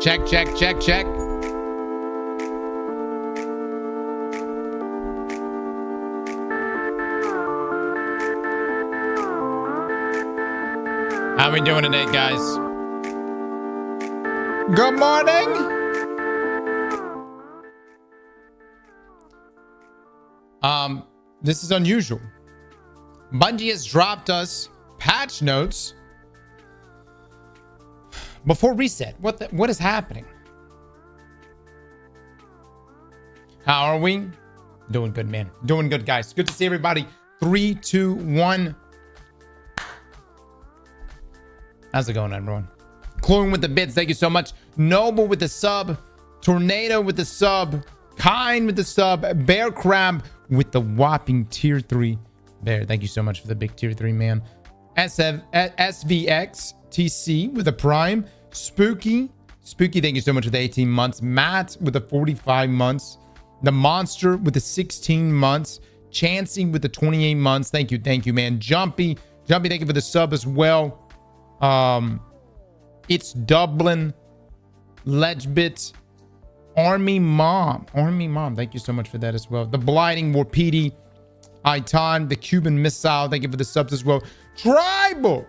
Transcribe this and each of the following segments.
Check, check, check, check. How we doing today, guys? Good morning. This is unusual. Bungie has dropped us patch notes before reset. What is happening? How are we? Doing good, man. Doing good, guys. Good to see everybody. 3, 2, 1. How's it going, everyone? Clone with the bits. Thank you so much. Noble with the sub. Tornado with the sub. Kind with the sub. Bear Crab with the whopping tier 3. Bear, thank you so much for the big tier 3, man. SVX TC with a prime. Spooky, thank you so much for the 18 months. Matt with the 45 months. The Monster with the 16 months. Chancey with the 28 months. Thank you, man. Jumpy, thank you for the sub as well. It's Dublin. Ledgebit. Army Mom, thank you so much for that as well. The Blighting Warpedi. Iton, the Cuban Missile, thank you for the subs as well. Tribal,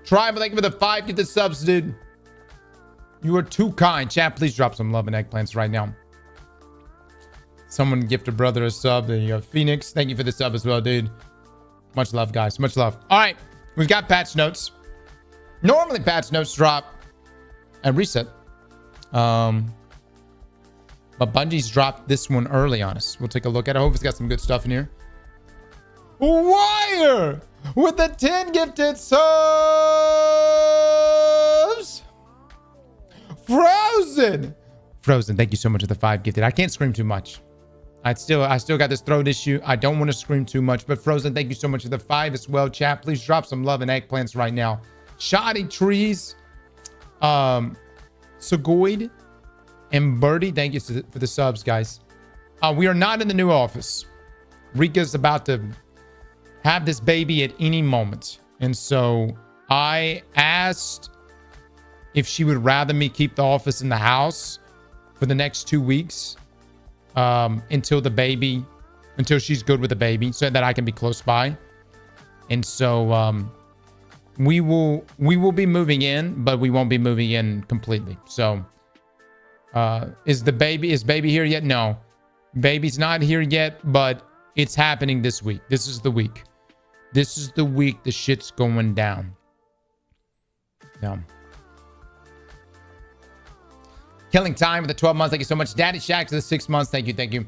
thank you for the 5. Get the subs, dude. You are too kind. Chat, please drop some love and eggplants right now. Someone gift a brother a sub. There you go. Phoenix, thank you for the sub as well, dude. Much love, guys. Much love. All right, we've got patch notes. Normally, patch notes drop and reset. But Bungie's dropped this one early on us. We'll take a look at it. I hope it's got some good stuff in here. Wire with the 10 gifted subs. Frozen, thank you so much for the 5 gifted. I can't scream too much. I still got this throat issue. I don't want to scream too much, but Frozen, thank you so much for the 5 as well. Chat, please drop some love and eggplants right now. Shoddy Trees, Segoid, and Birdie, thank you for the subs, guys. We are not in the new office. Rika's about to have this baby at any moment. And so I asked if she would rather me keep the office in the house for the next 2 weeks until she's good with the baby, so that I can be close by. And so we will be moving in, but we won't be moving in completely. So is baby here yet? No, baby's not here yet, but it's happening this week. This is the week the shit's going down. No. Killing Time with the 12 months. Thank you so much. Daddy Shack to the 6 months. Thank you.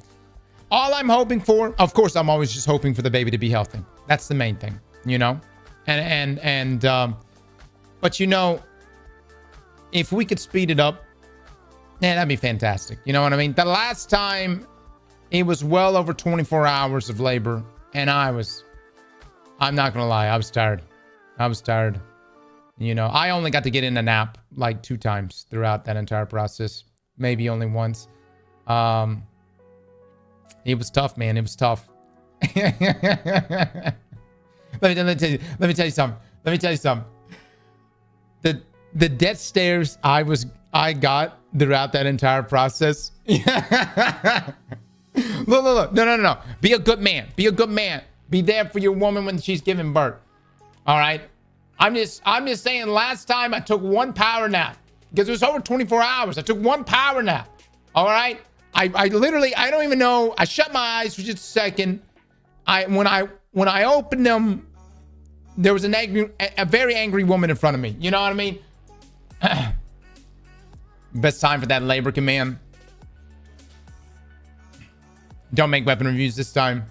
All I'm hoping for, of course, I'm always just hoping for the baby to be healthy. That's the main thing, you know? But you know, if we could speed it up, man, that'd be fantastic. You know what I mean? The last time it was well over 24 hours of labor, and I'm not gonna lie, I was tired. You know, I only got to get in a nap like 2 times throughout that entire process. Maybe only once. It was tough, man. It was tough. Let me tell you something. The death stares I got throughout that entire process. Look. No. Be a good man. Be a good man. Be there for your woman when she's giving birth. All right. I'm just saying, last time I took one power nap because it was over 24 hours. I took one power nap. All right. I literally, I don't even know. I shut my eyes for just a second. When I opened them, there was a very angry woman in front of me. You know what I mean? Best time for that labor command. Don't make weapon reviews this time.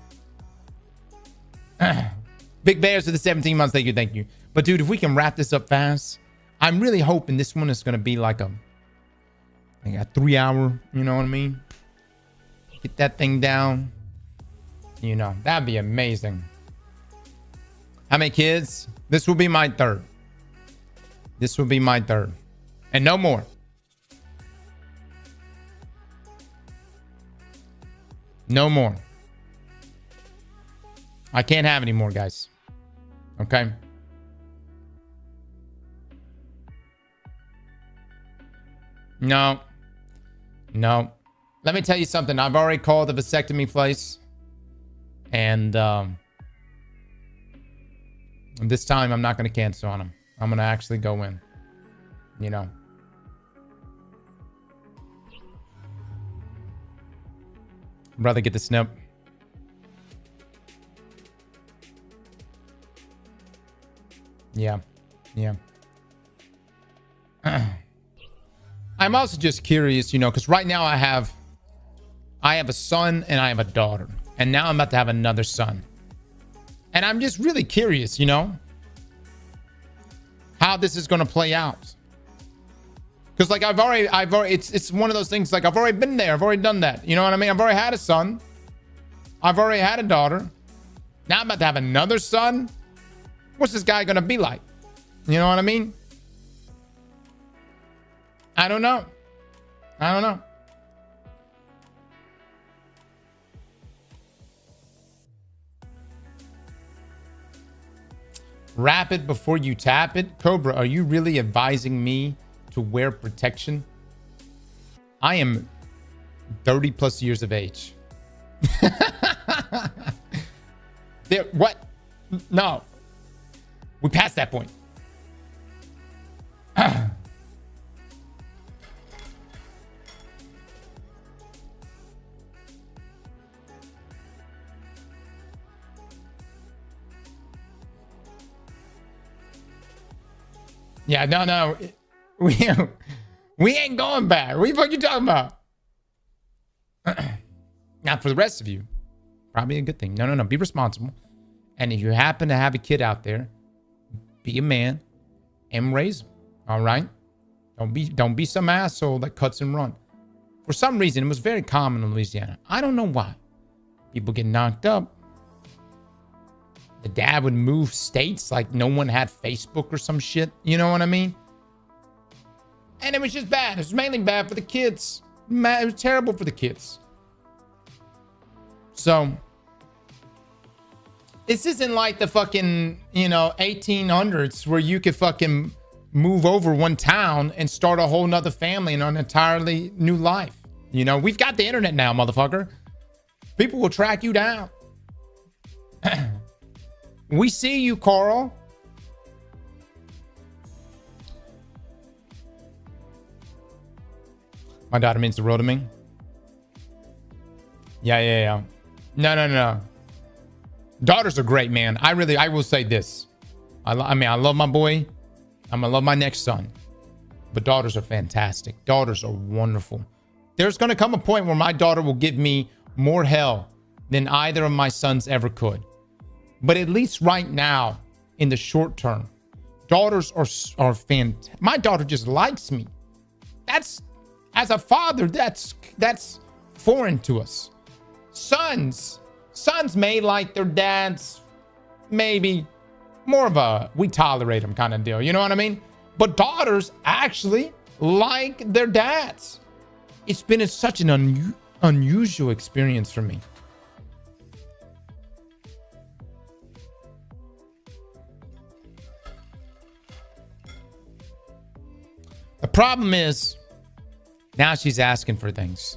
Big Bears for the 17 months. Thank you. But dude, if we can wrap this up fast, I'm really hoping this one is going to be like a 3-hour, you know what I mean? Get that thing down. You know, that'd be amazing. How many kids? This will be my third. This will be my third. And no more. No more. I can't have any more, guys. Okay? No. Let me tell you something. I've already called the vasectomy place. And this time I'm not going to cancel on them. I'm going to actually go in. You know. Brother, get the snip. Yeah. I'm also just curious, you know, because right now I have a son and I have a daughter. And now I'm about to have another son. And I'm just really curious, you know, how this is going to play out. Because like I've already, it's one of those things, like I've already been there. I've already done that. You know what I mean? I've already had a son. I've already had a daughter. Now I'm about to have another son. What's this guy going to be like? You know what I mean? I don't know. Wrap it before you tap it. Cobra, are you really advising me to wear protection? I am 30 plus years of age. What? No. We passed that point. Yeah, no. We ain't going back. What the fuck you talking about? Now, for the rest of you, probably a good thing. No. Be responsible. And if you happen to have a kid out there, be a man and raise them. All right? Don't be some asshole that cuts and run. For some reason, it was very common in Louisiana. I don't know why. People get knocked up. The dad would move states like no one had Facebook or some shit. You know what I mean? And it was just bad. It was mainly bad for the kids. It was terrible for the kids. So, this isn't like the fucking, 1800s where you could fucking move over one town and start a whole nother family and an entirely new life. You know, we've got the internet now, motherfucker. People will track you down. We see you, Carl. My daughter means the road to me. Yeah. No. Daughters are great, man. I will say this. I love my boy. I'm gonna love my next son. But daughters are fantastic. Daughters are wonderful. There's gonna come a point where my daughter will give me more hell than either of my sons ever could. But at least right now, in the short term, daughters are fantastic. My daughter just likes me. That's, as a father, that's foreign to us. Sons may like their dads, maybe more of a we tolerate them kind of deal. You know what I mean? But daughters actually like their dads. It's been such an unusual experience for me. The problem is now she's asking for things.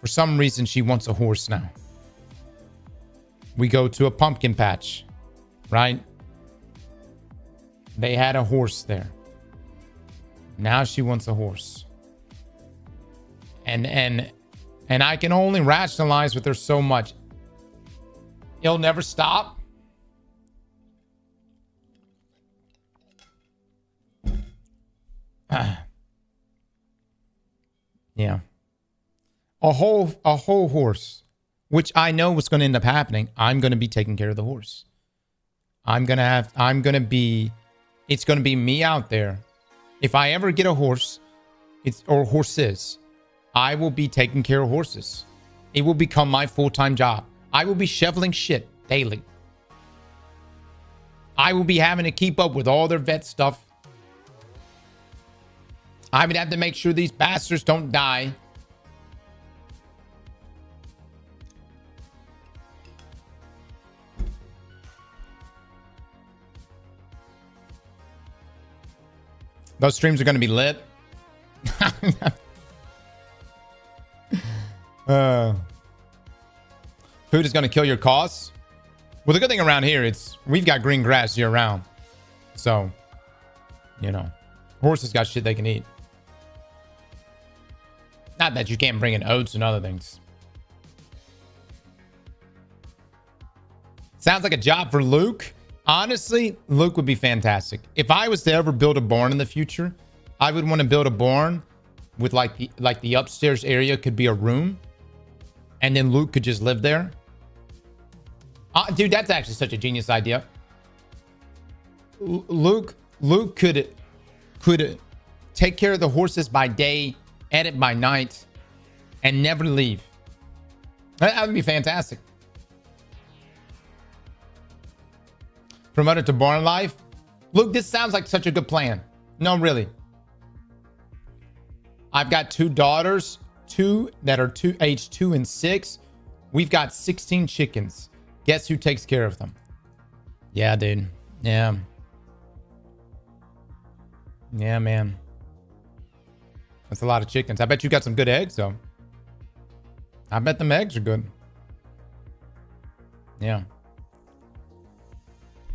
For some reason, she wants a horse now. We go to a pumpkin patch, right? They had a horse there. Now she wants a horse. And I can only rationalize with her so much. It'll never stop. Yeah. A whole horse, which I know what's going to end up happening. I'm going to be taking care of the horse. It's going to be me out there. If I ever get a horse, or horses, I will be taking care of horses. It will become my full-time job. I will be shoveling shit daily. I will be having to keep up with all their vet stuff. I would have to make sure these bastards don't die. Those streams are going to be lit. Food is going to kill your cause. Well, the good thing around here, we've got green grass year round. So, horses got shit they can eat. Not that you can't bring in oats and other things. Sounds like a job for Luke. Honestly, Luke would be fantastic. If I was to ever build a barn in the future, I would want to build a barn with like the upstairs area could be a room, and then Luke could just live there. Dude, that's actually such a genius idea. Luke could take care of the horses by day, edit by night, and never leave. That would be fantastic. Promoted to barn life. Luke, this sounds like such a good plan. No, really. I've got 2 daughters, 2 that are age 2 and 6. We've got 16 chickens. Guess who takes care of them? Yeah, dude. Yeah. Yeah, man. That's a lot of chickens. I bet you got some good eggs, though. I bet them eggs are good. Yeah.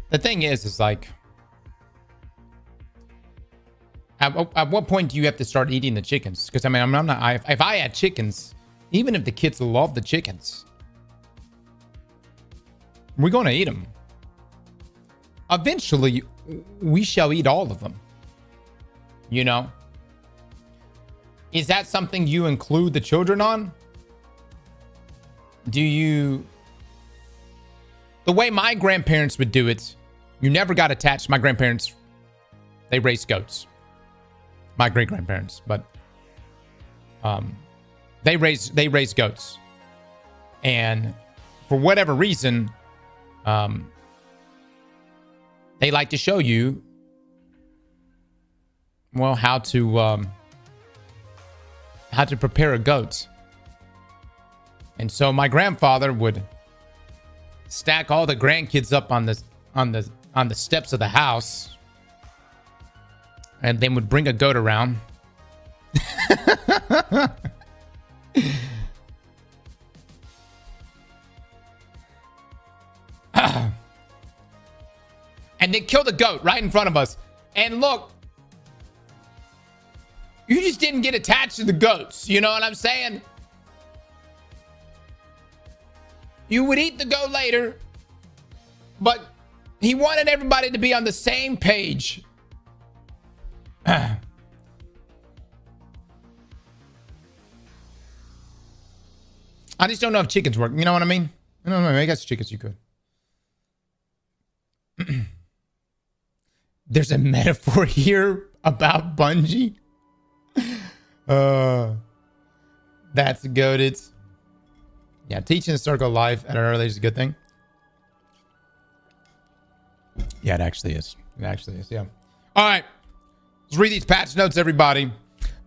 The thing is like, at what point do you have to start eating the chickens? Because I mean, I'm not. If I had chickens, even if the kids love the chickens, we're going to eat them. Eventually, we shall eat all of them. Is that something you include the children on? Do you? The way my grandparents would do it, you never got attached. My grandparents, they raised goats. My great-grandparents, but they raised goats. And for whatever reason, they like to show you, well, how to prepare a goat. And so my grandfather would stack all the grandkids up on the steps of the house, and then would bring a goat around. And they kill the goat right in front of us. And look, you just didn't get attached to the goats. You know what I'm saying? You would eat the goat later, but he wanted everybody to be on the same page. I just don't know if chickens work. You know what I mean? I don't know. I guess chickens you could. There's a metaphor here about Bungie. That's goated. Yeah, teaching the circle of life at an early age is a good thing. Yeah, it actually is. It actually is, yeah. All right. Let's read these patch notes, everybody.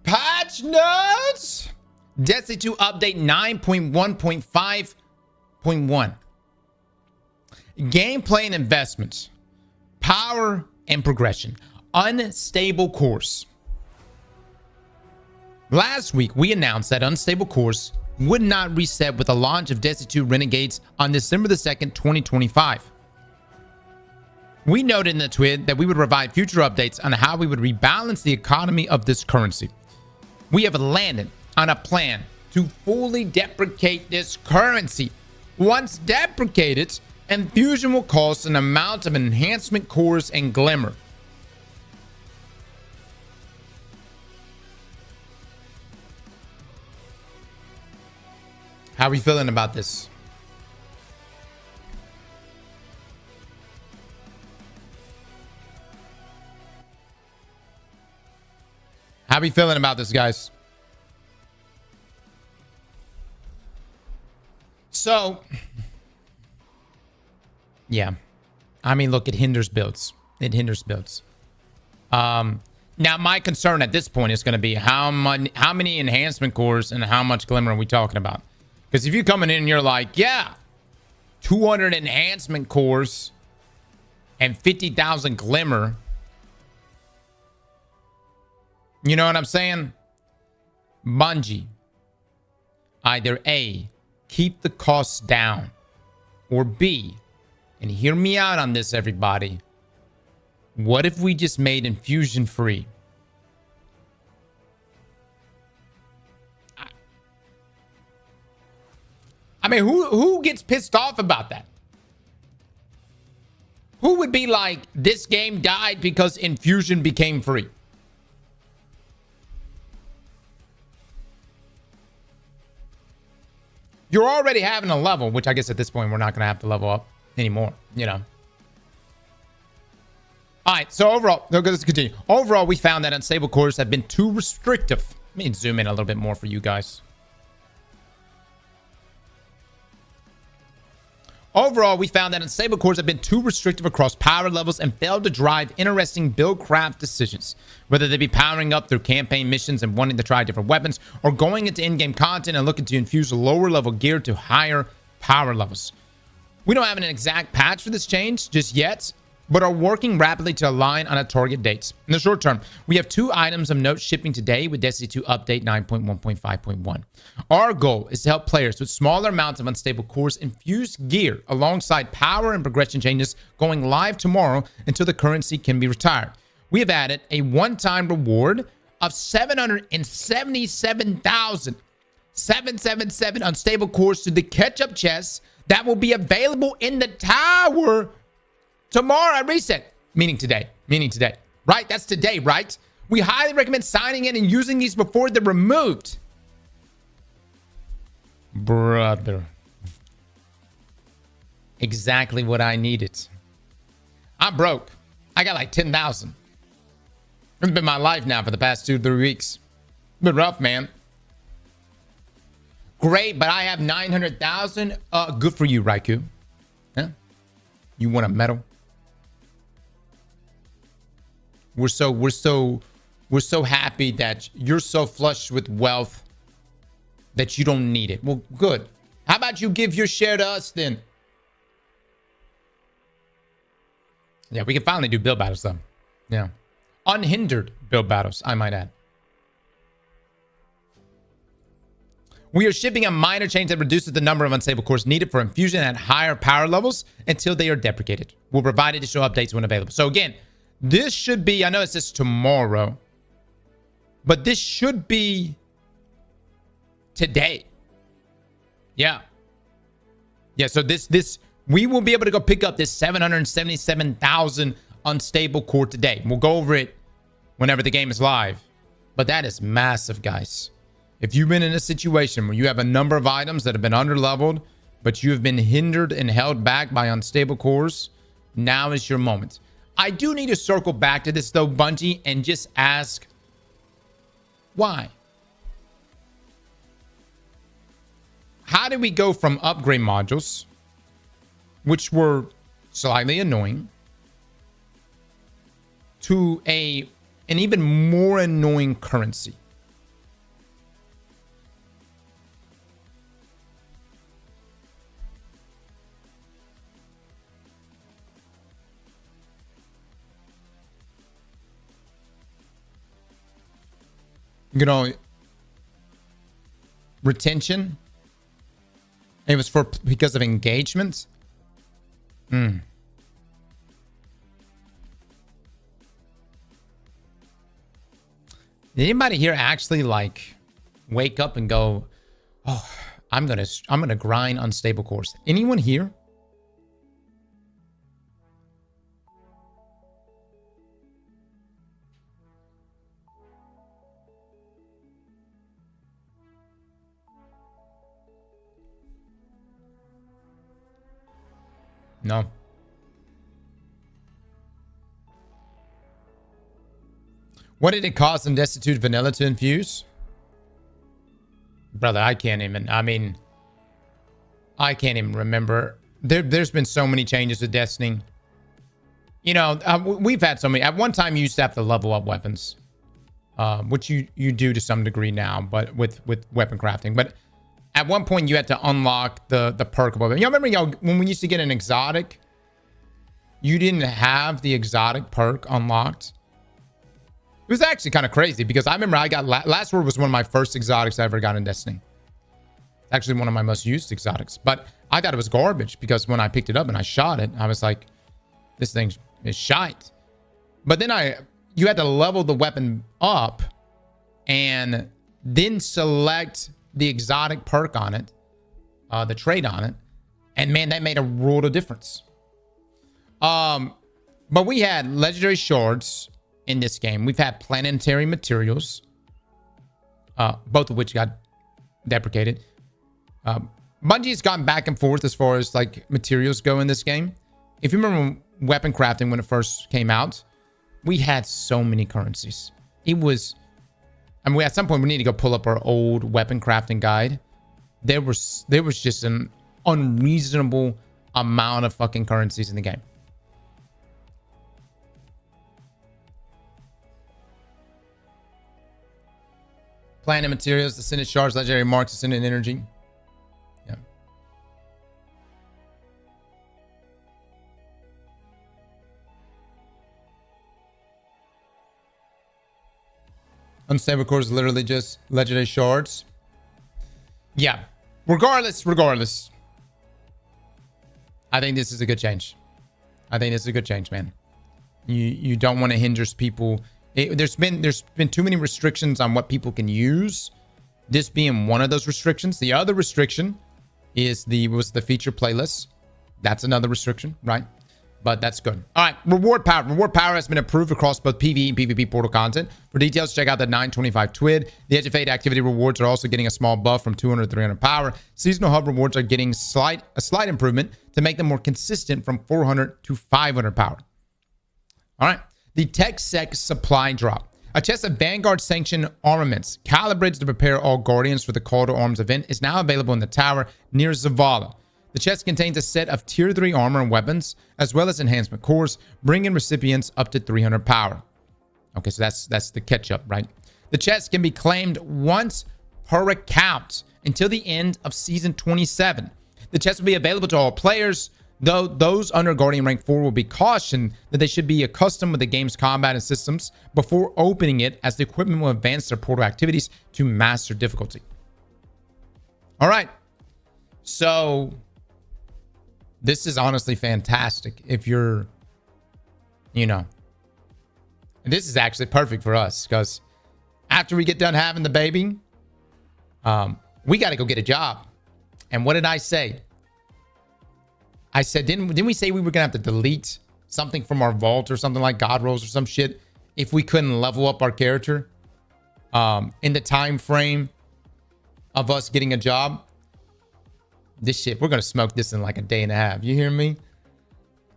Patch notes! Destiny 2 update 9.1.5.1. Gameplay and investments. Power and progression. Unstable cores. Last week, we announced that unstable cores would not reset with the launch of Destiny 2 Renegades on December the 2nd, 2025. We noted in the tweet that we would provide future updates on how we would rebalance the economy of this currency. We have landed on a plan to fully deprecate this currency. Once deprecated, Infusion will cost an amount of enhancement cores and glimmer. How are we feeling about this? How are we feeling about this, guys? So, yeah. I mean, look, it hinders builds. It hinders builds. Now, my concern at this point is going to be how many enhancement cores and how much glimmer are we talking about? Because if you're coming in and you're like, yeah, 200 enhancement cores and 50,000 glimmer, you know what I'm saying? Bungie, either A, keep the costs down, or B, and hear me out on this, everybody, what if we just made infusion free? I mean, who gets pissed off about that? Who would be like, this game died because infusion became free? You're already having a level, which I guess at this point we're not going to have to level up anymore, you know. All right, so overall, let's continue. Overall, we found that unstable cores have been too restrictive. Let me zoom in a little bit more for you guys. Overall, we found that unstable cores have been too restrictive across power levels and failed to drive interesting build craft decisions, whether they be powering up through campaign missions and wanting to try different weapons, or going into in-game content and looking to infuse lower level gear to higher power levels. We don't have an exact patch for this change just yet, but are working rapidly to align on a target date. In the short term, we have 2 items of note shipping today with Destiny 2 Update 9.1.5.1. Our goal is to help players with smaller amounts of unstable cores infuse gear alongside power and progression changes going live tomorrow until the currency can be retired. We have added a one-time reward of 777,777 unstable cores to the catch-up chests that will be available in the tower tomorrow at reset, meaning today, right? That's today, right? We highly recommend signing in and using these before they're removed. Brother. Exactly what I needed. I'm broke. I got like 10,000. It's been my life now for the past 2-3 weeks. It's been rough, man. Great, but I have 900,000. Good for you, Raikou. Huh? You want a medal? We're so happy that you're so flush with wealth that you don't need it. Well, good. How about you give your share to us then? Yeah, we can finally do build battles though. Yeah. Unhindered build battles, I might add. We are shipping a minor change that reduces the number of unstable cores needed for infusion at higher power levels until they are deprecated. We'll provide additional updates when available. So again, this should be, I know it says tomorrow, but this should be today. Yeah. Yeah, so we will be able to go pick up this 777,000 unstable core today. We'll go over it whenever the game is live. But that is massive, guys. If you've been in a situation where you have a number of items that have been underleveled, but you have been hindered and held back by unstable cores, now is your moment. I do need to circle back to this, though, Bungie, and just ask, why? How did we go from upgrade modules, which were slightly annoying, to an even more annoying currency? You know, retention. It was because of engagement. Did anybody here actually like wake up and go, "Oh, I'm gonna grind unstable course"? Anyone here? No. What did it cost in Destitute Vanilla to infuse? Brother, I can't even remember. There's been so many changes to Destiny. You know, we've had so many. At one time, you used to have to level up weapons, which you do to some degree now, but with weapon crafting. But at one point, you had to unlock the perk of weapon. Y'all remember, when we used to get an exotic, you didn't have the exotic perk unlocked. It was actually kind of crazy because I remember I got Last Word was one of my first exotics I ever got in Destiny. It's actually one of my most used exotics, but I thought it was garbage because when I picked it up and I shot it, I was like, this thing is shite. But then you had to level the weapon up and then select the exotic perk on it, the trait on it, and man, that made a world of difference. But we had legendary shards in this game. We've had planetary materials, both of which got deprecated. Bungie's gone back and forth as far as like materials go in this game. If you remember weapon crafting when it first came out, we had so many currencies. It was, I mean, at some point we need to go pull up our old weapon crafting guide. There was just an unreasonable amount of fucking currencies in the game. Planet materials, ascended shards, legendary marks, ascended energy. Yeah. Unstable core is literally just legendary shards. Yeah. Regardless. I think this is a good change. Man. You don't want to hinder people. There's been too many restrictions on what people can use. This being one of those restrictions. The other restriction was the feature playlist. That's another restriction, right? But that's good. All right, reward power. Reward power has been approved across both PvE and PvP portal content. For details, check out the 925 TWID. The Edge of Fate activity rewards are also getting a small buff from 200 to 300 power. Seasonal hub rewards are getting a slight improvement to make them more consistent from 400 to 500 power. All right. The TechSec supply drop. A chest of Vanguard sanctioned armaments calibrated to prepare all Guardians for the Call to Arms event is now available in the tower near Zavala. The chest contains a set of tier 3 armor and weapons, as well as enhancement cores, bringing recipients up to 300 power. Okay, so that's the catch-up, right? The chest can be claimed once per account until the end of Season 27. The chest will be available to all players, though those under Guardian Rank 4 will be cautioned that they should be accustomed with the game's combat and systems before opening it, as the equipment will advance their portal activities to master difficulty. All right. So this is honestly fantastic if you're, this is actually perfect for us because after we get done having the baby, we got to go get a job. And what did I say? I said, didn't we say we were gonna have to delete something from our vault or something like God rolls or some shit if we couldn't level up our character in the time frame of us getting a job? This shit, we're gonna smoke this in like a day and a half. You hear me?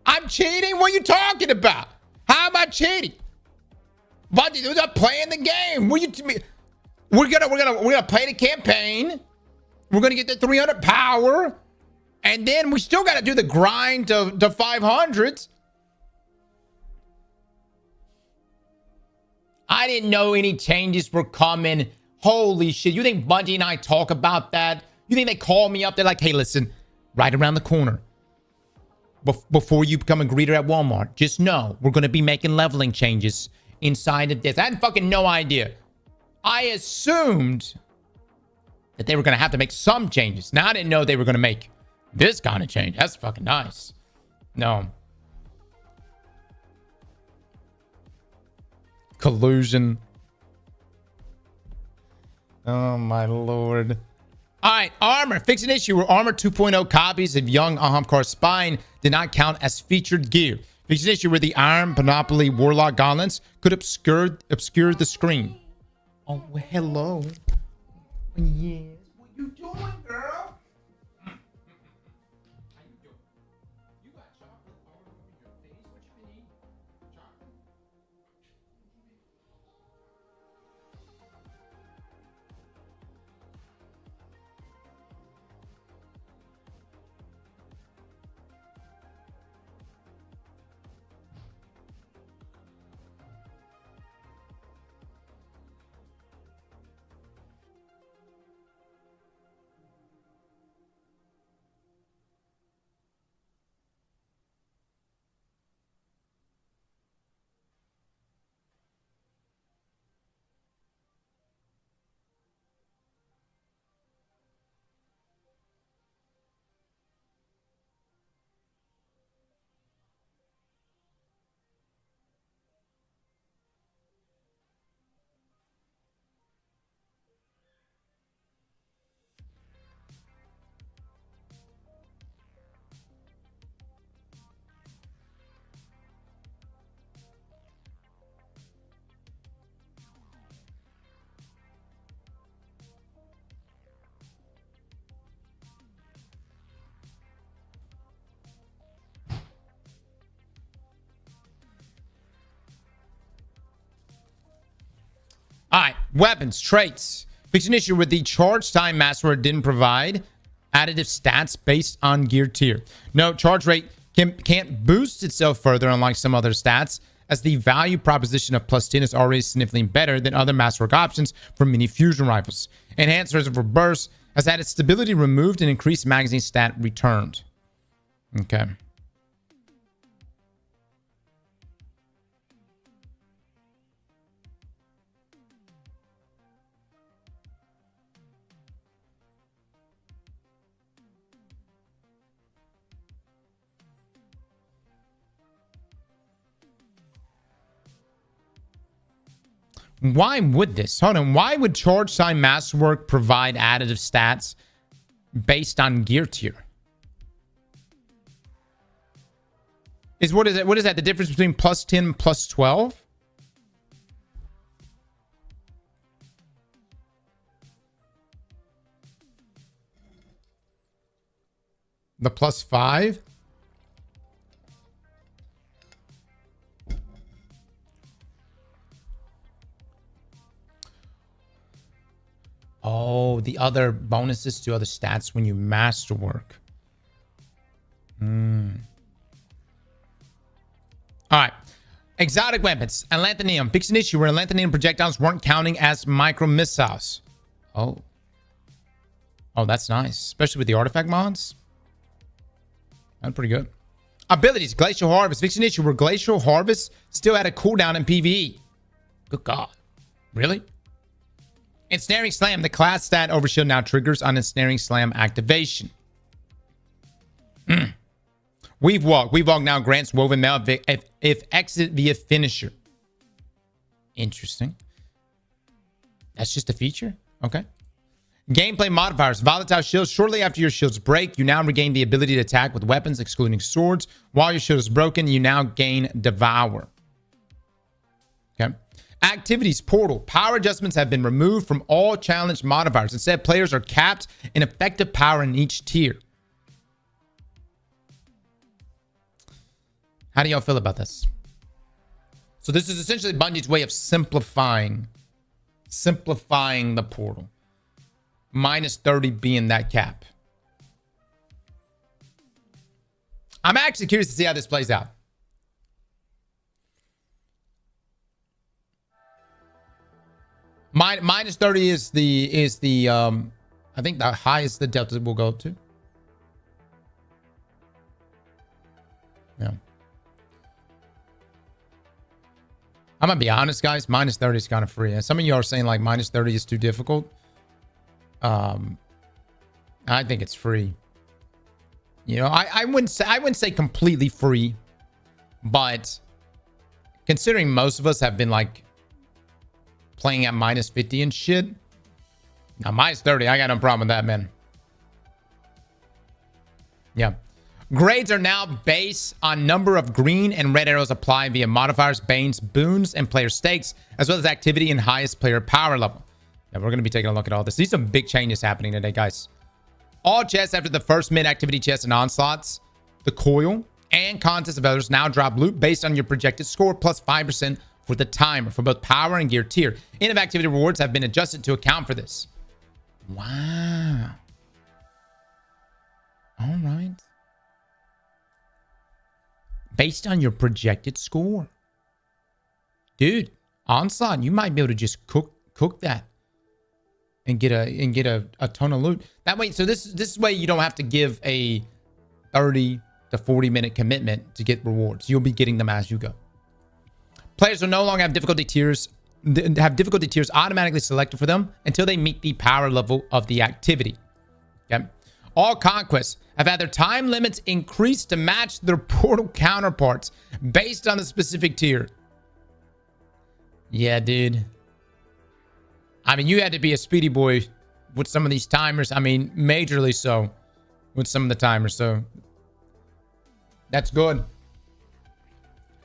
I'm cheating? What are you talking about? How am I cheating? Bungie, we're not playing the game. We're gonna play the campaign. We're gonna get the 300 power. And then we still got to do the grind to 500. I didn't know any changes were coming. Holy shit. You think Bungie and I talk about that? You think they call me up? They're like, hey, listen, right around the corner. Before you become a greeter at Walmart, just know we're going to be making leveling changes inside of this. I had fucking no idea. I assumed that they were going to have to make some changes. Now, I didn't know they were going to make this kind of change. That's fucking nice. No. Collusion. Oh, my lord. All right, armor. Fix an issue where armor 2.0 copies of young Ahamkar's spine did not count as featured gear. Fix an issue where the Iron Panoply Warlock gauntlets could obscure the screen. Oh, well, hello. Yes. What you doing, girl? How you doing? You got chocolate all over your face. What you been eating? Chocolate? All right, weapons, traits. Fix an issue with the charge time master didn't provide additive stats based on gear tier. No, charge rate can't boost itself further, unlike some other stats, as the value proposition of +10 is already significantly better than other masterwork options for mini fusion rifles. Enhanced reservoir burst has had its stability removed and increased magazine stat returned. Okay. Why would this? Hold on. Why would charge time masterwork provide additive stats based on gear tier? What is it? What is that? The difference between +10 and +12? The +5? Oh, the other bonuses to other stats when you masterwork. All right. Exotic weapons. Atlanthanium. Fix an issue where Atlanthanium projectiles weren't counting as micro missiles. Oh. Oh, that's nice. Especially with the artifact mods. That's pretty good. Abilities. Glacial Harvest. Fix an issue where Glacial Harvest still had a cooldown in PvE. Good God. Really? Ensnaring Slam. The class stat overshield now triggers on Ensnaring Slam activation. Weave Walk. Weave Walk now grants Woven Mail if exit via finisher. Interesting. That's just a feature? Okay. Gameplay modifiers. Volatile shields. Shortly after your shields break, you now regain the ability to attack with weapons, excluding swords. While your shield is broken, you now gain Devour. Okay. Activities portal. Power adjustments have been removed from all challenge modifiers. Instead, players are capped in effective power in each tier. How do y'all feel about this? So this is essentially Bungie's way of simplifying the portal. -30 being that cap. I'm actually curious to see how this plays out. -30 is the I think the highest the delta will go to. Yeah. I'm gonna be honest, guys. Minus 30 is kind of free. And some of you are saying like minus 30 is too difficult. I think it's free. You know, I wouldn't say completely free, but considering most of us have been like playing at minus 50 and shit. Now minus 30, I got no problem with that, man. Yeah. Grades are now based on number of green and red arrows applied via modifiers, banes, boons, and player stakes, as well as activity and highest player power level. Yeah, we're going to be taking a look at all this. These are some big changes happening today, guys. All chests after the first mid-activity chests and onslaughts, the coil, and contest of others now drop loot based on your projected score plus 5% for the timer for both power and gear tier. End of activity rewards have been adjusted to account for this. Wow. All right. Based on your projected score. Dude, onslaught, you might be able to just cook that. And get a ton of loot that way. So this way you don't have to give a 30 to 40 minute commitment to get rewards. You'll be getting them as you go. Players will no longer have difficulty tiers automatically selected for them until they meet the power level of the activity. Okay. All conquests have had their time limits increased to match their portal counterparts based on the specific tier. Yeah, dude. I mean, you had to be a speedy boy with some of these timers. I mean, majorly so with some of the timers. So that's good.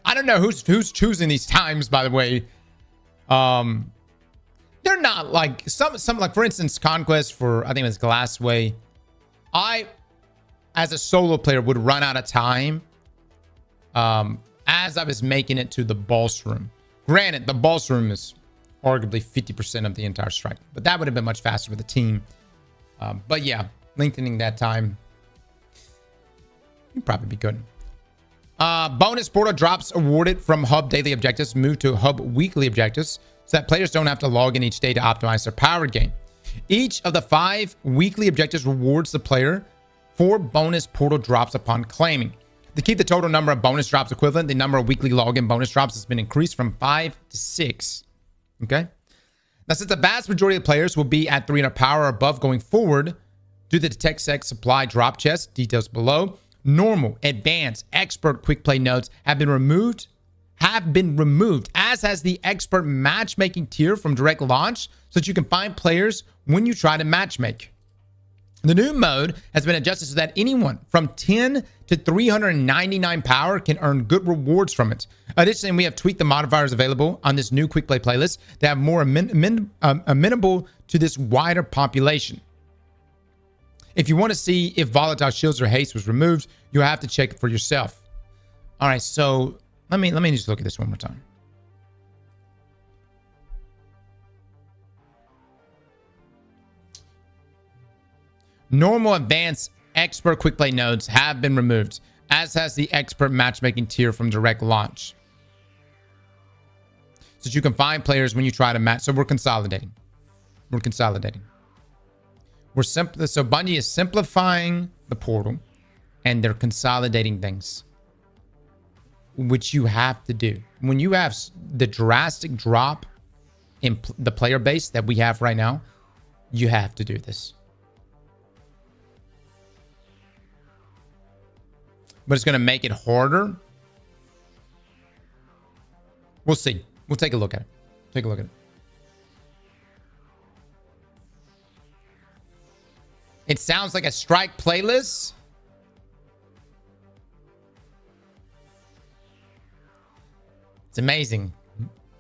I don't know who's choosing these times, by the way. They're not like some like, for instance, Conquest for, I think it's Glassway. I, as a solo player, would run out of time as I was making it to the boss room. Granted, the boss room is arguably 50% of the entire strike, but that would have been much faster with a team. But yeah, lengthening that time would probably be good. Bonus portal drops awarded from hub daily objectives move to hub weekly objectives so that players don't have to log in each day to optimize their power gain. Each of the 5 weekly objectives rewards the player 4 bonus portal drops upon claiming. To keep the total number of bonus drops equivalent, the number of weekly login bonus drops has been increased from 5 to 6. Okay. Now, since the vast majority of players will be at 300 power or above going forward, due to the tech sec supply drop chest, details below, normal, advanced, expert quick play nodes have been removed, as has the expert matchmaking tier from direct launch, so that you can find players when you try to matchmake. The new mode has been adjusted so that anyone from 10 to 399 power can earn good rewards from it. Additionally, we have tweaked the modifiers available on this new quick play playlist to have more amenable to this wider population. If you want to see if volatile shields or haste was removed, you have to check it for yourself. All right, so let me just look at this one more time. Normal, advanced, expert quick play nodes have been removed, as has the expert matchmaking tier from direct launch, so that you can find players when you try to match. So we're consolidating. So Bungie is simplifying the portal, and they're consolidating things, which you have to do. When you have the drastic drop in the player base that we have right now, you have to do this. But it's going to make it harder. We'll see. We'll take a look at it. It sounds like a strike playlist. It's amazing.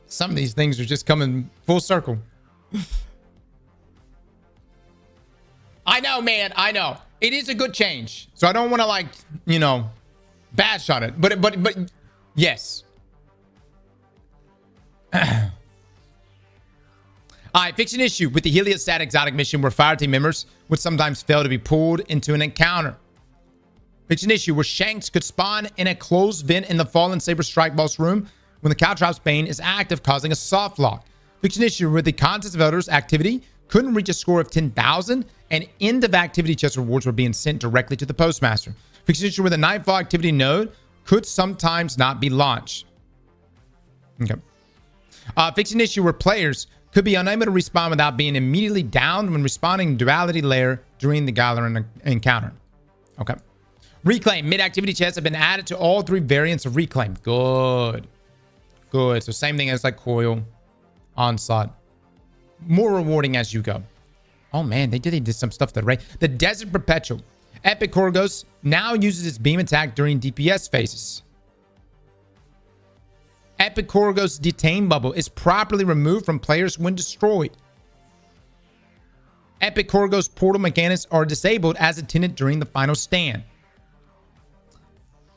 Some of these things are just coming full circle. I know, man. I know. It is a good change. So I don't want to, like, you know, bash on it. But yes. All right, fix an issue with the Heliostat exotic mission where fireteam members would sometimes fail to be pulled into an encounter. Fix an issue where Shanks could spawn in a closed vent in the Fallen Saber Strike Boss room when the Caltrops Bane is active, causing a soft lock. Fix an issue where the Contest of Elders activity couldn't reach a score of 10,000 and end of activity chest rewards were being sent directly to the postmaster. Fix an issue where the Nightfall activity node could sometimes not be launched. Okay. Fix an issue where players could be unable to respawn without being immediately downed when respawning in duality layer during the Galar encounter. Okay. Reclaim. Mid-activity chests have been added to all 3 variants of Reclaim. Good. Good. So same thing as like Coil, Onslaught. More rewarding as you go. Oh man, they did some stuff that right. The Desert Perpetual. Epic Korgos now uses its beam attack during DPS phases. Epic Korgos Detain Bubble is properly removed from players when destroyed. Epic Korgos portal mechanics are disabled as intended during the final stand.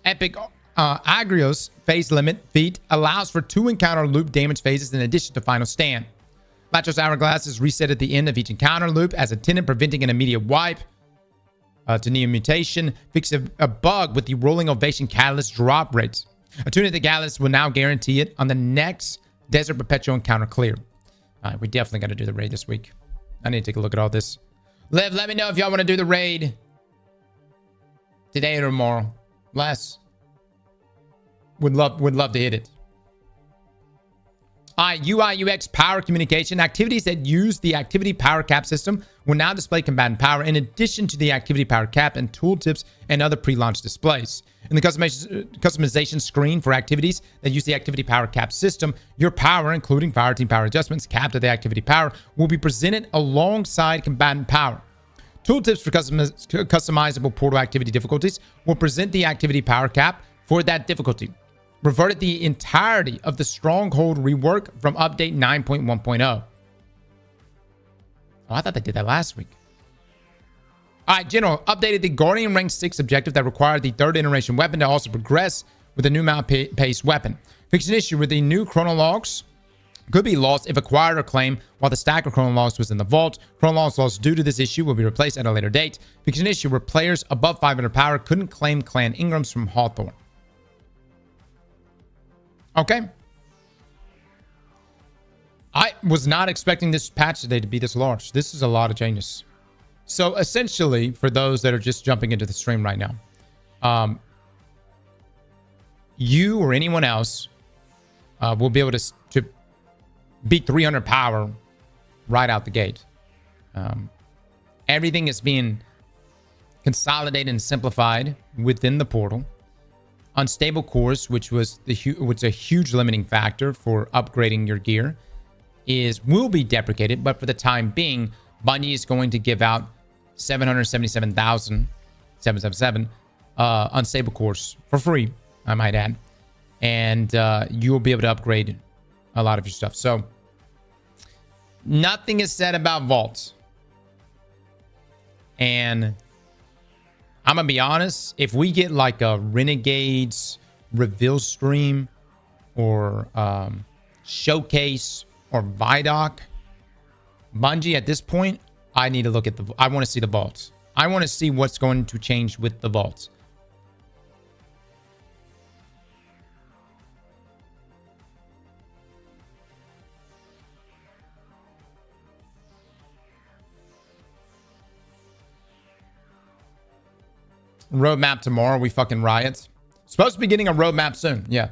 Epic Agrios phase limit feat allows for 2 encounter loop damage phases in addition to final stand. Latros Hourglass is reset at the end of each encounter loop as intended, preventing an immediate wipe to Neo Mutation. Fix a bug with the Rolling Ovation Catalyst drop rates. Attuning the Catalyst will now guarantee it on the next Desert Perpetual encounter clear. All right, we definitely got to do the raid this week. I need to take a look at all this. Liv, let me know if y'all want to do the raid today or tomorrow. Less. Would love to hit it. UI UX power communication. Activities that use the activity power cap system will now display combatant power in addition to the activity power cap and tooltips and other pre-launch displays. In the customization screen for activities that use the activity power cap system, your power, including fireteam power adjustments capped at the activity power, will be presented alongside combatant power. Tooltips for customizable portal activity difficulties will present the activity power cap for that difficulty. Reverted the entirety of the Stronghold rework from update 9.1.0. Oh, I thought they did that last week. All right, General, updated the Guardian Rank 6 objective that required the 3rd iteration weapon to also progress with a new mount-paced weapon. Fixed an issue with the new chronologs could be lost if acquired or claimed while the stack of chronologs was in the vault. Chronologs lost due to this issue will be replaced at a later date. Fixed an issue where players above 500 power couldn't claim clan Ingrams from Hawthorne. Okay. I was not expecting this patch today to be this large. This is a lot of changes. So essentially, for those that are just jumping into the stream right now, you or anyone else will be able to beat 300 power right out the gate. Everything is being consolidated and simplified within the portal. Unstable cores, which was a huge limiting factor for upgrading your gear, will be deprecated. But for the time being, Bungie is going to give out 777,777 unstable cores for free, I might add, and you will be able to upgrade a lot of your stuff. So nothing is said about vaults, and I'm gonna be honest, if we get like a Renegades reveal stream or showcase or Vidoc, Bungie at this point, I need to look at I want to see the vaults. I want to see what's going to change with the vaults. Roadmap tomorrow. We fucking riot. Supposed to be getting a roadmap soon. Yeah.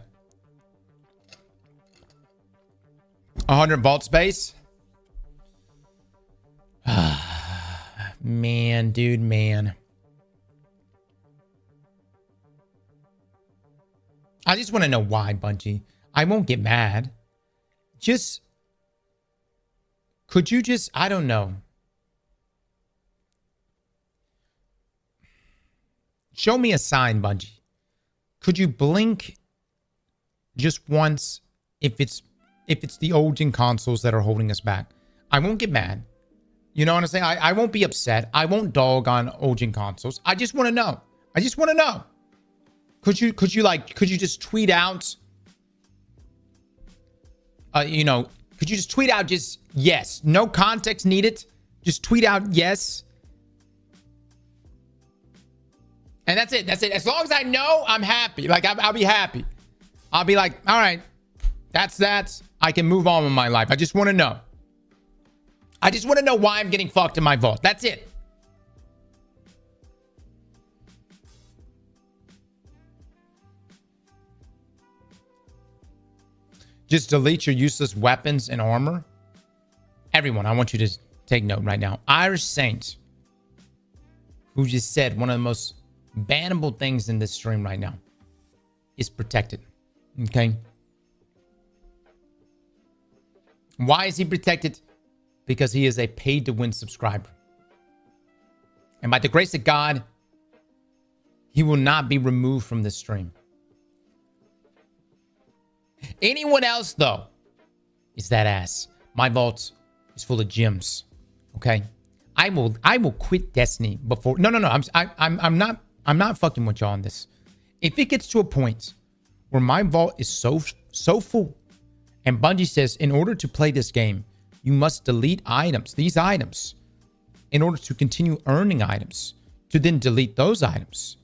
100 vault space. Man, dude, man. I just want to know why, Bungie. I won't get mad. Just, could you just, I don't know. Show me a sign, Bungie. Could you blink just once if it's the old gen consoles that are holding us back? I won't get mad. You know what I'm saying? I won't be upset. I won't dog on old gen consoles. I just want to know. I just want to know. Could you just tweet out could you just tweet out just yes, no context needed. Just tweet out yes. And that's it. That's it. As long as I know, I'm happy. Like, I'll be happy. I'll be like, all right, that's that. I can move on with my life. I just want to know. I just want to know why I'm getting fucked in my vault. That's it. just delete your useless weapons and armor. Everyone, I want you to take note right now. Irish Saint, who just said one of the most bannable things in this stream right now, is protected. Okay? Why is he protected? Because he is a paid-to-win subscriber. And by the grace of God, he will not be removed from this stream. Anyone else, though, is that ass. My vault is full of gems. Okay? I will quit Destiny before. No. I'm not fucking with y'all on this. If it gets to a point where my vault is so full, and Bungie says, in order to play this game, you must delete items, these items, in order to continue earning items, to then delete those items,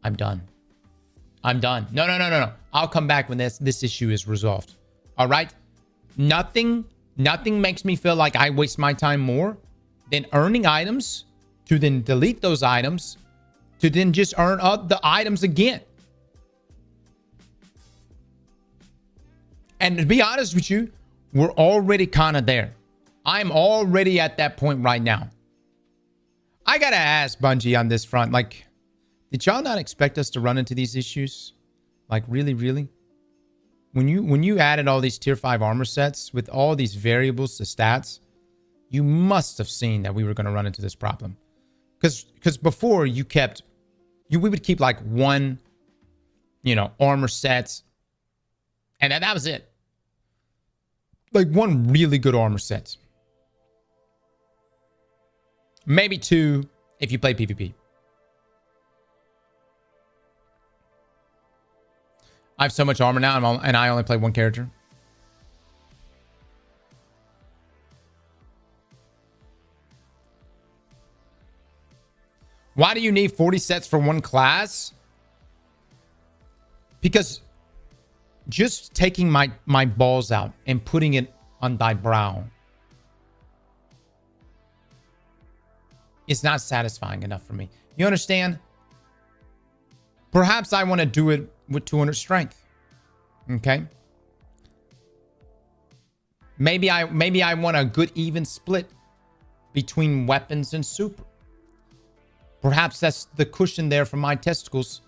I'm done. I'm done. No. I'll come back when this issue is resolved. All right? Nothing makes me feel like I waste my time more than earning items, to then delete those items, to then just earn up the items again. And to be honest with you, we're already kind of there. I'm already at that point right now. I gotta ask Bungie on this front, like, did y'all not expect us to run into these issues? Like, really? When you added all these tier 5 armor sets with all these variables to stats, you must have seen that we were going to run into this problem. Because before we would keep like one, armor set, and that was it. Like one really good armor set. Maybe two if you play PvP. I have so much armor now, and I only play one character. Why do you need 40 sets for one class? Because just taking my balls out and putting it on thy brow is not satisfying enough for me. You understand? Perhaps I want to do it with 200 strength. Okay? Maybe I want a good even split between weapons and super. Perhaps that's the cushion there for my testicles,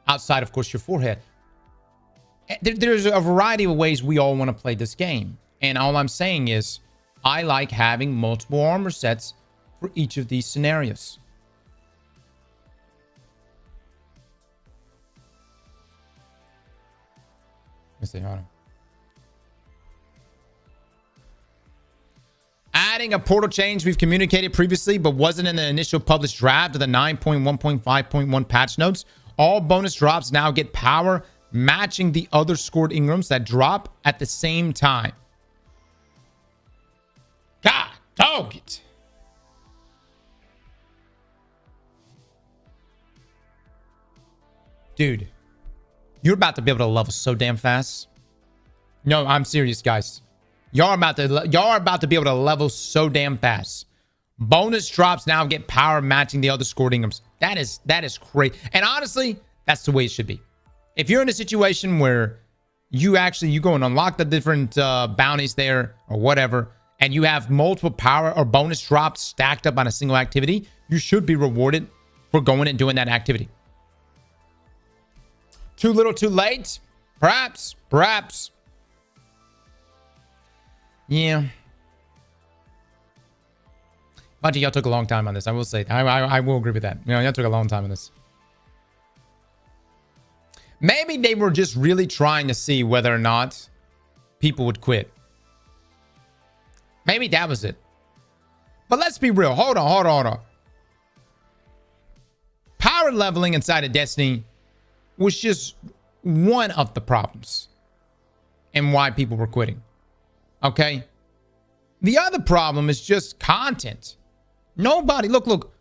outside, of course, your forehead. There's a variety of ways we all want to play this game. And all I'm saying is, I like having multiple armor sets for each of these scenarios. Let's see, hold on. Adding a portal change we've communicated previously, but wasn't in the initial published draft of the 9.1.5.1 patch notes. All bonus drops now get power matching the other scored Ingrams that drop at the same time. God, dog it. Dude, you're about to be able to level so damn fast. No, I'm serious, guys. Y'all are about to be able to level so damn fast. Bonus drops now get power matching the other scored Ingrams. That is great. And honestly, that's the way it should be. If you're in a situation where you go and unlock the different bounties there or whatever, and you have multiple power or bonus drops stacked up on a single activity, you should be rewarded for going and doing that activity. Too little, too late? Perhaps. Yeah. Bungie, y'all took a long time on this. I will say. I will agree with that. Y'all took a long time on this. Maybe they were just really trying to see whether or not people would quit. Maybe that was it. But let's be real. Hold on. Power leveling inside of Destiny was just one of the problems and why people were quitting. Okay? The other problem is just content. Nobody, look,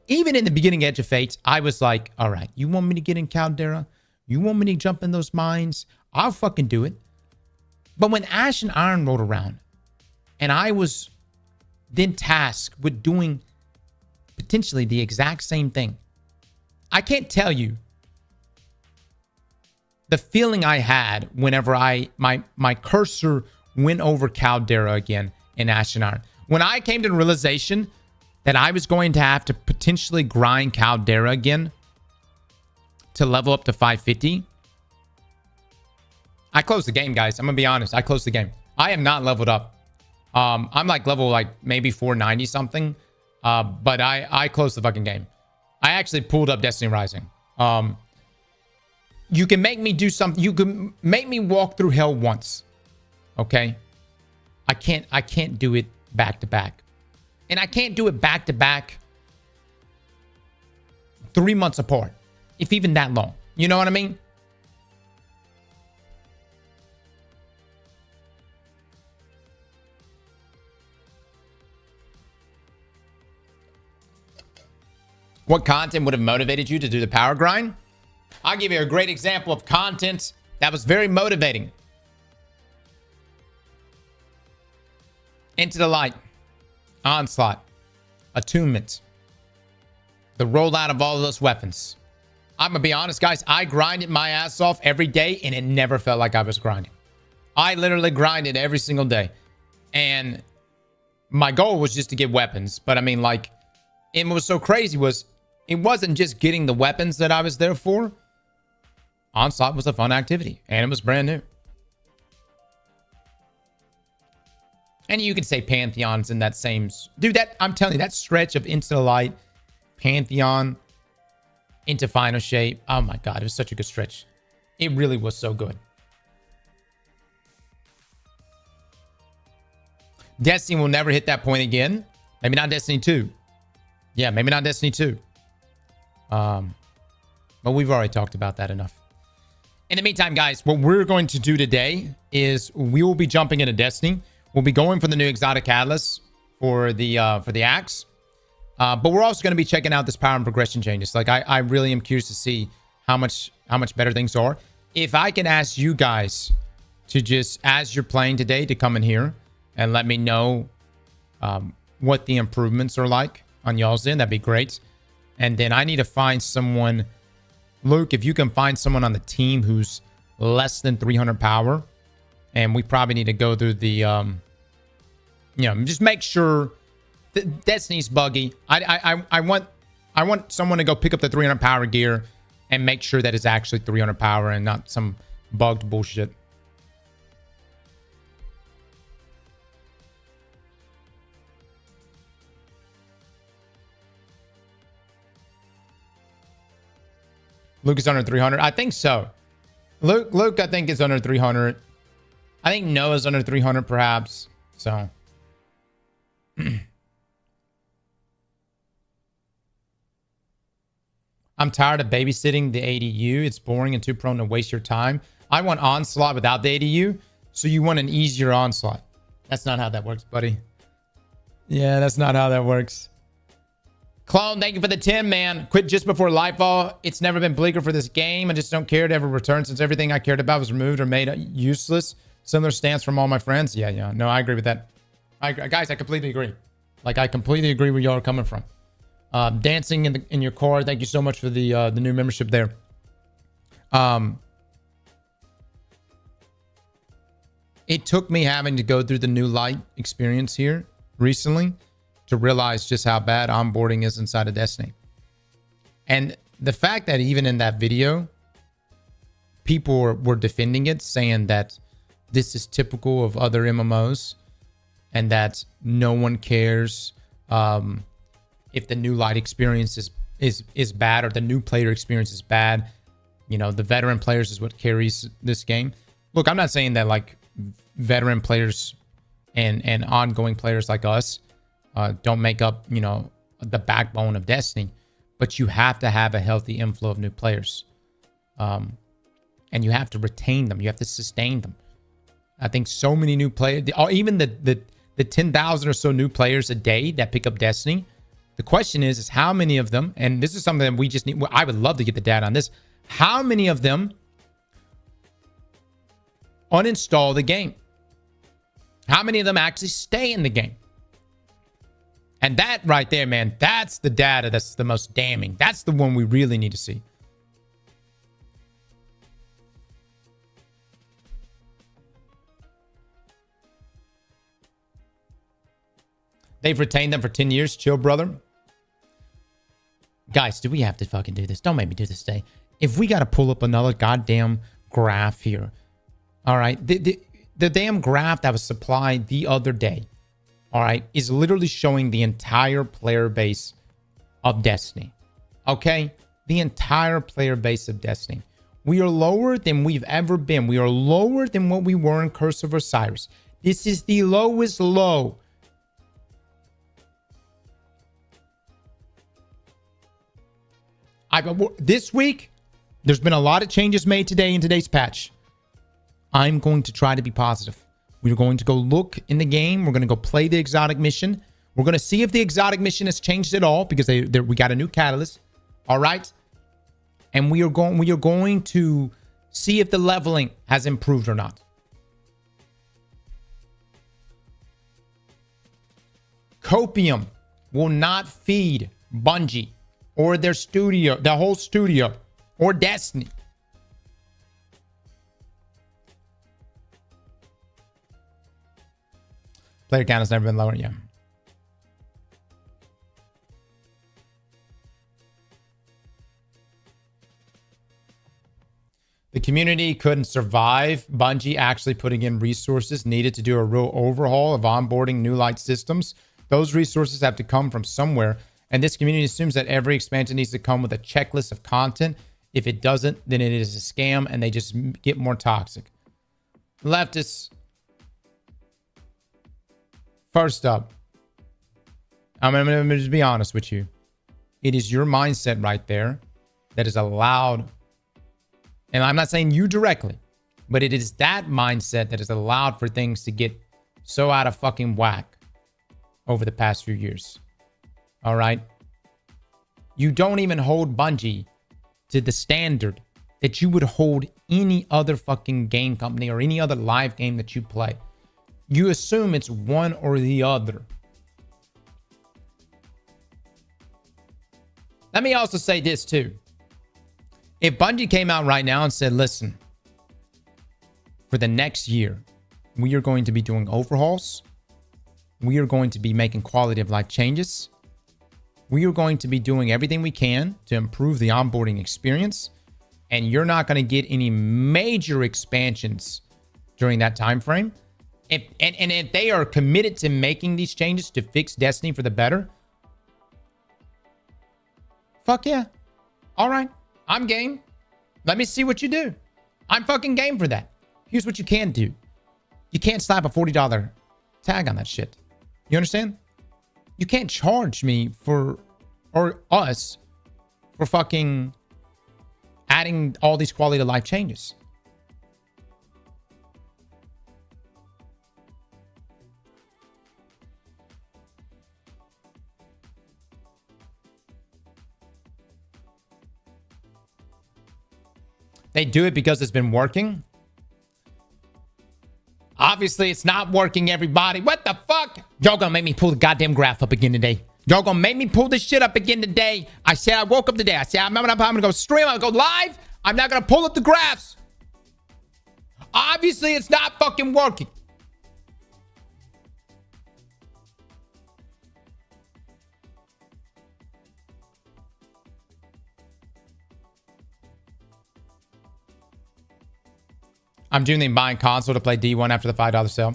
even in the beginning Edge of Fates, I was like, all right, you want me to get in Caldera? You want me to jump in those mines? I'll fucking do it. But when Ash and Iron rolled around, and I was then tasked with doing potentially the exact same thing, I can't tell you the feeling I had whenever my cursor went over Caldera again in Ashen Iron. When I came to the realization that I was going to have to potentially grind Caldera again to level up to 550, I closed the game, guys. I'm going to be honest. I closed the game. I am not leveled up. I'm like level like maybe 490 something. But I closed the fucking game. I actually pulled up Destiny Rising. You can make me do something. You can make me walk through hell once. Okay? I can't do it back to back. And I can't do it back to back 3 months apart. If even that long. You know what I mean? What content would have motivated you to do the power grind? I'll give you a great example of content that was very motivating. Into the Light, Onslaught, Attunement, the rollout of all of those weapons. I'm going to be honest, guys. I grinded my ass off every day, and it never felt like I was grinding. I literally grinded every single day. And my goal was just to get weapons. But I mean, like, and what was so crazy was it wasn't just getting the weapons that I was there for. Onslaught was a fun activity, and it was brand new. And you could say Pantheon's in that same... Dude, that I'm telling you, that stretch of Into the Light, Pantheon, into Final Shape. Oh my God, it was such a good stretch. It really was so good. Destiny will never hit that point again. Maybe not Destiny 2. Yeah, maybe not Destiny 2. But we've already talked about that enough. In the meantime, guys, what we're going to do today is we will be jumping into Destiny. We'll be going for the new exotic catalyst for the axe. But we're also going to be checking out this power and progression changes. Like I really am curious to see how much better things are. If I can ask you guys to just, as you're playing today, to come in here and let me know what the improvements are like on y'all's end, that'd be great. And then I need to find someone. Luke, if you can find someone on the team who's less than 300 power, and we probably need to go through the, just make sure that Destiny's buggy. I want someone to go pick up the 300 power gear and make sure that it's actually 300 power and not some bugged bullshit. Luke is under 300. I think so. Luke, I think is under 300. I think Noah's under 300, perhaps. So. I'm tired of babysitting the ADU. It's boring and too prone to waste your time. I want Onslaught without the ADU. So you want an easier Onslaught. That's not how that works, buddy. Yeah, that's not how that works. Clone, thank you for the 10, man. Quit just before Lightfall. It's never been bleaker for this game. I just don't care to ever return since everything I cared about was removed or made useless. Similar stance from all my friends. Yeah. No, I agree with that. Guys, I completely agree. Like, I completely agree where y'all are coming from. Dancing in your car. Thank you so much for the new membership there. It took me having to go through the new light experience here recently to realize just how bad onboarding is inside of Destiny. And the fact that even in that video, people were defending it, saying that this is typical of other MMOs and that no one cares if the new light experience is bad or the new player experience is bad. You know, the veteran players is what carries this game. Look, I'm not saying that like veteran players and ongoing players like us don't make up, you know, the backbone of Destiny, but you have to have a healthy inflow of new players. And you have to retain them. You have to sustain them. I think so many new players, even the 10,000 or so new players a day that pick up Destiny. The question is how many of them, and this is something that we just need, I would love to get the data on this. How many of them uninstall the game? How many of them actually stay in the game? And that right there, man, that's the data that's the most damning. That's the one we really need to see. They've retained them for 10 years. Chill, brother. Guys, do we have to fucking do this? Don't make me do this today. If we got to pull up another goddamn graph here. All right. The damn graph that was supplied the other day, all right, is literally showing the entire player base of Destiny. Okay? The entire player base of Destiny. We are lower than we've ever been. We are lower than what we were in Curse of Osiris. This is the lowest low. This week, there's been a lot of changes made today in today's patch. I'm going to try to be positive. We're going to go look in the game. We're going to go play the exotic mission. We're going to see if the exotic mission has changed at all because we got a new catalyst. All right. And we are going to see if the leveling has improved or not. Copium will not feed Bungie or their studio, the whole studio, or Destiny. Player count has never been lower, yeah. The community couldn't survive Bungie actually putting in resources needed to do a real overhaul of onboarding new light systems. Those resources have to come from somewhere. And this community assumes that every expansion needs to come with a checklist of content. If it doesn't, then it is a scam and they just get more toxic. Leftists. First up, I'm going to just be honest with you. It is your mindset right there that is allowed. And I'm not saying you directly, but it is that mindset that has allowed for things to get so out of fucking whack over the past few years. All right. You don't even hold Bungie to the standard that you would hold any other fucking game company or any other live game that you play. You assume it's one or the other. Let me also say this too. If Bungie came out right now and said, listen, for the next year, we are going to be doing overhauls. We are going to be making quality of life changes. We are going to be doing everything we can to improve the onboarding experience. And you're not going to get any major expansions during that time frame. If they are committed to making these changes to fix Destiny for the better, fuck yeah. All right. I'm game. Let me see what you do. I'm fucking game for that. Here's what you can do. You can't slap a $40 tag on that shit. You understand? You can't charge me for, or us, for fucking adding all these quality of life changes. They do it because it's been working. Obviously, it's not working, everybody. What the fuck? Y'all gonna make me pull the goddamn graph up again today. Y'all gonna make me pull this shit up again today. I said I woke up today. I said I'm gonna go stream. I'm gonna go live. I'm not gonna pull up the graphs. Obviously, it's not fucking working. I'm doing the buying console to play D1 after the $5 sale.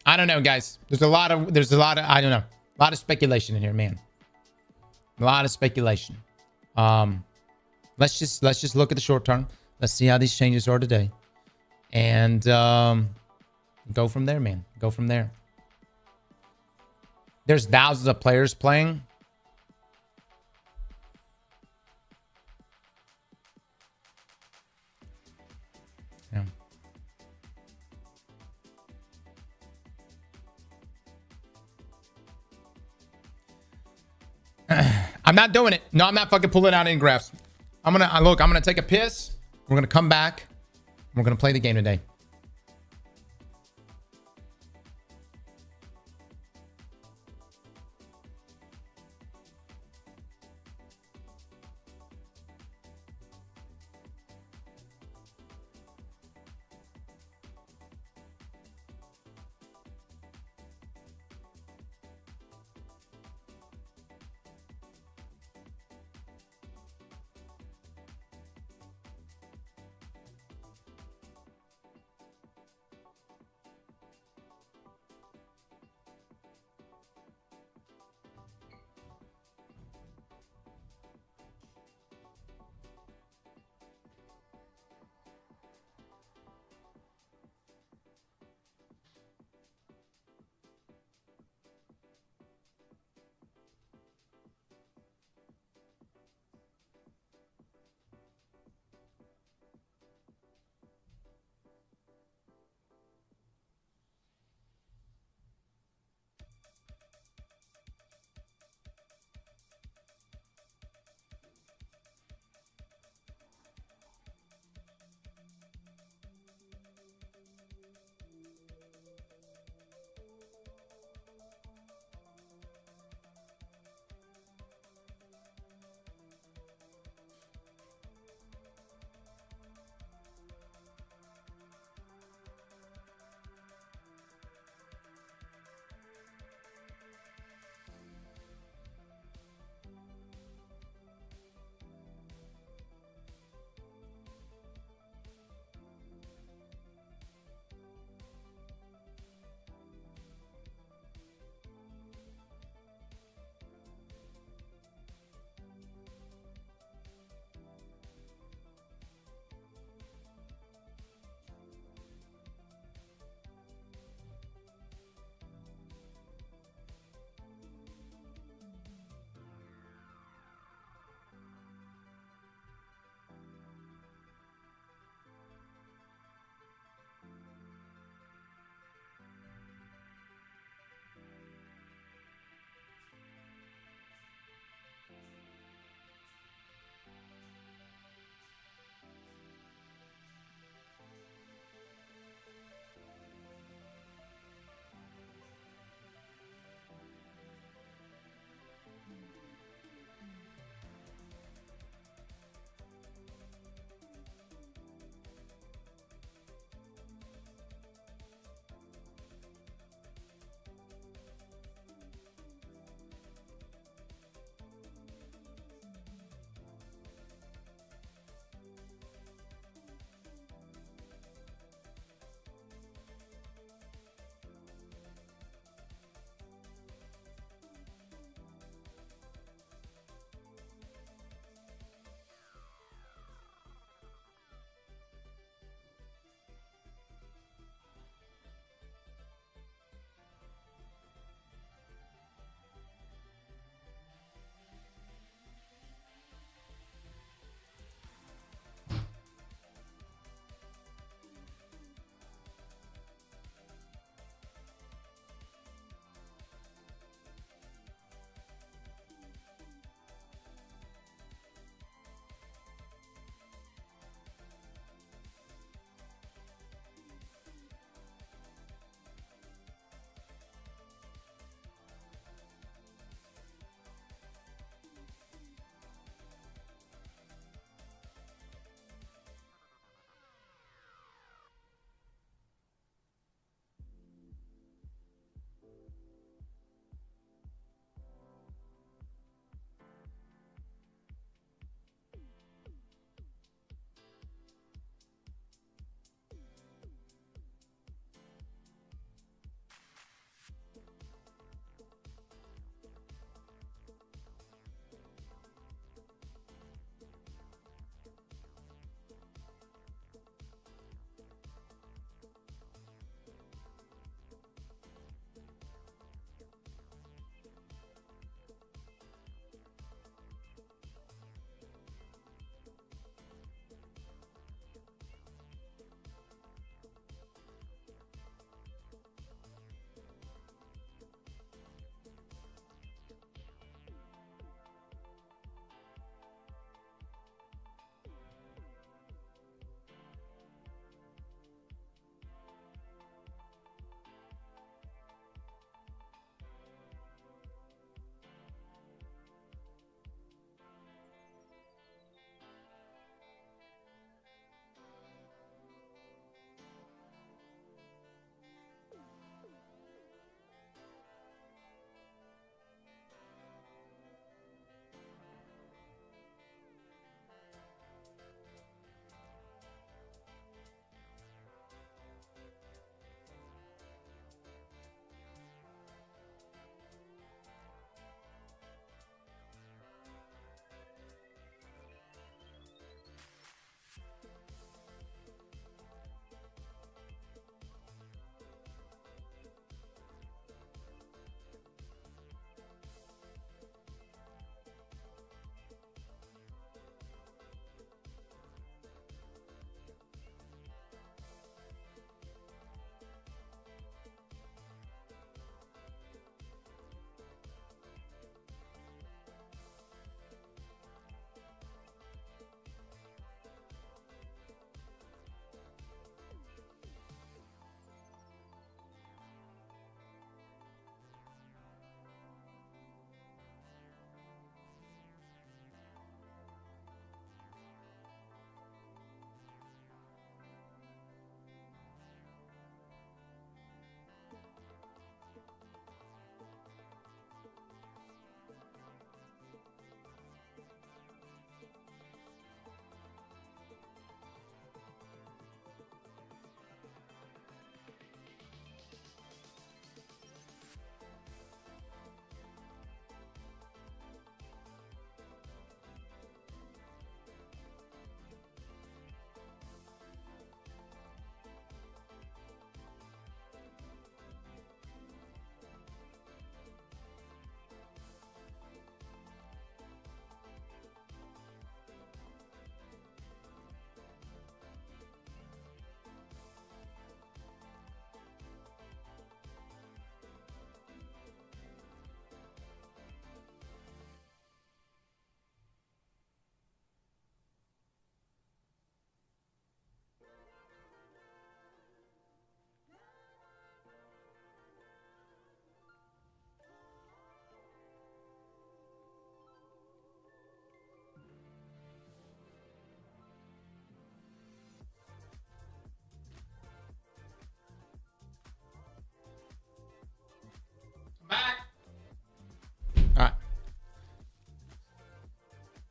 I don't know, guys. There's a lot of I don't know. A lot of speculation in here, man. A lot of speculation. Let's just look at the short term. Let's see how these changes are today. And go from there, man. Go from there. There's thousands of players playing. Yeah. I'm not doing it. No, I'm not fucking pulling out any graphs. I'm gonna take a piss. We're gonna come back. We're gonna play the game today.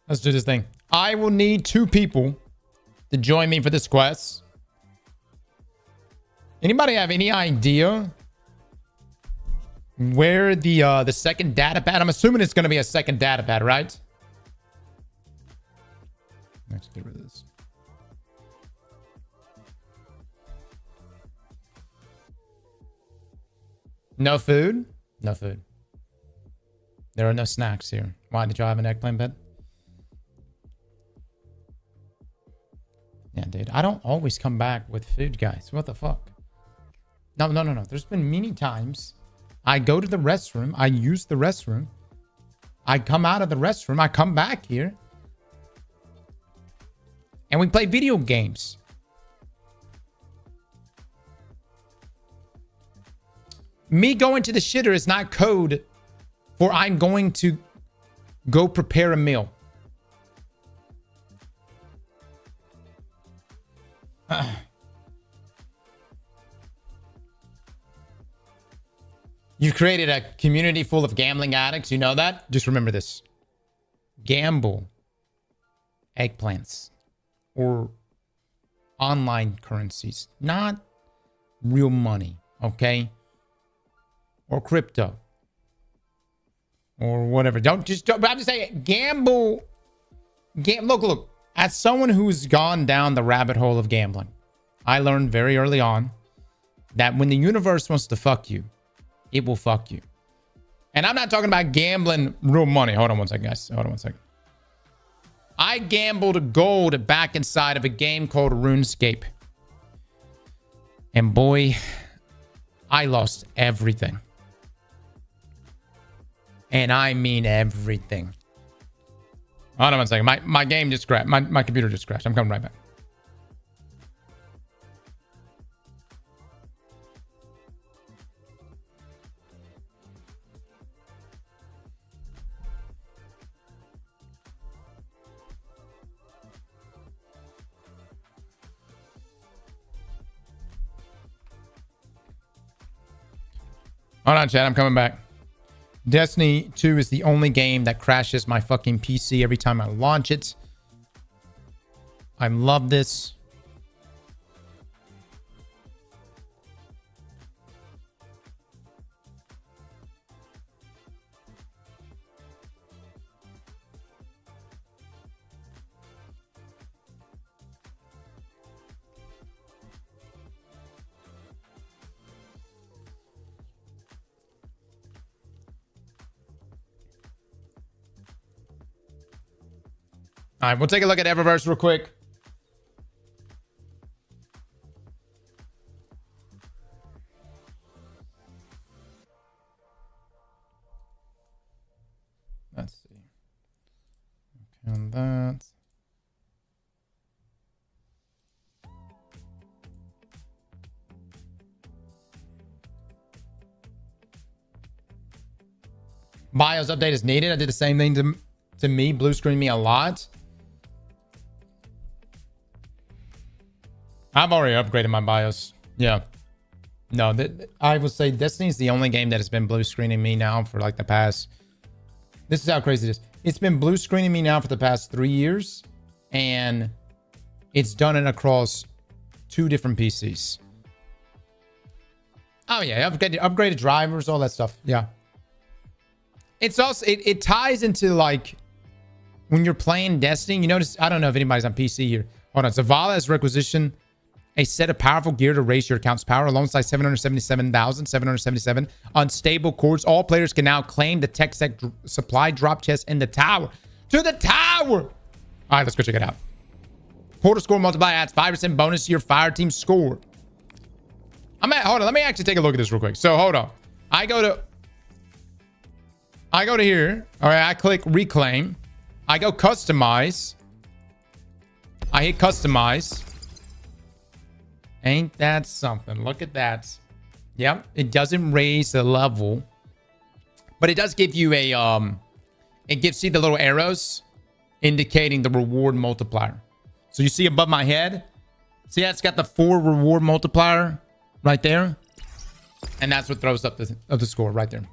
Let's do this thing. I will need 2 people to join me for this quest. Anybody have any idea where the second data pad? I'm assuming it's going to be a second data pad, right? Let's get rid of this. No food? No food. There are no snacks here. Why? Did y'all have an eggplant bed? Yeah, dude. I don't always come back with food, guys. What the fuck? No. There's been many times I go to the restroom. I use the restroom. I come out of the restroom. I come back here. And we play video games. Me going to the shitter is not code for I'm going to go prepare a meal. You've created a community full of gambling addicts. You know that? Just remember this. Gamble eggplants or online currencies, not real money, okay? Or crypto or whatever. I'm just saying, gamble. Look. As someone who's gone down the rabbit hole of gambling, I learned very early on that when the universe wants to fuck you, it will fuck you. And I'm not talking about gambling real money. Hold on one second, guys. Hold on one second. I gambled gold back inside of a game called RuneScape. And boy, I lost everything. And I mean everything. Hold on one second. My game just crashed. My computer just crashed. I'm coming right back. Hold on, chat. I'm coming back. Destiny 2 is the only game that crashes my fucking PC every time I launch it. I love this. All right, we'll take a look at Eververse real quick. Let's see. Okay, on that. BIOS update is needed. I did the same thing to me. Blue screen me a lot. I've already upgraded my BIOS. Yeah. No, I would say Destiny is the only game that has been blue screening me now for like the past. This is how crazy it is. It's been blue screening me now for the past 3 years, and it's done it across 2 different PCs. Oh yeah, upgraded drivers, all that stuff. Yeah. It's also it ties into like when you're playing Destiny. You notice, I don't know if anybody's on PC here. Hold on. Zavala has requisitioned a set of powerful gear to raise your account's power alongside 777,777 unstable cores. All players can now claim the tech supply drop chest in the tower. To the tower! All right, let's go check it out. Portal score multiply adds 5% bonus to your fire team score. Hold on, let me actually take a look at this real quick. So hold on. I go to here. All right, I click reclaim. I go customize. I hit customize. Ain't that something? Look at that. Yep. It doesn't raise the level, but it does give you a, see the little arrows indicating the reward multiplier. So you see above my head, see that's got the 4 reward multiplier right there. And that's what throws up the score right there.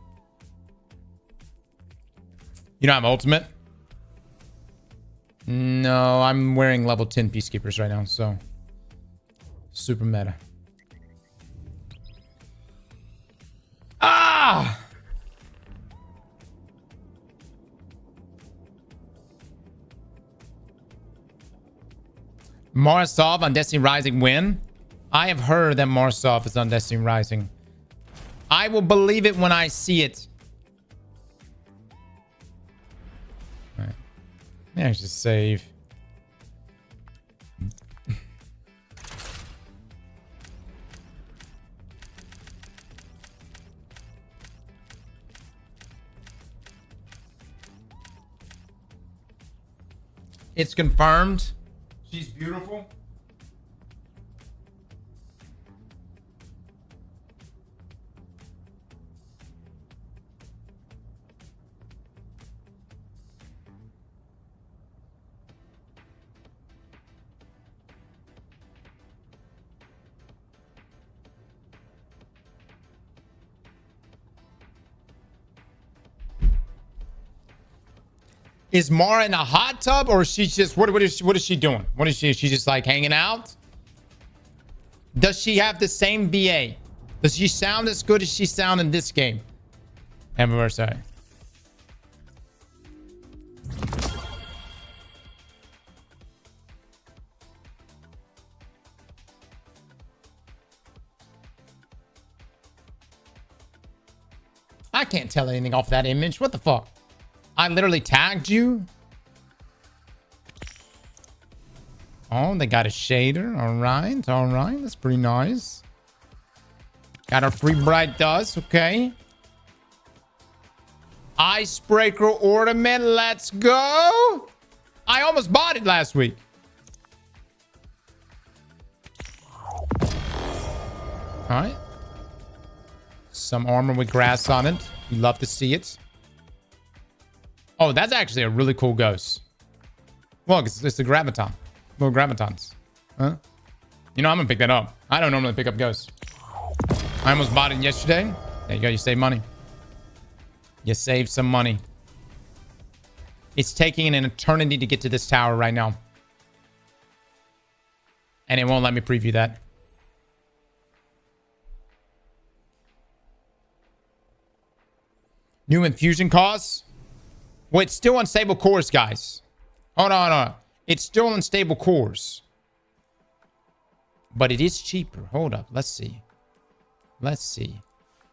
You know, I'm ultimate. No, I'm wearing level 10 Peacekeepers right now, so super meta. Ah! Marsov on Destiny Rising win? I have heard that Marsov is on Destiny Rising. I will believe it when I see it. All right. Let me actually save. It's confirmed. She's beautiful. Is Mara in a hot tub, or is she just what is she doing? What is she? Is she just like hanging out? Does she have the same BA? Does she sound as good as she sound in this game? Anniversary. I can't tell anything off that image. What the fuck? I literally tagged you. Oh, they got a shader. All right. All right. That's pretty nice. Got our free bright dust. Okay. Icebreaker ornament. Let's go. I almost bought it last week. All right. Some armor with grass on it. You love to see it. Oh, that's actually a really cool ghost. Well, it's the graviton. Little gravitons. Huh? You know, I'm gonna pick that up. I don't normally pick up ghosts. I almost bought it yesterday. There you go. You save money. You save some money. It's taking an eternity to get to this tower right now. And it won't let me preview that. New infusion costs? Well, it's still unstable cores, guys. Hold on, hold on. It's still unstable cores. But it is cheaper. Hold up. Let's see. Let's see.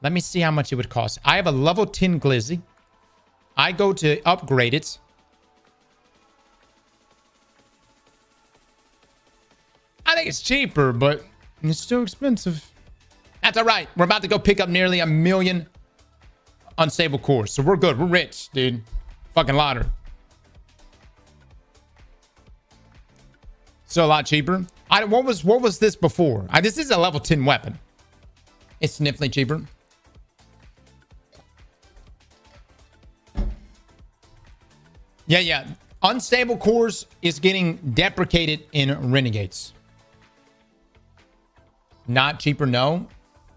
Let me see how much it would cost. I have a level 10 Glizzy. I go to upgrade it. I think it's cheaper, but it's still expensive. That's all right. We're about to go pick up nearly 1 million unstable cores. So we're good. We're rich, dude. Fucking lottery. So a lot cheaper. What was this before? This is a level 10 weapon. It's significantly cheaper. Yeah. Unstable cores is getting deprecated in Renegades. Not cheaper, no.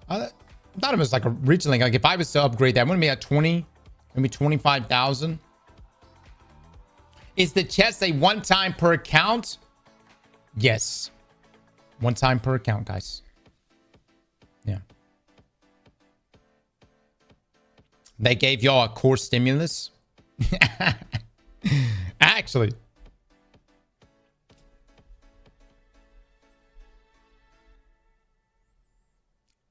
I thought it was like originally, like if I was to upgrade that, wouldn't it be at 20, maybe 25,000? Is the chest a one time per account? Yes. One time per account, guys. Yeah. They gave y'all a core stimulus. Actually.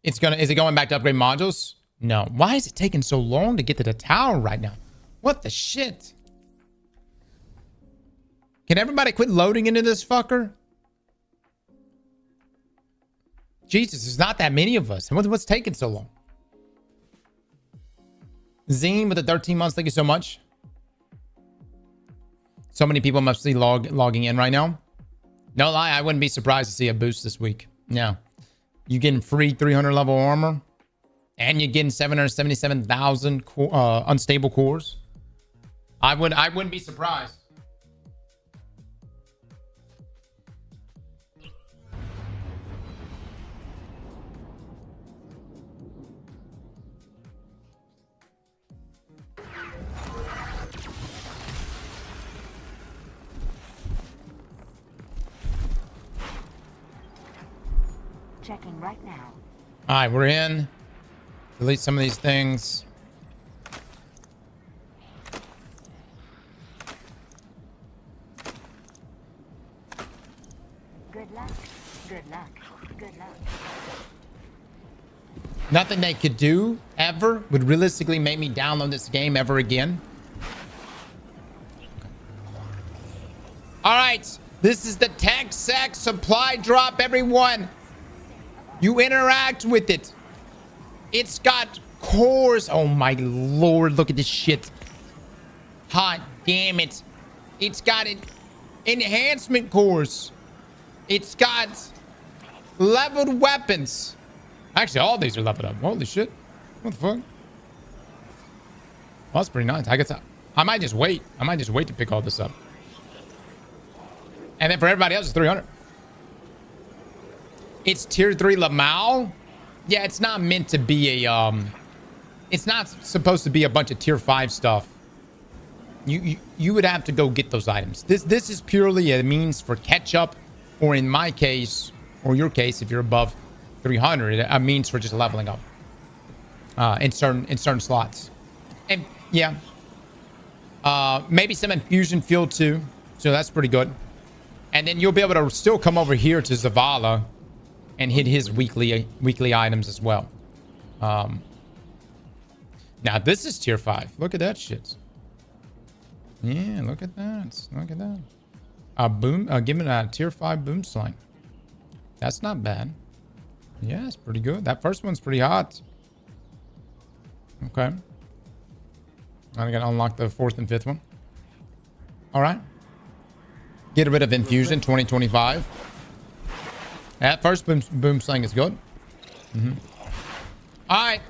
Is it going back to upgrade modules? No. Why is it taking so long to get to the tower right now? What the shit? Can everybody quit loading into this fucker? Jesus, there's not that many of us. What's taking so long? Zine with the 13 months. Thank you so much. So many people must be logging in right now. No lie, I wouldn't be surprised to see a boost this week. Yeah. You getting free 300 level armor. And you're getting 777,000 unstable cores. I wouldn't be surprised. Checking right now. All right, we're in. Delete some of these things. Good luck. Good luck. Good luck. Nothing they could do ever would realistically make me download this game ever again. All right, this is the Tech Sec supply drop, everyone. You interact with it. It's got cores. Oh my lord, look at this shit. Hot damn it. It's got enhancement cores. It's got leveled weapons. Actually, all these are leveled up. Holy shit. What the fuck? Well, that's pretty nice. I might just wait. I might just wait to pick all this up. And then for everybody else, it's 300. It's tier 3 Lamau. Yeah, it's not meant to be a, it's not supposed to be a bunch of tier 5 stuff. You would have to go get those items. This is purely a means for catch up, or in my case, or your case, if you're above 300, a means for just leveling up in certain slots. And yeah, maybe some infusion fuel too, so that's pretty good. And then you'll be able to still come over here to Zavala and hit his weekly items as well. Now this is tier 5. Look at that shit. Yeah, look at that. Look at that. Give it a tier 5 boom sling. That's not bad. Yeah, it's pretty good. That first one's pretty hot. Okay. I gotta unlock the 4th and 5th one. All right. Get rid of infusion 2025. That first boom sling is good. All right.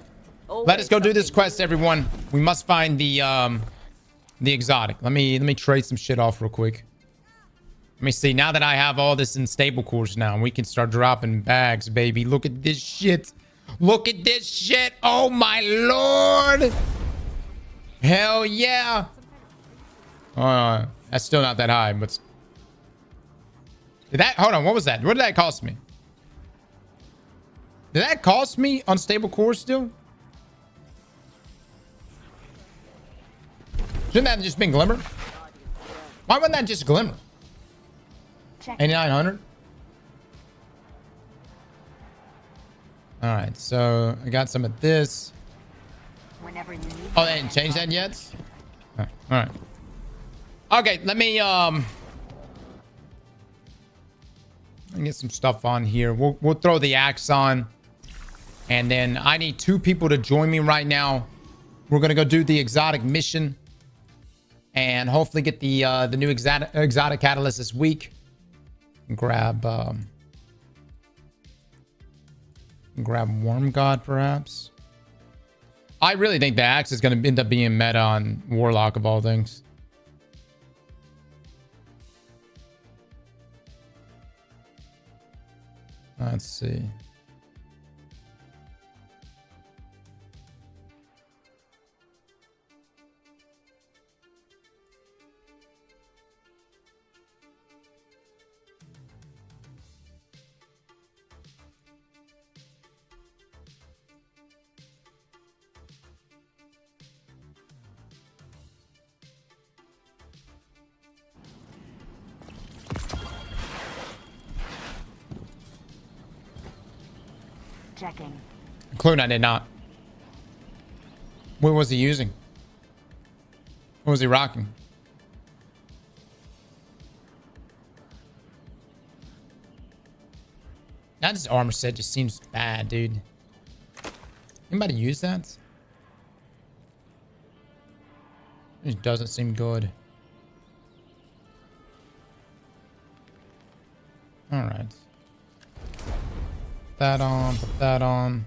Let us go do this quest, everyone. We must find the exotic. Let me trade some shit off real quick. Let me see. Now that I have all this in stable course now, we can start dropping bags, baby. Look at this shit. Look at this shit. Oh my lord. Hell yeah. That's still not that high, but hold on, what was that? What did that cost me? Did that cost me unstable core still? Shouldn't that have just been glimmer? Why wouldn't that just glimmer? 8900. All right, so I got some of this. Oh, they didn't change that yet? Oh, all right. Okay, let me get some stuff on here. We'll throw the axe on, and then I need 2 people to join me right now. We're gonna go do the exotic mission, and hopefully get the new exotic catalyst this week. Grab Worm God, perhaps. I really think the axe is going to end up being meta on Warlock of all things. Let's see. Checking. Clune, I did not. What was he using? What was he rocking? That just armor set just seems bad, dude. Anybody use that? It doesn't seem good. All right. That on, put that on.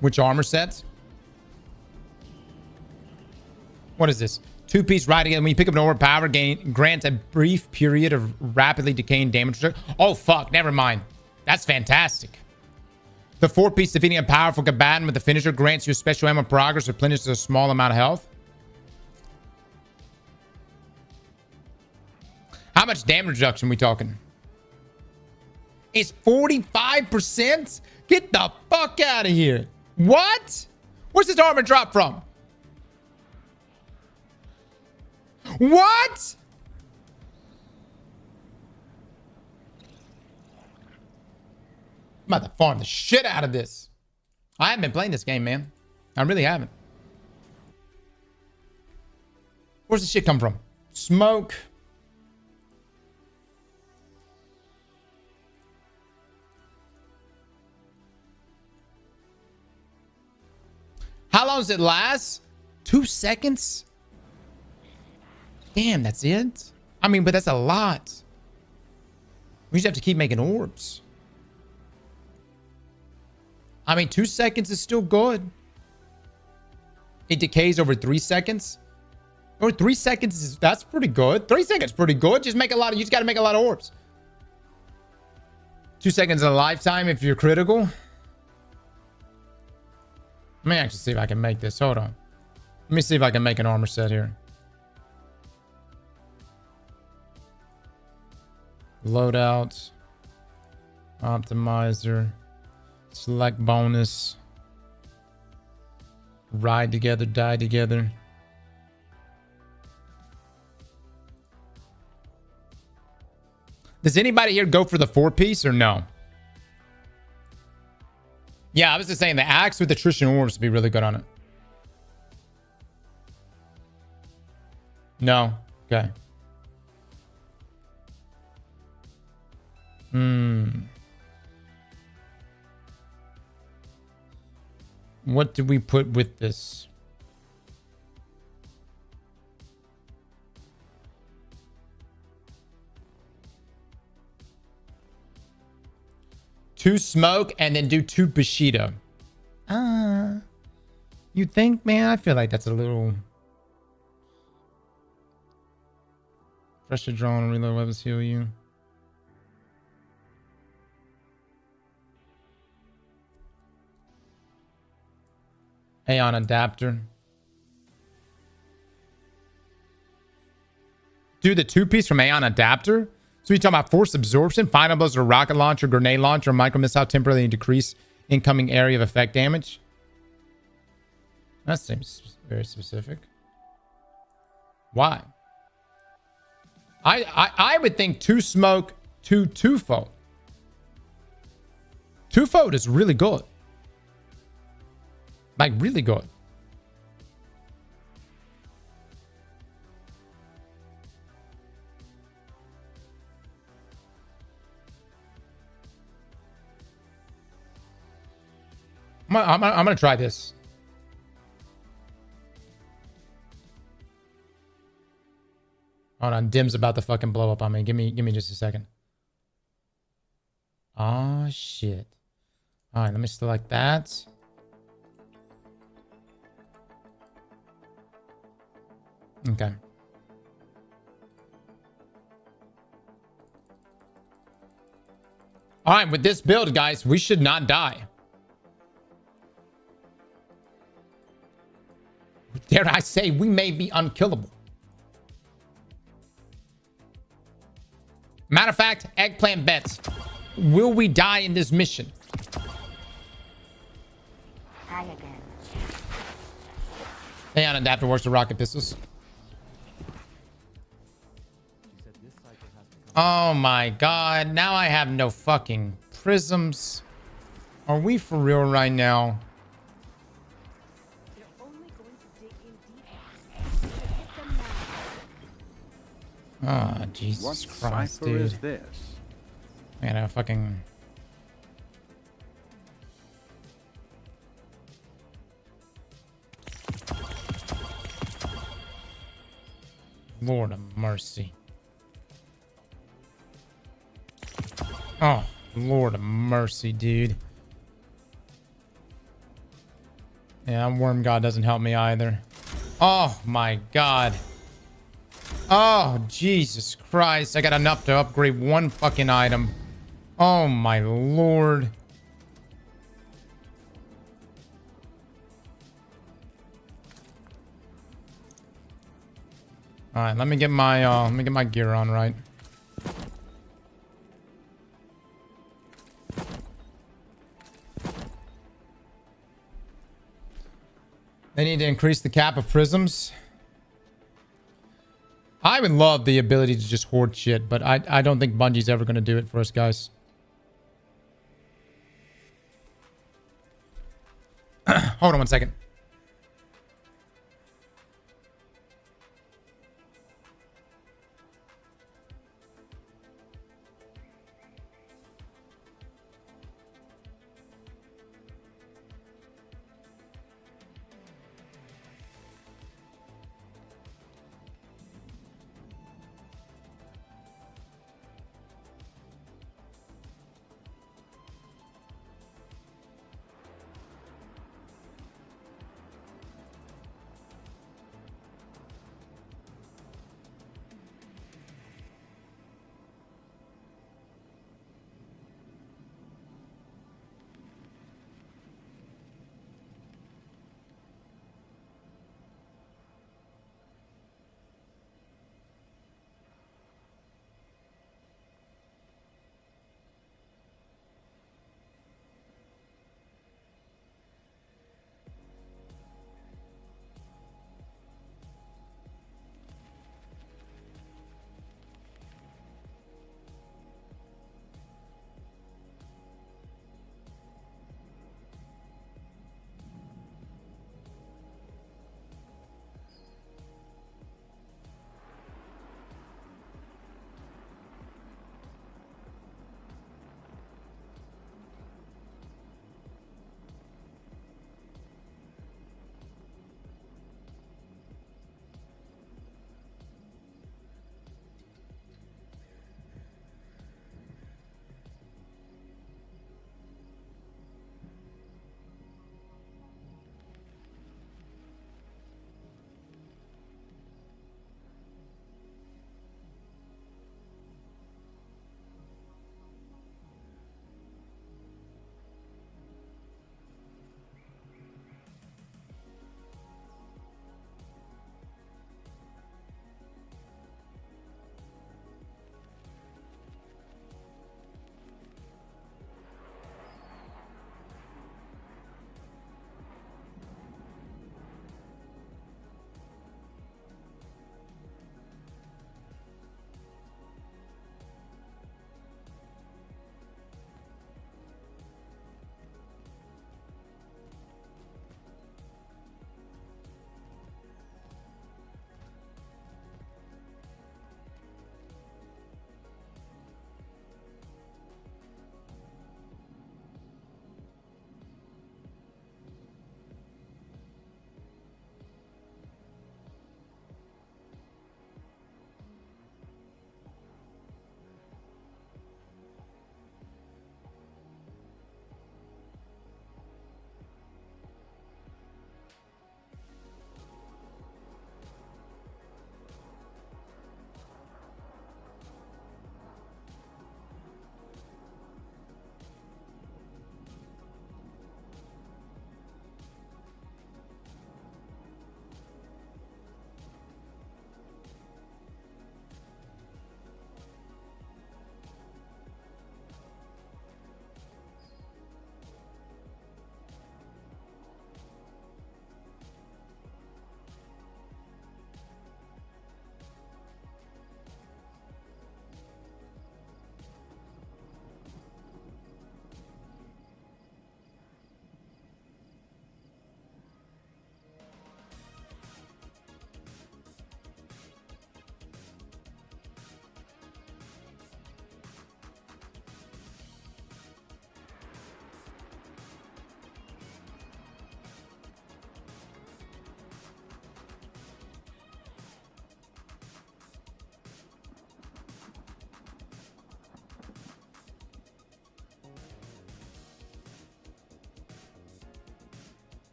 Which armor sets? What is this? 2-piece riding, and when you pick up an orb, power gain grants a brief period of rapidly decaying damage. Oh fuck, never mind. That's fantastic. The 4-piece defeating a powerful combatant with the finisher grants you special ammo progress, replenishes a small amount of health. How much damage reduction we talking? It's 45%? Get the fuck out of here. What? Where's this armor drop from? What? I'm about to farm the shit out of this. I haven't been playing this game, man. I really haven't. Where's the shit come from? Smoke. How long does it last? 2 seconds? Damn, that's it? I mean, but that's a lot. We just have to keep making orbs. I mean, 2 seconds is still good. It decays over 3 seconds. Or 3 seconds is, that's pretty good. 3 seconds pretty good. Just make a lot of, you just got to make a lot of orbs. 2 seconds in a lifetime if you're critical. Let me actually see if I can make this. Hold on. Let me see if I can make an armor set here. Loadout. Optimizer. Select bonus. Ride together, die together. Does anybody here go for the 4-piece or no? Yeah, I was just saying the axe with attrition orbs would be really good on it. No? Okay. What do we put with this? Two smoke and then do 2 Bushido. You think, man? I feel like that's a little... Pressure drone, reload weapons heal you. Aeon adapter. Do the 2-piece from Aeon adapter? So we talking about force absorption, final blows or rocket launcher, grenade launcher, micro missile temporarily decrease incoming area of effect damage. That seems very specific. Why? I would think 2 smoke, 2 two-fold. Two-fold is really good. Like really good. I'm gonna try this. Hold on, Dim's about to fucking blow up on me. Give me just a second. Oh shit. All right, let me select that. Okay. All right, with this build, guys, we should not die. Dare I say, we may be unkillable. Matter of fact, eggplant bets. Will we die in this mission? Hi again. Aeon adapter works with rocket pistols. Oh my god, now I have no fucking prisms. Are we for real right now? Oh, Jesus Christ, dude. Is this? I gotta fucking... Lord of mercy. Oh, Lord of mercy, dude. Yeah, Worm God doesn't help me either. Oh my god. Oh, Jesus Christ. I got enough to upgrade 1 fucking item. Oh my lord. Alright, let me get my gear on right. They need to increase the cap of prisms. I would love the ability to just hoard shit, but I don't think Bungie's ever going to do it for us, guys. Hold on one second.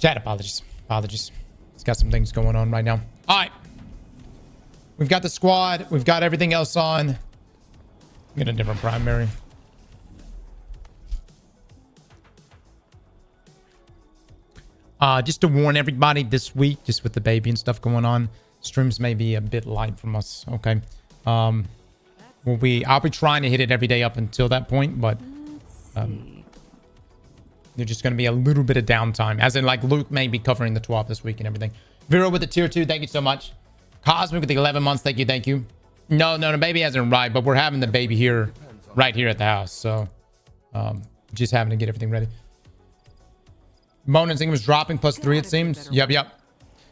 Chat, apologies. Apologies. It's got some things going on right now. All right. We've got the squad. We've got everything else on. Get a different primary. Just to warn everybody this week, just with the baby and stuff going on, streams may be a bit light from us. Okay. I'll be trying to hit it every day up until that point, but there's just going to be a little bit of downtime, as in like Luke may be covering the 12 this week and everything. Vero with the tier 2, thank you so much. Cosmic with the 11 months, thank you. No, the baby hasn't arrived, but we're having the baby here, right here at the house. So, just having to get everything ready. Monan's income was dropping +3, it seems. Yep.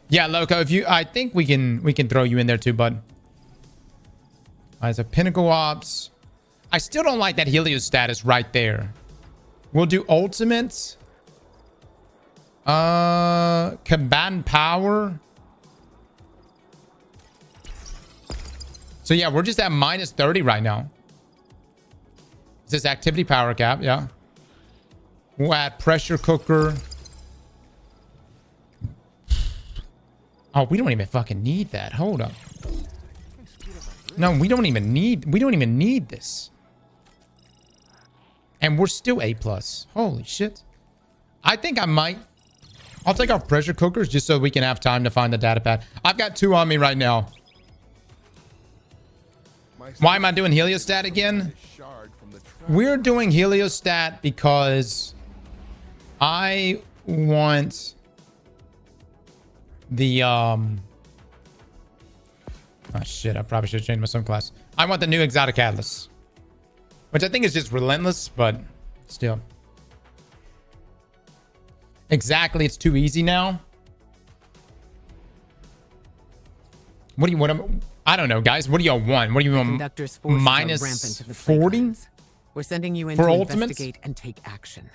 Yeah, Loco, I think we can throw you in there too, bud. Alright, so Pinnacle Ops. I still don't like that Helios status right there. We'll do ultimates. Combatant power. So yeah, we're just at -30 right now. Is this activity power cap? Yeah. We'll add pressure cooker. Oh, we don't even fucking need that. Hold up. No, we don't even need this. And we're still A+. Holy shit. I think I'll take off pressure cookers just so we can have time to find the data pad. I've got 2 on me right now. Why am I doing heliostat again? We're doing heliostat because I want the oh shit, I probably should have changed my sunglass. I want the new exotic atlas, which I think is just relentless, but still. Exactly, it's too easy now. I don't know, guys. What do y'all want? What do you want? -40? We're sending you in for to ultimates? investigate and take action.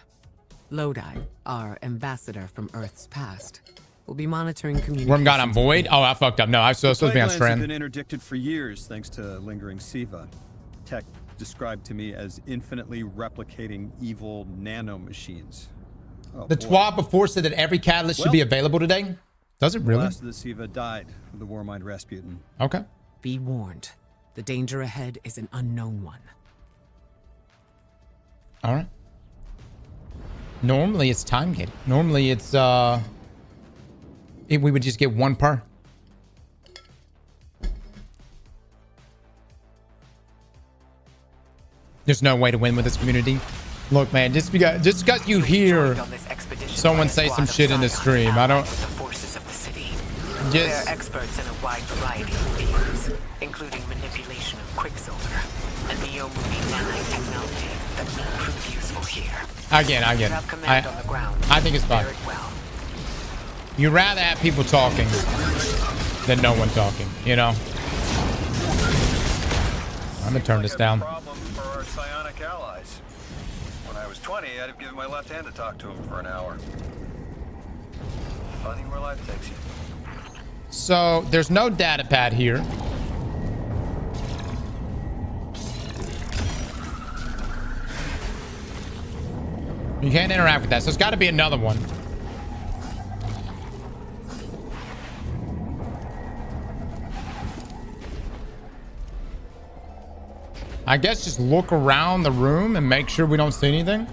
Lodi, our ambassador from Earth's past, will be monitoring communications. Worm got on void? Oh, I fucked up. No, I was supposed to be on Plaguelands have strand. been interdicted for years thanks to lingering Siva. Tech described to me as infinitely replicating evil nanomachines. Oh, The boy. twat before said that every catalyst should be available today. Does it The really? last of the Siva died with the Warmind Rasputin. Okay. Be warned. The danger ahead is an unknown one. All right. Normally it's time gated. Normally it's we would just get 1 per. There's no way to win with this community. Look, man, just because you hear someone say some shit in the stream, I don't. They're experts in a wide variety of fields, including manipulation of Quicksilver and neo-moving nanotechnology that may prove useful here. Again. I think it's fine. You'd rather have people talking than no one talking, you know? I'm gonna turn this down. Problem for our psionic allies. When I was 20, I'd have given my left hand to talk to him for an hour. Funny where life takes you. So there's no data pad here. You can't interact with that, so it's got to be another one. I guess just look around the room and make sure we don't see anything.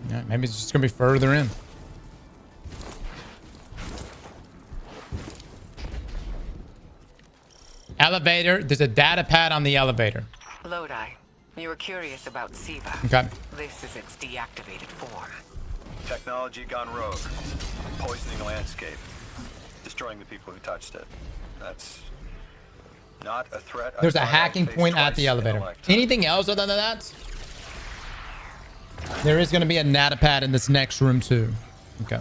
Yeah, maybe it's just gonna be further in. Elevator. There's a data pad on the elevator. Lodi, you were curious about Siva. Okay. This is its deactivated form. Technology gone rogue. Poisoning the landscape. Destroying the people who touched it. That's not a threat. There's a hacking point at the elevator. Anything else other than that? There is going to be a data pad in this next room too. Okay.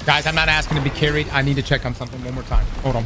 Guys, I'm not asking to be carried. I need to check on something one more time. Hold on.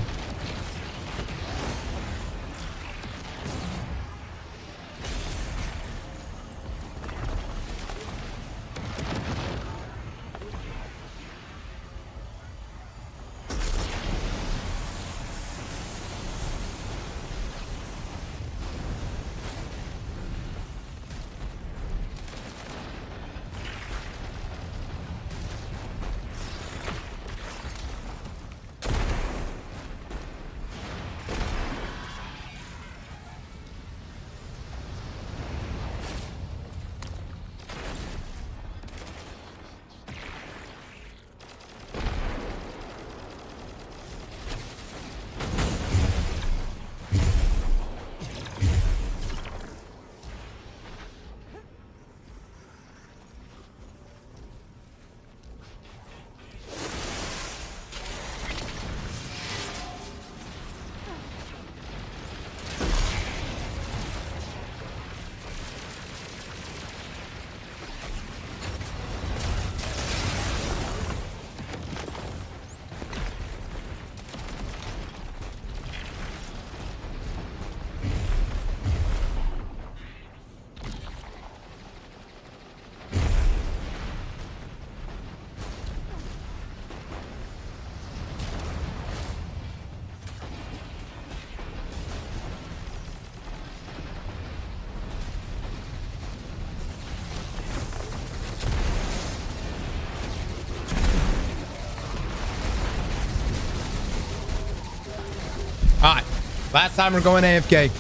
Last time we're going AFK.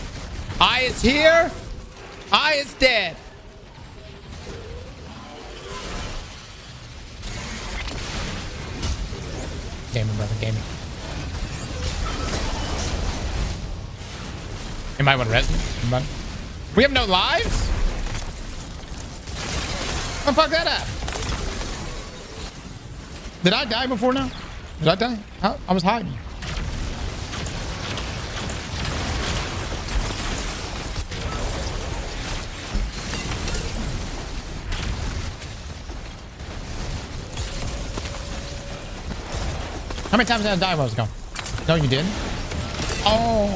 I is here. I is dead. Gaming, brother, gaming. Anybody want to res me? Anybody? We have no lives? Oh, fuck that up. Did I die before now? Did I die? How? I was hiding. How many times did I die while I was gone? No, you didn't? Oh.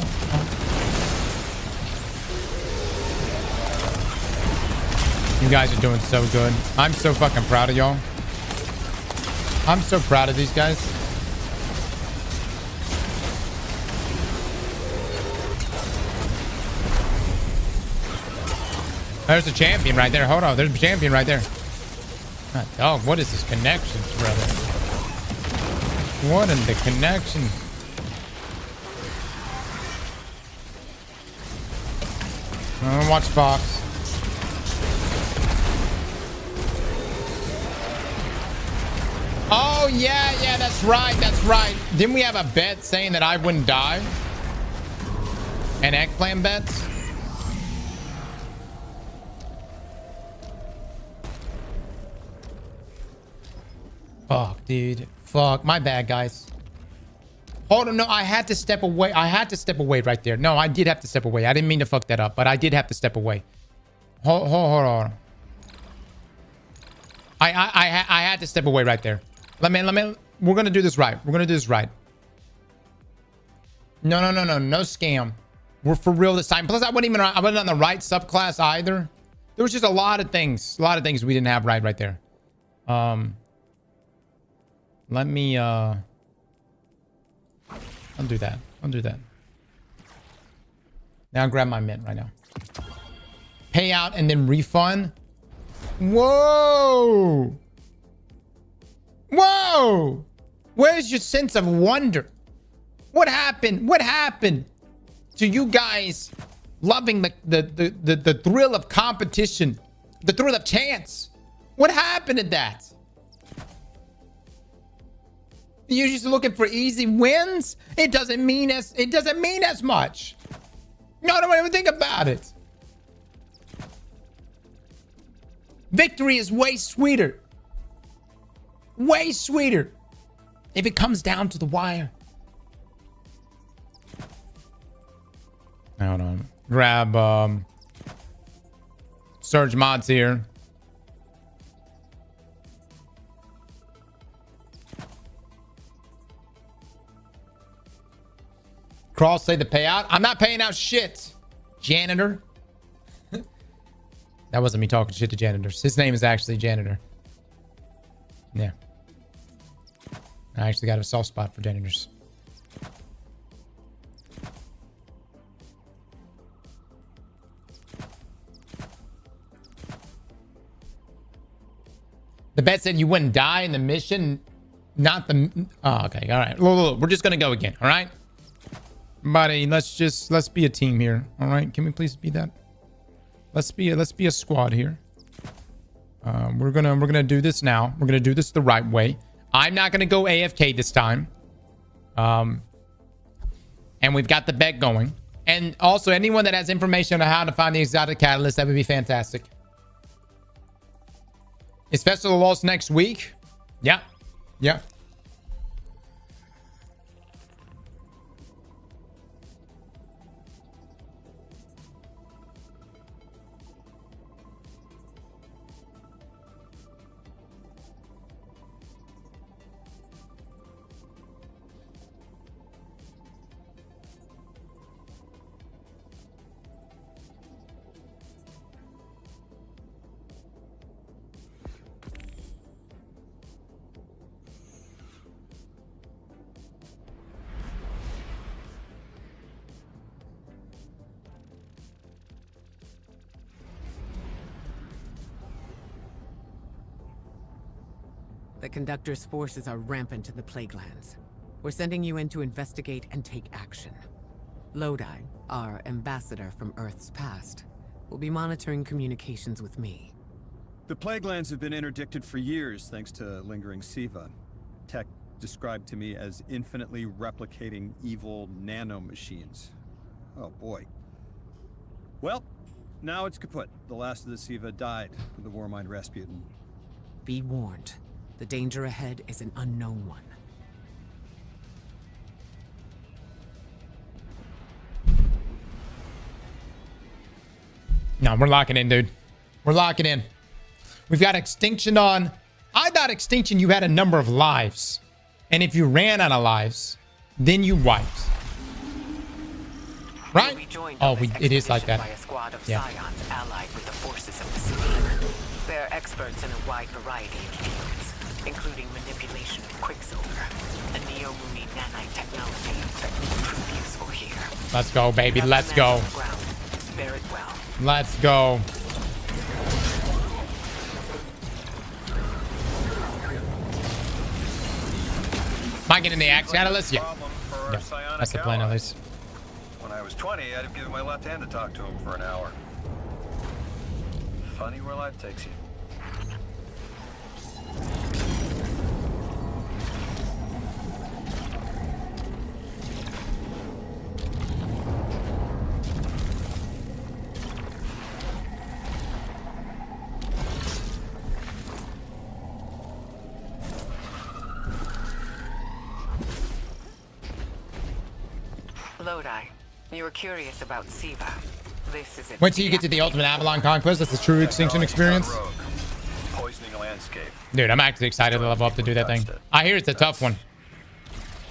You guys are doing so good. I'm so fucking proud of y'all. I'm so proud of these guys. There's a champion right there. Hold on. There's a champion right there. Oh, what is this connection, brother? What in the connection? Watch Fox. Oh, yeah, that's right. That's right. Didn't we have a bet saying that I wouldn't die? An eggplant bets? Fuck, dude. Fuck. My bad, guys. Hold on. No, I had to step away. I had to step away right there. No, I did have to step away. I didn't mean to fuck that up, but I did have to step away. Hold on. I had to step away right there. Let me. We're gonna do this right. We're gonna do this right. No scam. We're for real this time. Plus, I wasn't on the right subclass either. There was just a lot of things we didn't have right there. Let me I'll do that. Now grab my mint right now. Payout and then refund. Whoa! Where's your sense of wonder? What happened to you guys loving the thrill of competition, the thrill of chance? What happened to that? You're just looking for easy wins? It doesn't mean as much. No, don't even think about it. Victory is way sweeter. Way sweeter. If it comes down to the wire. Hold on. Grab Surge mods here. Cross say the payout. I'm not paying out shit. Janitor. That wasn't me talking shit to janitors. His name is actually Janitor. Yeah. I actually got a soft spot for janitors. The bet said you wouldn't die in the mission. Not the... Oh, okay. All right. Look. We're just going to go again. All right? Buddy, let's be a team here. All right? Can we please be that? Let's be a squad here. We're gonna do this now. We're gonna do this the right way. I'm not gonna go AFK this time. And we've got the bet going. And also, anyone that has information on how to find the exotic catalyst, that would be fantastic. Is Festival of Lost next week? Yeah. The Conductor's forces are rampant in the Plague Lands. We're sending you in to investigate and take action. Lodi, our ambassador from Earth's past, will be monitoring communications with me. The plague lands have been interdicted for years thanks to lingering Siva. Tech described to me as infinitely replicating evil nanomachines. Oh boy. Well, now it's kaput. The last of the Siva died with the Warmind Rasputin. Be warned. The danger ahead is an unknown one. No, we're locking in, dude. We're locking in. We've got extinction on. I thought extinction, you had a number of lives. And if you ran out of lives, then you wiped. Right? Oh, it is like that. By a squad of Yeah. scions allied with the forces of the city. They're experts in a wide variety of fields, including manipulation of Quicksilver, a neo-Mooney nanite technology that will prove useful here. Let's go, baby. Have Let's command go. on the ground. Bear it well. Let's go. Am I getting the axe catalyst? Yeah. Problem for Yeah, psionic that's the plan at allies. least. When I was 20, I'd have given my left hand to talk to him for an hour. Funny where life takes you. Lodi, you were curious about Siva. This is it. Wait till you get to the ultimate Avalon Conquest. That's the true extinction experience. Rogue, poisoning a landscape. Dude, I'm actually excited to level up to do that thing. I hear it's a tough one.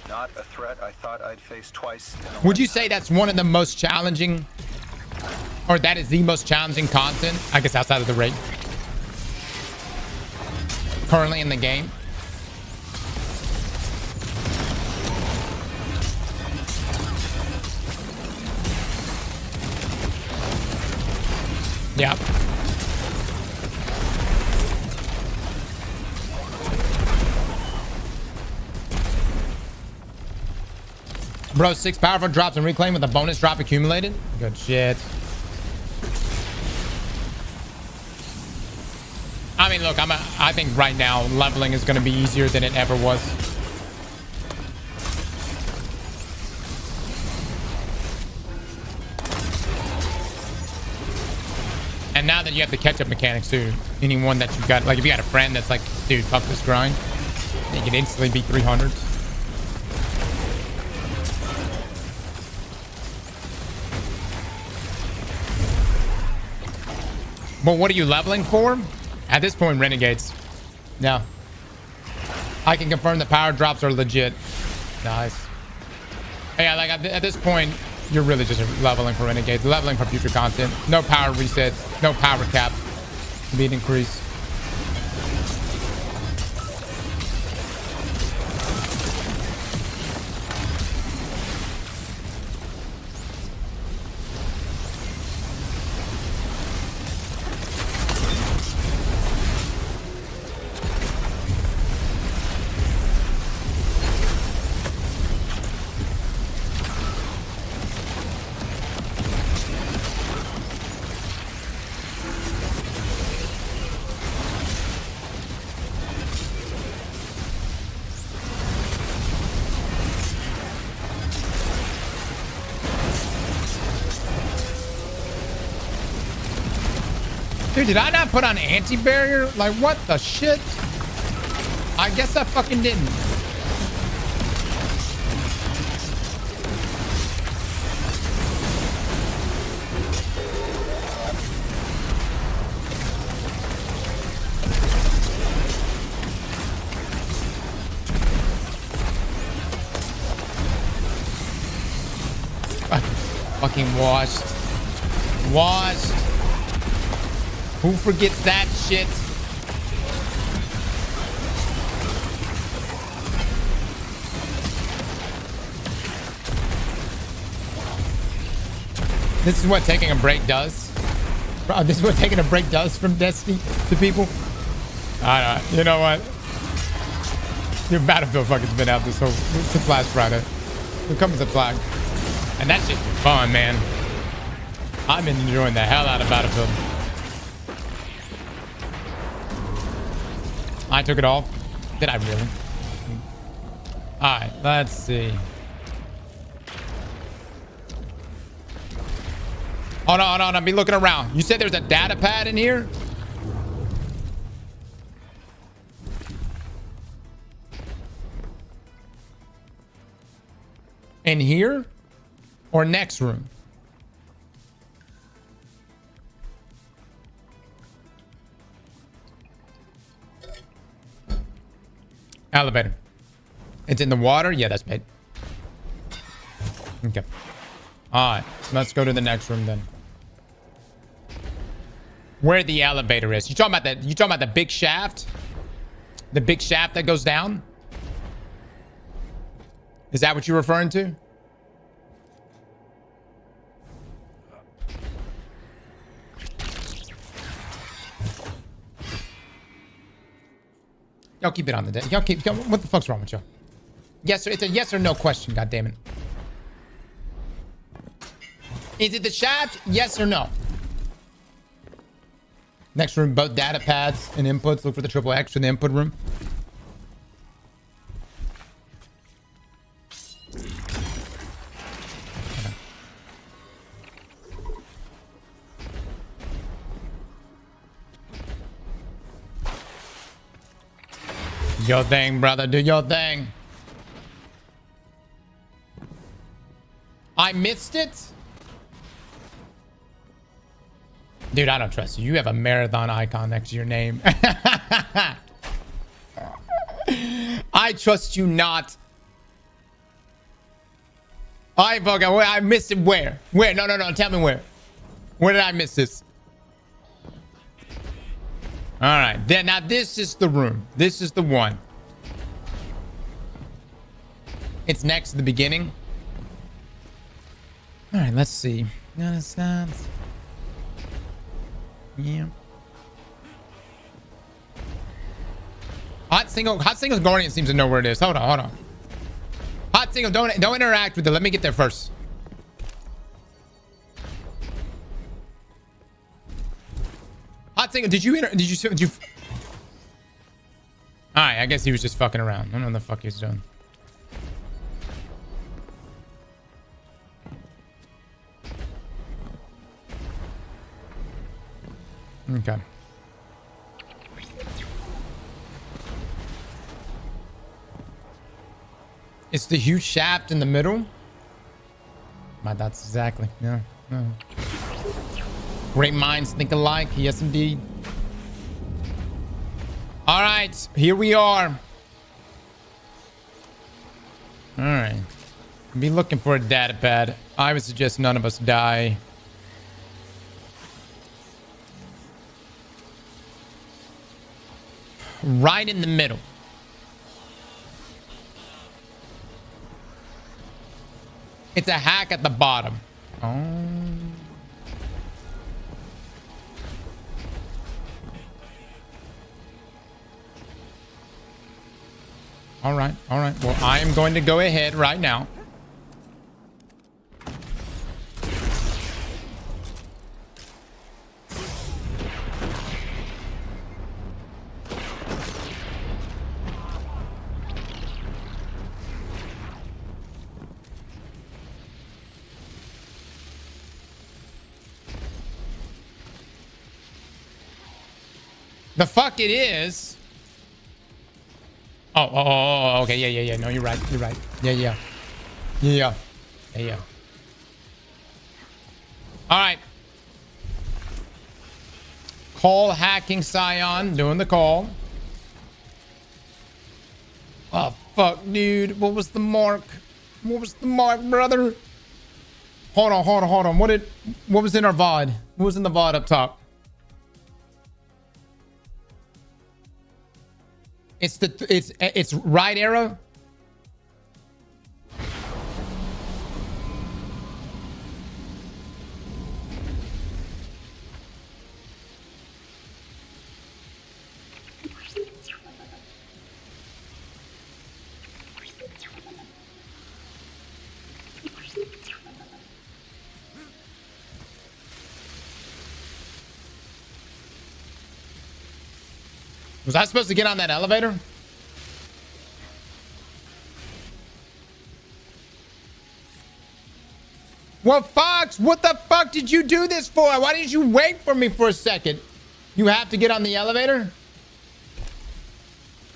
Not a threat I thought I'd face twice in a Would you lifetime. say that's one of the most challenging, or that is the most challenging content, I guess, outside of the raid currently in the game? Yeah. Bro, 6 powerful drops and reclaim with a bonus drop accumulated. Good shit. I mean, look, I think right now leveling is going to be easier than it ever was. And now that you have the catch-up mechanics too, anyone that you've got, like if you got a friend that's like, dude, fuck this grind, you can instantly beat 300. But what are you leveling for? At this point, Renegades. Yeah. I can confirm the power drops are legit. Nice. Yeah, like at this point, you're really just leveling for Renegades. Leveling for future content. No power reset. No power cap. Beat increase. Dude, did I not put on anti-barrier? Like, what the shit? I guess I fucking didn't. Fucking washed. Washed. Who forgets that shit? This is what taking a break does. Bro, this is what taking a break does from Destiny to people. I don't know. You know what? Your Battlefield fucking's been out this whole since last Friday. Here comes the flag. And that's just fun, man. I've been enjoying the hell out of Battlefield. I took it off. Did I really? All right, let's see. Hold on, hold on. I'll be looking around. You said there's a data pad in here? In here? Or next room? Elevator. It's in the water? Yeah, that's bait. Okay. Alright. Let's go to the next room then. Where the elevator is. You talking about the big shaft? The big shaft that goes down? Is that what you're referring to? Y'all keep it on the deck. Y'all what the fuck's wrong with y'all? Yes, it's a yes or no question, goddammit. Is it the shaft? Yes or no? Next room, both data pads and inputs. Look for the triple X in the input room. Do your thing, brother. Do your thing. I missed it? Dude, I don't trust you. You have a marathon icon next to your name. I trust you not. I missed it where? Where? No. Tell me where. Where did I miss this? All right. Then now this is the room. This is the one. It's next to the beginning. All right. Let's see. No, it's not. Yeah. Hot Singles Guardian seems to know where it is. Hold on. Hot Single, don't interact with it. Let me get there first. Hot Single, did you? All right, I guess he was just fucking around. I don't know what the fuck he's doing. Okay. It's the huge shaft in the middle. My thoughts exactly. Yeah. Great minds think alike. Yes, indeed. All right, here we are. All right. Be looking for a data pad. I would suggest none of us die. Right in the middle. It's a hack at the bottom. Oh. All right. Well, I am going to go ahead right now. The fuck it is. Oh, okay. Yeah. No, you're right. Yeah. All right. Call hacking Scion. Doing the call. Oh, fuck, dude. What was the mark? Brother? Hold on. What was in our VOD? What was in the VOD up top? It's right arrow. Was I supposed to get on that elevator? Well, Fox, what the fuck did you do this for? Why didn't you wait for me for a second? You have to get on the elevator?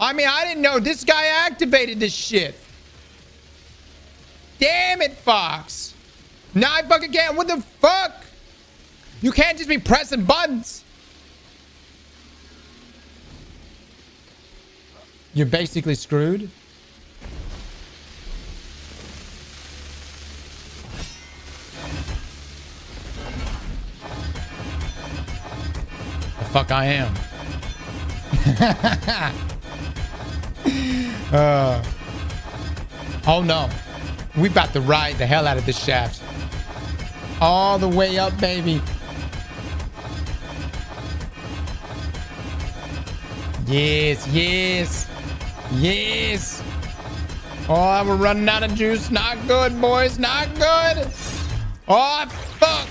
I mean, I didn't know this guy activated this shit. Damn it, Fox. Now I fucking can't. What the fuck? You can't just be pressing buttons. You're basically screwed. The fuck I am. Oh no. We about to ride the hell out of this shaft. All the way up, baby. Yes, yes, yes. Oh, we're running out of juice. Not good, boys. Not good. Oh, fuck.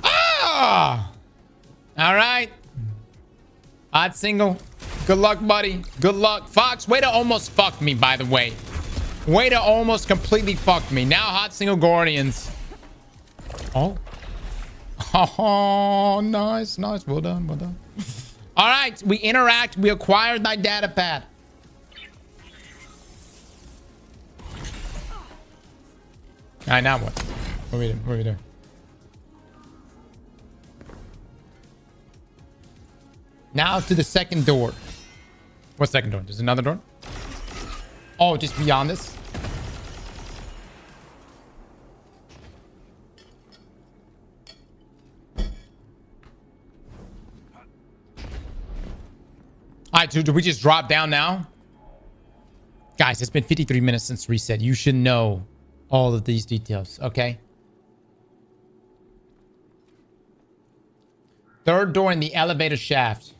Ah! All right. Odd single. Good luck, buddy. Good luck. Fox, way to almost fuck me, by the way. Way to almost completely fuck me. Now hot single Guardians. Oh. Oh, nice, nice. Well done, well done. All right, we interact. We acquired thy data pad. All right, now what? What are we doing? What are we doing? Now to the second door. What second door? There's another door? Oh, just beyond this? All right, dude, do we just drop down now? Guys, it's been 53 minutes since reset. You should know all of these details, okay? Third door in the elevator shaft.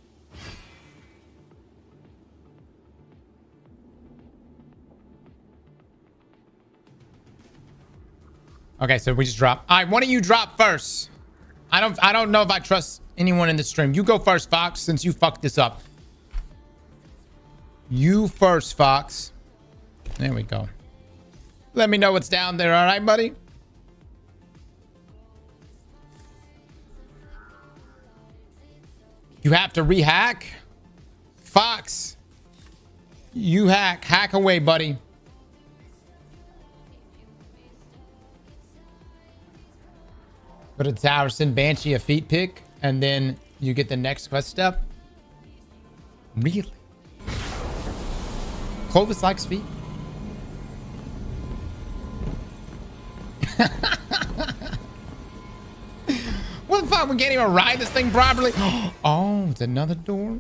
Okay, so we just drop. All right, why don't you drop first? I don't know if I trust anyone in the stream. You go first, Fox, since you fucked this up. You first, Fox. There we go. Let me know what's down there, all right, buddy? You have to rehack? Fox. You hack. Hack away, buddy. But it's Towerson, Banshee, a feet pick, and then you get the next quest step. Really? Clovis likes feet. What the fuck? We can't even ride this thing properly. Oh, it's another door.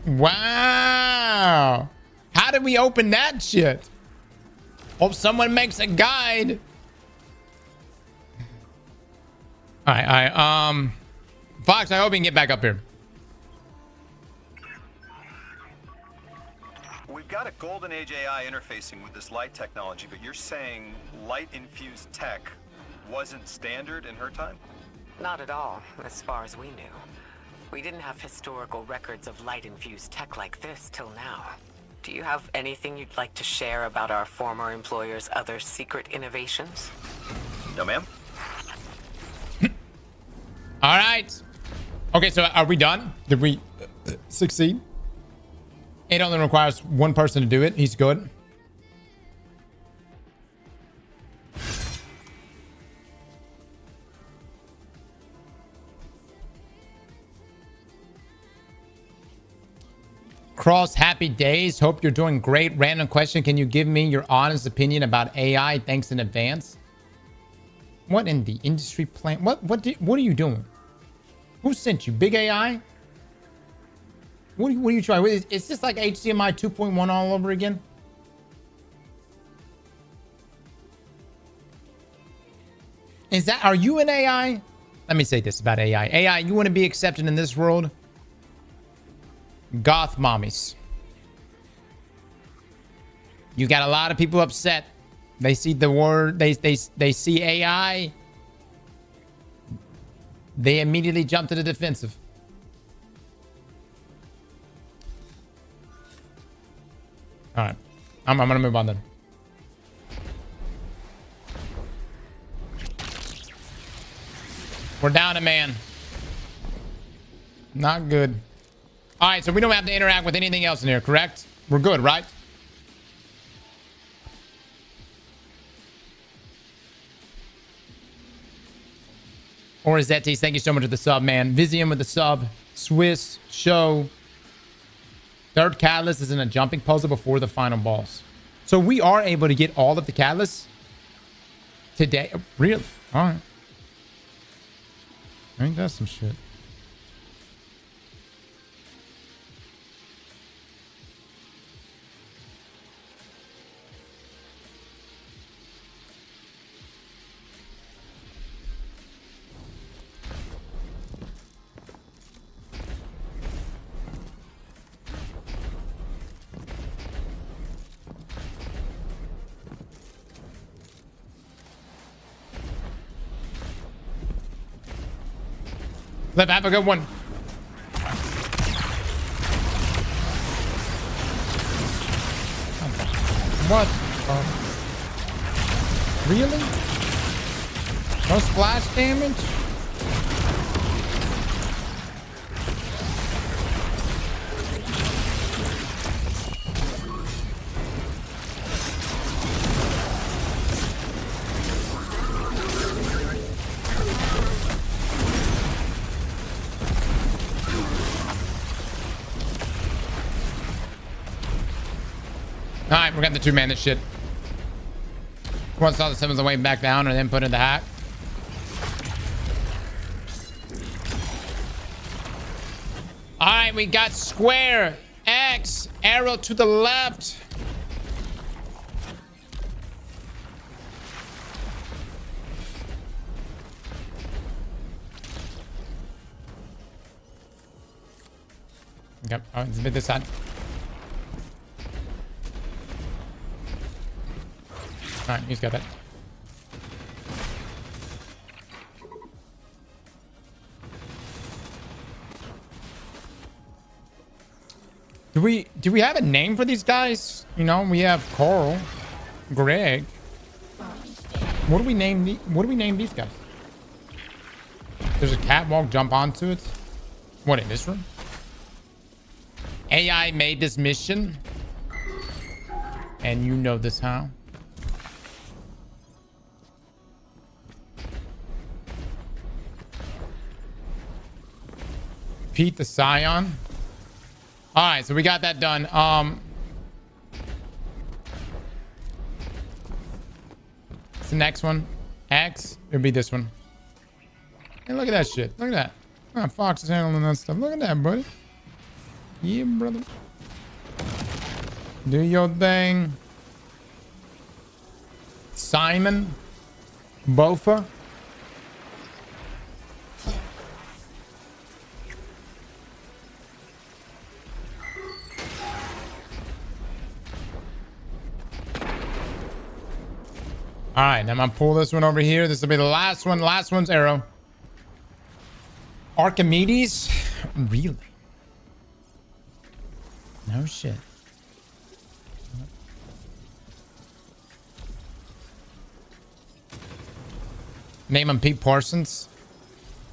Wow. How did we open that shit? Hope someone makes a guide. All right. Fox, I hope you can get back up here. We've got a golden age AI interfacing with this light technology, but you're saying light-infused tech wasn't standard in her time? Not at all, as far as we knew. We didn't have historical records of light-infused tech like this till now. Do you have anything you'd like to share about our former employer's other secret innovations? No, ma'am. All right. Okay, so are we done? Did we succeed? It only requires one person to do it. He's good. Cross, happy days. Hope you're doing great. Random question. Can you give me your honest opinion about AI? Thanks in advance. What in the industry plan? What are you doing? Who sent you? Big AI? What are you trying? Is this like HDMI 2.1 all over again? Are you an AI? Let me say this about AI. AI, you want to be accepted in this world? Goth mommies. You got a lot of people upset. They see the word, they see AI. They immediately jump to the defensive. All right. I'm going to move on then. We're down a man. Not good. All right, so we don't have to interact with anything else in here, correct? We're good, right? Or is that thank you so much for the sub, man. Vizium with the sub. Swiss, Show. Third catalyst is in a jumping puzzle before the final boss. So we are able to get all of the catalysts today. Really? All right. I think that's some shit. Liv, have a good one. What? Really? No splash damage? Alright, we're getting the two-man this shit. Once all the sevens away back down and then put in the hack. Alright, we got square, X, arrow to the left. Okay, oh, it's a bit this side. All right, he's got that. Do we have a name for these guys? You know, we have Carl, Greg. What do we name these guys? There's a catwalk, jump onto it. What, in this room? AI made this mission. And you know this how? Pete the Scion. All right, so we got that done. It's the next one. X. It'll be this one. Hey, look at that shit. Look at that. Oh, Fox is handling that stuff. Look at that, buddy. Yeah, brother. Do your thing. Simon. Bofa. All right, I'm gonna pull this one over here. This will be the last one. Last one's arrow. Archimedes? Really? No shit. Name him Pete Parsons?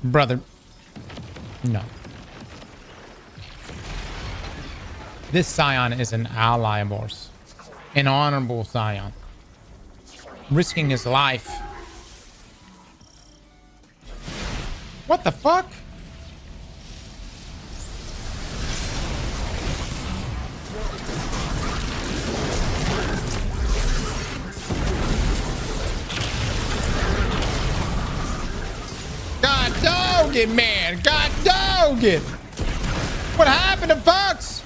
Brother. No. This Scion is an ally of ours. An honorable Scion. Risking his life. What the fuck? God dog it, man. God dog it. What happened to Fox?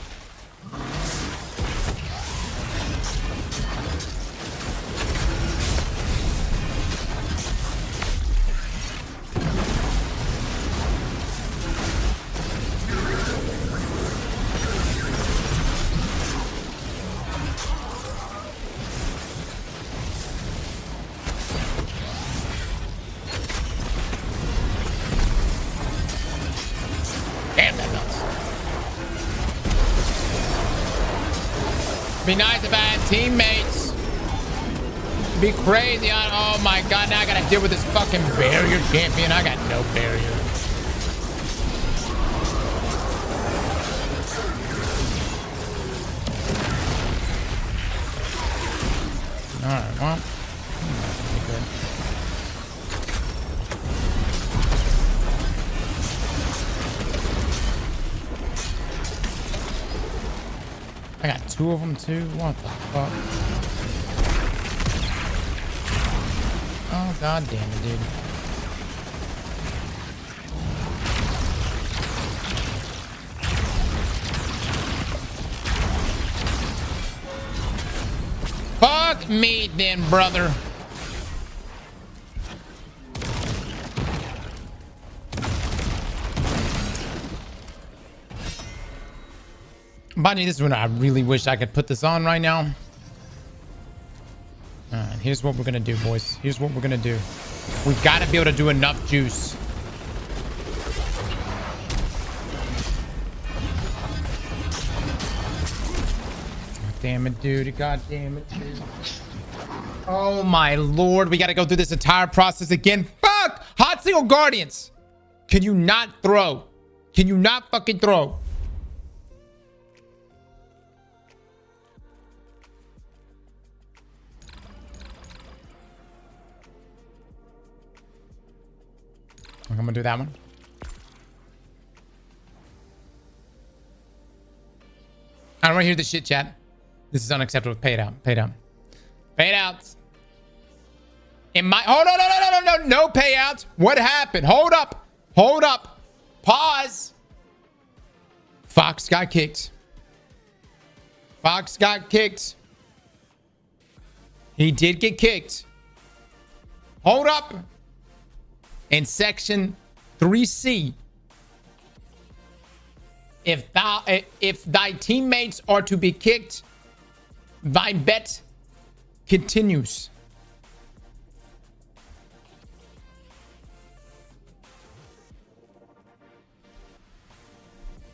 Be nice if I had teammates. Be crazy. Oh my god, now I gotta deal with this fucking barrier champion. I got no barrier. Alright, well. I got two of them too. What the fuck? Oh god damn it, dude. Fuck me then, brother. Bungie, this is when I really wish I could put this on right now. Alright, here's what we're gonna do, boys. Here's what we're gonna do. We've got to be able to do enough juice. God damn it, dude. God damn it, dude. Oh my lord. We got to go through this entire process again. Fuck! Hot single guardians. Can you not throw? Can you not fucking throw? I'm gonna do that one. I don't want to hear this shit, chat. This is unacceptable. Pay it out. Pay it out. Pay it out. In my... Oh, no. No payouts. What happened? Hold up. Hold up. Pause. Fox got kicked. Fox got kicked. He did get kicked. Hold up. In section 3C, if thy teammates are to be kicked, thy bet continues.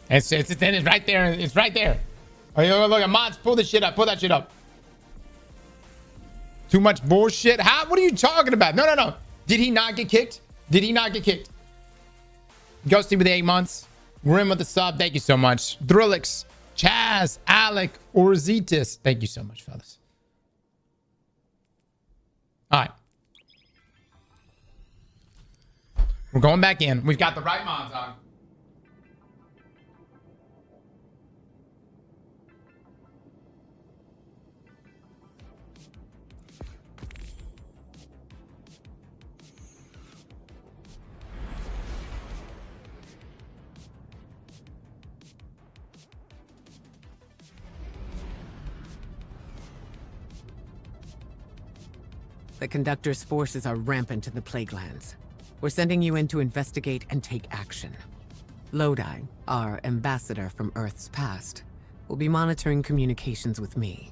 It's right there. It's right there. Oh, look at mods. Pull this shit up. Pull that shit up. Too much bullshit. How? What are you talking about? No. Did he not get kicked? Did he not get kicked? Ghosty with 8 months. Grim with the sub. Thank you so much. Drillix, Chaz, Alec, Orzitis. Thank you so much, fellas. All right. We're going back in. We've got the right mods on. The Conductor's forces are rampant in the Plaguelands. We're sending you in to investigate and take action. Lodi, our ambassador from Earth's past, will be monitoring communications with me.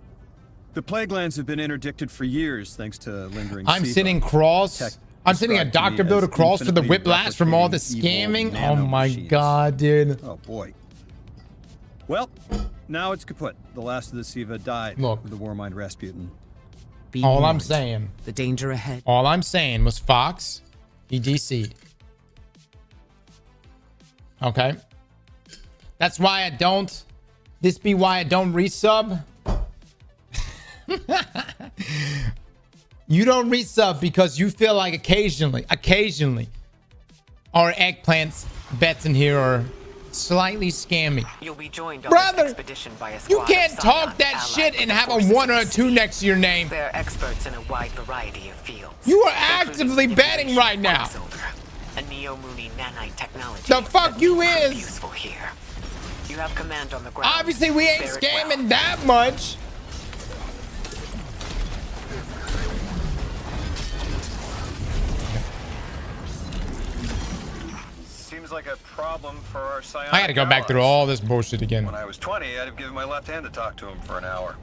The Plaguelands have been interdicted for years thanks to lingering I'm SIVA. sitting cross. Tech I'm sitting a described to doctor me build as across for the infinitely whiplash from all the replicating evil scamming. Oh my nanomachines. god, dude. Oh boy. Well, now it's kaput. The last of the SIVA died Look. with the Warmind Rasputin. Be All I'm warned. saying. The danger ahead. All I'm saying was Fox. He DC'd. Okay. That's why I don't. This be why I don't resub. You don't resub because you feel like occasionally, our eggplants bets in here are slightly scammy. You'll be joined on Brother, this expedition by a you squad of can't talk Scions that allied shit with and the have a forces 1 of or a the 2 sea. next to your name. They're experts in a wide variety of fields. You are including actively betting right now. Quicksilver, a Neo-Mooney nanite technology. The fuck that you will prove is? useful here. You have command on the ground. Obviously, we ain't Bear it scamming well. that much. Seems like a problem for our psionic I gotta go back through allies. all this bullshit again. When I was 20, I'd have given my left hand to talk to him for an hour.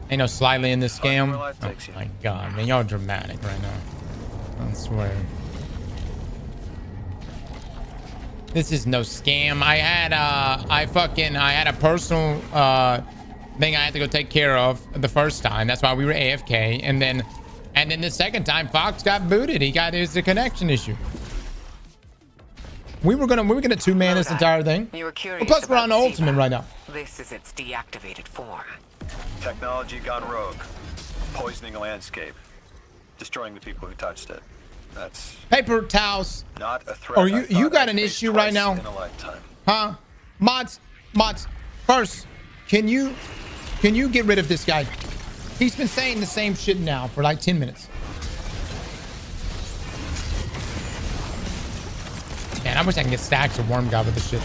Ain't no slightly in this scam. where life takes Oh you. my god, man, y'all dramatic right now. I swear. This is no scam. I had a personal thing I had to go take care of the first time. That's why we were AFK. And then the second time, Fox got booted. It was a connection issue. We were gonna two-man this entire thing. You were curious Plus, we're on about ultimate Siva. right now. This is its deactivated form. Technology gone rogue. Poisoning a landscape. Destroying the people who touched it. That's Paper towels. not a threat. Oh, I you thought got I'd an face issue right twice now? in a lifetime. Huh? Mods. First, can you get rid of this guy? He's been saying the same shit now for like 10 minutes. Man, I wish I can get stacks of Worm God with this shit.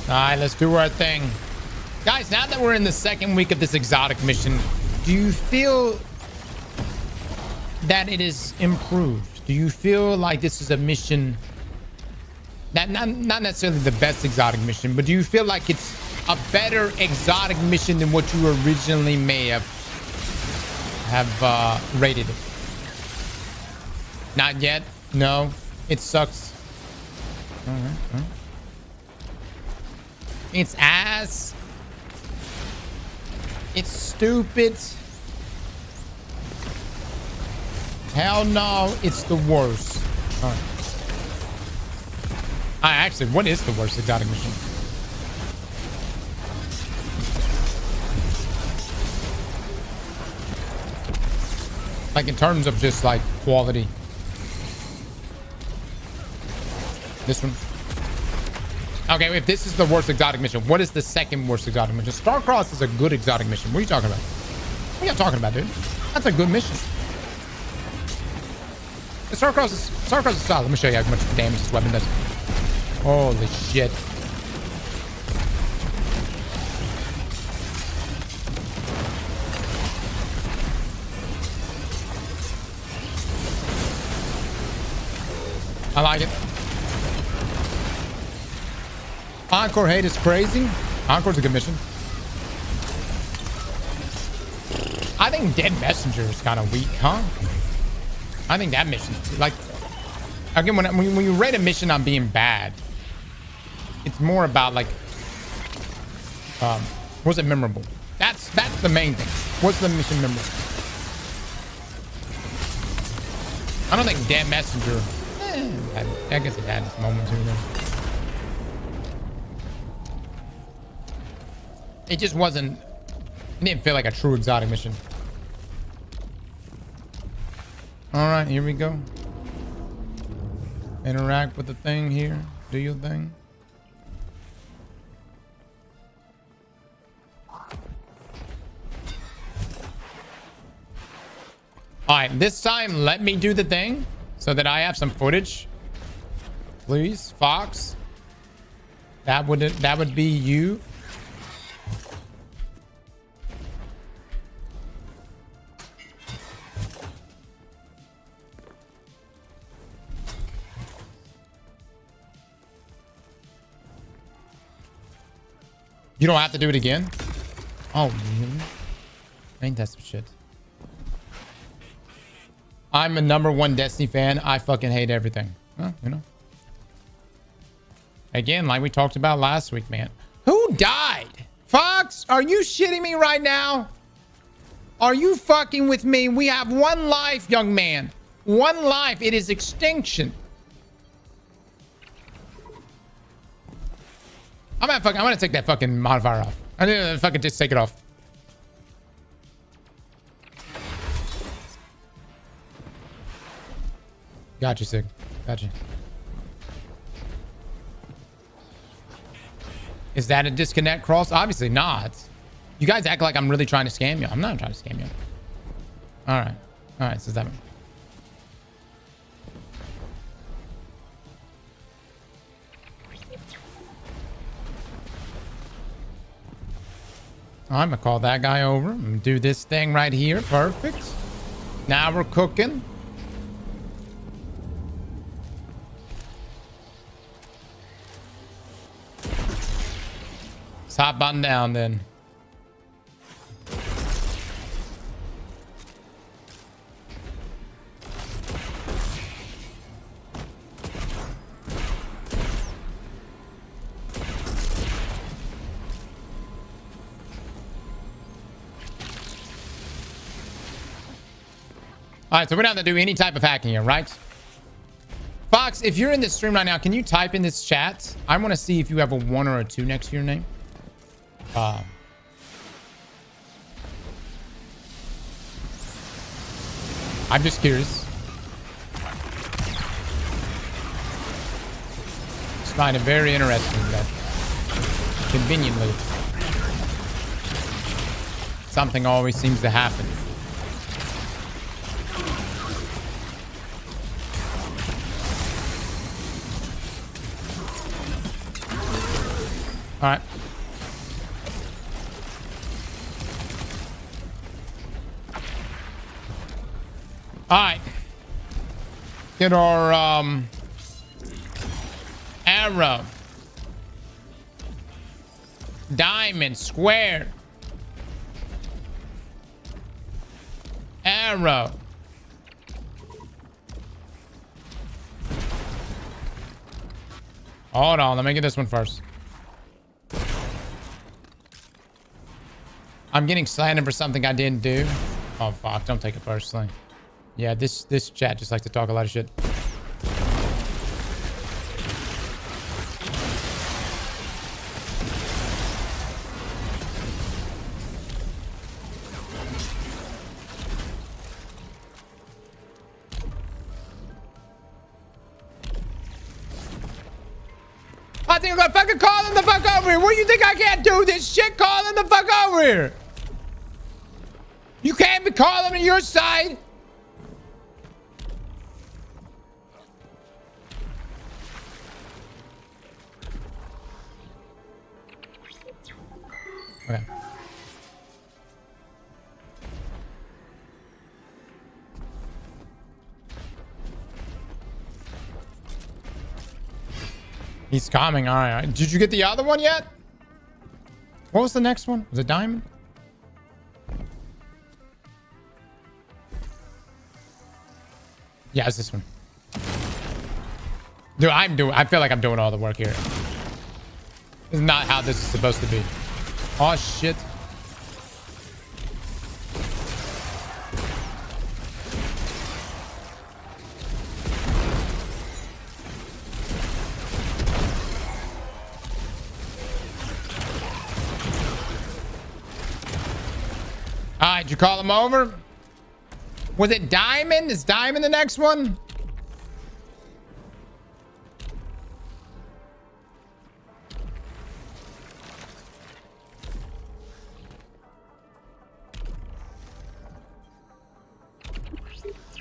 All right, let's do our thing. Guys, now that we're in the second week of this exotic mission, do you feel that it is improved? Do you feel like this is a mission that not necessarily the best exotic mission, but do you feel like it's a better exotic mission than what you originally may have rated it? Not yet. No, it sucks. All right. It's ass. It's stupid. Hell no, it's the worst. All right. Actually, what is the worst exotic mission? Like in terms of just like quality. This one. Okay, if this is the worst exotic mission, what is the second worst exotic mission? Starforge is a good exotic mission. What are you talking about? What are you talking about, dude? That's a good mission. Starforge is solid. Let me show you how much damage this weapon does. Holy shit. I like it. Encore hate is crazy. Encore's a good mission. I think Dead Messenger is kind of weak, huh? I think that mission, like, again, when you rate a mission on being bad, it's more about like, was it memorable? That's the main thing. Was the mission memorable? I don't think Dead Messenger. I guess it had its moments here and there. It just wasn't. It didn't feel like a true exotic mission. All right, here we go. Interact with the thing here. Do your thing. All right, this time let me do the thing so that I have some footage. Please, Fox. That would be you. You don't have to do it again? Oh, really? Ain't that some shit? I'm a #1 Destiny fan. I fucking hate everything. Well, you know. Again, like we talked about last week, man. Who died? Fox, are you shitting me right now? Are you fucking with me? We have one life, young man. One life. It is extinction. I'm gonna take that fucking modifier off. I'm gonna fucking just take it off. Got you, Sig. Got you. Is that a disconnect cross? Obviously not. You guys act like I'm really trying to scam you. I'm not trying to scam you. All right. All right. So that one. I'm gonna call that guy over and do this thing right here. Perfect. Now we're cooking. Let's hop on down then. All right, so we don't have to do any type of hacking here, right? Fox, if you're in this stream right now, can you type in this chat? I want to see if you have a 1 or a 2 next to your name. I'm just curious. Just find it very interesting that conveniently something always seems to happen. All right. All right. Get our arrow. Diamond, square. Arrow. Hold on, let me get this one first. I'm getting slandered for something I didn't do. Oh fuck, don't take it personally. Yeah, this chat just likes to talk a lot of shit. I think I'm gonna fucking call him the fuck over here. What do you think I can't do this shit? Call him the fuck over here. You can't be calling on your side. Okay. He's coming. All right. Did you get the other one yet? What was the next one? Was it diamond? Yeah, it's this one. Dude, I feel like I'm doing all the work here. This is not how this is supposed to be. Oh, shit. All right, did you call him over? Was it diamond? Is diamond the next one?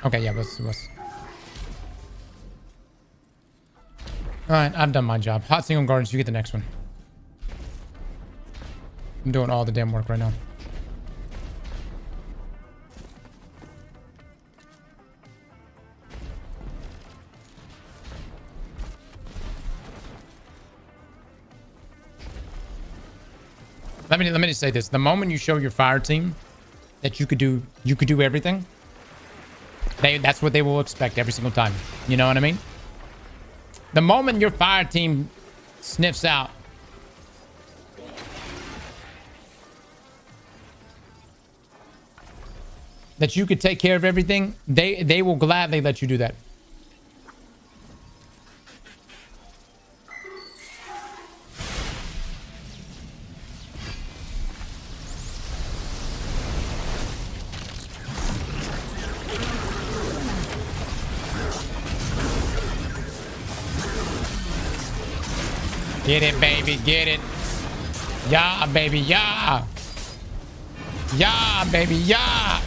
Okay, yeah, was. All right, I've done my job. Hot single gardens, you get the next one. I'm doing all the damn work right now. Let me just say this. The moment you show your fire team that you could do everything, that's what they will expect every single time. You know what I mean? The moment your fire team sniffs out that you could take care of everything, they will gladly let you do that. Get it, baby. Get it. Yeah, baby. Yeah. Yeah, baby. Yeah.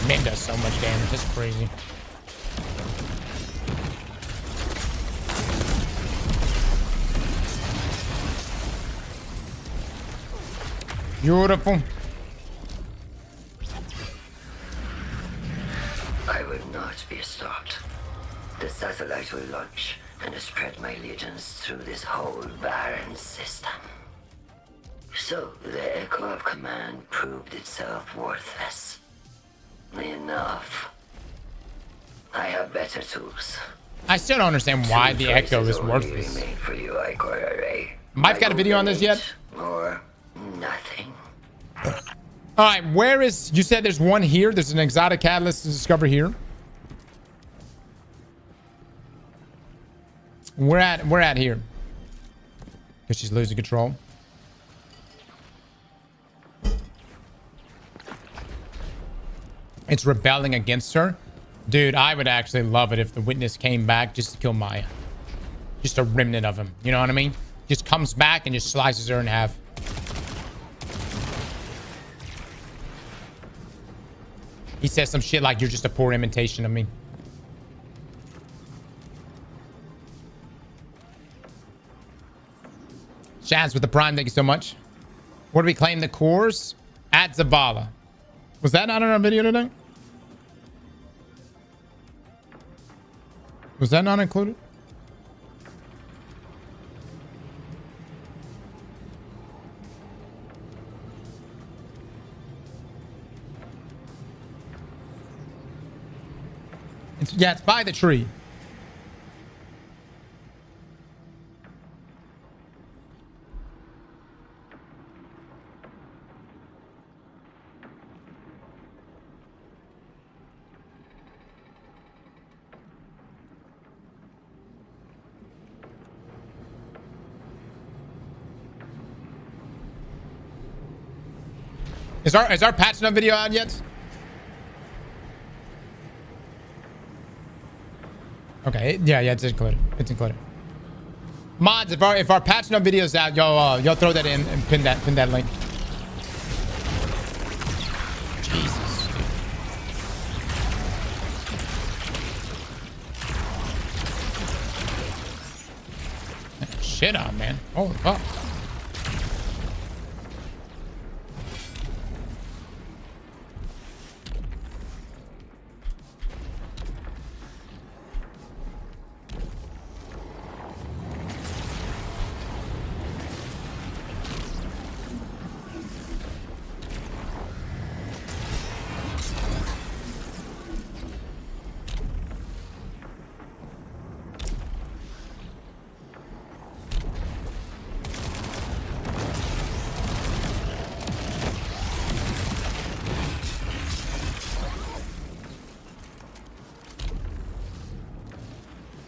Man does so much damage. That's crazy. Beautiful. I will not be stopped. The satellite will launch and spread my legions through this whole barren system. So the echo of command proved itself worthless. Enough. I have better tools. I still don't understand why the echo is worthless. For you, Array. Mike's got a video on this yet? Or nothing. All right, where is... You said there's one here. There's an exotic catalyst to discover here. We're at here. Because she's losing control. It's rebelling against her. Dude, I would actually love it if the witness came back just to kill Maya. Just a remnant of him. You know what I mean? Just comes back and just slices her in half. He says some shit like, you're just a poor imitation of me. Shaz with the prime, thank you so much. Where do we claim the cores? At Zavala. Was that not in our video today? Was that not included? Yeah, it's by the tree. Is our patch note video out yet? Okay, yeah, it's included. It's included. Mods, if our patch note video's out, y'all throw that in and pin that link. Jesus. Shit on, man. Holy fuck.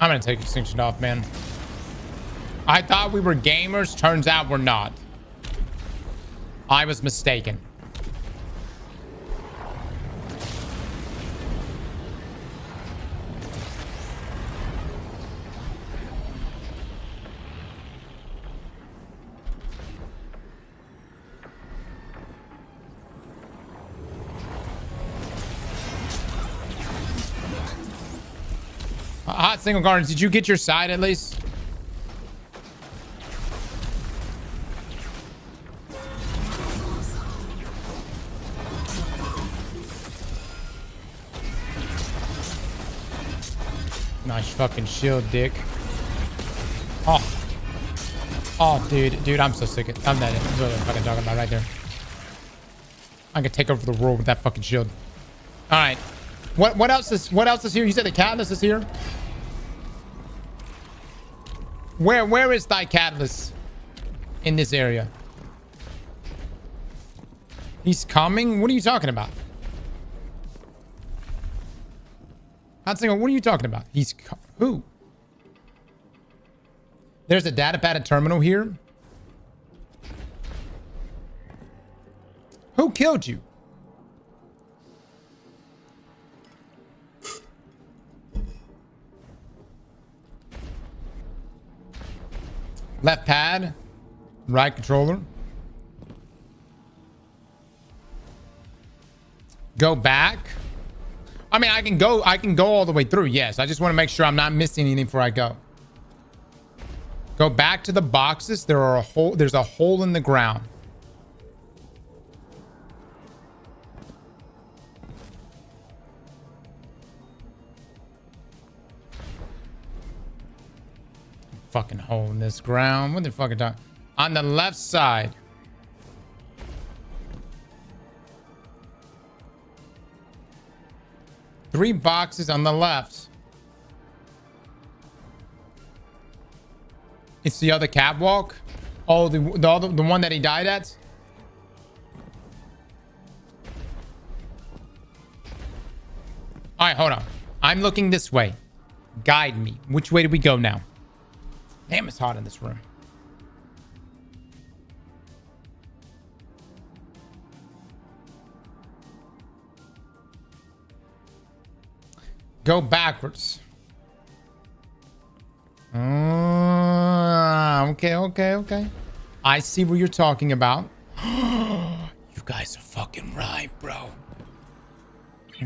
I'm gonna take extinction off, man. I thought we were gamers. Turns out we're not. I was mistaken. Hot single gardens, did you get your side at least? Nice fucking shield, dick. Oh, dude, I'm so sick of it. I'm that. That's what I'm fucking talking about right there. I could take over the world with that fucking shield. All right. What else is here? You said the catalyst is here. Where is thy catalyst in this area? He's coming? What are you talking about? Hot single, what are you talking about? Who? There's a data pad and terminal here. Who killed you? Left pad, right controller. Go back. I mean, I can go all the way through. Yes. I just want to make sure I'm not missing anything before I go. Go back to the boxes. There's a hole in the ground. Fucking hole in this ground. What the fuck are you talking? On the left side. Three boxes on the left. It's the other catwalk. Oh, the one that he died at. All right, hold on. I'm looking this way. Guide me. Which way do we go now? Damn, it's hot in this room. Go backwards. Okay. I see what you're talking about. You guys are fucking right, bro.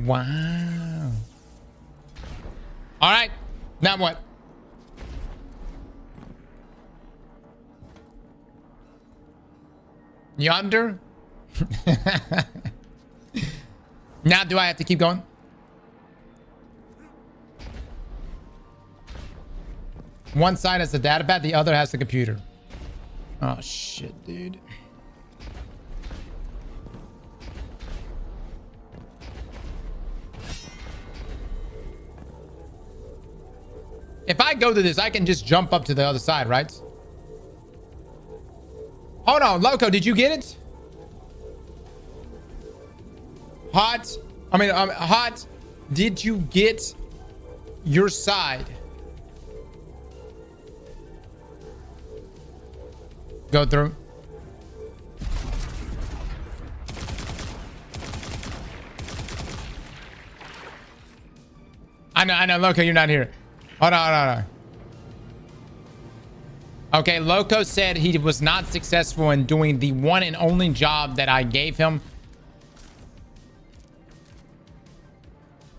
Wow. All right. Now what? Yonder? Now do I have to keep going? One side has the data pad, the other has the computer. Oh shit, dude. If I go to this, I can just jump up to the other side, right? Hold on, Loco, did you get it? Hot, did you get your side? Go through. I know, Loco, you're not here. Hold on. Okay, Loco said he was not successful in doing the one and only job that I gave him.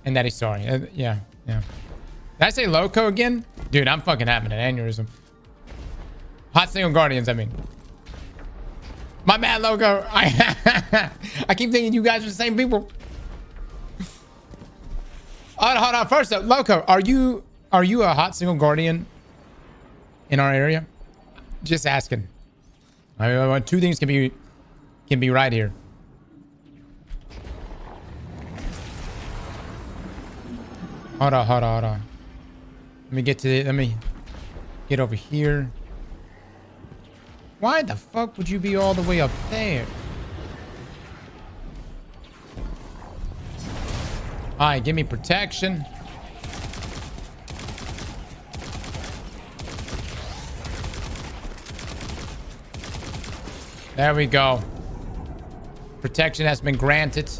And that he's sorry. Yeah. Did I say Loco again? Dude, I'm fucking having an aneurysm. Hot single guardians, I mean. My man, Loco. I keep thinking you guys are the same people. Hold on. First up, Loco, are you a hot single guardian in our area? Just asking. I mean, two things can be right here. Hold on. Let me get over here. Why the fuck would you be all the way up there? All right, give me protection. There we go. Protection has been granted.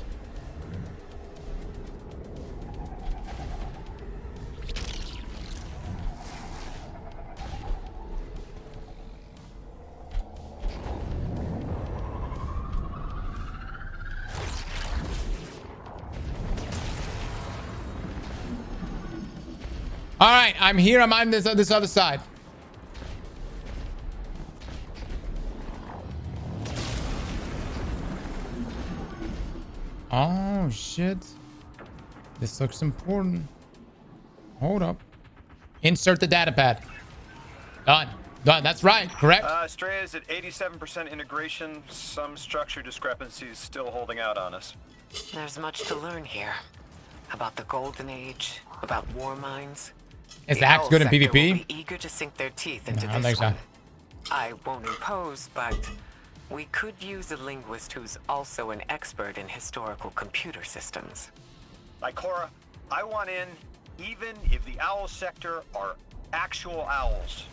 All right, I'm here. I'm on this other side. Oh, shit. This looks important. Hold up. Insert the data pad. Done. That's right. Correct? Stray is at 87% integration. Some structure discrepancies still holding out on us. There's much to learn here. About the Golden Age, about war mines. Is the axe good in PvP? Will be eager to sink their teeth into I don't this think one. I won't impose, but we could use a linguist who's also an expert in historical computer systems. Ikora, I want in, even if the owl sector are actual owls.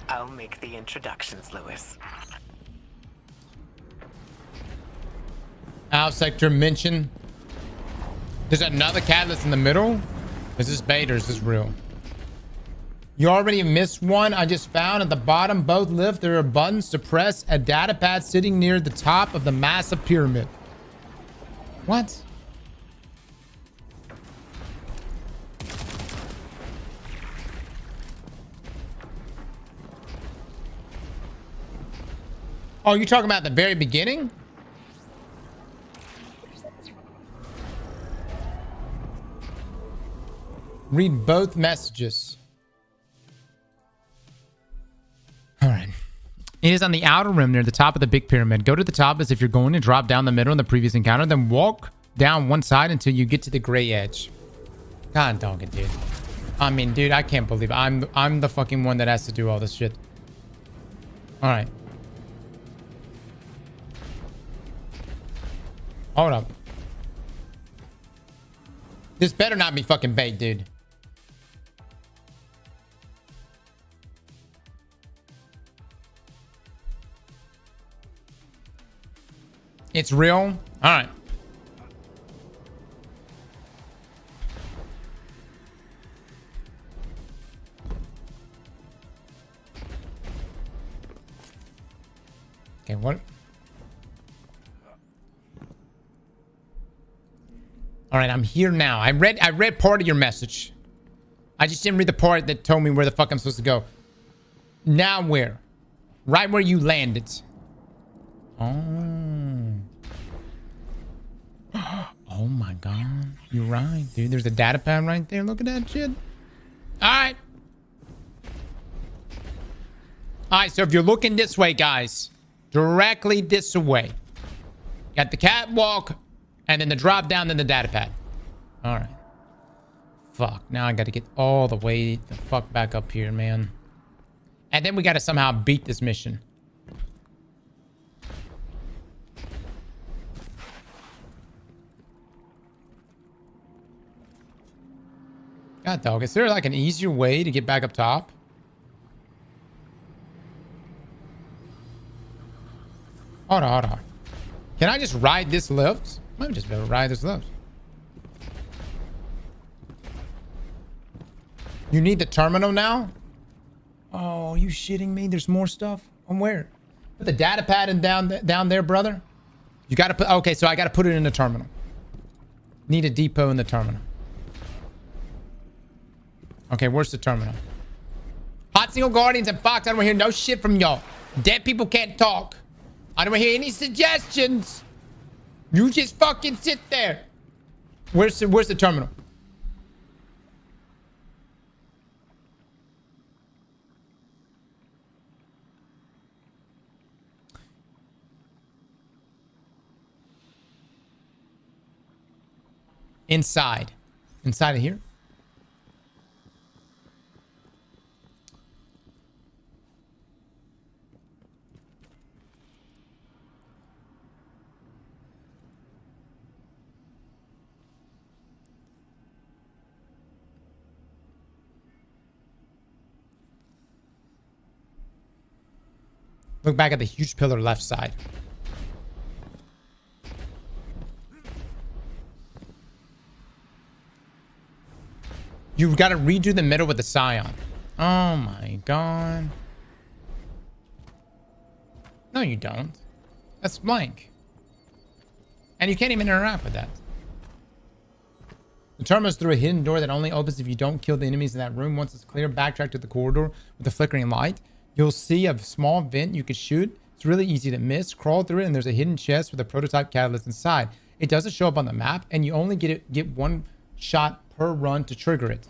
I'll make the introductions, Lewis. Owl sector mention. There's another catalyst in the middle. Is this bait or is this real? You already missed one. I just found at the bottom both lift. There are buttons to press. A data pad sitting near the top of the massive pyramid. What? Oh, you talking about the very beginning? Read both messages. All right. It is on the outer rim near the top of the big pyramid. Go to the top as if you're going to drop down the middle in the previous encounter. Then walk down one side until you get to the gray edge. God dog it, dude. I mean, dude, I can't believe it. I'm the fucking one that has to do all this shit. All right. Hold up. This better not be fucking bait, dude. It's real? All right. Okay, what? All right, I'm here now. I read part of your message. I just didn't read the part that told me where the fuck I'm supposed to go. Now where? Right where you landed. Oh. Oh my god. You're right, dude. There's a data pad right there. Look at that shit. Alright. Alright, so if you're looking this way, guys, directly this way. Got the catwalk, and then the drop down, then the data pad. Alright. Fuck. Now I gotta get all the way the fuck back up here, man. And then we gotta somehow beat this mission. God, dog. Is there like an easier way to get back up top? Hold on, hold on. Can I just ride this lift? Might just be able to ride this lift. You need the terminal now? Oh, you shitting me? There's more stuff? On where? Put the data pad in down there, brother. You gotta put... Okay, so I gotta put it in the terminal. Need a depot in the terminal. Okay, where's the terminal? Hot Single Guardians and Fox, I don't want to hear no shit from y'all. Dead people can't talk. I don't want to hear any suggestions. You just fucking sit there. Where's the terminal? Inside. Inside of here? Look back at the huge pillar left side. You've got to redo the middle with the scion. Oh my god. No, you don't. That's blank. And you can't even interact with that. The terminal is through a hidden door that only opens if you don't kill the enemies in that room. Once it's clear, backtrack to the corridor with the flickering light. You'll see a small vent you could shoot. It's really easy to miss. Crawl through it, and there's a hidden chest with a prototype catalyst inside. It doesn't show up on the map, and you only get one shot per run to trigger it.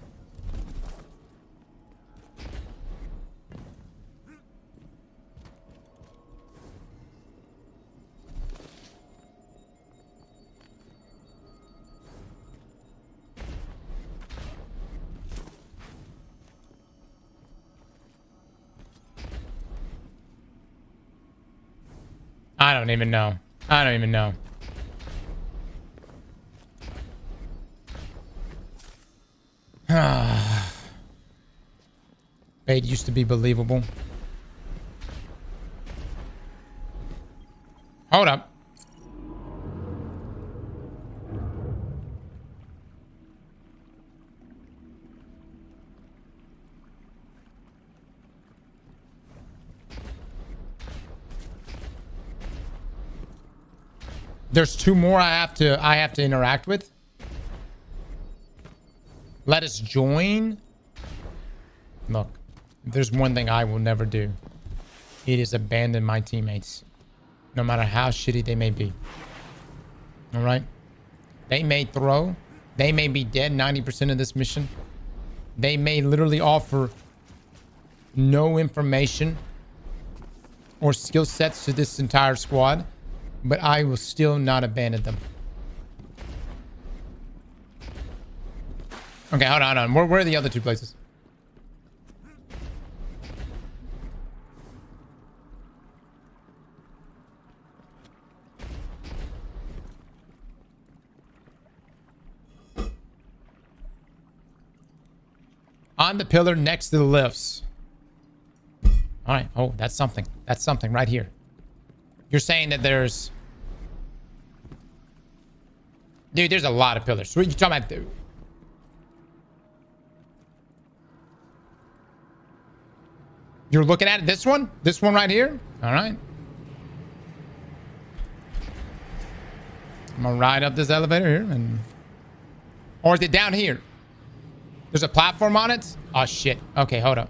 I don't even know. I don't even know. Bait used to be believable. Hold up. There's two more I have to interact with. Let us join. Look, there's one thing I will never do. It is abandon my teammates. No matter how shitty they may be. All right? They may throw. They may be dead 90% of this mission. They may literally offer no information or skill sets to this entire squad, but I will still not abandon them. Okay, hold on. Where are the other two places? On the pillar next to the lifts. All right. Oh, that's something. That's something right here. You're saying that there's... Dude, there's a lot of pillars. What are you talking about, dude? You're looking at this one? This one right here? All right. I'm gonna ride up this elevator here and... Or is it down here? There's a platform on it? Oh, shit. Okay, hold up.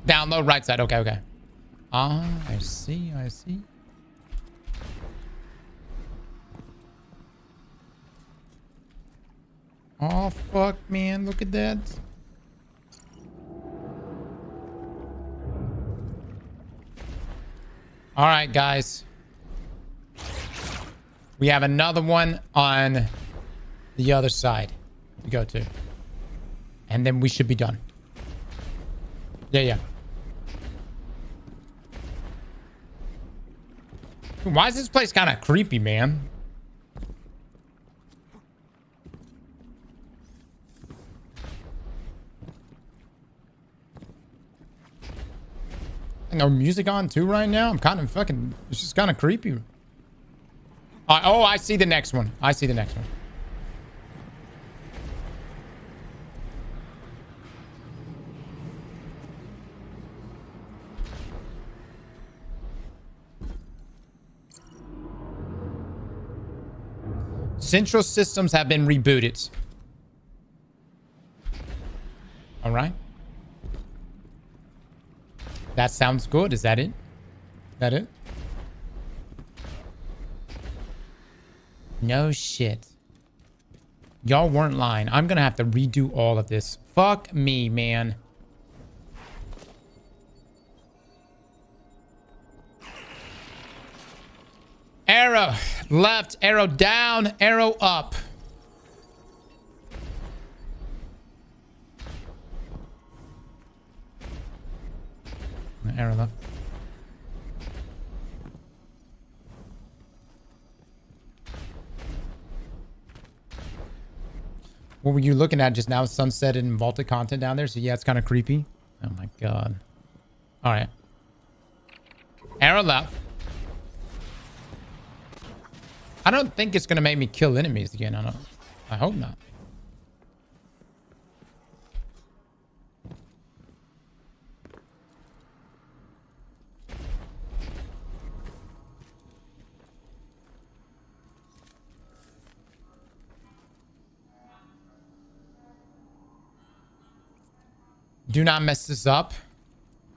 Down low, right side. Okay, okay. Ah, I see, I see. Oh, fuck, man. Look at that. All right, guys. We have another one on the other side to go to. And then we should be done. Yeah, yeah. Why is this place kind of creepy, man? No music on too right now? I'm kind of fucking... It's just kind of creepy. Oh, I see the next one. I see the next one. Central systems have been rebooted. All right. That sounds good. Is that it? That it? No shit. Y'all weren't lying. I'm gonna have to redo all of this. Fuck me, man. Arrow left, arrow down, arrow up. Arrow left. What were you looking at just now? Sunset and vaulted content down there. So yeah, it's kind of creepy. Oh my god. All right. Arrow left. I don't think it's gonna make me kill enemies again. I hope not. Do not mess this up.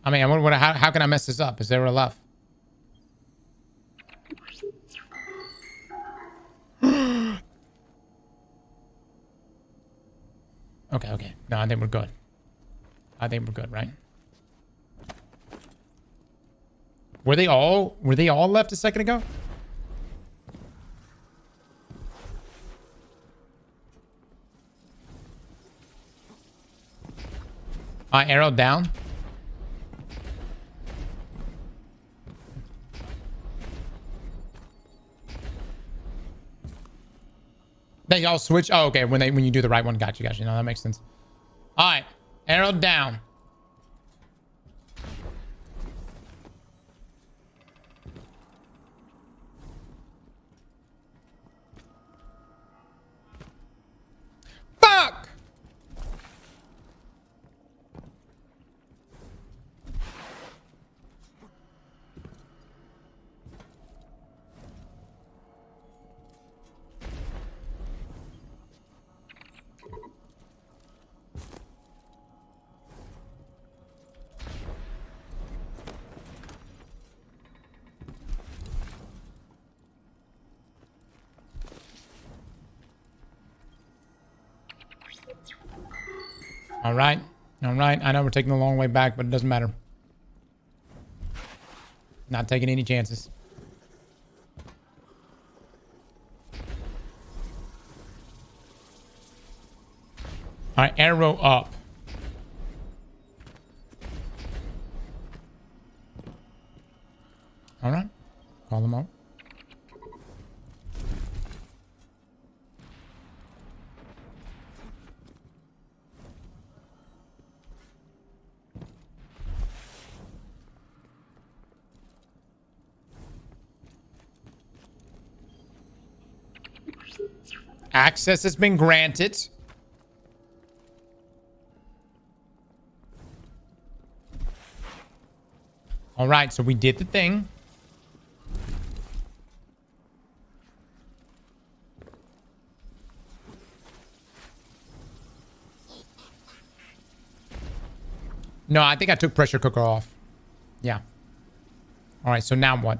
I mean, how can I mess this up? Is there a left? Okay, okay. No, I think we're good. I think we're good, right? Were they all left a second ago? I arrowed down. They all switch. Oh, okay. When you do the right one, gotcha. No, that makes sense. All right, arrowed down. Fuck! All right. All right. I know we're taking the long way back, but it doesn't matter. Not taking any chances. All right. Arrow up. All right. Call them out. Access has been granted. All right, so we did the thing. No, I think I took pressure cooker off. Yeah. All right, so now what?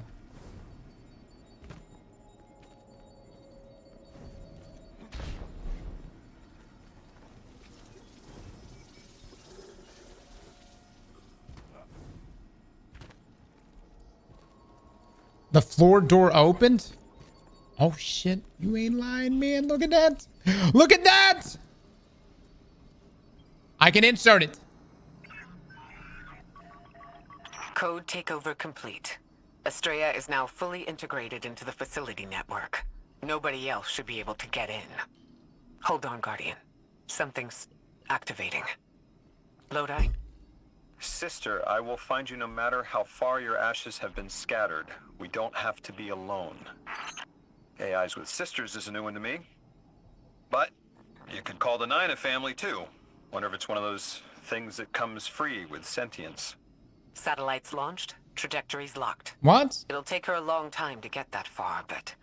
The floor door opened? Oh, shit. You ain't lying, man. Look at that. Look at that. I can insert it. Code takeover complete. Estrella is now fully integrated into the facility network. Nobody else should be able to get in. Hold on, Guardian. Something's activating. Lodi? Sister, I will find you no matter how far your ashes have been scattered. We don't have to be alone. AIs with sisters is a new one to me. But you could call the Nine a family too. Wonder if it's one of those things that comes free with sentience. Satellites launched, trajectories locked. What? It'll take her a long time to get that far, but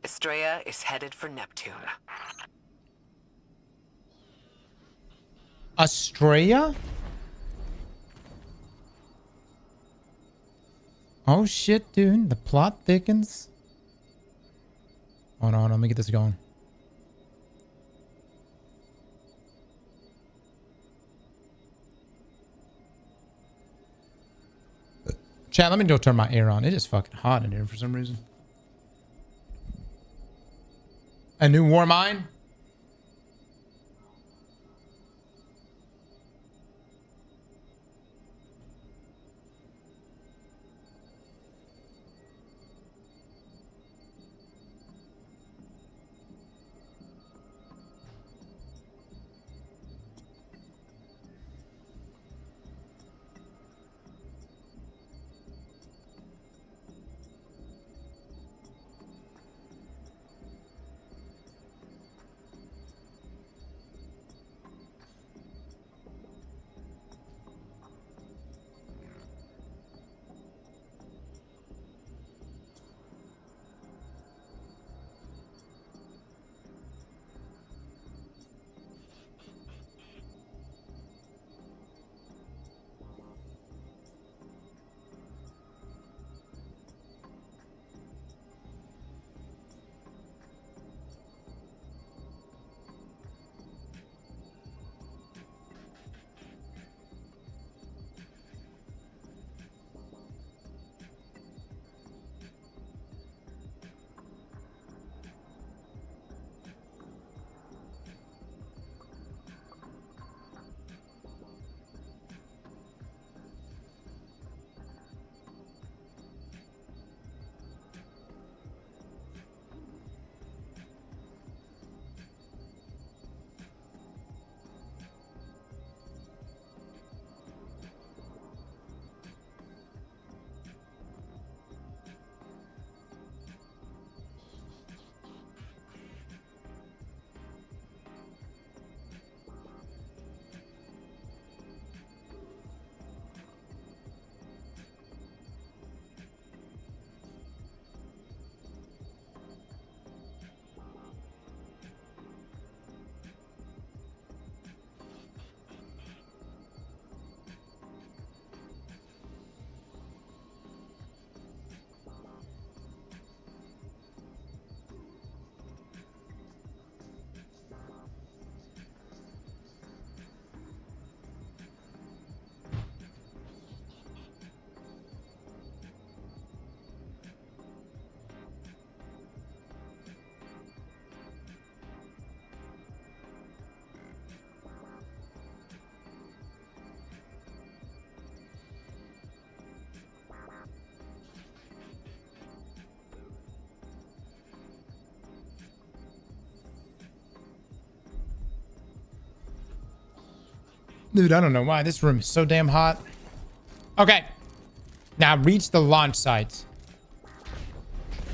Estrella is headed for Neptune. Estrella? Oh shit, dude. The plot thickens. Hold on, let me get this going. Chat, let me go turn my air on. It is fucking hot in here for some reason. A new war mine? Dude, I don't know why this room is so damn hot. Okay. Now reach the launch site.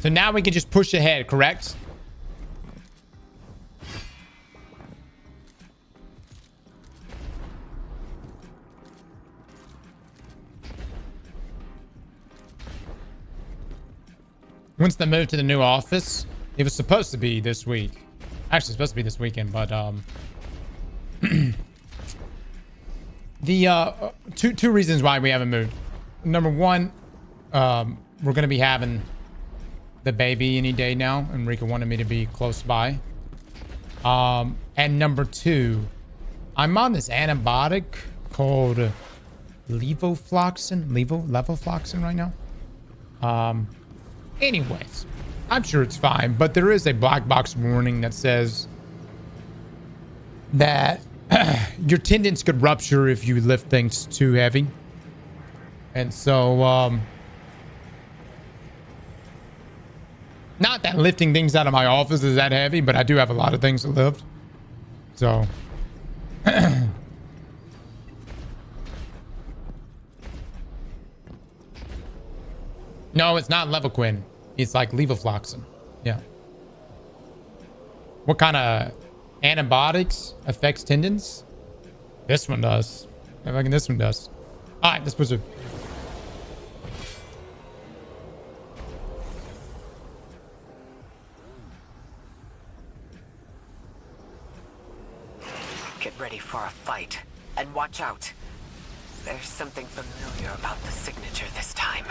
So now we can just push ahead, correct? Once they moved to the new office, it was supposed to be this week. Actually, supposed to be this weekend, but the two reasons why we haven't moved. Number one, we're gonna be having the baby any day now, and Rika wanted me to be close by. And number two, I'm on this antibiotic called levofloxacin right now. Anyways, I'm sure it's fine, but there is a black box warning that says that your tendons could rupture if you lift things too heavy. And so, not that lifting things out of my office is that heavy, but I do have a lot of things to lift. So, no, it's not Levaquin. It's like levofloxacin. Yeah. What kind of antibiotics affects tendons? This one does. I reckon this one does. All right, let's push it. Get ready for a fight. And watch out. There's something familiar about the signature this time.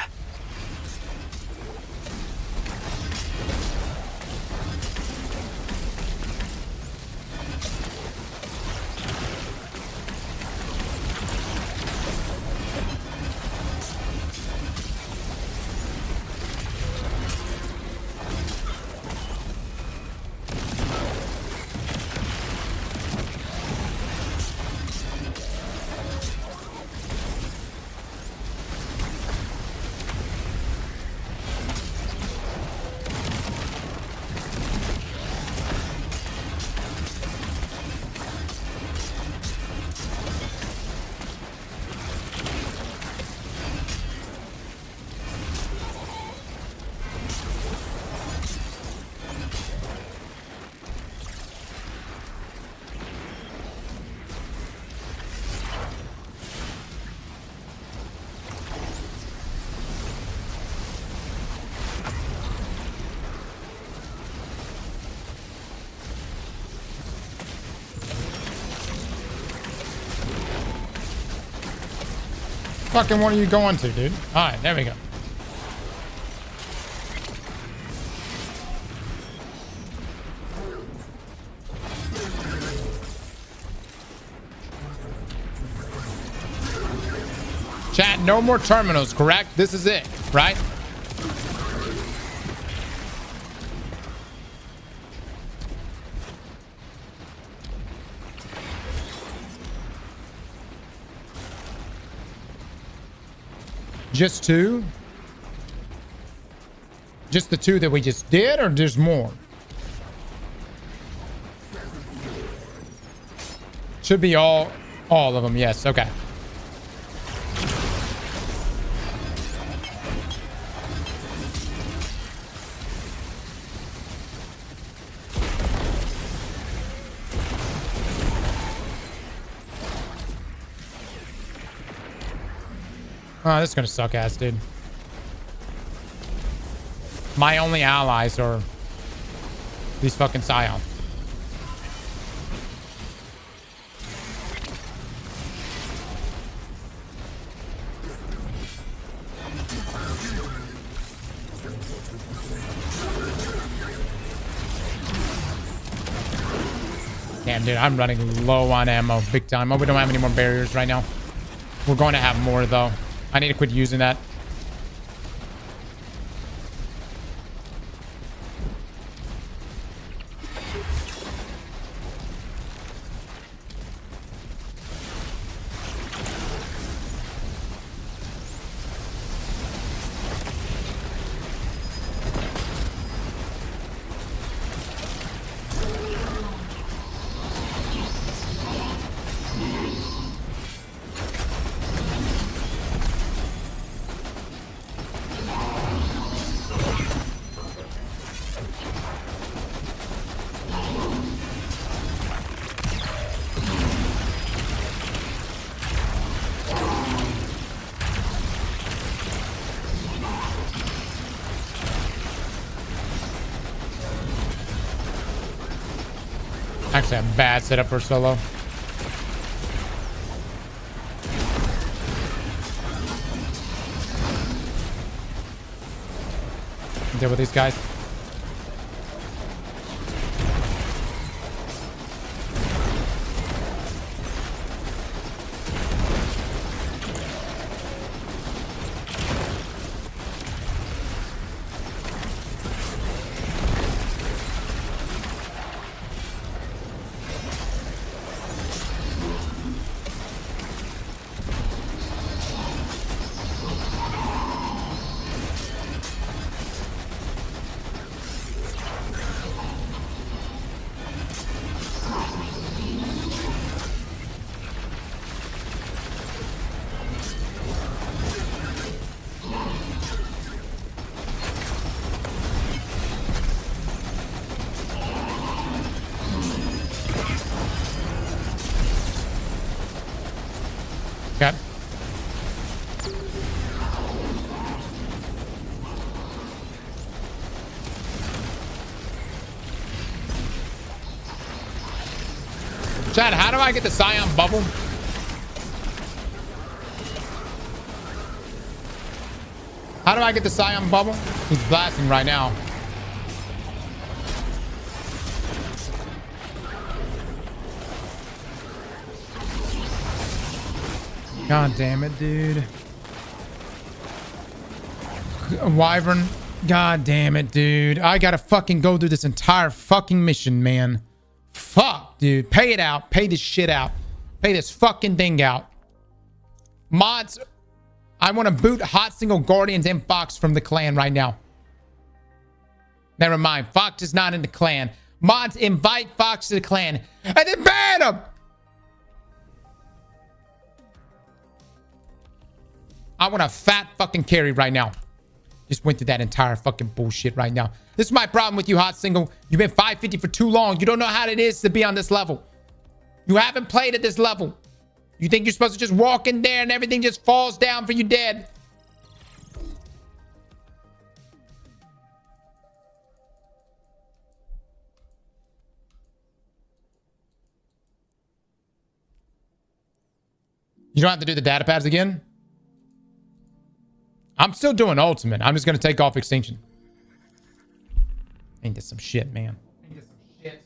Fucking one are you going to, dude? All right, there we go. Chat, no more terminals, correct? This is it, right? Just two? Just the two that we just did, or there's more? Should be all of them. Yes. Okay. Oh, this is gonna suck ass, dude. My only allies are these fucking Scion. Damn, dude, I'm running low on ammo big time. Oh, we don't have any more barriers right now. We're going to have more, though. I need to quit using that. Actually, a bad setup for solo. Deal with these guys. Okay. Chad, how do I get the Scion bubble? How do I get the Scion bubble? He's blasting right now. God damn it, dude. Wyvern. God damn it, dude. I gotta fucking go through this entire fucking mission, man. Fuck, dude. Pay it out. Pay this shit out. Pay this fucking thing out. Mods, I want to boot Hot Single Guardians and Fox from the clan right now. Never mind. Fox is not in the clan. Mods, invite Fox to the clan and then ban him. I want a fat fucking carry right now. Just went through that entire fucking bullshit right now. This is my problem with you, Hot Single. You've been 550 for too long. You don't know how it is to be on this level. You haven't played at this level. You think you're supposed to just walk in there and everything just falls down for you dead. You don't have to do the data pads again? I'm still doing ultimate. I'm just going to take off extinction. Ain't this some shit, man? Ain't this some shit?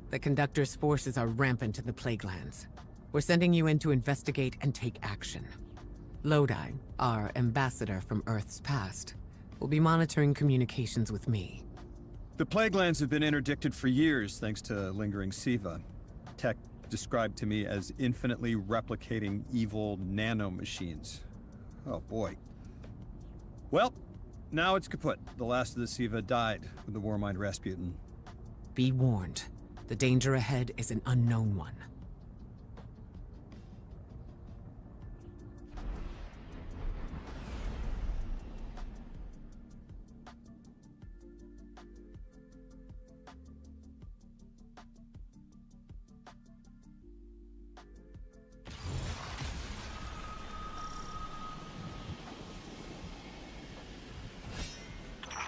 The Conductor's forces are rampant in the Plaguelands. We're sending you in to investigate and take action. Lodi, our ambassador from Earth's past, will be monitoring communications with me. The Plaguelands have been interdicted for years thanks to lingering Siva. Tech described to me as infinitely replicating evil nanomachines. Oh boy. Well, now it's kaput. The last of the Siva died with the Warmind Rasputin. Be warned. The danger ahead is an unknown one.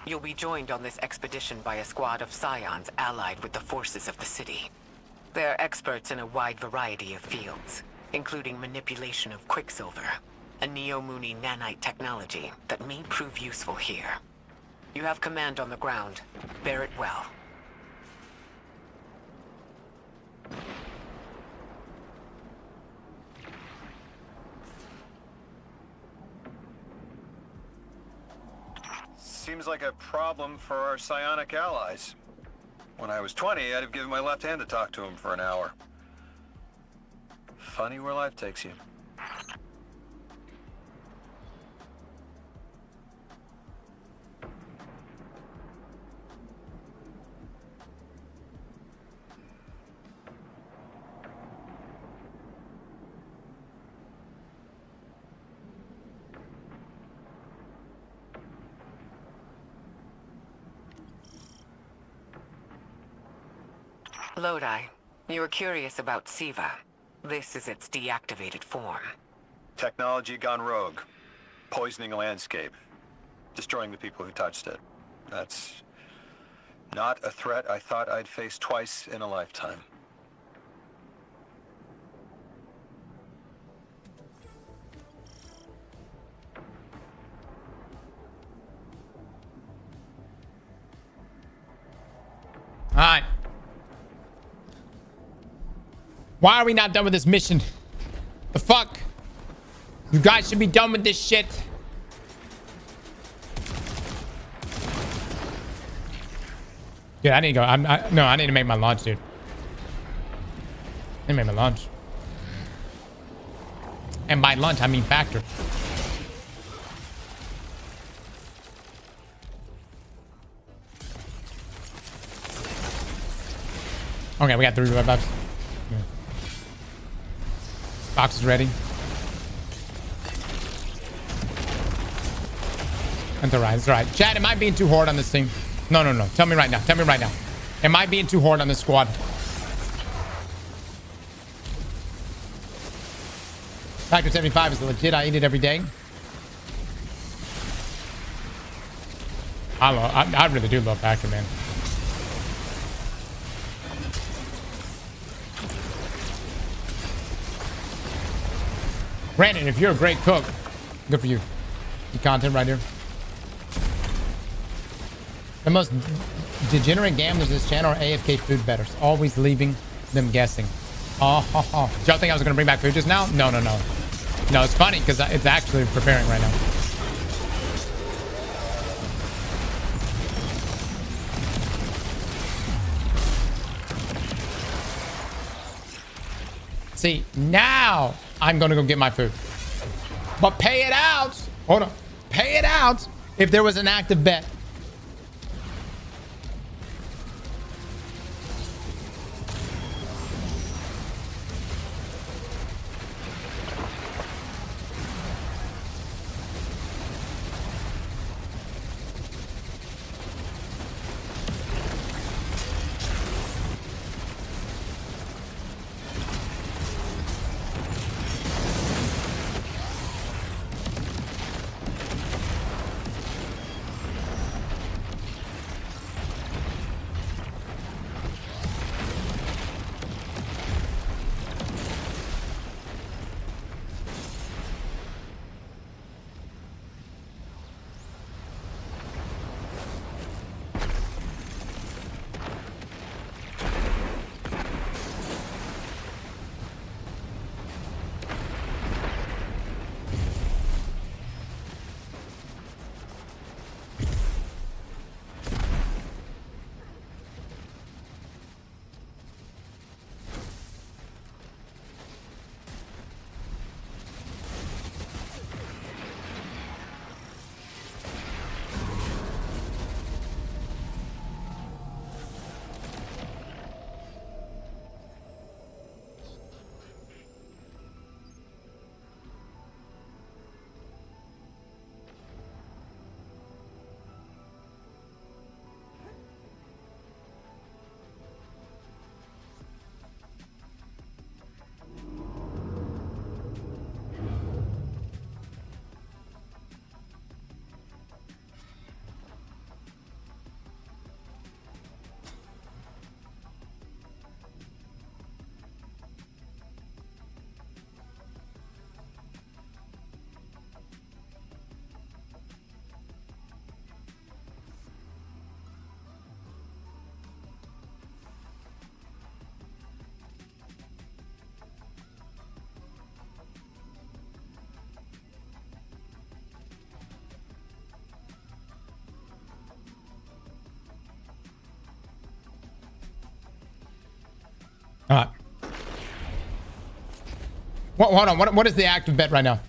You'll be joined on this expedition by a squad of Scions allied with the forces of the city. They're experts in a wide variety of fields, including manipulation of Quicksilver, a Neo-Mooney nanite technology that may prove useful here. You have command on the ground. Bear it well. Seems like a problem for our psionic allies. When I was 20, I'd have given my left hand to talk to him for an hour. Funny where life takes you. Lodi, you were curious about Siva. This is its deactivated form. Technology gone rogue. Poisoning a landscape. Destroying the people who touched it. That's not a threat I thought I'd face twice in a lifetime. All right. Why are we not done with this mission? The fuck? You guys should be done with this shit. Dude, I need to go. I need to make my launch, dude. I need to make my launch. And by lunch, I mean factor. Okay, we got 3 revive buffs. Yeah. Box is ready. That's alright, it's alright. Chad, am I being too hard on this team? No. Tell me right now. Tell me right now. Am I being too hard on this squad? Factor 75 is legit. I eat it every day. I really do love Factor, man. Brandon, if you're a great cook, good for you. The content right here. The most degenerate gamblers in this channel are AFK food bettors, always leaving them guessing. Oh. Did y'all think I was gonna bring back food just now? No. No, it's funny because it's actually preparing right now. See, now I'm gonna go get my food. But pay it out. Hold on. Pay it out if there was an active bet. All right. Hold on. What is the active bet right now?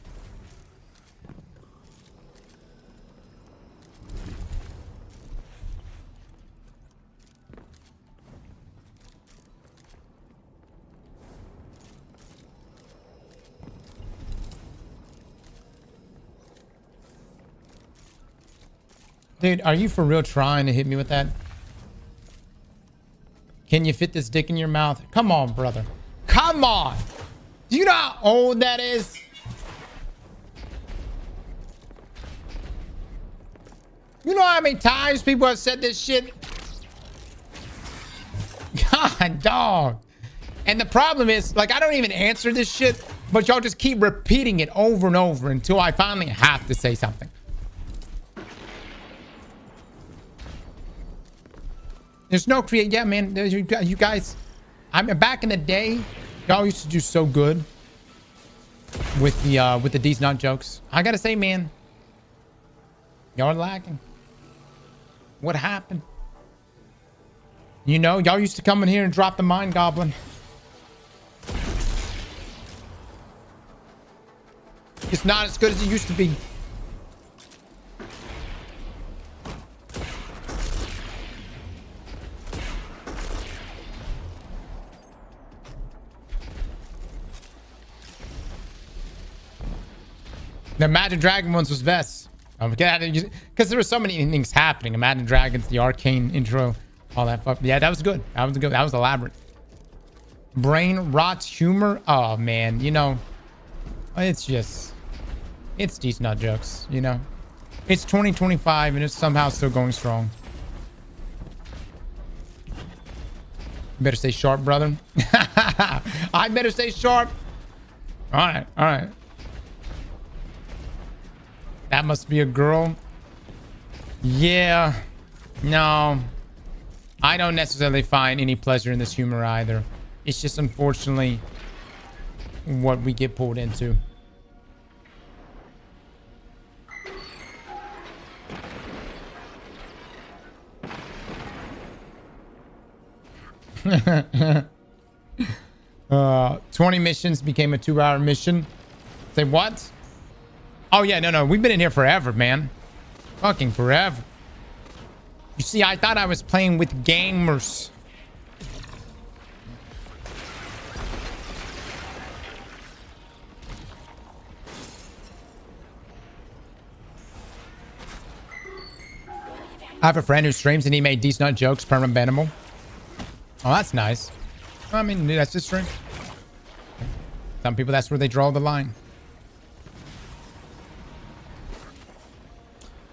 Dude, are you for real trying to hit me with that? Can you fit this dick in your mouth? Come on, brother. Come on. Do you know how old that is? You know how many times people have said this shit? God, dog. And the problem is, like, I don't even answer this shit, but y'all just keep repeating it over and over until I finally have to say something. There's no create. Yeah, man. You guys, back in the day, y'all used to do so good with the D's Not jokes. I gotta say, man, y'all are lacking. What happened? You know, y'all used to come in here and drop the Mind Goblin. It's not as good as it used to be. The Imagine Dragon ones was best. Because there were so many things happening. Imagine Dragons, the arcane intro, all that fuck. Yeah, that was good. That was good. That was elaborate. Brain rots humor. Oh man, you know, it's these nut jokes. You know, it's 2025 and it's somehow still going strong. You better stay sharp, brother. I better stay sharp. All right, all right. That must be a girl. Yeah. No. I don't necessarily find any pleasure in this humor either. It's just unfortunately what we get pulled into. uh, 20 missions became a 2-hour mission. Say what? Oh yeah, no, we've been in here forever, man. Fucking forever. You see, I thought I was playing with gamers. I have a friend who streams and he made decent jokes, permanent bannable. Oh, that's nice. I mean, that's just stream. Some people, that's where they draw the line.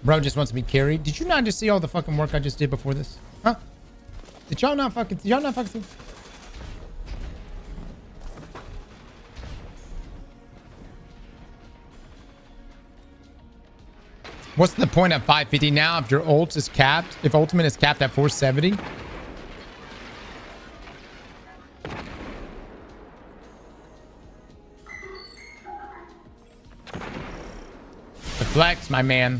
Bro just wants to be carried. Did you not just see all the fucking work I just did before this? Huh? Did y'all not fucking see? What's the point at 550 now if your ult is capped? If ultimate is capped at 470? The flex, my man.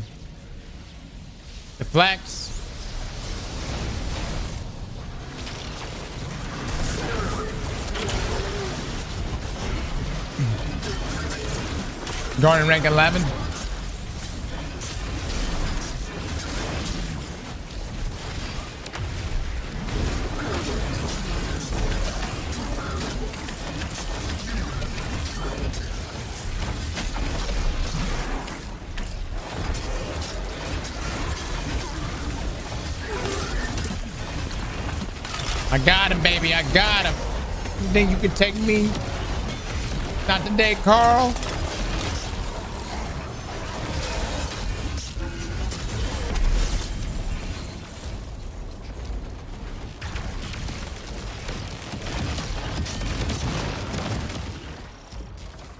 The flex. Going in rank 11. I got him, baby. I got him. You think you can take me? Not today, Carl.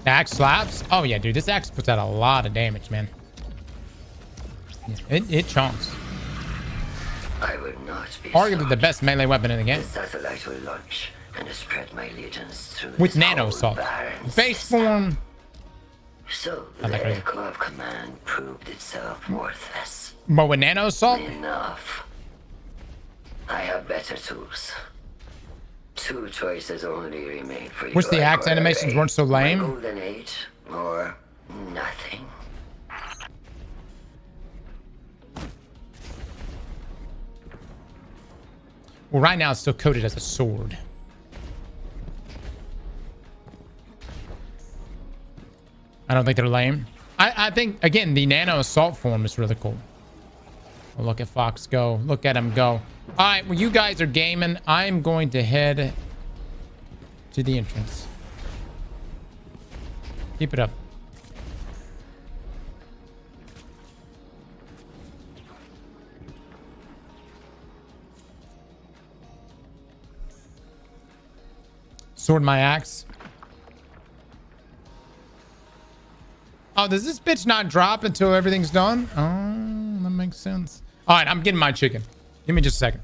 The axe slaps? Oh yeah, dude. This axe puts out a lot of damage, man. Yeah, it chunks. I will not be Arguably the best melee weapon in the game. The satellite will launch and spread my legions through With this nano whole assault. barren Base system. form. So I like the it. echo of command proved itself worthless. But with nano assault? Enough. I have better tools. Two choices only remain for you. Wish the axe animations weren't so lame. My golden age or nothing. Well, right now it's still coded as a sword. I don't think they're lame. I think, again, the nano assault form is really cool. Oh, look at Fox go. Look at him go. All right, well, you guys are gaming. I'm going to head to the entrance. Keep it up. Sword my axe. Oh, does this bitch not drop until everything's done? Oh, that makes sense. All right, I'm getting my chicken. Give me just a second.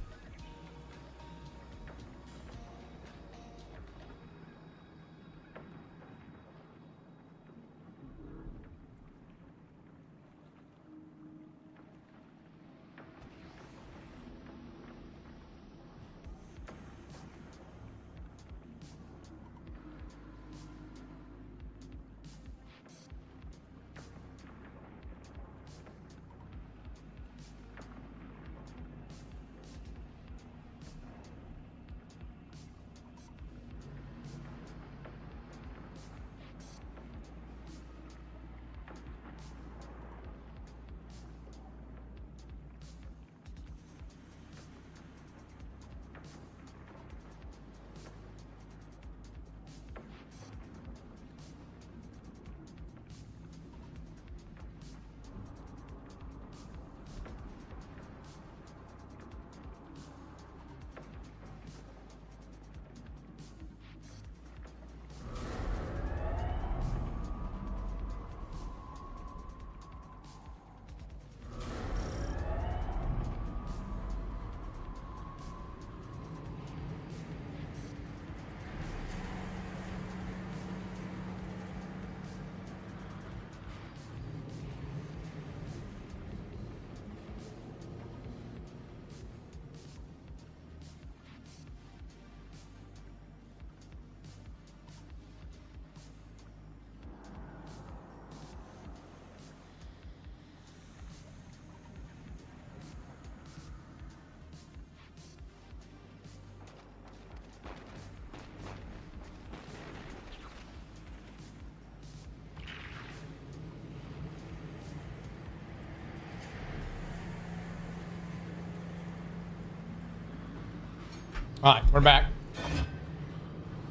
All right, we're back.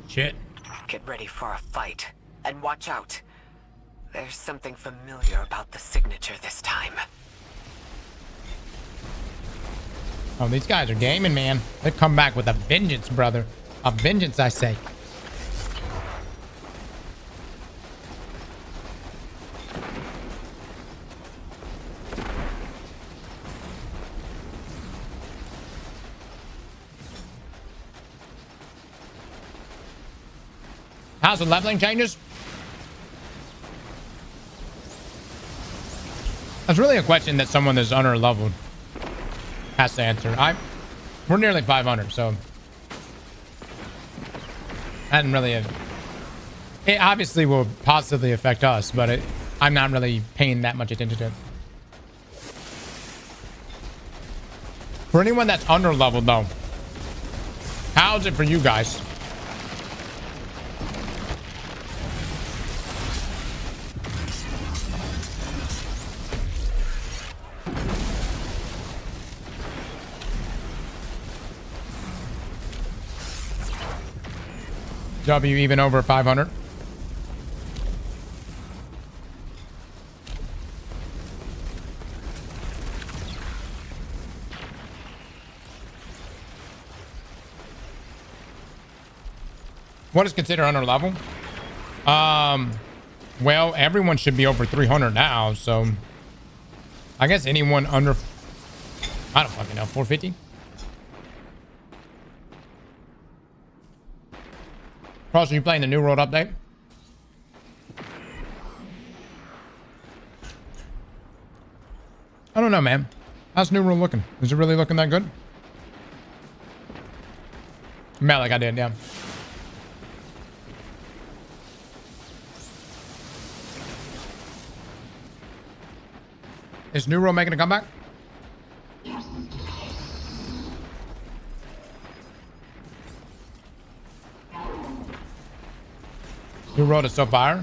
Shit. Get ready for a fight. And watch out. There's something familiar about the signature this time. Oh, these guys are gaming, man. They've come back with a vengeance, brother. A vengeance, I say. How's the leveling changes? That's really a question that someone that's under leveled has to answer. We're nearly 500, so that didn't really. It obviously will positively affect us, but I'm not really paying that much attention to it. For anyone that's under leveled, though, how's it for you guys? W even over 500. What is considered under level? Well, everyone should be over 300 now, so I guess anyone under, I don't fucking know, 450. Cross, are you playing the New World update? I don't know, man. How's New World looking? Is it really looking that good? Like I did, yeah. Is New World making a comeback? New World is so fire.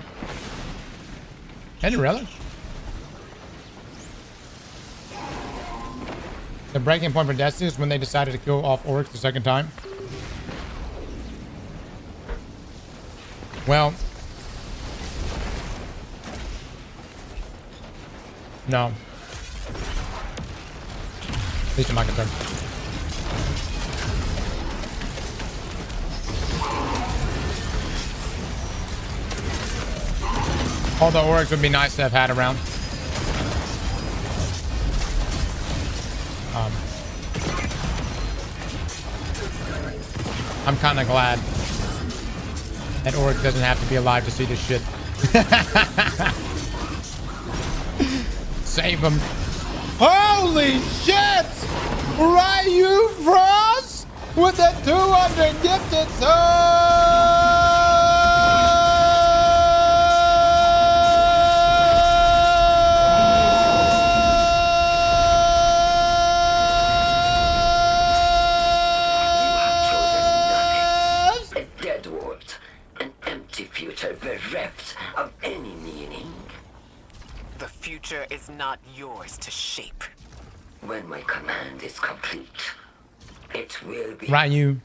Is it really? The breaking point for Destiny is when they decided to kill off Oryx the second time. Well, no. At least in my concern. Although Oryx would be nice to have had around. I'm kind of glad that Oryx doesn't have to be alive to see this shit. Save him. Holy shit! Ryu Frost with a 200 gifted bereft of any meaning. The future is not yours to shape. When my command is complete, it will be... Ryu,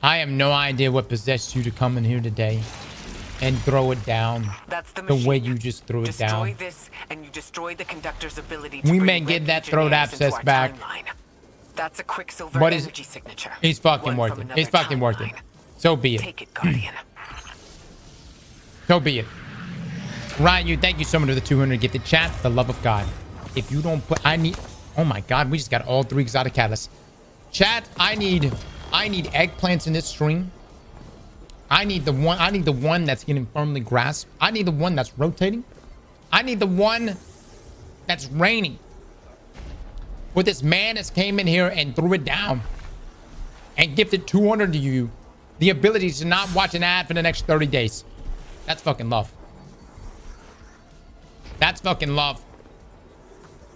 I have no idea what possessed you to come in here today and throw it down. That's the way you just threw it down. Destroy this, and you destroy the conductor's ability to we bring may get that throat abscess back. Timeline. That's a Quicksilver What is energy signature. He's fucking worth it. He's fucking worth it. So be it. Take it, Guardian. So be it. Ryu, thank you so much for the 200 gifted chat. For the love of God. If you don't put... I need... Oh my God. We just got all 3 exotic catalysts. Chat, I need eggplants in this stream. I need the one that's getting firmly grasped. I need the one that's rotating. I need the one that's raining. Where this man has came in here and threw it down. And gifted 200 to you. The ability to not watch an ad for the next 30 days. That's fucking love. That's fucking love.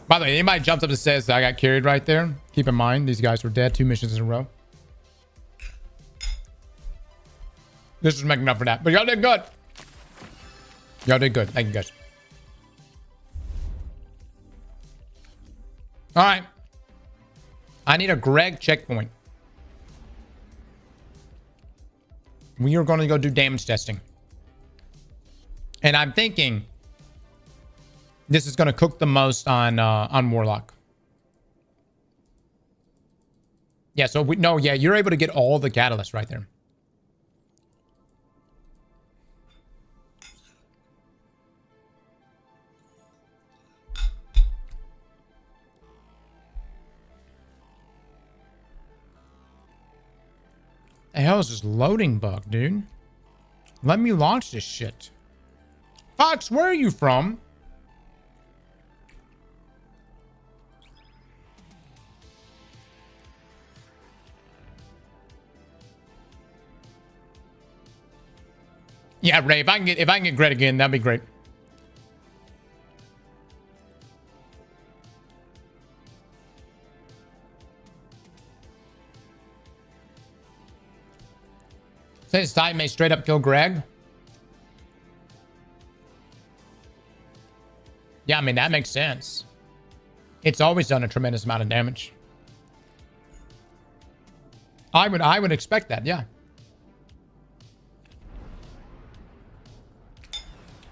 By the way, anybody jumps up and says I got carried right there, keep in mind, these guys were dead 2 missions in a row. This was making up for that. But y'all did good. Y'all did good. Thank you, guys. All right. I need a Greg checkpoint. We are going to go do damage testing. And I'm thinking this is going to cook the most on Warlock. Yeah, so you're able to get all the catalysts right there. The hell is this loading bug, dude? Let me launch this shit. Fox, where are you from? Yeah, Ray, if I can get Greg again, that'd be great. Says Ty may straight up kill Greg. Yeah, I mean, that makes sense. It's always done a tremendous amount of damage. I would expect that, yeah.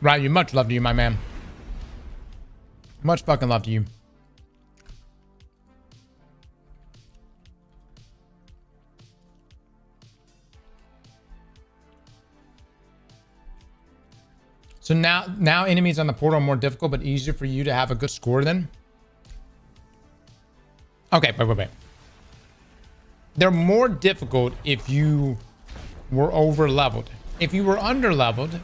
Ryu, much love to you, my man. Much fucking love to you. So now enemies on the portal are more difficult, but easier for you to have a good score then? Okay, wait. They're more difficult if you were over leveled. If you were under leveled.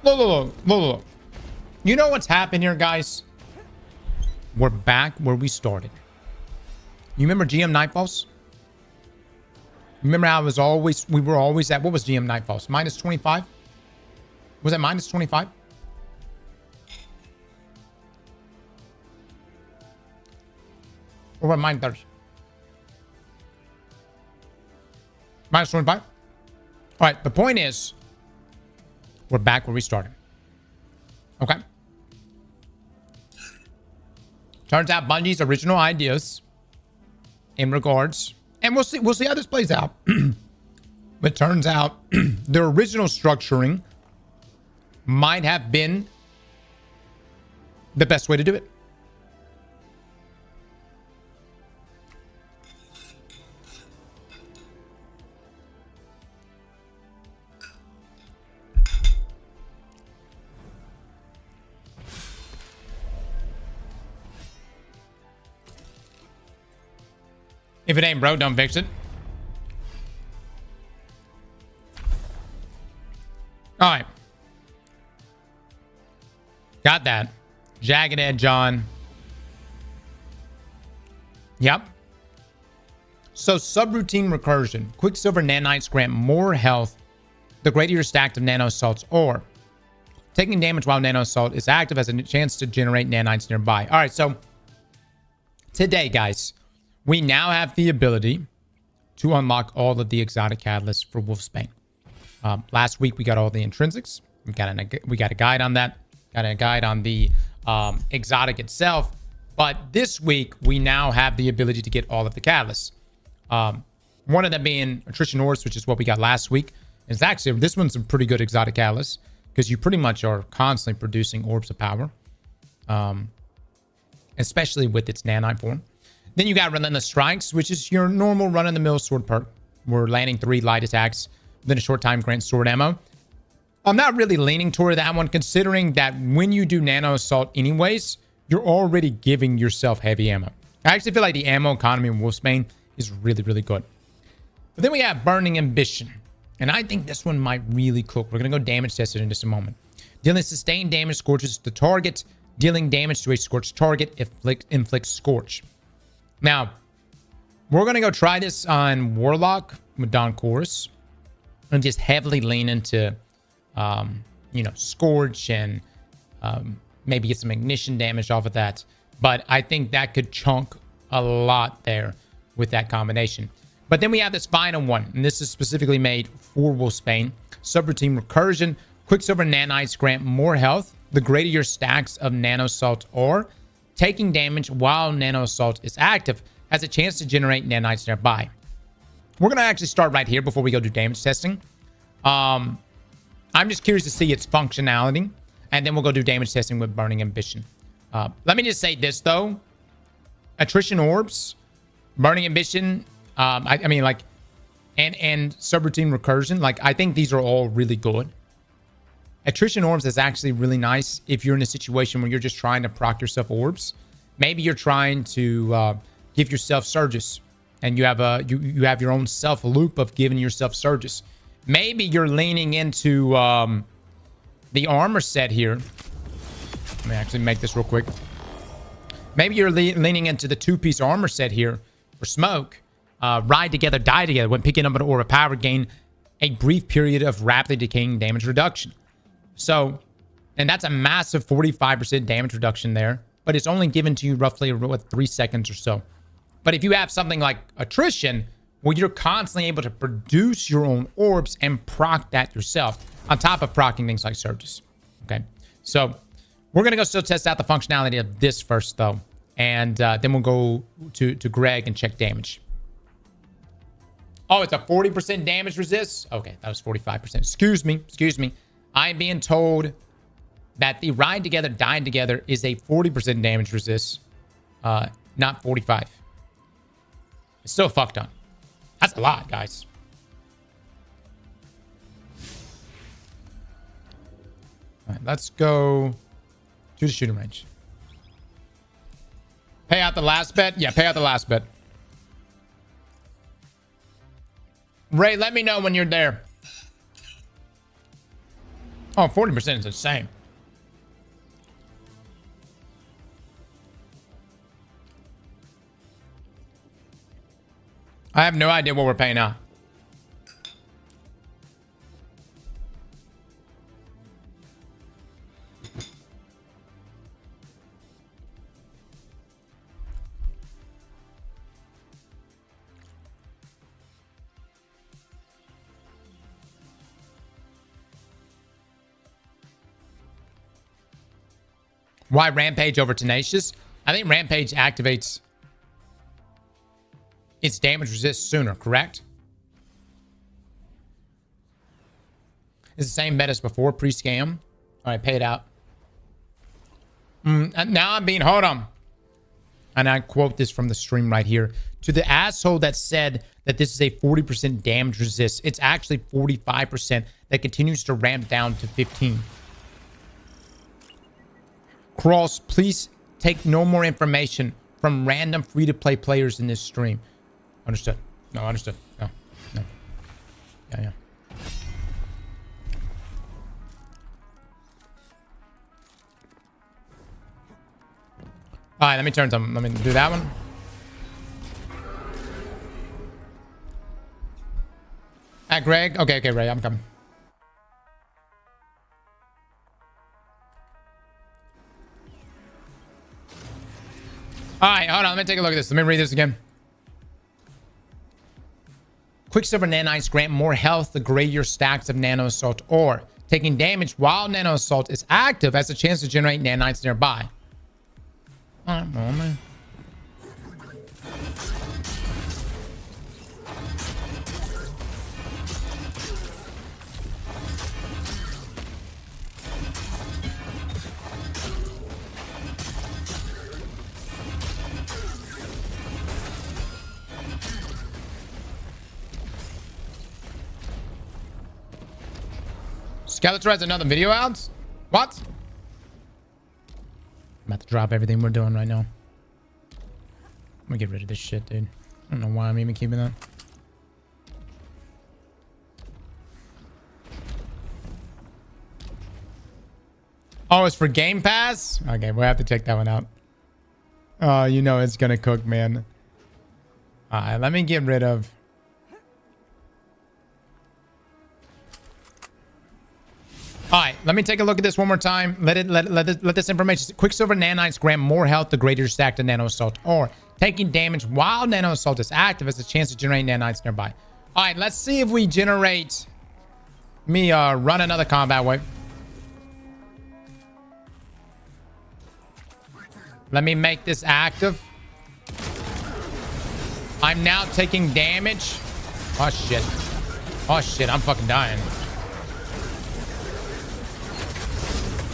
Look. You know what's happened here, guys? We're back where we started. You remember GM Nightfalls? Remember how we were always at, what was GM Nightfalls? Minus 25? Was that minus 25? Or what, minus 30? Minus 25? All right, the point is, we're back where we started. Okay? Turns out Bungie's original ideas in regards, and we'll see how this plays out. But turns out their original structuring might have been the best way to do it. If it ain't broke, don't fix it. All right. Got that. Jagged Edge on. Yep. So subroutine recursion. Quicksilver nanites grant more health the greater your stack of nano assaults, or taking damage while nano assault is active has a chance to generate nanites nearby. All right, so today, guys, we now have the ability to unlock all of the exotic catalysts for Wolfsbane. Last week we got all the intrinsics. We got a guide on that. Got a guide on the exotic itself. But this week we now have the ability to get all of the catalysts. One of them being attrition orbs, which is what we got last week. It's actually, this one's a pretty good exotic catalyst because you pretty much are constantly producing orbs of power, especially with its nanite form. Then you got Relentless Strikes, which is your normal run-of-the-mill sword perk. We're landing 3 light attacks within a short time, grant sword ammo. I'm not really leaning toward that one, considering that when you do nano assault anyways, you're already giving yourself heavy ammo. I actually feel like the ammo economy in Wolfsbane is really, really good. But then we have Burning Ambition. And I think this one might really cook. We're going to go damage test it in just a moment. Dealing sustained damage scorches the target. Dealing damage to a scorched target inflicts scorch. Now, we're going to go try this on Warlock with Don Chorus and just heavily lean into, Scorch and maybe get some ignition damage off of that. But I think that could chunk a lot there with that combination. But then we have this final one, and this is specifically made for Wolfsbane. Subroutine Recursion. Quicksilver nanites grant more health the greater your stacks of nano assault are. Taking damage while nano assault is active has a chance to generate nanites nearby. We're going to actually start right here before we go do damage testing. I'm just curious to see its functionality, and then we'll go do damage testing with Burning Ambition. Let me just say this, though. Attrition Orbs, Burning Ambition, and Subroutine Recursion, I think these are all really good. Attrition Orbs is actually really nice if you're in a situation where you're just trying to proc yourself orbs. Maybe you're trying to give yourself surges, and you have you have your own self loop of giving yourself surges. Maybe you're leaning into the armor set here. Let me actually make this real quick. Maybe you're leaning into the 2-piece armor set here for smoke. Ride together, die together. When picking up an orb of power, gain a brief period of rapidly decaying damage reduction. So, and that's a massive 45% damage reduction there, but it's only given to you roughly 3 seconds or so. But if you have something like attrition, well, you're constantly able to produce your own orbs and proc that yourself on top of procking things like surges. Okay, so we're gonna go still test out the functionality of this first, though, and then we'll go to Greg and check damage. Oh, it's a 40% damage resist. Okay, that was 45%. Excuse me. I'm being told that the ride together, dying together is a 40% damage resist, not 45. It's still fucked on. That's a lot, guys. All right, let's go to the shooting range. Pay out the last bet? Yeah, pay out the last bet. Ray, let me know when you're there. Oh, 40% is insane. I have no idea what we're paying out. Why Rampage over Tenacious? I think Rampage activates its damage resist sooner, correct? It's the same bet as before, pre-scam. All right, pay it out. Now I'm being, hold on. And I quote this from the stream right here. To the asshole that said that this is a 40% damage resist, it's actually 45% that continues to ramp down to 15. Cross, please take no more information from random free-to-play players in this stream. Understood. No, understood. No. Yeah. All right, let me turn some. Let me do that one. Greg. Okay, Ray, I'm coming. All right, hold on. Let me take a look at this. Let me read this again. Quicksilver nanites grant more health the greater your stacks of nano assault, or taking damage while nano assault is active has a chance to generate nanites nearby. All right, well, man. Skeletor has another video out? What? I'm about to drop everything we're doing right now. I'm gonna get rid of this shit, dude. I don't know why I'm even keeping that. Oh, it's for Game Pass? Okay, we'll have to check that one out. Oh, you know it's gonna cook, man. Alright, let me get rid of... All right, let me take a look at this one more time. Let this information. Quicksilver nanites grant more health the greater stack to nano assault, or taking damage while nano assault is active has a chance to generate nanites nearby. All right, let's see if we generate me run another combat wave. Let me make this active. I'm now taking damage. Oh shit. Oh shit, I'm fucking dying.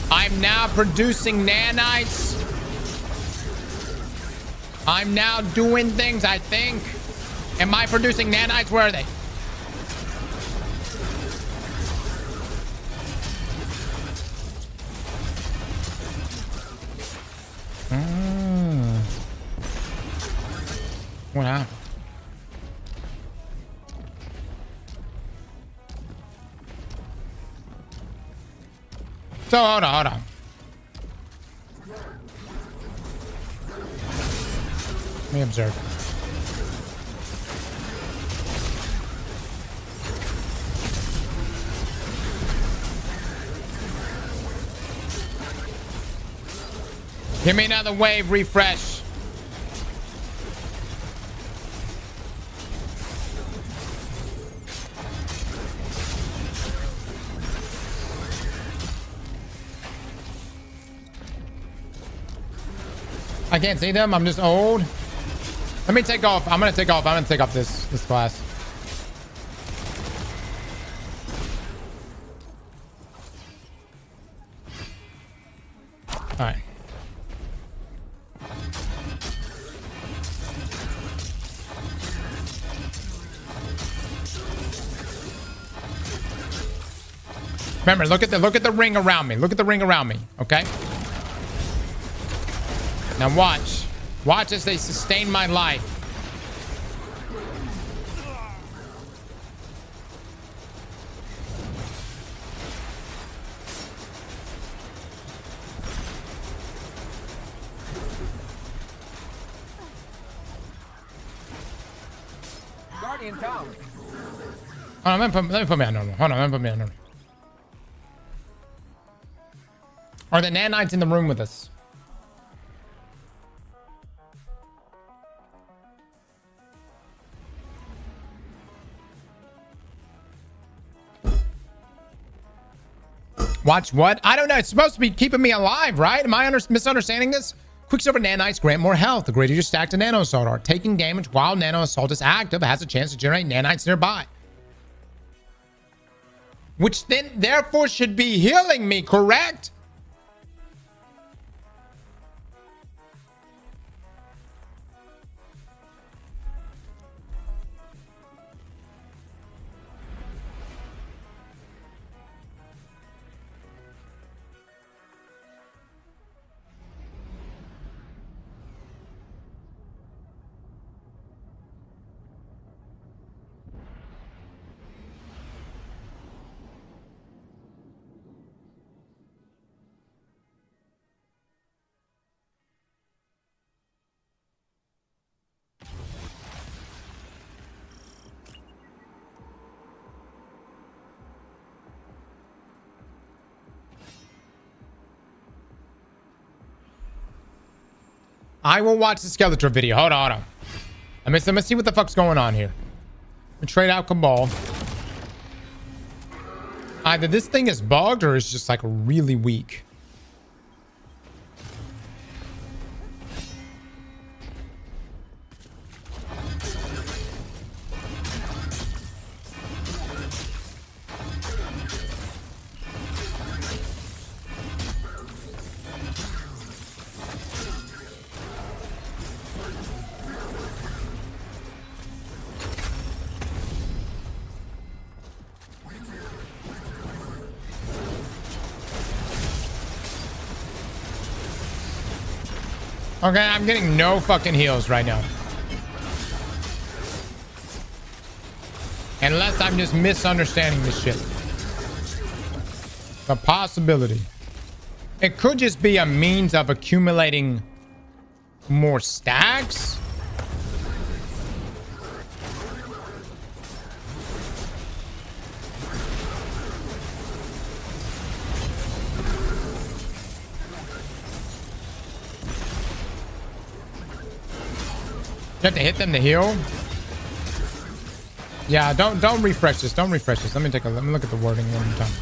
I'm now producing nanites. I'm now doing things, I think. Am I producing nanites? Where are they? What happened? So, hold on. Let me observe. Give me another wave refresh. I can't see them. I'm just old. Let me take off. I'm gonna take off. I'm gonna take off this class. All right. Remember, look at the ring around me. Look at the ring around me. Okay. Now watch. Watch as they sustain my life. Guardian down. Hold on, let me put me on normal. Hold on, let me put me on normal. Are the nanites in the room with us? Watch what? I don't know. It's supposed to be keeping me alive, right? Am I misunderstanding this? Quicksilver nanites grant more health the greater your stack to nano assault are. Taking damage while nano assault is active has a chance to generate nanites nearby. Which then therefore should be healing me, correct? I will watch the Skeletor video. Hold on. Let me see what the fuck's going on here. We trade out Cabal. Either this thing is bugged or it's just like really weak. Okay, I'm getting no fucking heals right now. Unless I'm just misunderstanding this shit. A possibility. It could just be a means of accumulating more stacks. You have to hit them to heal. Yeah, don't refresh this. Don't refresh this. Let me look at the wording one more time.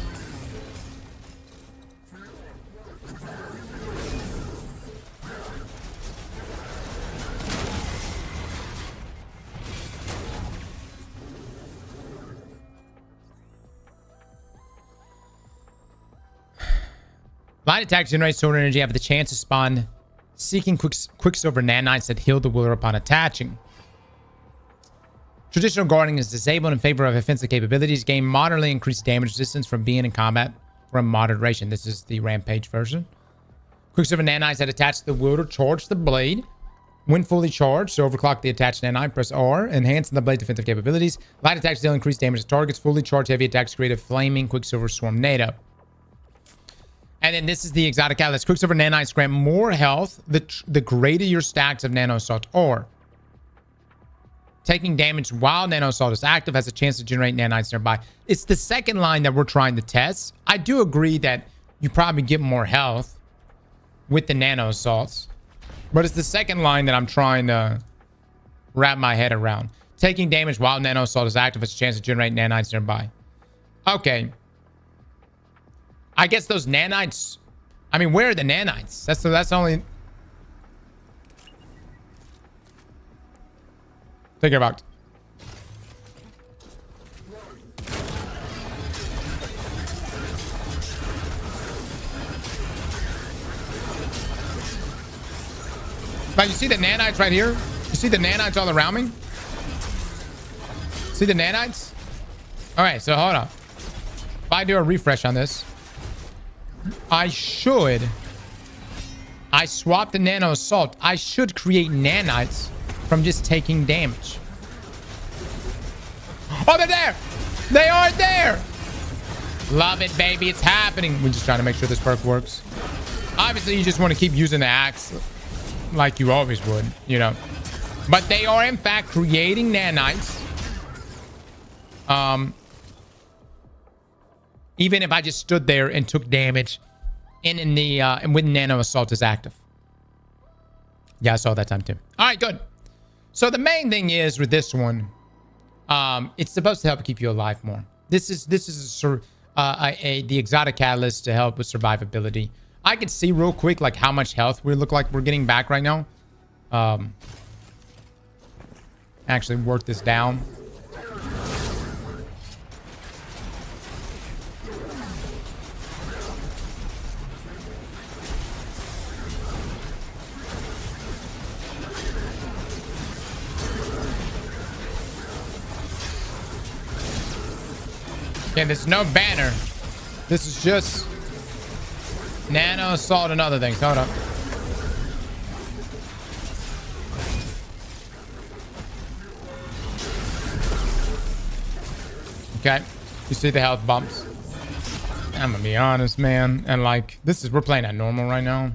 Light attacks generate sword energy, have the chance to spawn seeking Quicksilver nanites that heal the wielder upon attaching. Traditional guarding is disabled in favor of offensive capabilities. Gain moderately increased damage resistance from being in combat from moderation. This is the Rampage version. Quicksilver nanites that attach to the wielder charge the blade. When fully charged, to overclock the attached nanite, press R, enhancing the blade defensive capabilities. Light attacks deal increased damage to targets. Fully charged heavy attacks create a flaming Quicksilver Swarmnado. And then this is the exotic catalyst. Quicksilver nanites grant more health the greater your stacks of nano assault are. Taking damage while nano assault is active has a chance to generate nanites nearby. It's the second line that we're trying to test. I do agree that you probably get more health with the nano assaults, but it's the second line that I'm trying to wrap my head around. Taking damage while nano assault is active has a chance to generate nanites nearby. Okay. I guess those nanites, I mean, where are the nanites? That's only. Take care about. But you see the nanites right here? You see the nanites all around me? See the nanites? All right, so hold on. If I do a refresh on this, I swap the nano assault. I should create nanites from just taking damage. Oh, they're there. They are there. Love it, baby. It's happening. We're just trying to make sure this perk works. Obviously, you just want to keep using the axe like you always would, you know. But they are, in fact, creating nanites. Even if I just stood there and took damage and when nano assault is active. Yeah, I saw that time too. All right, good. So the main thing is with this one, it's supposed to help keep you alive more. This is the exotic catalyst to help with survivability. I can see real quick like how much health we look like we're getting back right now. Actually work this down. Yeah, there's no banner. This is just nano assault and other things. Hold up. Okay. You see the health bumps. I'm gonna be honest, man. And like, we're playing at normal right now.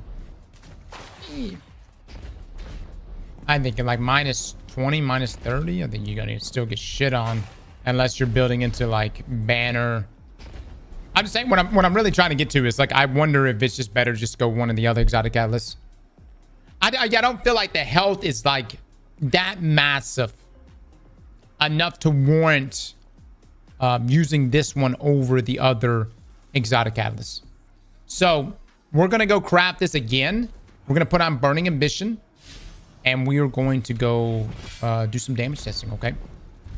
I think like minus 20, minus 30, I think you're gonna still get shit on. Unless you're building into like banner. I'm just saying what I'm really trying to get to is like, I wonder if it's just better just go one of the other exotic catalysts. I don't feel like the health is like that massive enough to warrant using this one over the other exotic catalysts. So we're going to go craft this again. We're going to put on Burning Ambition and we are going to go do some damage testing. Okay.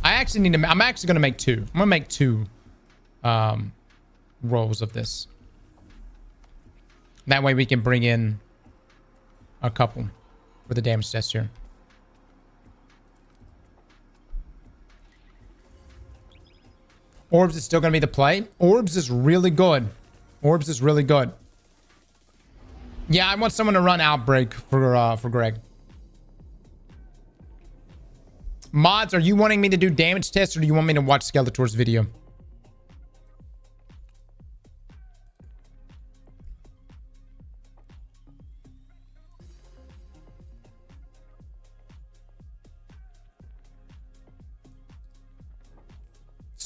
I'm actually going to make two. I'm going to make two rolls of this. That way we can bring in a couple for the damage test here. Orbs is still going to be the play. Orbs is really good. Orbs is really good. Yeah, I want someone to run Outbreak for Greg. Mods, are you wanting me to do damage tests or do you want me to watch Skeletor's video?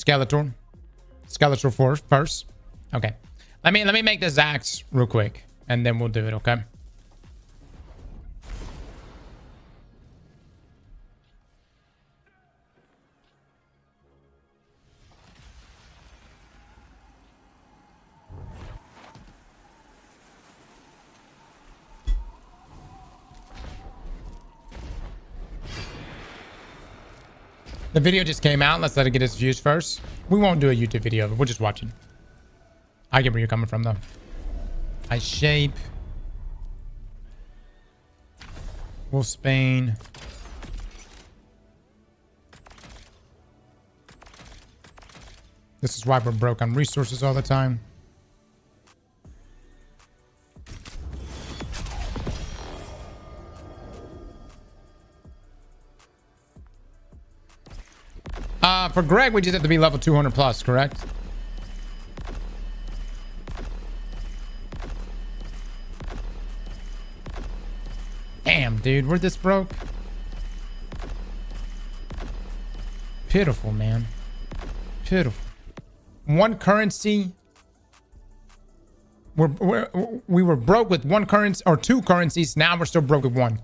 Skeletor first. Okay. Let me make this axe real quick and then we'll do it, okay? The video just came out. Let's let it get its views first. We won't do a YouTube video. We'll just watch it. I get where you're coming from, though. I shape. Wolfsbane. This is why we're broke on resources all the time. For Greg, we just have to be level 200 plus, correct? Damn, dude, we're this broke. Pitiful, man. Pitiful. One currency. We were broke with one currency or two currencies. Now we're still broke with one.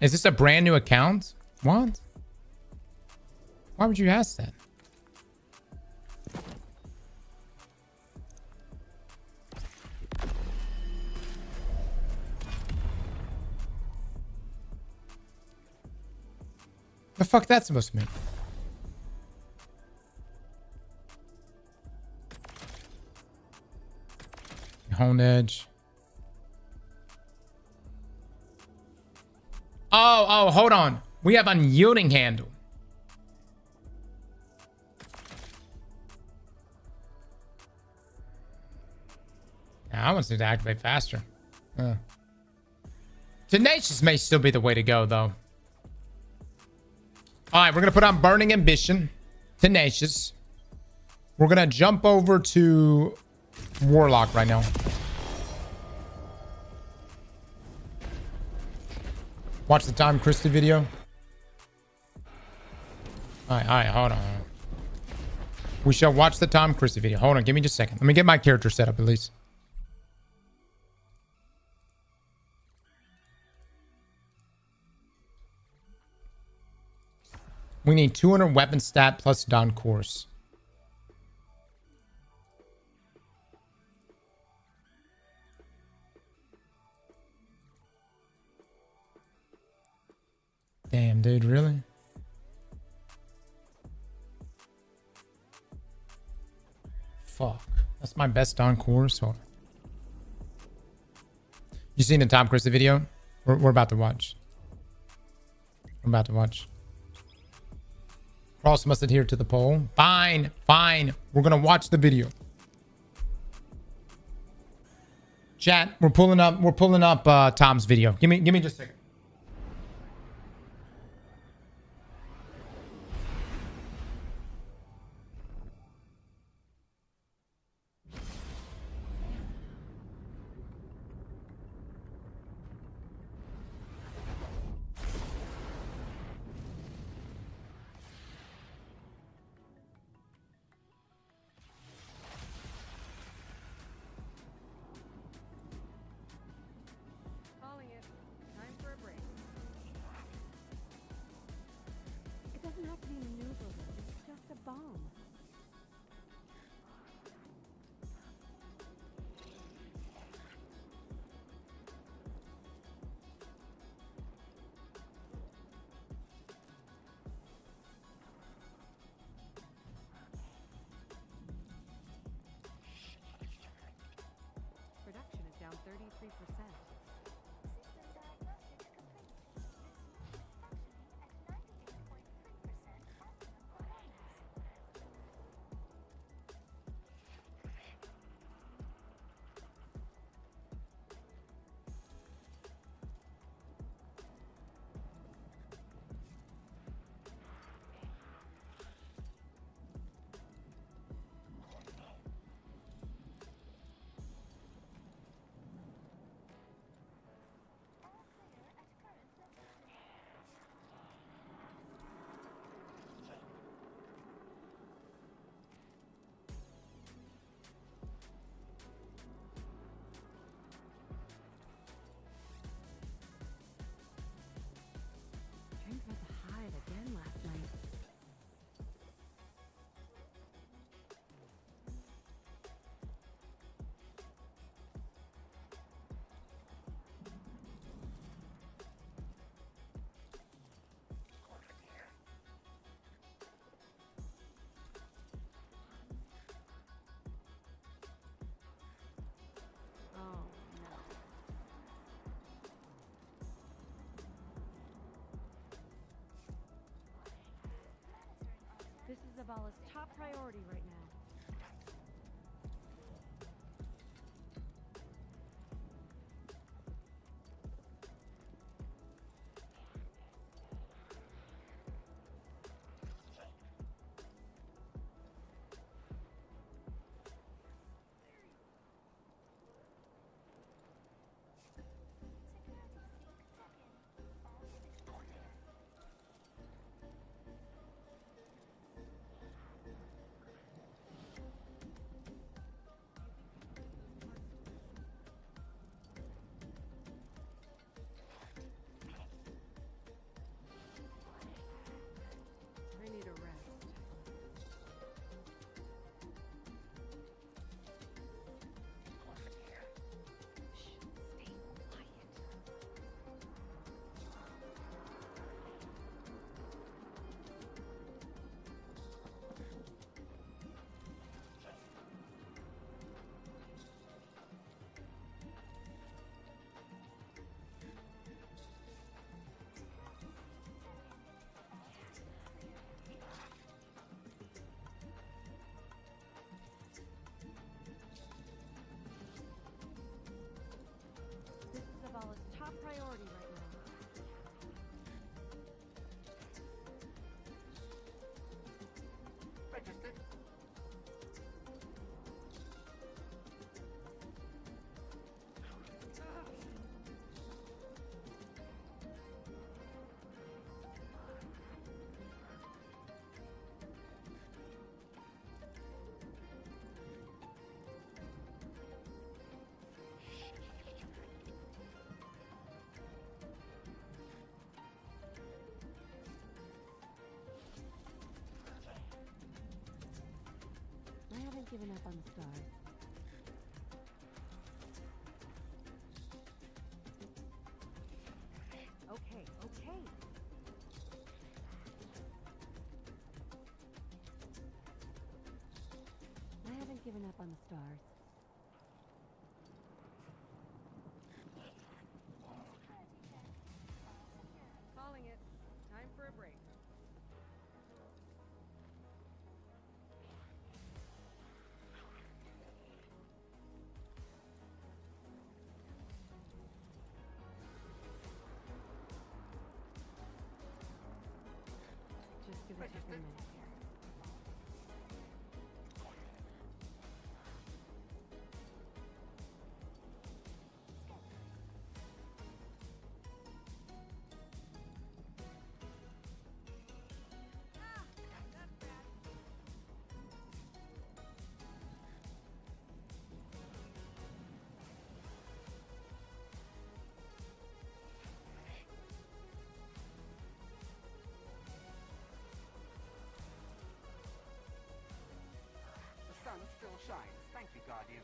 Is this a brand new account? What? Why would you ask that? The fuck that's supposed to mean? Hone edge. Oh, hold on. We have unyielding handle. Now, I want to activate faster. Tenacious may still be the way to go, though. All right, we're going to put on Burning Ambition. Tenacious. We're going to jump over to Warlock right now. Watch the Tom Christie video. All right, hold on. We shall watch the Tom Christie video. Hold on, give me just a second. Let me get my character set up at least. We need 200 weapon stat plus Don course. Damn, dude, really? Fuck. That's my best Don course. Hold on. You seen the Tom Christie video? We're about to watch. I'm about to watch. Cross must adhere to the poll. Fine, fine. We're gonna watch the video. Chat, we're pulling up Tom's video. Give me just a second. Calling it. Time for a break. It doesn't have to be maneuverable. It's just a bomb. Production is down 33%. Dreamed about the hive again last night. Oh no. This is Zavala's top priority right now. haven't given up on the stars. Okay, okay. I haven't given up on the stars. Calling it. Time for a break. Just give us a minute. The sun still shines. Thank you, Guardian.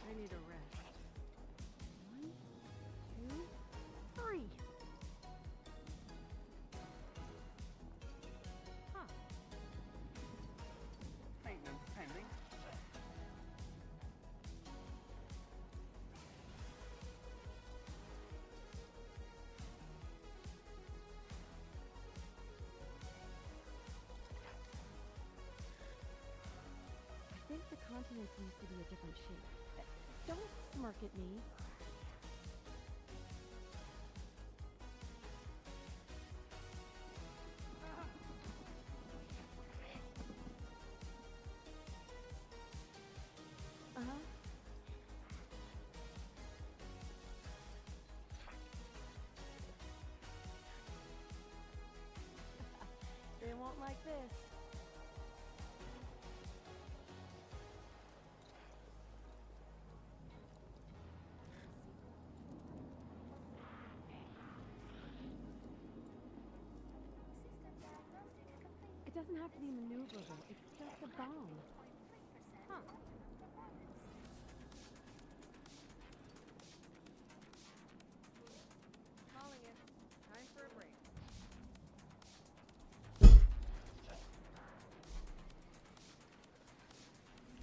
I need a rest. 1, 2, 3. Huh. Maintenance pending. I think the continents used to be a different shape. Don't smirk at me. Uh-huh. They won't like this. It doesn't have to be maneuverable. It's just a bomb. Huh. Calling it. Time for a break.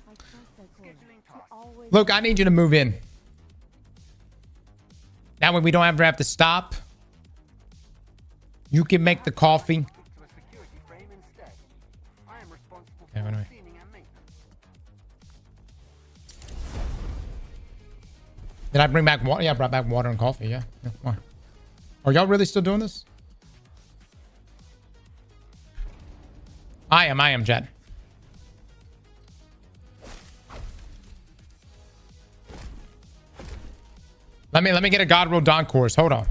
I trust that Scheduling to task. always. Look, I need you to move in. That way we don't ever have to stop. You can make the coffee. Stick to a security frame instead. I am responsible Yeah, for anyway. cleaning and maintenance. Did I bring back water? Yeah, I brought back water and coffee. Yeah. Why? Are y'all really still doing this? I am, Jet. Let me get a God Rule Dawn course. Hold on.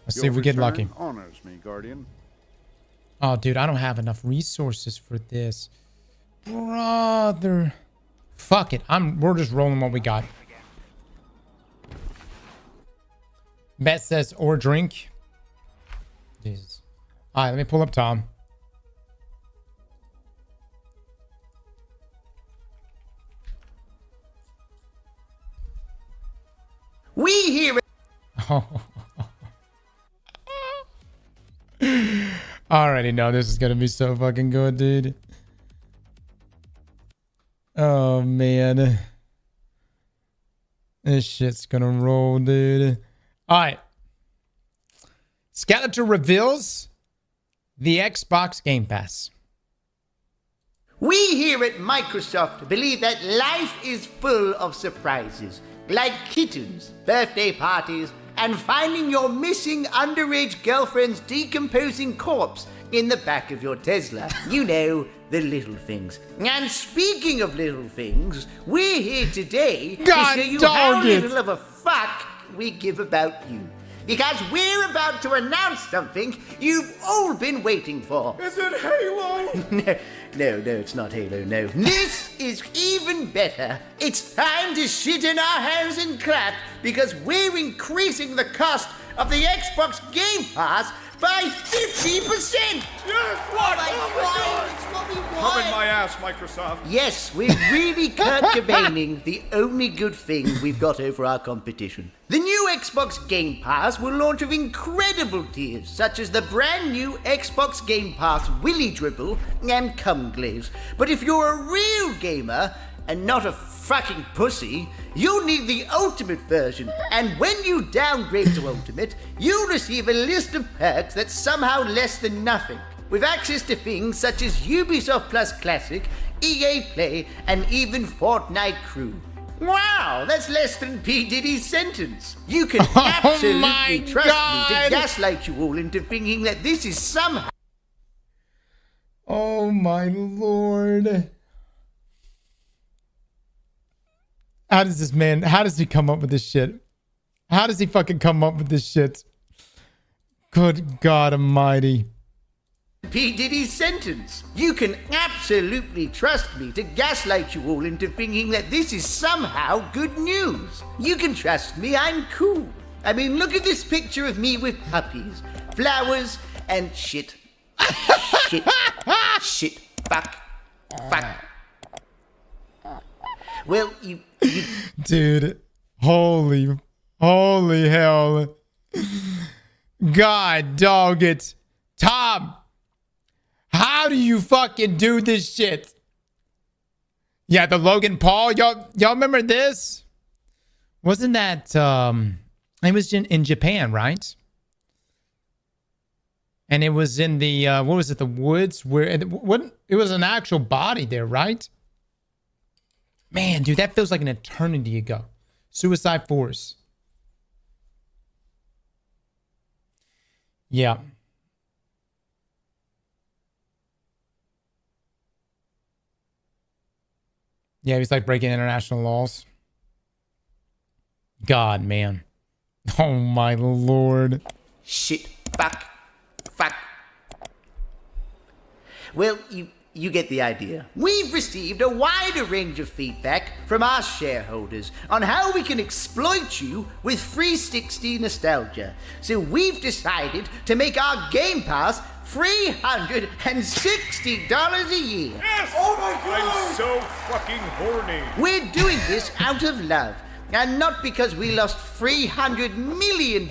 Let's see if we get lucky. Honors me, Guardian. Oh, dude, I don't have enough resources for this. Brother. Fuck it. We're just rolling what we got. Bet says or drink. Jesus. All right, let me pull up Tom. We here. Oh. I already know this is gonna be so fucking good, dude. Oh man, this shit's gonna roll, dude. All right, Skeletor reveals the Xbox Game Pass. We here at Microsoft believe that life is full of surprises. like kittens, birthday parties, and finding your missing underage girlfriend's decomposing corpse in the back of your Tesla. You know, the little things. And speaking of little things, we're here today to show you how little of a fuck we give about you. Because we're about to announce something you've all been waiting for. Is it Halo? No, it's not Halo, no. This is even better. It's time to shit in our hands and clap because we're increasing the cost of the Xbox Game Pass by 50%! Yes! What? Oh my God! It's gonna be Come in wild. my ass, Microsoft. Yes, we're really Kurt Cobaining the only good thing we've got over our competition. The new Xbox Game Pass will launch with incredible tiers, such as the brand new Xbox Game Pass Willy Dribble and Cum Glaze. But if you're a real gamer and not a fucking pussy, you'll need the Ultimate version. And when you downgrade to Ultimate, you'll receive a list of perks that's somehow less than nothing, with access to things such as Ubisoft Plus Classic, EA Play, and even Fortnite Crew. Wow, that's less than P. Diddy's sentence. You can absolutely trust me to gaslight you all into thinking that this is somehow... Oh my Lord. How does he come up with this shit? How does he fucking come up with this shit? Good God Almighty. P. Diddy's sentence. You can absolutely trust me to gaslight you all into thinking that this is somehow good news. You can trust me, I'm cool. I mean, look at this picture of me with puppies, flowers, and shit. Shit. Fuck. Well, you... Dude, holy hell. God dog it. Tom, how do you fucking do this shit? Yeah, the Logan Paul. Y'all remember this? Wasn't that, it was in Japan, right? And it was in the, what was it, the woods? Where it was an actual body there, right? Man, dude, that feels like an eternity ago. Suicide Force. Yeah. Yeah, he's like breaking international laws. God, man. Oh, my Lord. Shit. Fuck. Well, you get the idea. We've received a wider range of feedback from our shareholders on how we can exploit you with 360 nostalgia. So we've decided to make our Game Pass $360 a year. Yes! Oh my God! I'm so fucking horny. We're doing this out of love, and not because we lost $300 million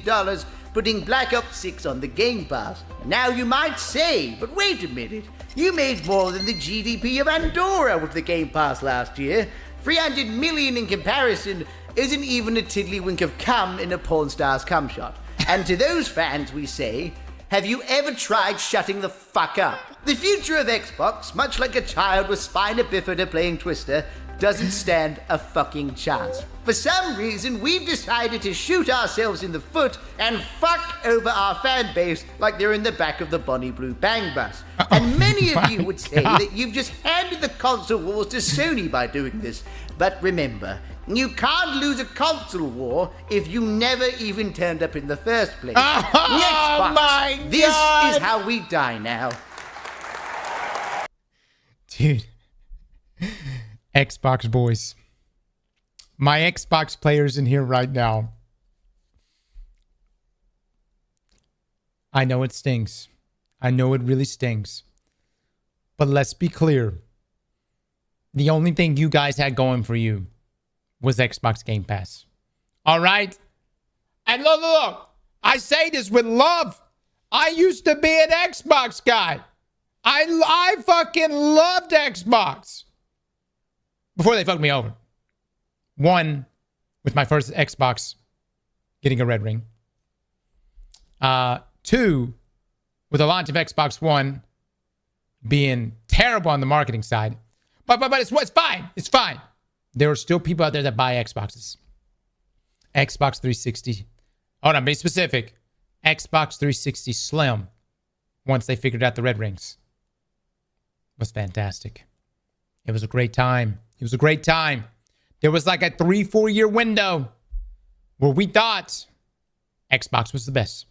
putting Black Ops 6 on the Game Pass. Now you might say, but wait a minute. You made more than the GDP of Andorra with the Game Pass last year. 300 million in comparison isn't even a tiddlywink of cum in a porn star's cum shot. And to those fans we say, have you ever tried shutting the fuck up? The future of Xbox, much like a child with spina bifida playing Twister, doesn't stand a fucking chance. For some reason, we've decided to shoot ourselves in the foot and fuck over our fan base like they're in the back of the Bonnie Blue Bang Bus. And many of you would say that you've just handed the console wars to Sony by doing this. But remember, you can't lose a console war if you never even turned up in the first place. Xbox, my God. This is how we die now. Dude. Xbox boys. My Xbox players in here right now. I know it stings. I know it really stings. But let's be clear. The only thing you guys had going for you was Xbox Game Pass. All right? And look. I say this with love. I used to be an Xbox guy. I fucking loved Xbox. Before they fucked me over. One, with my first Xbox getting a red ring. Two, with the launch of Xbox One being terrible on the marketing side. But it's fine. It's fine. There are still people out there that buy Xboxes. Xbox 360. Oh, no, be specific. Xbox 360 Slim, once they figured out the red rings, was fantastic. It was a great time. It was a great time. There was like a 3-4 year window where we thought Xbox was the best.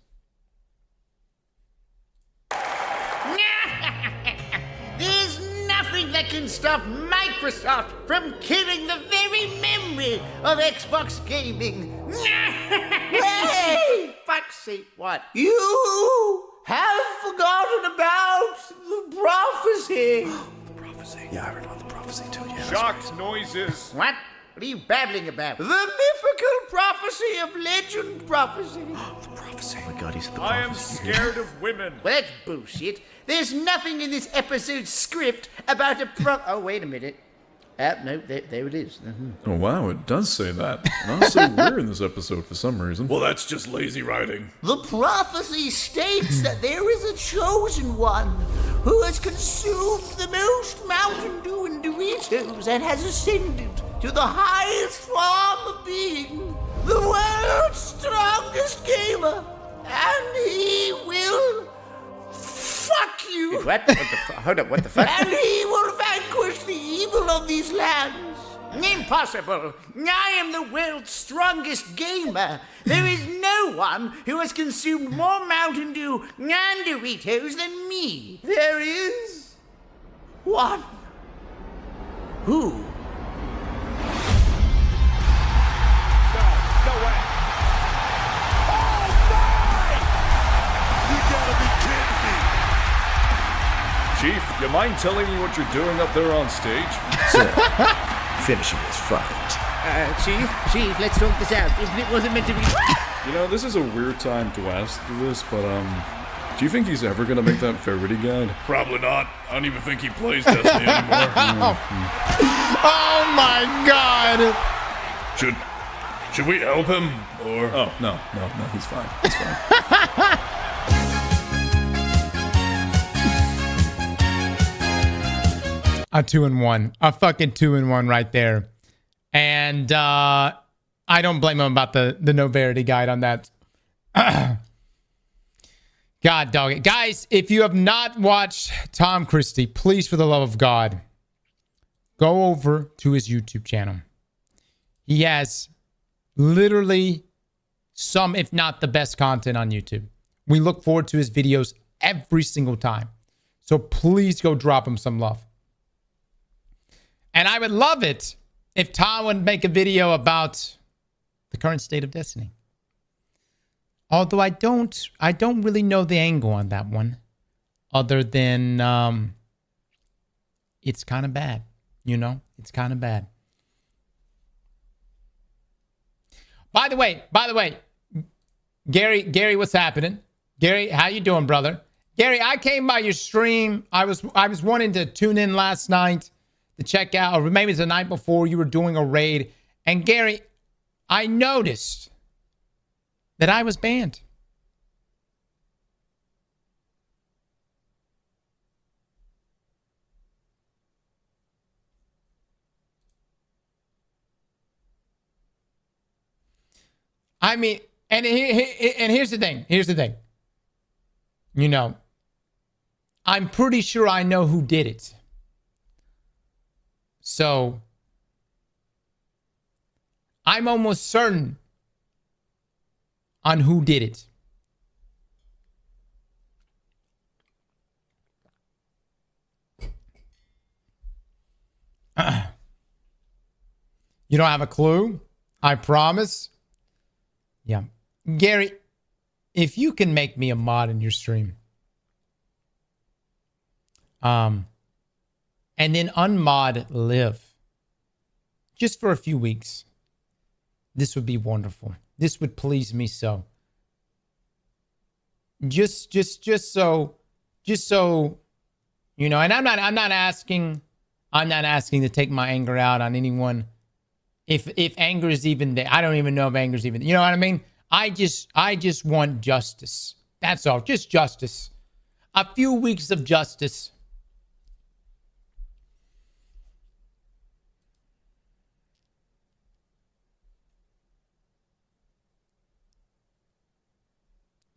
There's nothing that can stop Microsoft from killing the very memory of Xbox gaming. Hey! Fuck's sake, what? You have forgotten about the prophecy. Yeah, I heard about the prophecy too. Yeah, Shocked noises. What? What are you babbling about? The mythical prophecy of legend prophecy. the prophecy. Oh my God, he's the I am prophecy. scared of women. Well, that's bullshit. There's nothing in this episode's script about a Oh, wait a minute. No, there it is. Oh wow, it does say that. And also, we're in this episode for some reason. Well, that's just lazy writing. The prophecy states that there is a chosen one who has consumed the most Mountain Dew and Doritos and has ascended to the highest form of being, the world's strongest gamer, and he will fuck you. What? Hold up, what the fuck? And he will vanquish the evil of these lands. Impossible. I am the world's strongest gamer. There is no one who has consumed more Mountain Dew and Doritos than me. There is one. Who? No way. Oh my! You gotta be kidding me. Chief, you mind telling me what you're doing up there on stage? So, finishing this fight. Chief, let's talk this out. If it wasn't meant to be... You know, this is a weird time to ask this, but do you think he's ever gonna make that Verity guide? Probably not. I don't even think he plays Destiny anymore. Oh my God! Should we help him? Or No, he's fine. He's fine. A 2-in-1. A fucking 2-in-1 right there. And I don't blame him about the no Verity guide on that. God dog it. Guys, if you have not watched Tom Christie, please, for the love of God, go over to his YouTube channel. He has literally some, if not the best content on YouTube. We look forward to his videos every single time. So please go drop him some love. And I would love it if Tom would make a video about the current state of Destiny. Although I don't really know the angle on that one, other than it's kind of bad. You know, it's kind of bad. By the way, Gary, what's happening? Gary, how you doing, brother? Gary, I came by your stream. I was wanting to tune in last night to check out, or maybe it's the night before you were doing a raid. And Gary, I noticed that I was banned. I mean, and here's the thing. Here's the thing. You know, I'm pretty sure I know who did it. So, I'm almost certain on who did it. You don't have a clue? I promise. Yeah. Gary, if you can make me a mod in your stream, and then unmod Liv just for a few weeks, this would be wonderful. This would please me so. Just so, you know, and I'm not asking to take my anger out on anyone. If anger is even there, I don't even know if anger is even there. You know what I mean? I just want justice. That's all. Just justice. A few weeks of justice.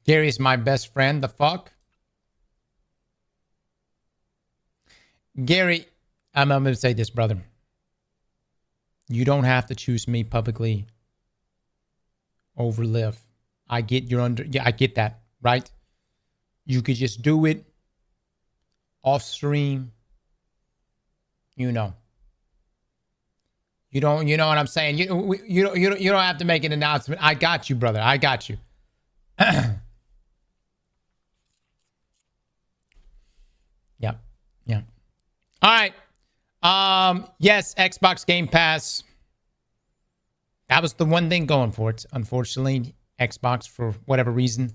Gary is my best friend. The fuck? Gary, I'm going to say this, brother. You don't have to choose me publicly over Liv. I get you're under. Yeah, I get that, right? You could just do it off stream. You know. You don't. You know what I'm saying? You don't have to make an announcement. I got you, brother. I got you. Yeah. Yeah. All right. Yes, Xbox Game Pass. That was the one thing going for it. Unfortunately, Xbox, for whatever reason,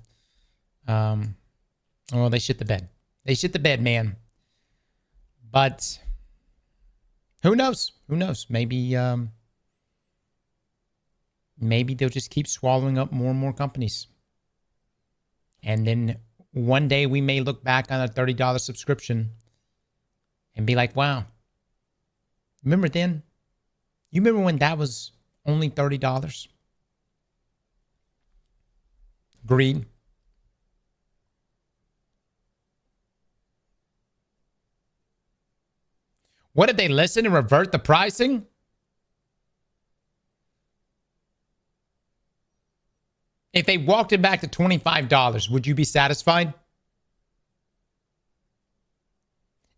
well, they shit the bed. They shit the bed, man. But who knows? Who knows? Maybe maybe they'll just keep swallowing up more and more companies. And then one day we may look back on a $30 subscription and be like, wow. Remember then? You remember when that was only $30? Greed. What if they listen and revert the pricing? If they walked it back to $25, would you be satisfied?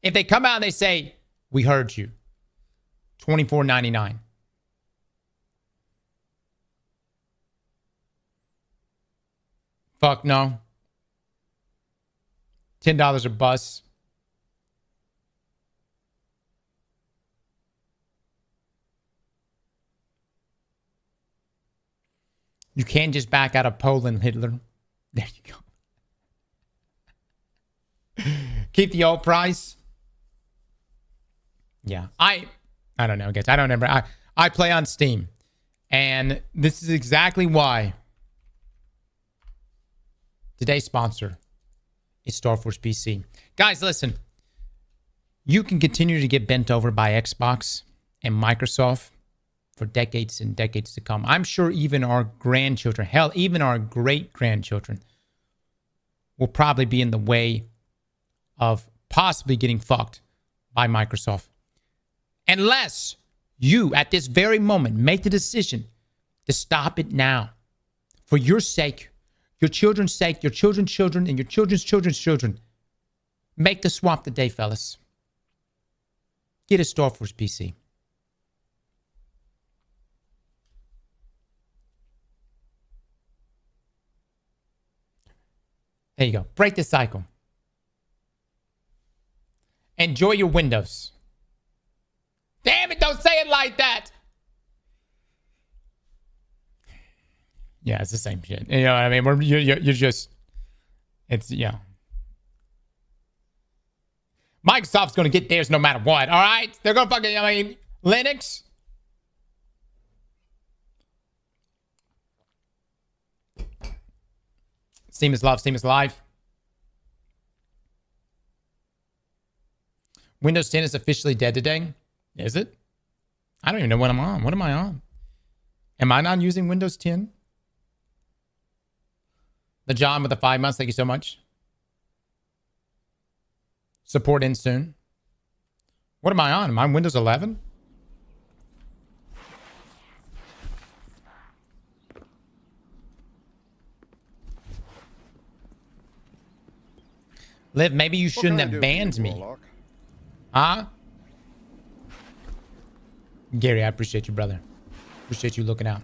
If they come out and they say, we heard you, $24.99. Fuck no. $10 a bus. You can't just back out of Poland, Hitler. There you go. Keep the old price. Yeah. I don't know, guys. I don't ever. I play on Steam. And this is exactly why today's sponsor is Starforge PC. Guys, listen. You can continue to get bent over by Xbox and Microsoft for decades and decades to come. I'm sure even our grandchildren, hell, even our great-grandchildren will probably be in the way of possibly getting fucked by Microsoft. Unless you, at this very moment, make the decision to stop it now. For your sake, your children's sake, your children's children, and your children's children's children. Make the swap today, fellas. Get a Starforge PC. There you go. Break the cycle. Enjoy your Windows. Damn it, don't say it like that. Yeah, it's the same shit. You know what I mean? You're just, it's, yeah. Microsoft's going to get theirs no matter what, all right? They're going to fucking, I mean, Linux. Steam is love. Steam is live. Windows 10 is officially dead today. Is it? I don't even know what I'm on. What am I on? Am I not using Windows 10? The John with the 5 months. Thank you so much. Support in soon. What am I on? Am I on Windows 11? Liv, maybe you shouldn't have banned me. Huh? Gary, I appreciate you, brother. Appreciate you looking out.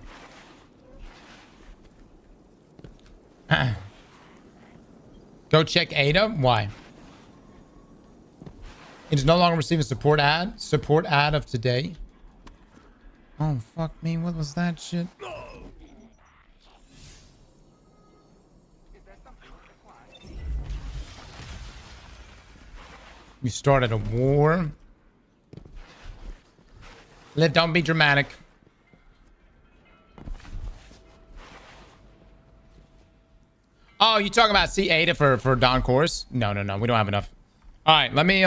Go check Ada. Why? It is no longer receiving support ad. Support ad of today. Oh, fuck me. What was that shit? We started a war. Don't be dramatic. Oh, you talking about C8 for Don Course? No. We don't have enough. All right, let me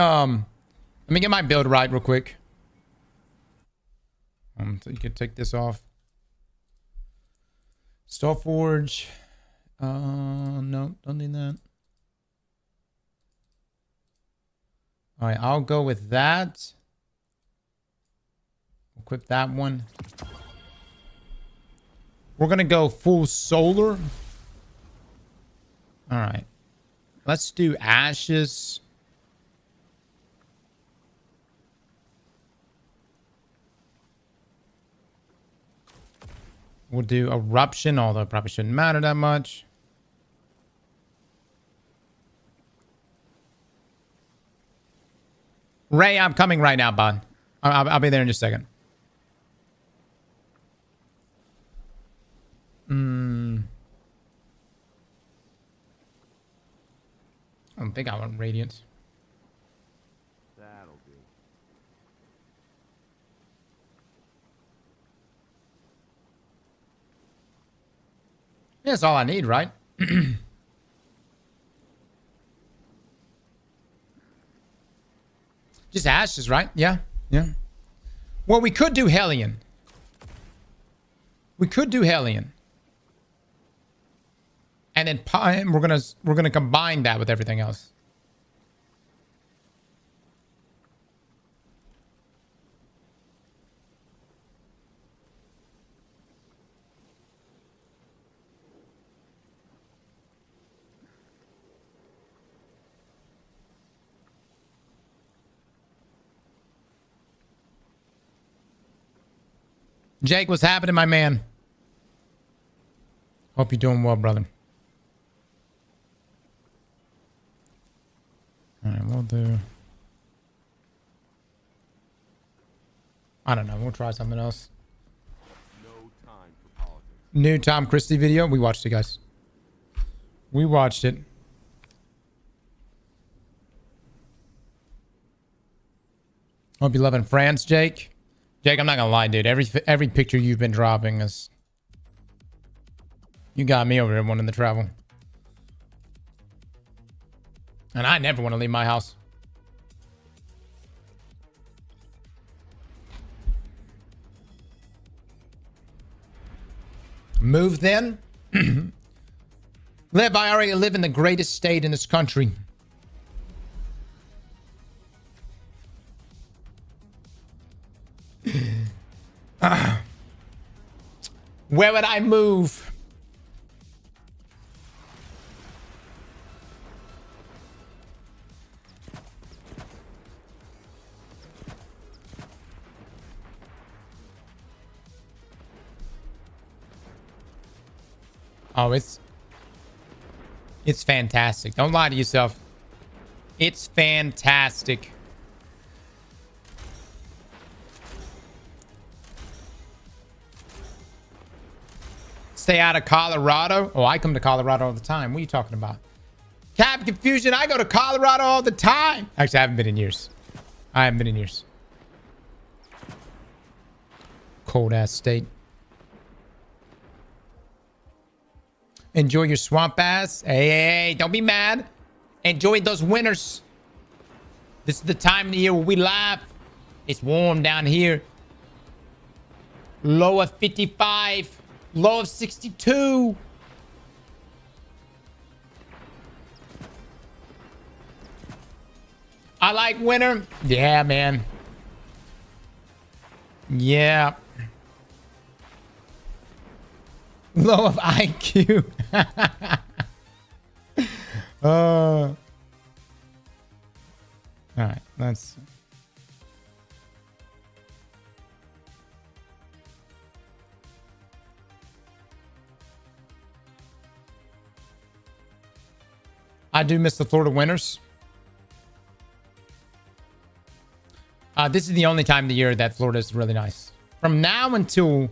get my build right real quick. So you can take this off. Starforge No, don't need that. All right, I'll go with that. Equip that one. We're gonna go full solar. All right. Let's do ashes. We'll do eruption, although it probably shouldn't matter that much. Ray, I'm coming right now, bud. I'll be there in just a second. I don't think I want radiance. That'll do. Yeah, that's all I need, right? Just ashes, right? Yeah, yeah. Well, we could do Hellion. We could do Hellion. And then we're gonna combine that with everything else. Jake, what's happening, my man? Hope you're doing well, brother. All right, we'll do... I don't know. We'll try something else. No time for politics. New Tom Christie video. We watched it, guys. We watched it. Hope you loving France, Jake. Jake, I'm not gonna lie, dude. Every picture you've been dropping is... You got me over here wanting to travel. And I never want to leave my house. Move then? Live, I already live in the greatest state in this country. Where would I move? Oh, it's fantastic. Don't lie to yourself. It's fantastic. Stay out of Colorado? Oh, I come to Colorado all the time. What are you talking about? Cap Confusion, I go to Colorado all the time. Actually, I haven't been in years. I haven't been in years. Cold ass state. Enjoy your swamp ass. Hey, don't be mad. Enjoy those winters. This is the time of the year where we laugh. It's warm down here. Low of 55. Low of 62. I like winter. Yeah, man. Yeah. Low of IQ. All right, let's... I do miss the Florida winters. This is the only time of the year that Florida is really nice. From now until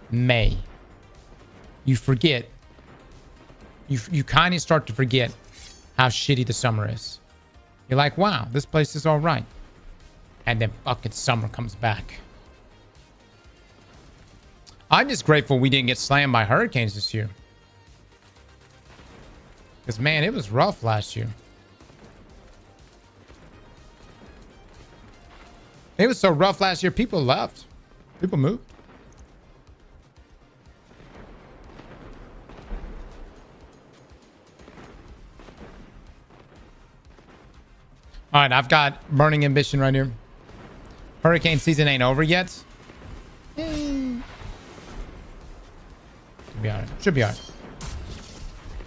May, you forget. You kind of start to forget how shitty the summer is. You're like, wow, this place is all right. And then fucking summer comes back. I'm just grateful we didn't get slammed by hurricanes this year. Because, man, it was rough last year. It was so rough last year, people left. People moved. All right, I've got burning ambition right here. Hurricane season ain't over yet. Should be all right. Should be all right.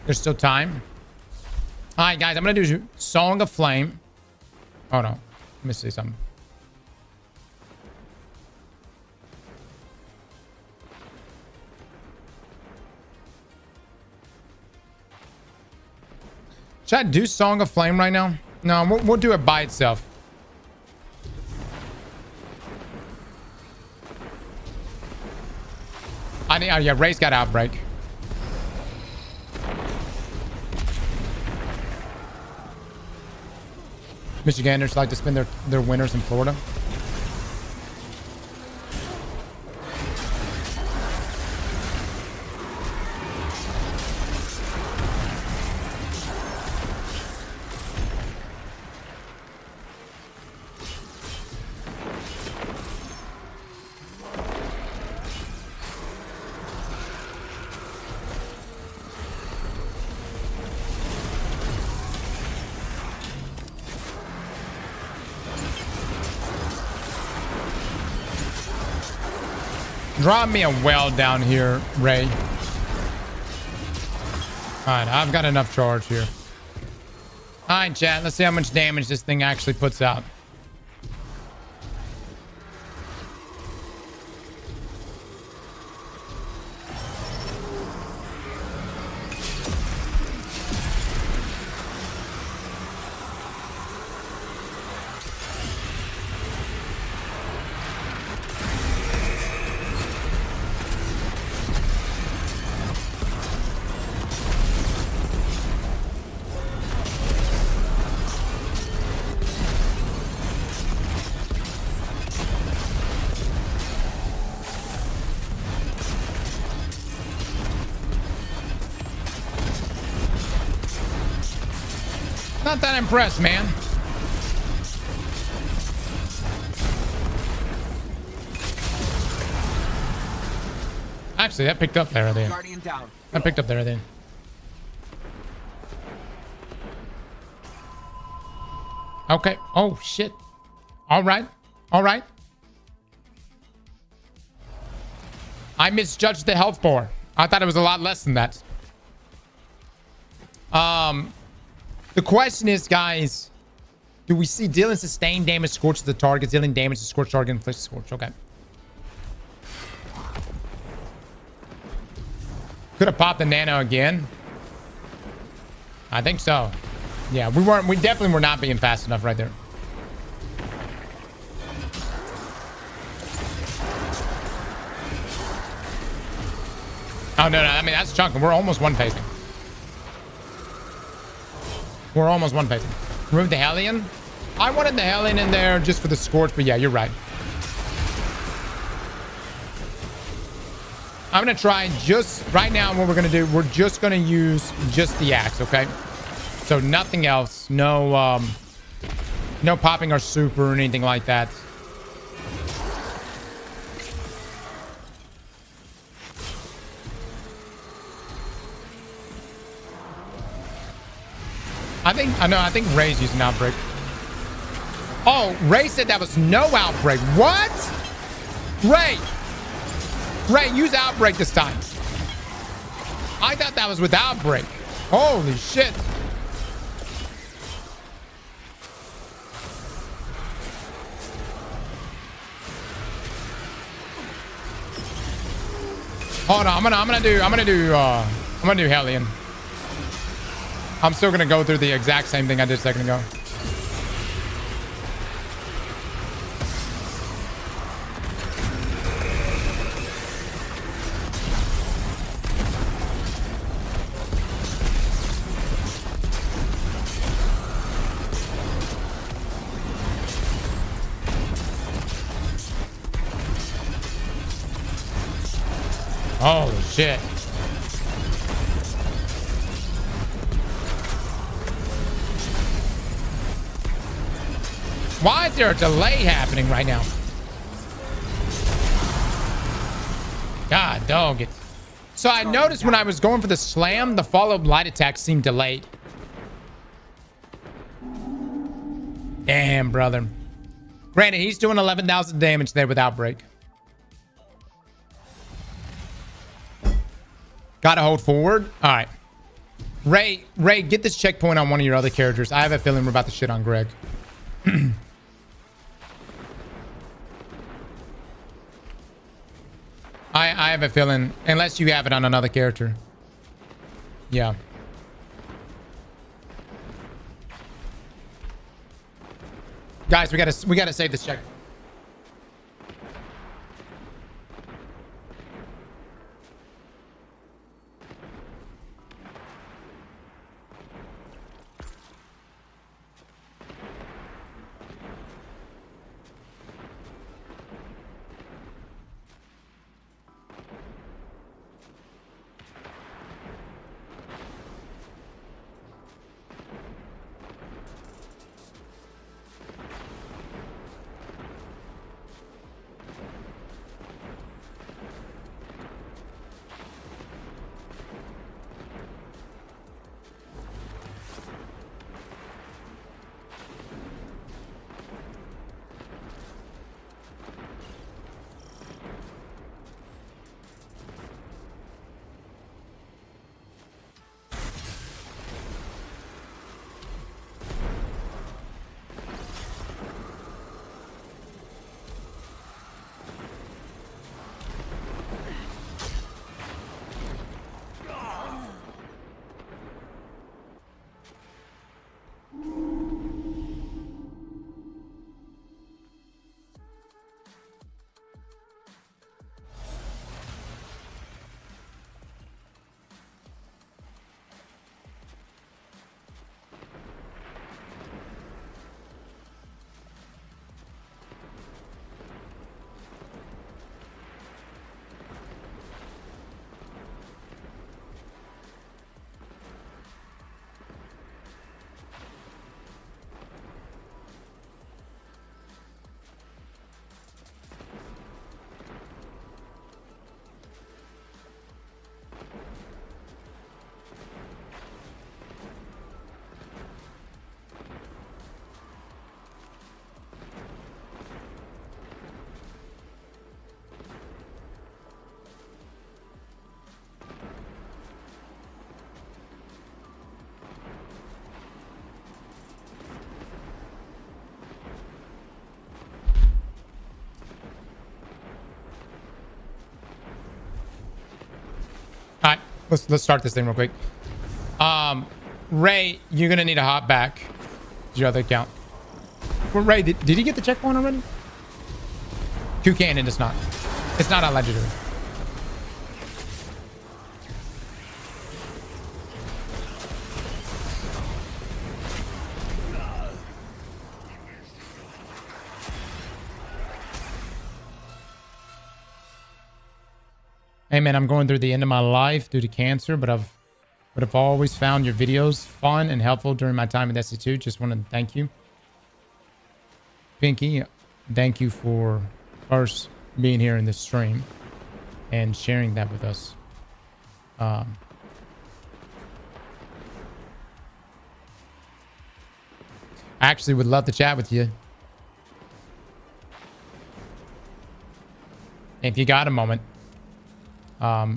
There's still time. All right, guys, I'm gonna do Song of Flame. Oh no, let me see something. Should I do Song of Flame right now? No, we'll do it by itself. Oh yeah, Ray's got Outbreak. Michiganders like to spend their winters in Florida. Drop me a well down here, Ray. All right, I've got enough charge here. All right, chat. Let's see how much damage this thing actually puts out. Not that impressed, man. Actually, that picked up there then. That picked up there then. Okay. Oh, shit. All right. All right. I misjudged the health bar. I thought it was a lot less than that. The question is, guys, do we see dealing sustained damage scorch to the target, dealing damage to scorch target, inflict scorch? Okay. Could have popped the nano again. I think so. Yeah, we definitely were not being fast enough right there. Oh, no. I mean, that's chunking. We're almost one pacing. We're almost one pacing. Remove the Hellion. I wanted the Hellion in there just for the scorch, but yeah, you're right. I'm going to try just right now. What we're going to do, we're just going to use just the axe, okay? So nothing else. No, no popping our super or anything like that. I think Ray's using Outbreak. Oh, Ray said that was no Outbreak. What? Ray, use Outbreak this time. I thought that was with Outbreak. Holy shit. Hold on, I'm gonna do Hellion. I'm still gonna go through the exact same thing I did a second ago. Holy shit. Why is there a delay happening right now? God dog it. So I noticed when I was going for the slam, the follow-up light attack seemed delayed. Damn, brother. Granted, he's doing 11,000 damage there with Outbreak. Gotta hold forward. All right. Ray, get this checkpoint on one of your other characters. I have a feeling we're about to shit on Greg. I have a feeling, unless you have it on another character. Yeah. Guys, we gotta save this check. Let's start this thing real quick. Ray, you're gonna need to hop back to your other account. Well, Ray, did he get the checkpoint already? Q cannon is not. It's not on legendary. Hey man, I'm going through the end of my life due to cancer, but I've always found your videos fun and helpful during my time at SC2. Just want to thank you. Pinky, thank you for first being here in this stream and sharing that with us. I actually would love to chat with you. If you got a moment.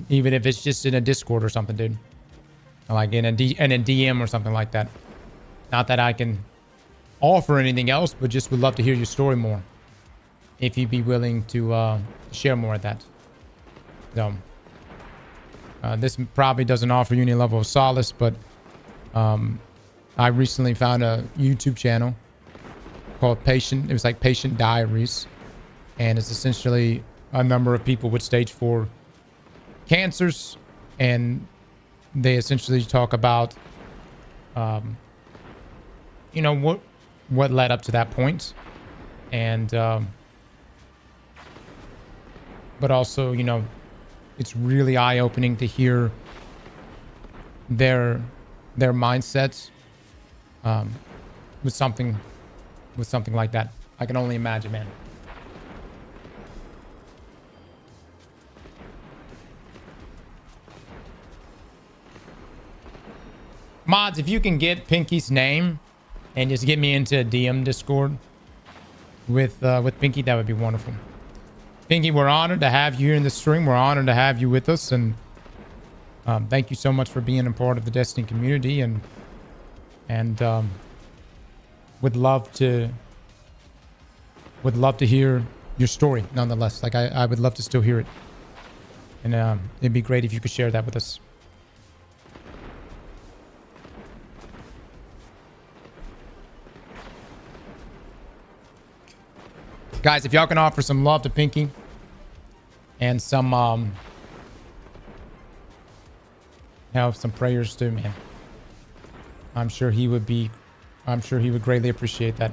Even if it's just in a Discord or something, dude. Like in a DM or something like that. Not that I can offer anything else, but just would love to hear your story more. If you'd be willing to share more of that. So, this probably doesn't offer you any level of solace, but I recently found a YouTube channel called Patient. It was like Patient Diaries. And it's essentially a number of people with stage 4 cancers, and they essentially talk about you know what led up to that point, and but also, you know, it's really eye-opening to hear their mindsets with something like that. I can only imagine, man. Mods, if you can get Pinky's name and just get me into a DM Discord with Pinky, that would be wonderful. Pinky, we're honored to have you here in the stream. We're honored to have you with us, and thank you so much for being a part of the Destiny community, and would love to hear your story nonetheless. Like I would love to still hear it, and it'd be great if you could share that with us. Guys, if y'all can offer some love to Pinky and some some prayers too, man. I'm sure he would greatly appreciate that.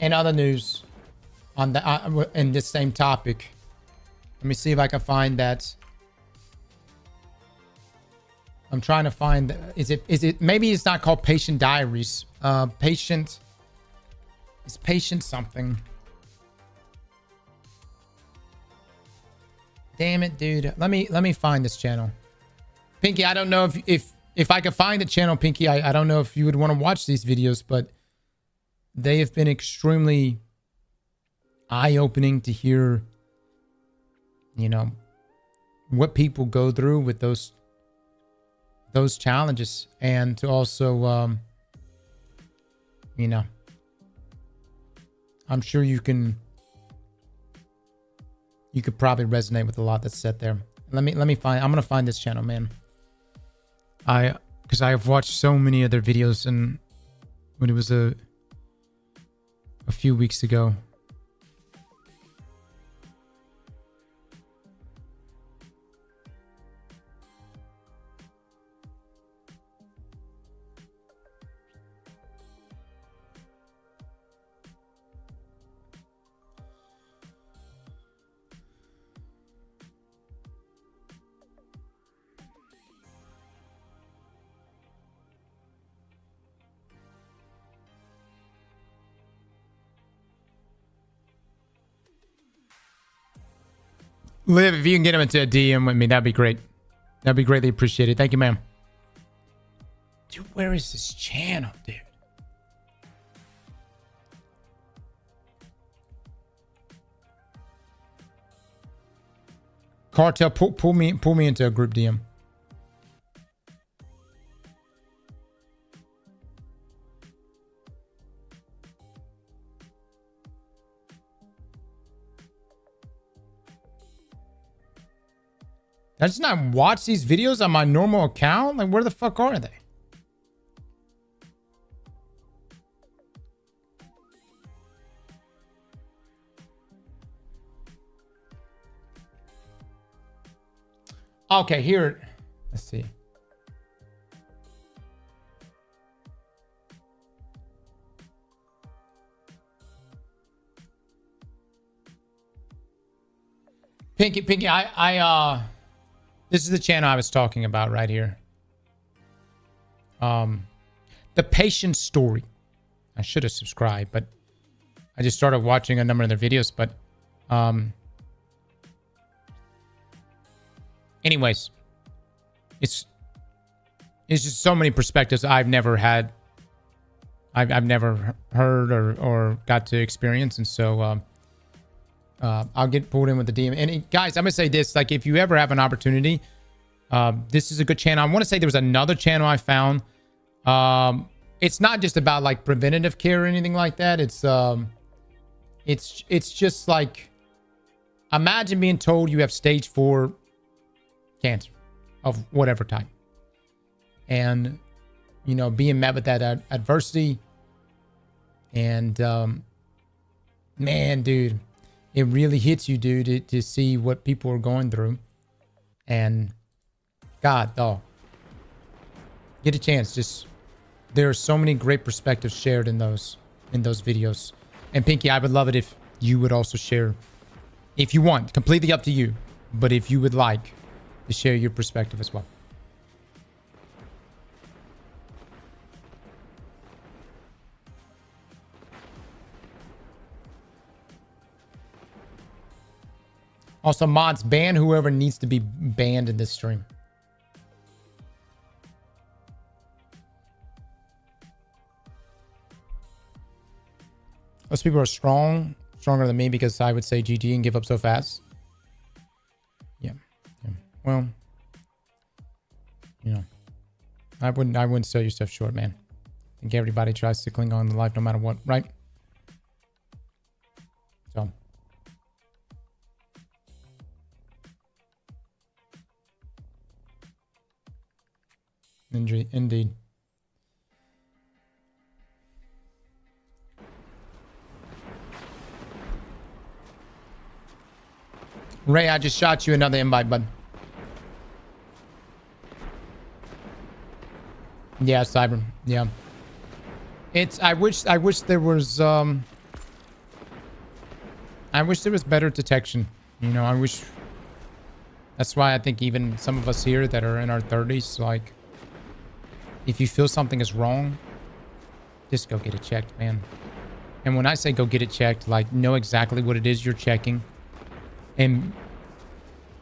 In other news, on the in this same topic, let me see if I can find that. I'm trying to find. Is it? Maybe it's not called Patient Diaries. Patient. It's Patient something. Damn it, dude. Let me find this channel. Pinky, I don't know if I could find the channel, Pinky. I don't know if you would want to watch these videos, but they have been extremely eye-opening to hear, you know, what people go through with those challenges, and to also you know, I'm sure you could probably resonate with a lot that's said there. I'm gonna find this channel, man. Because I have watched so many other videos, and when it was a few weeks ago. Liv, if you can get him into a DM with me, that'd be great. That'd be greatly appreciated. Thank you, ma'am. Dude, where is this channel, dude? Cartel, pull me into a group DM. I just not watch these videos on my normal account? Like, where the fuck are they? Okay, here. Let's see. Pinky, this is the channel I was talking about right here. The Patient Story. I should have subscribed, but I just started watching a number of their videos. But anyways, it's just so many perspectives I've never had. I've never heard or got to experience, and so I'll get pulled in with the DM. And guys, I'm gonna say this: like, if you ever have an opportunity, this is a good channel. I want to say there was another channel I found. It's not just about like preventative care or anything like that. It's just like, imagine being told you have stage 4 cancer of whatever type, and you know, being met with that adversity. And man, dude, it really hits you, dude, to see what people are going through. And God, oh, get a chance. Just, there are so many great perspectives shared in those videos. And Pinky, I would love it if you would also share, if you want, completely up to you, but if you would like to share your perspective as well. Also, mods, ban whoever needs to be banned in this stream. Those people are stronger than me because I would say GG and give up so fast. Yeah. Well, you know, I wouldn't sell yourself short, man. I think everybody tries to cling on to life no matter what, right? So. Indeed. Ray, I just shot you another invite, bud. Yeah, Cyber. Yeah. I wish there was better detection. You know, I wish. That's why I think even some of us here that are in our 30s, like, if you feel something is wrong, just go get it checked, man. And when I say go get it checked, like, know exactly what it is you're checking. And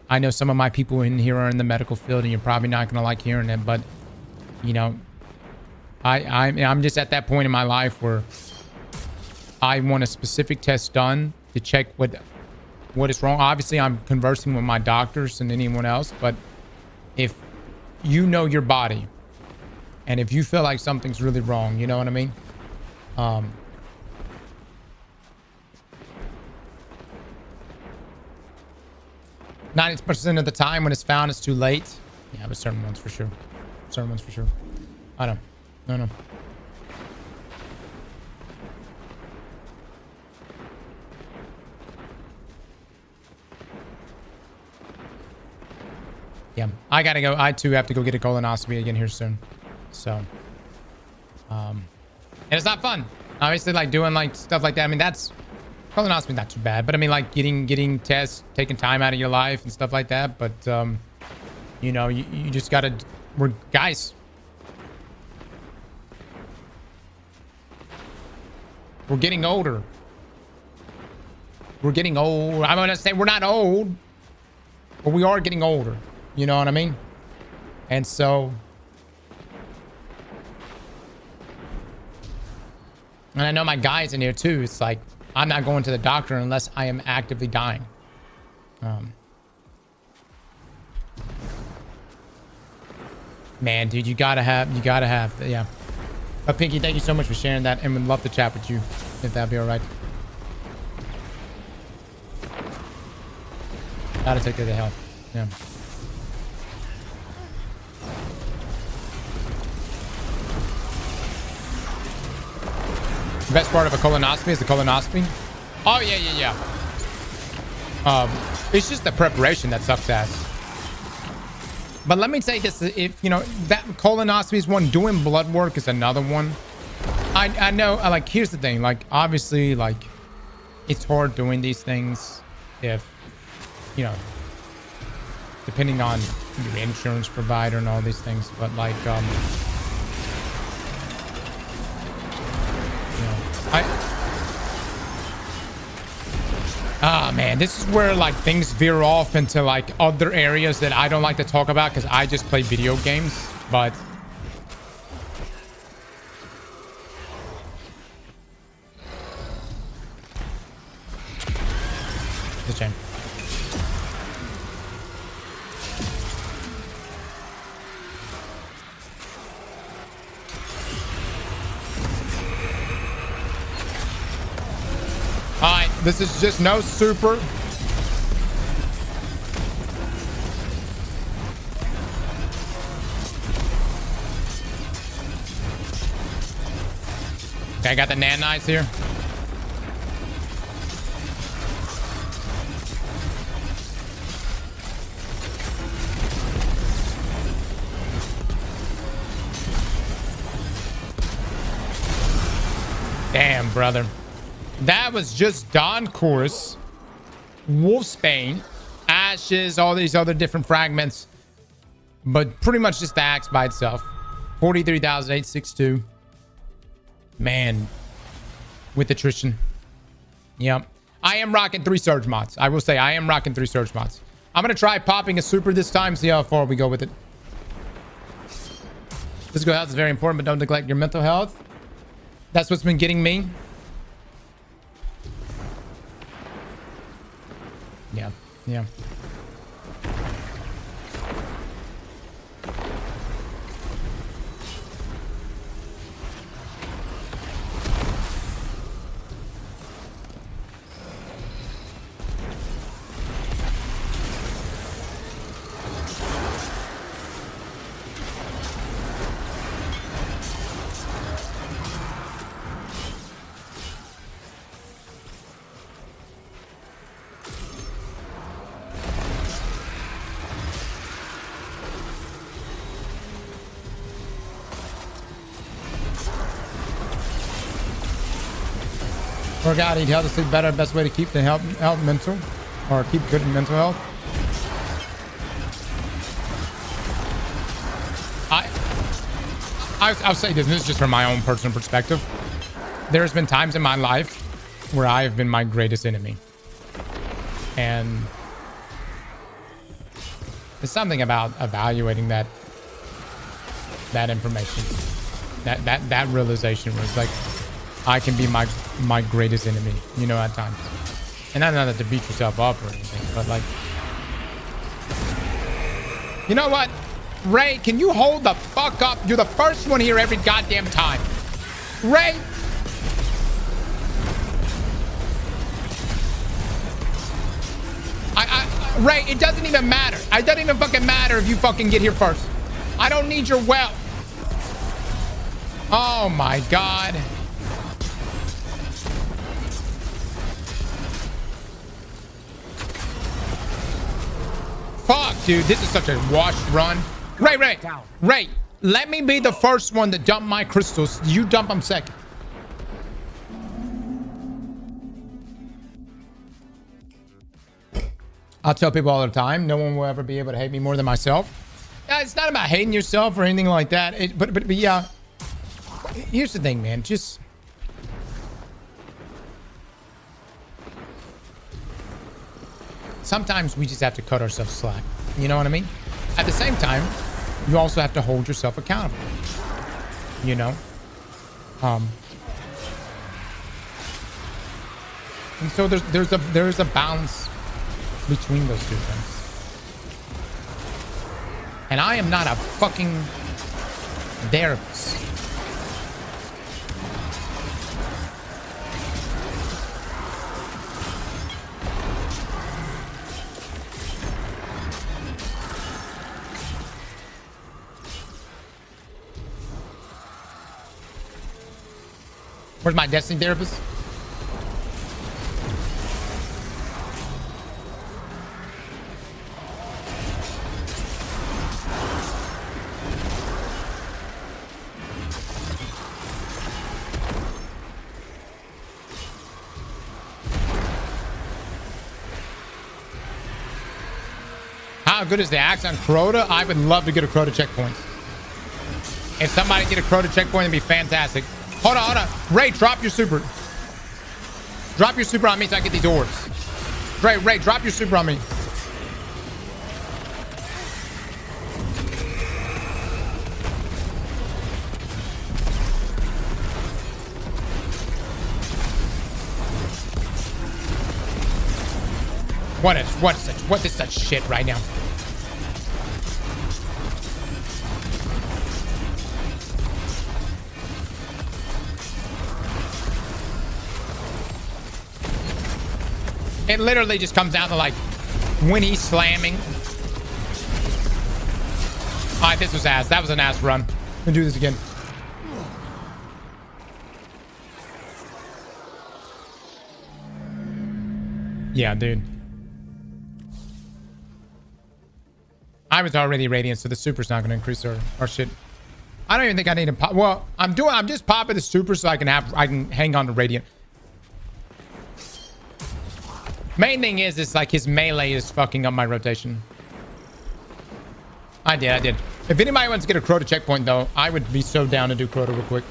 I know some of my people in here are in the medical field, and you're probably not going to like hearing it, but, you know, I'm just at that point in my life where I want a specific test done to check what is wrong. Obviously, I'm conversing with my doctors and anyone else, but if you know your body, and if you feel like something's really wrong, you know what I mean? 90% of the time when it's found, it's too late. Yeah, but certain ones for sure. I know. No. Yeah, I gotta go. I too have to go get a colonoscopy again here soon. So, and it's not fun. Obviously, like doing like stuff like that. I mean, that's colonoscopy not too bad, but I mean, like getting tests, taking time out of your life and stuff like that. But you know, you just gotta. We're guys. We're getting older. We're getting old. I'm gonna say we're not old, but we are getting older. You know what I mean? And so, and I know my guys in here too. It's like, I'm not going to the doctor unless I am actively dying. Man, dude, you gotta have, yeah. But Pinky, thank you so much for sharing that, and would love to chat with you, if that'd be all right. Gotta take care of the health. Yeah. The best part of a colonoscopy is the colonoscopy. Oh yeah. It's just the preparation that sucks ass. But let me say this: if you know that colonoscopy is one, doing blood work is another one. I know. Like, here's the thing: like, obviously, like, it's hard doing these things if you know, depending on your insurance provider and all these things. But like, man, this is where like things veer off into like other areas that I don't like to talk about because I just play video games. But it's a shame. Alright, this is just no super. Okay, I got the nanites here. Damn, brother. That was just Dawn Chorus, Wolfsbane, Ashes, all these other different fragments. But pretty much just the axe by itself. 43,862. Man. With attrition. Yep. I am rocking 3 surge mods. I will say I am rocking 3 surge mods. I'm going to try popping a super this time. See how far we go with it. Physical health is very important, but don't neglect your mental health. That's what's been getting me. Yeah. Yeah. Work out, eat healthy, sleep better. Best way to keep the health mental, or keep good mental health. I'll say this. This is just from my own personal perspective. There's been times in my life where I have been my greatest enemy, and there's something about evaluating that information, that realization where it's like, I can be my greatest enemy, you know, at times. And not to beat yourself up or anything, but like, you know what? Ray, can you hold the fuck up? You're the first one here every goddamn time. Ray! Ray, it doesn't even matter. It doesn't even fucking matter if you fucking get here first. I don't need your wealth. Oh my God. Fuck, dude. This is such a washed run. Ray, let me be the first one to dump my crystals. You dump them second. I'll tell people all the time, no one will ever be able to hate me more than myself. Yeah, it's not about hating yourself or anything like that. But yeah, here's the thing, man. Just... sometimes we just have to cut ourselves slack. You know what I mean? At the same time, you also have to hold yourself accountable. You know? And so there's a balance between those two things. And I am not a fucking therapist. Where's my Destiny therapist? How good is the axe on Crota? I would love to get a Crota checkpoint. If somebody get a Crota checkpoint, it'd be fantastic. Hold on. Ray, drop your super. Drop your super on me so I get these orbs. Ray, drop your super on me. What is such shit right now? It literally just comes down to like when he's slamming. All right, this was ass. That was an ass run. We'll do this again. Yeah, dude. I was already radiant, so the super's not going to increase our shit. I don't even think I need to pop. Well, I'm just popping the super so I can hang on to radiant. Main thing is like his melee is fucking up my rotation. I did. If anybody wants to get a Crota checkpoint, though, I would be so down to do Crota real quick.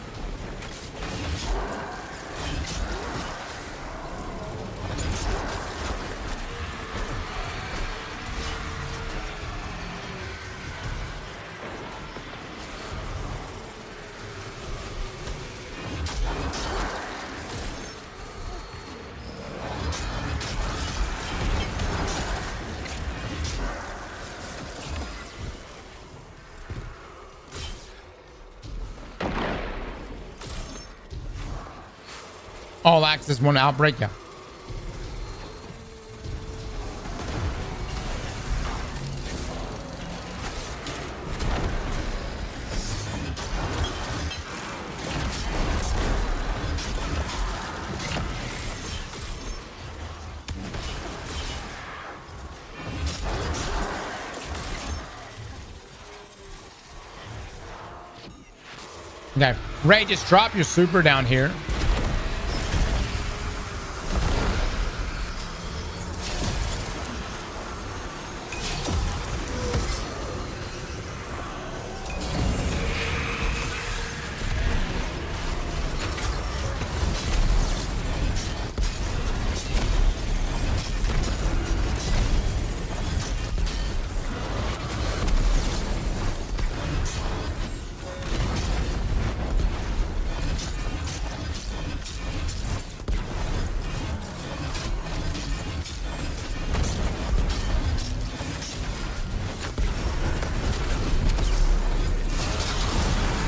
All access, one outbreak. Yeah. Okay, Ray, just drop your super down here.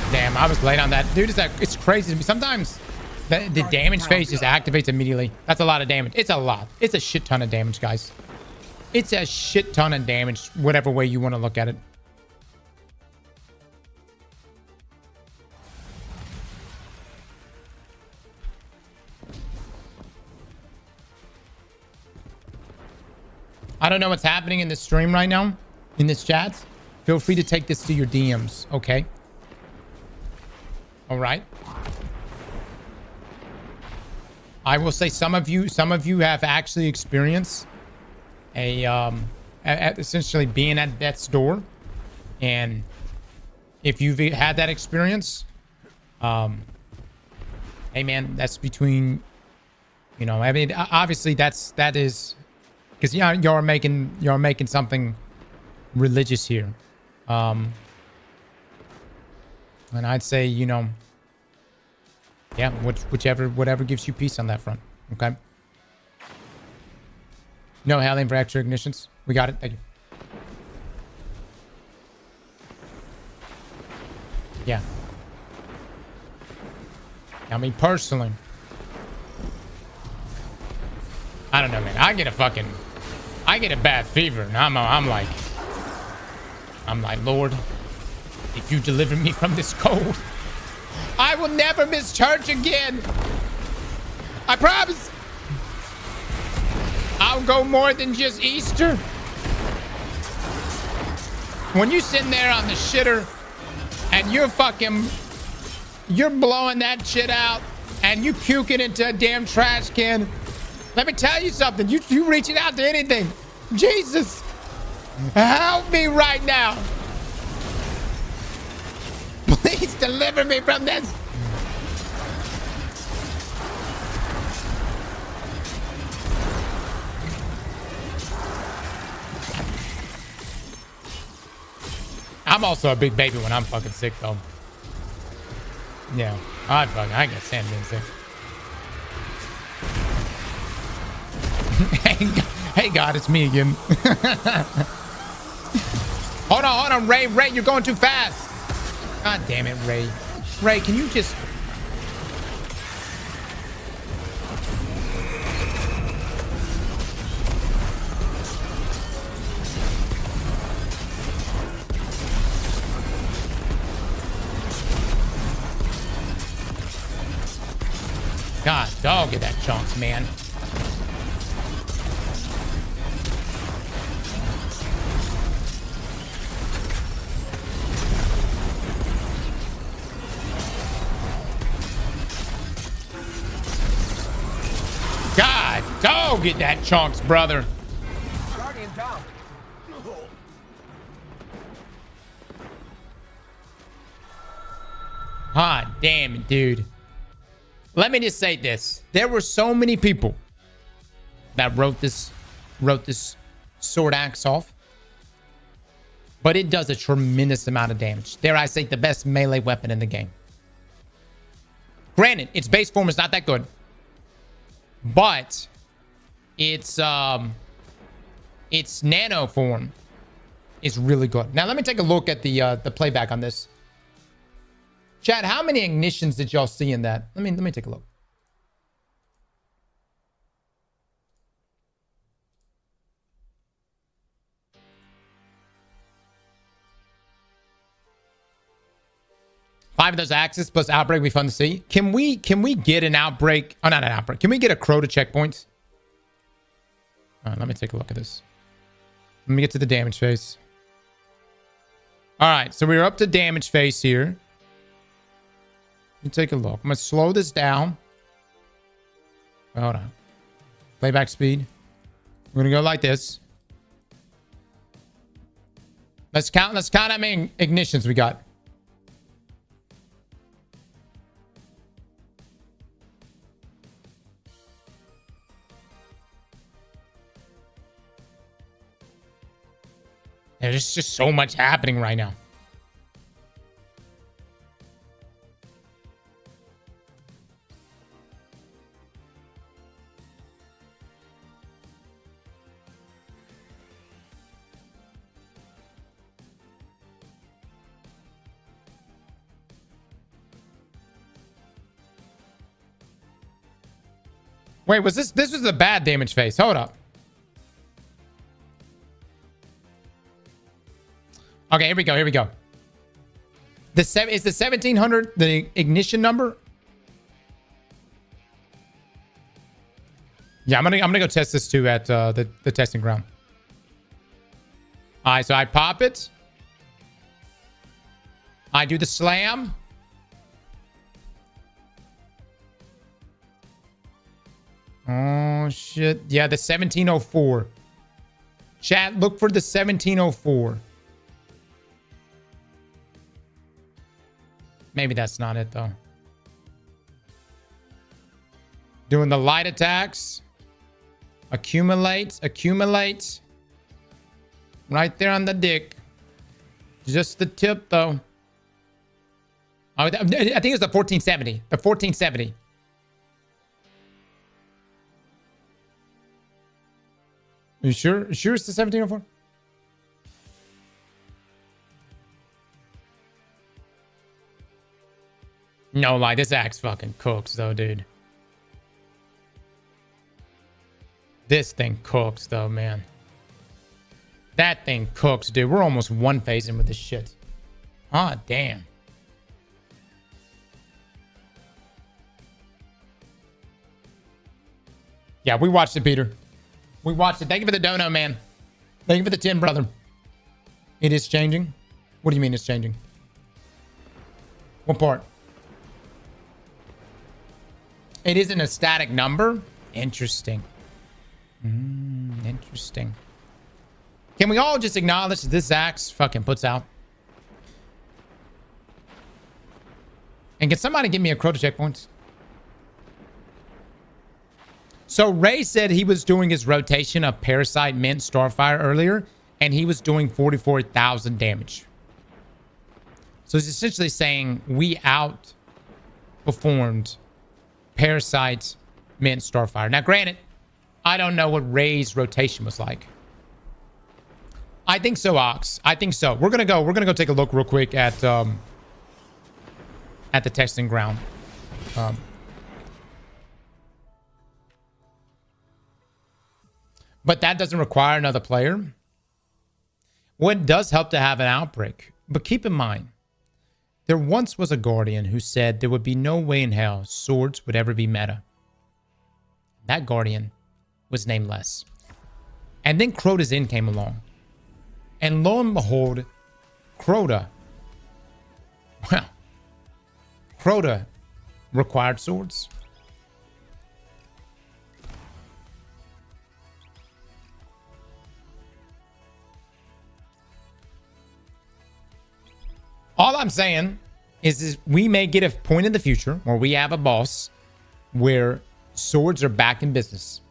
Damn, I was late on that. Dude, it's crazy to me. Sometimes the damage phase just activates immediately. That's a lot of damage. It's a lot. It's a shit ton of damage, guys. It's a shit ton of damage, whatever way you want to look at it. I don't know what's happening in this stream right now, in this chat. Feel free to take this to your DMs, okay? All right. I will say some of you have actually experienced essentially being at death's door, and if you've had that experience, hey man, that's between, you know, I mean, obviously that is because you're making something religious here, and I'd say, you know, yeah, whatever gives you peace on that front. Okay. No Halion for extra ignitions. We got it. Thank you. Yeah. I mean, personally, I don't know, man. I get a bad fever, and I'm like, Lord, if you deliver me from this cold, I will never miss church again. I promise. I'll go more than just Easter. When you sitting there on the shitter and you're blowing that shit out and you puking into a damn trash can, let me tell you something. You reaching out to anything. Jesus, help me right now. Please deliver me from this. I'm also a big baby when I'm fucking sick, though. Yeah, I get sand being sick. Hey, God, it's me again. Hold on, Ray, you're going too fast. God damn it, Ray. Ray, can you just... God, dog at that chunks, man. God, dog at that chunks, brother. Guardian down. God damn it, dude. Let me just say this. There were so many people that wrote this sword axe off, but it does a tremendous amount of damage. Dare I say, the best melee weapon in the game. Granted, its base form is not that good, but its nano form is really good. Now let me take a look at the playback on this. Chad, how many ignitions did y'all see in that? Let me take a look. 5 of those axes plus outbreak would be fun to see. Can we get an outbreak? Oh, not an outbreak. Can we get a crow to checkpoints? Let me take a look at this. Let me get to the damage phase. All right, so we're up to damage phase here. Let me take a look. I'm gonna slow this down. Hold on. Playback speed. We're gonna go like this. Let's count how many ignitions we got. There's just so much happening right now. Wait, was this was the bad damage phase? Hold up. Okay, here we go. Is the 1700 the ignition number? Yeah, I'm gonna go test this too at the testing ground. All right, so I pop it. I do the slam. Oh shit! Yeah, the 1704. Chat, look for the 1704. Maybe that's not it, though. Doing the light attacks. Accumulate. Right there on the dick. Just the tip, though. Oh, I think it's the 1470. The 1470. Are you sure? Are you sure it's the 1704? No lie, this axe fucking cooks though, dude. This thing cooks though, man. That thing cooks, dude. We're almost one phasing with this shit. Ah, damn. Yeah, we watched it, Peter. We watched it. Thank you for the dono, man. Thank you for the 10, brother. It is changing? What do you mean it's changing? What part? It isn't a static number? Interesting. Interesting. Can we all just acknowledge that this axe fucking puts out? And can somebody give me a crow to checkpoints? So Ray said he was doing his rotation of Parasite, Mint, Starfire earlier, and he was doing 44,000 damage. So he's essentially saying we outperformed Parasite, Mint, Starfire. Now, granted, I don't know what Ray's rotation was like. I think so, Ox. I think so. We're gonna go take a look real quick at the testing ground. But that doesn't require another player. Well, it does help to have an outbreak. But keep in mind, there once was a Guardian who said there would be no way in hell swords would ever be meta. That Guardian was named Les. And then Crota's Inn came along. And lo and behold, Crota required swords. All I'm saying is we may get a point in the future where we have a boss where swords are back in business.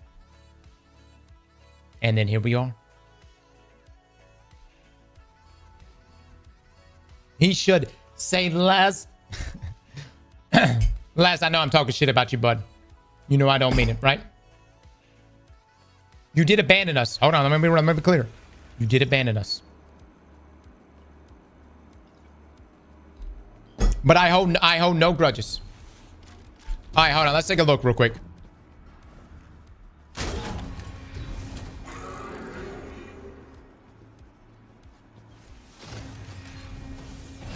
And then here we are. He should say, Les. Les, I know I'm talking shit about you, bud. You know I don't mean it, right? You did abandon us. Hold on, let me be clear. You did abandon us. But I hold no grudges. All right, hold on. Let's take a look real quick.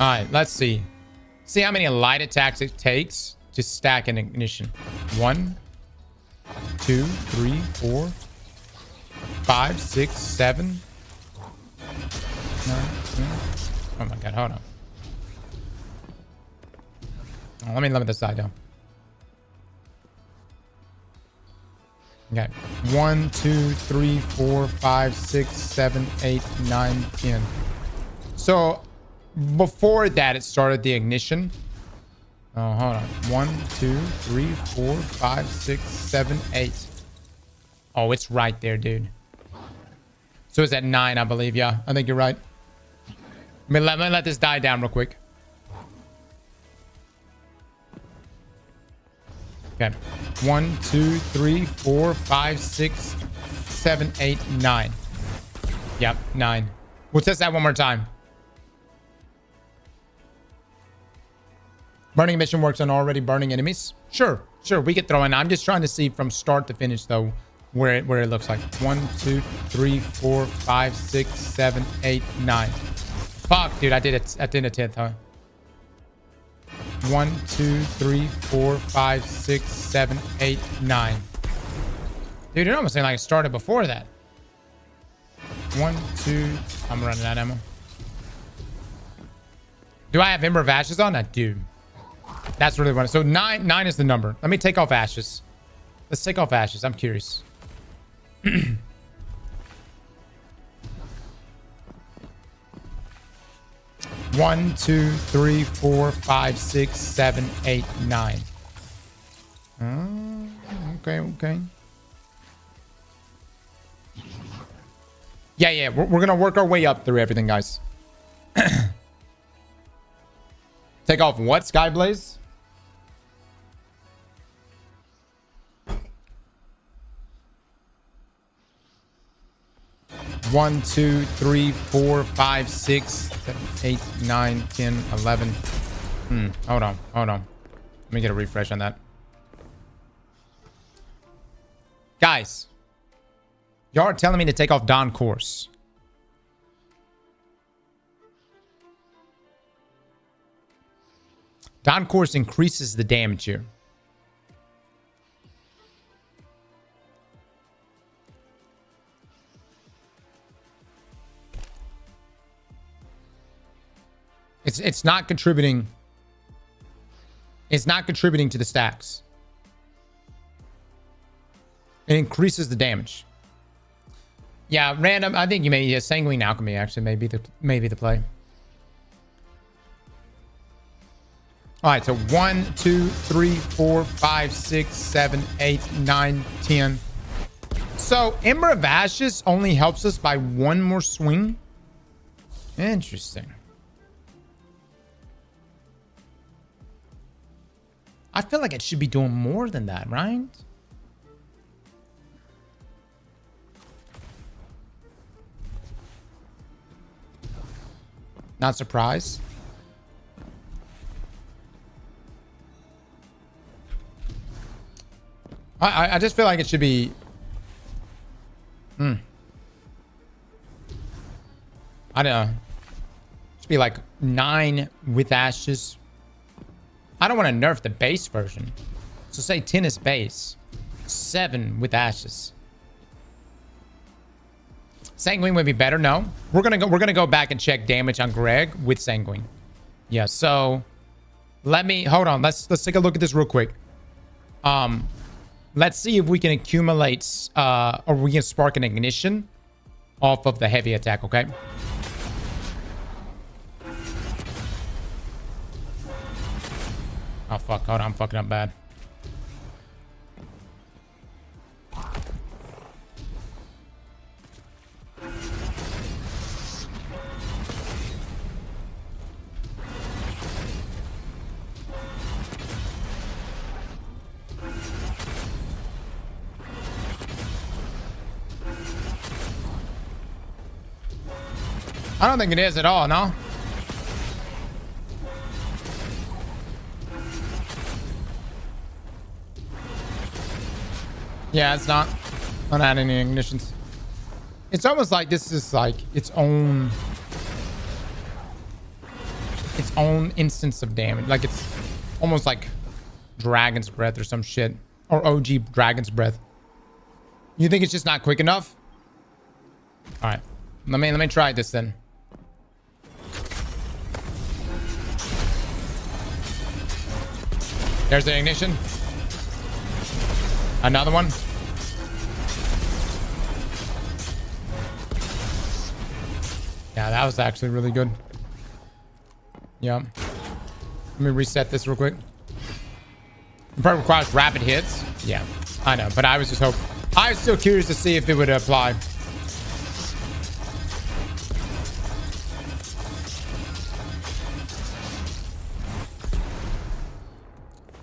All right, let's see. See how many light attacks it takes to stack an ignition. 1, 2, 3, 4, 5, 6, 7, 9, 10. Oh my god, hold on. Oh, let me limit this side down. Okay. 1, 2, 3, 4, 5, 6, 7, 8, 9, 10. So before that, it started the ignition. Oh, hold on. 1, 2, 3, 4, 5, 6, 7, 8. Oh, it's right there, dude. So it's at 9, I believe. Yeah, I think you're right. Let me let this die down real quick. Okay. 1, 2, 3, 4, 5, 6, 7, 8, 9. Yep, 9. We'll test that one more time. Burning mission works on already burning enemies. Sure, we could throw in. I'm just trying to see from start to finish though where it looks like. 1, 2, 3, 4, 5, 6, 7, 8, 9. Fuck, dude, I did it. I did a 10th, huh? 1, 2, 3, 4, 5, 6, 7, 8, 9. Dude, it almost seemed like it started before that. 1, 2. I'm running out of ammo. Do I have Ember of Ashes on? I do. That's really what. So 9 is the number. Let me take off Ashes. Let's take off Ashes. I'm curious. 1, 2, 3, 4, 5, 6, 7, 8, 9. Okay. Yeah. We're gonna work our way up through everything, guys. Take off what, Skyblaze? One, 2, 3, 4, 5, 6, 7, 8, 9, 10, 11. Hold on. Let me get a refresh on that. Guys, y'all are telling me to take off Dawn Course. Dawn Course increases the damage here. It's not contributing. It's not contributing to the stacks. It increases the damage. Yeah, random. I think you may Sanguine Alchemy actually may be the play. All right, so 1, 2, 3, 4, 5, 6, 7, 8, 9, 10. So Ember of Ashes only helps us by 1 more swing. Interesting. I feel like it should be doing more than that, right? Not surprised. I just feel like it should be... I don't know. It should be like 9 with Ashes. I don't want to nerf the base version. So say 10 is base. 7 with Ashes. Sanguine would be better. No. We're gonna go back and check damage on Greg with Sanguine. Yeah, so let me hold on. Let's take a look at this real quick. Let's see if we can accumulate or we can spark an ignition off of the heavy attack, okay? Oh fuck, hold on, I'm fucking up bad. I don't think it is at all, no? Yeah, it's not adding any ignitions. It's almost like this is like its own its own instance of damage. Like it's almost like Dragon's Breath or some shit. Or OG Dragon's Breath. You think it's just not quick enough? Alright. Let me try this then. There's the ignition. Another one. Yeah, that was actually really good. Yeah. Let me reset this real quick. It probably requires rapid hits. Yeah, I know, but I was just hoping. I was still curious to see if it would apply.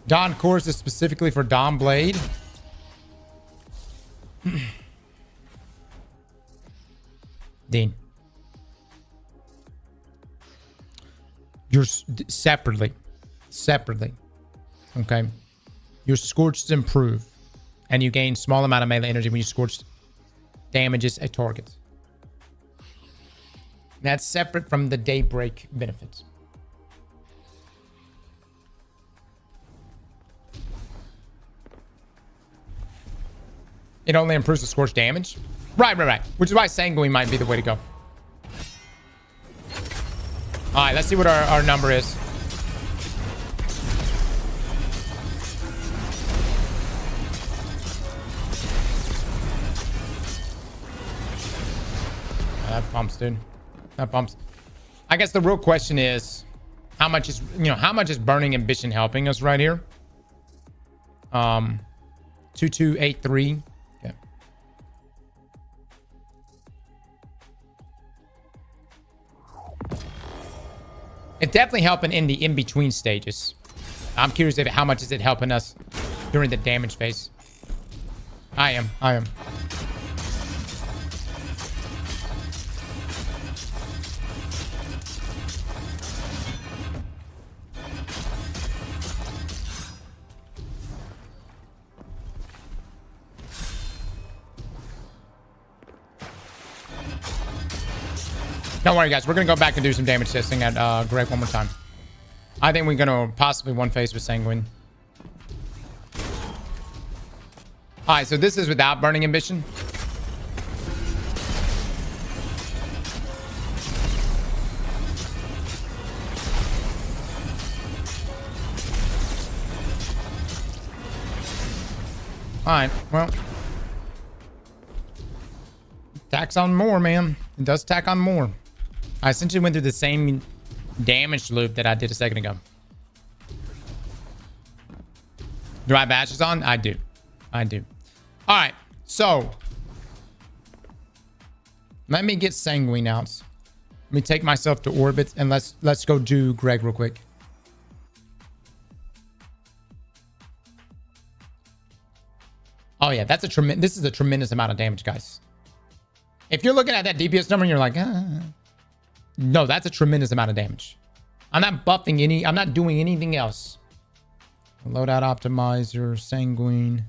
Dawn Course is specifically for Dawn Blade. Dean. You're separately. Okay. Your scorches improve. And you gain small amount of melee energy when you scorch damages a target. That's separate from the Daybreak benefits. It only improves the scorch damage? Right. Which is why Sanguine might be the way to go. Alright, let's see what our number is. That bumps, dude. That bumps. I guess the real question is, how much is Burning Ambition helping us right here? 2283. Okay. It's definitely helping in the in-between stages. I'm curious how much is it helping us during the damage phase. I am. Don't worry, guys. We're going to go back and do some damage testing at Greg one more time. I think we're going to possibly one phase with Sanguine. Alright, so this is without Burning Ambition. Alright, well. Tacks on more, man. It does tack on more. I essentially went through the same damage loop that I did a second ago. Do I have ashes on? I do. All right, so let me get Sanguine out. Let me take myself to orbit and let's go do Greg real quick. Oh yeah, that's this is a tremendous amount of damage, guys. If you're looking at that DPS number and you're like, no, that's a tremendous amount of damage. I'm not buffing I'm not doing anything else. Loadout optimizer, Sanguine.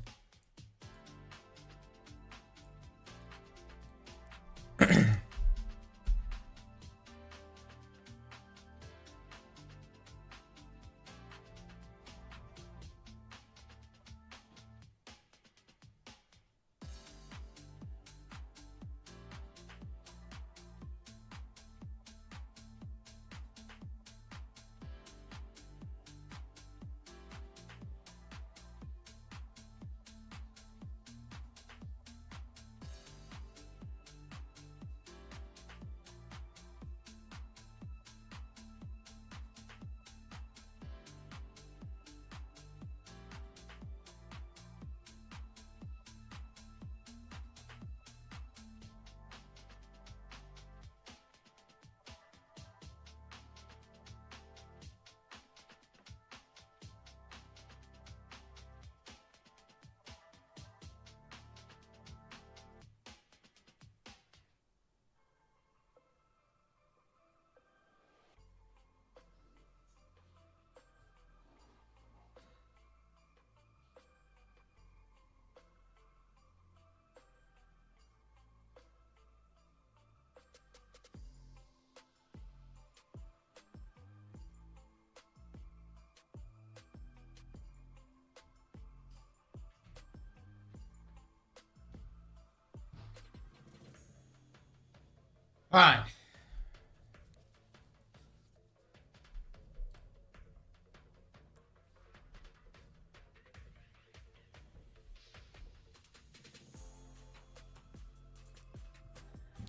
All right.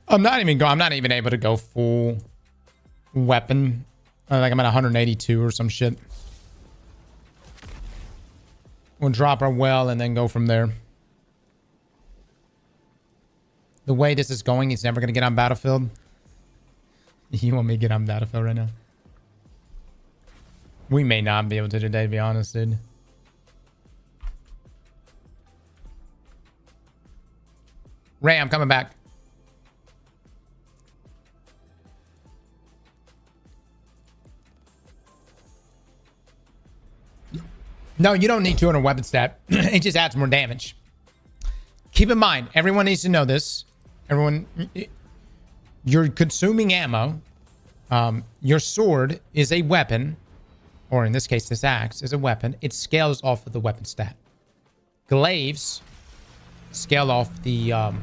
I'm not even able to go full weapon. Like I'm at 182 or some shit. We'll drop our well and then go from there. The way this is going, he's never going to get on Battlefield. You want me to get on Battlefield right now? We may not be able to today, to be honest, dude. Ray, I'm coming back. No, you don't need 200 weapon stat. It just adds more damage. Keep in mind, everyone needs to know this. Everyone, you're consuming ammo. Your sword is a weapon, or in this case, this axe is a weapon. It scales off of the weapon stat. Glaives scale off the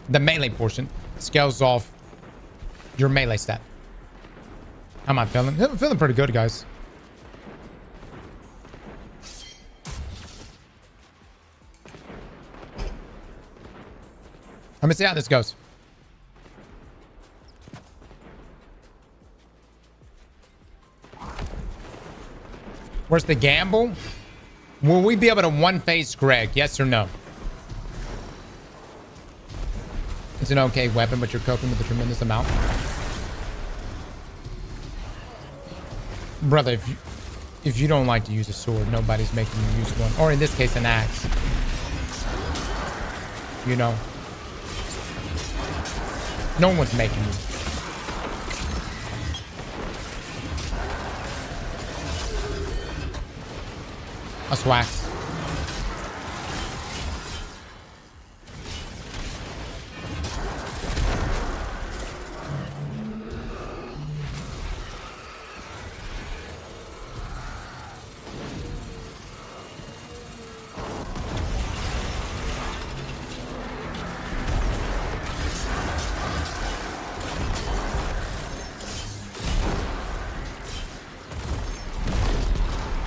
melee portion. Scales off your melee stat. How am I feeling? I'm feeling pretty good, guys. Let me see how this goes. Where's the gamble? Will we be able to one-face Greg? Yes or no? It's an okay weapon, but you're coping with a tremendous amount. Brother, if you don't like to use a sword, nobody's making you use one. Or in this case, an axe. You know. No one's making you. That's wax.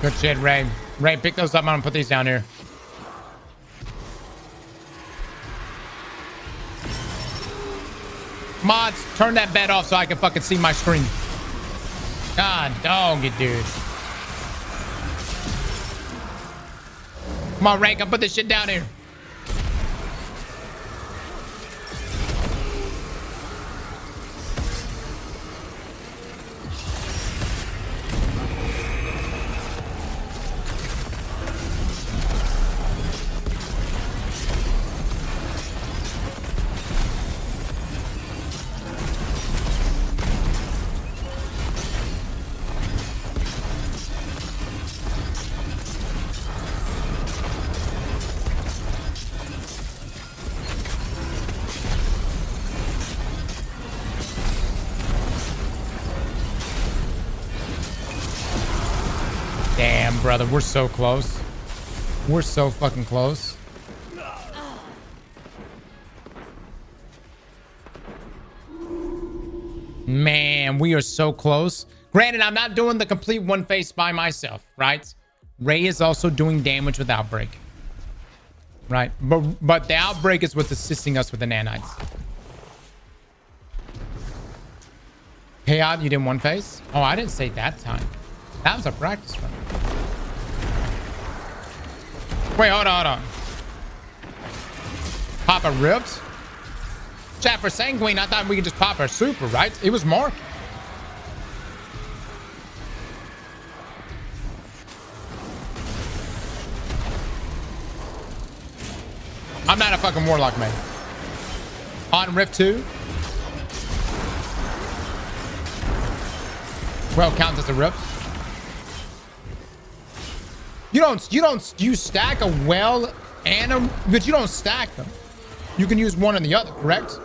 Good shit, Ray. Ray, pick those up. I'm gonna put these down here. Mods, turn that bed off so I can fucking see my screen. God dog it, dude. Come on, Ray, come put this shit down here. Damn, brother, we're so close. We're so fucking close. Man, we are so close. Granted, I'm not doing the complete one face by myself, right? Ray is also doing damage with Outbreak. Right? But the Outbreak is what's assisting us with the nanites. Chaos, you did one face? Oh, I didn't say that time. That was a practice run. Wait, hold on. Pop a ripped? Chat, for Sanguine, I thought we could just pop our super, right? It was Mark. I'm not a fucking Warlock, man. On Rift 2. Well, counts as a Rift. You stack a well and a, but you don't stack them. You can use one or the other, correct?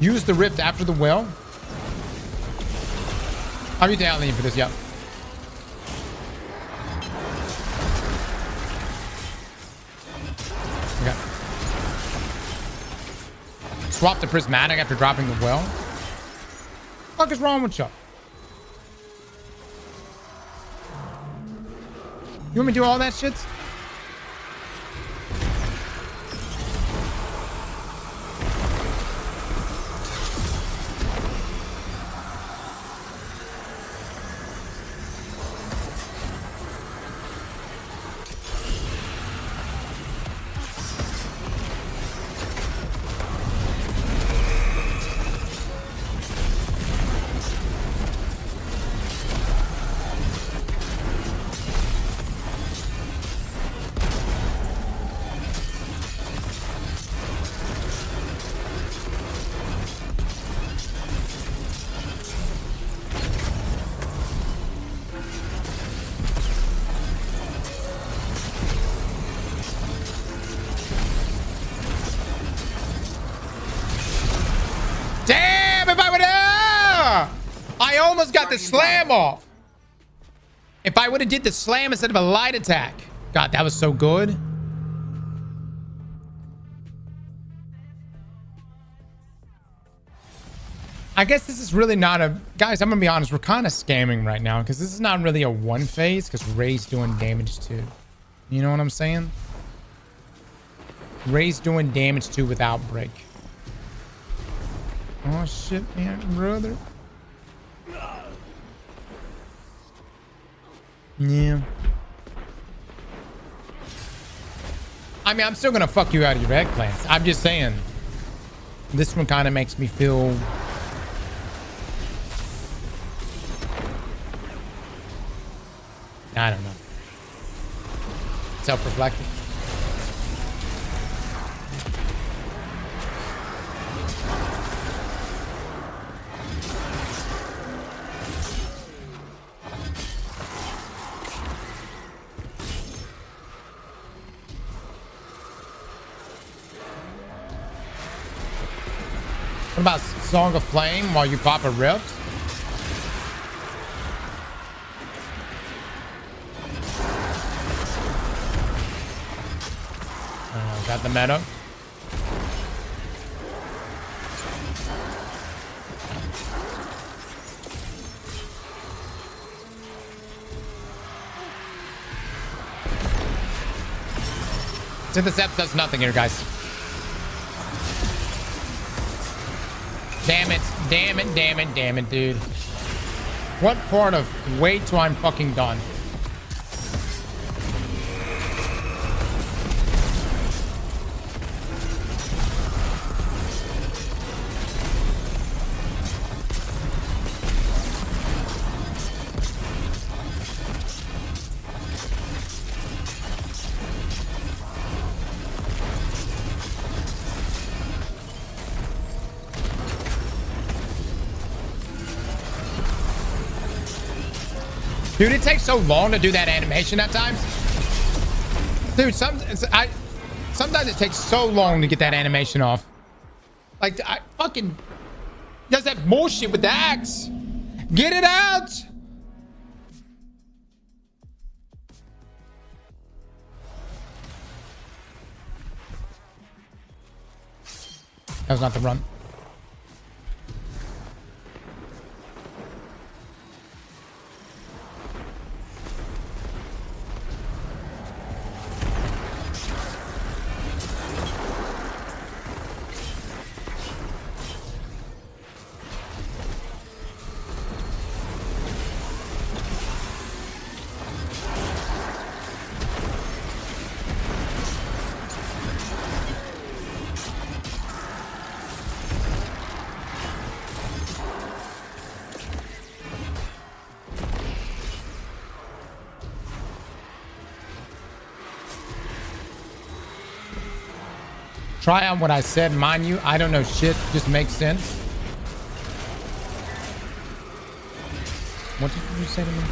Use the rift after the well. I'll use the outline for this, yeah. Okay. Swap the prismatic after dropping the well. What the fuck is wrong with you? You want me to do all that shit? Damn, if I would I almost got the slam off. If I would have did the slam instead of a light attack. God, that was so good. I guess this is really not a... Guys, I'm going to be honest. We're kind of scamming right now because this is not really a one phase because Ray's doing damage too. You know what I'm saying? Ray's doing damage too with Outbreak. Oh, shit, man, brother. Yeah. I mean, I'm still going to fuck you out of your eggplants. I'm just saying. This one kind of makes me feel... I don't know. Self-reflective. What about Song of Flame while you pop a rift? Is that the meta? Synthesept does nothing here, guys. Damn it, damn it, damn it, damn it, dude. What part of wait till I'm fucking done? Dude, it takes so long to do that animation at times. Dude, sometimes it takes so long to get that animation off. Like, I fucking... does that bullshit with the axe. Get it out! That was not the run. Try on what I said, mind you. I don't know shit. Just makes sense. What did you say to me?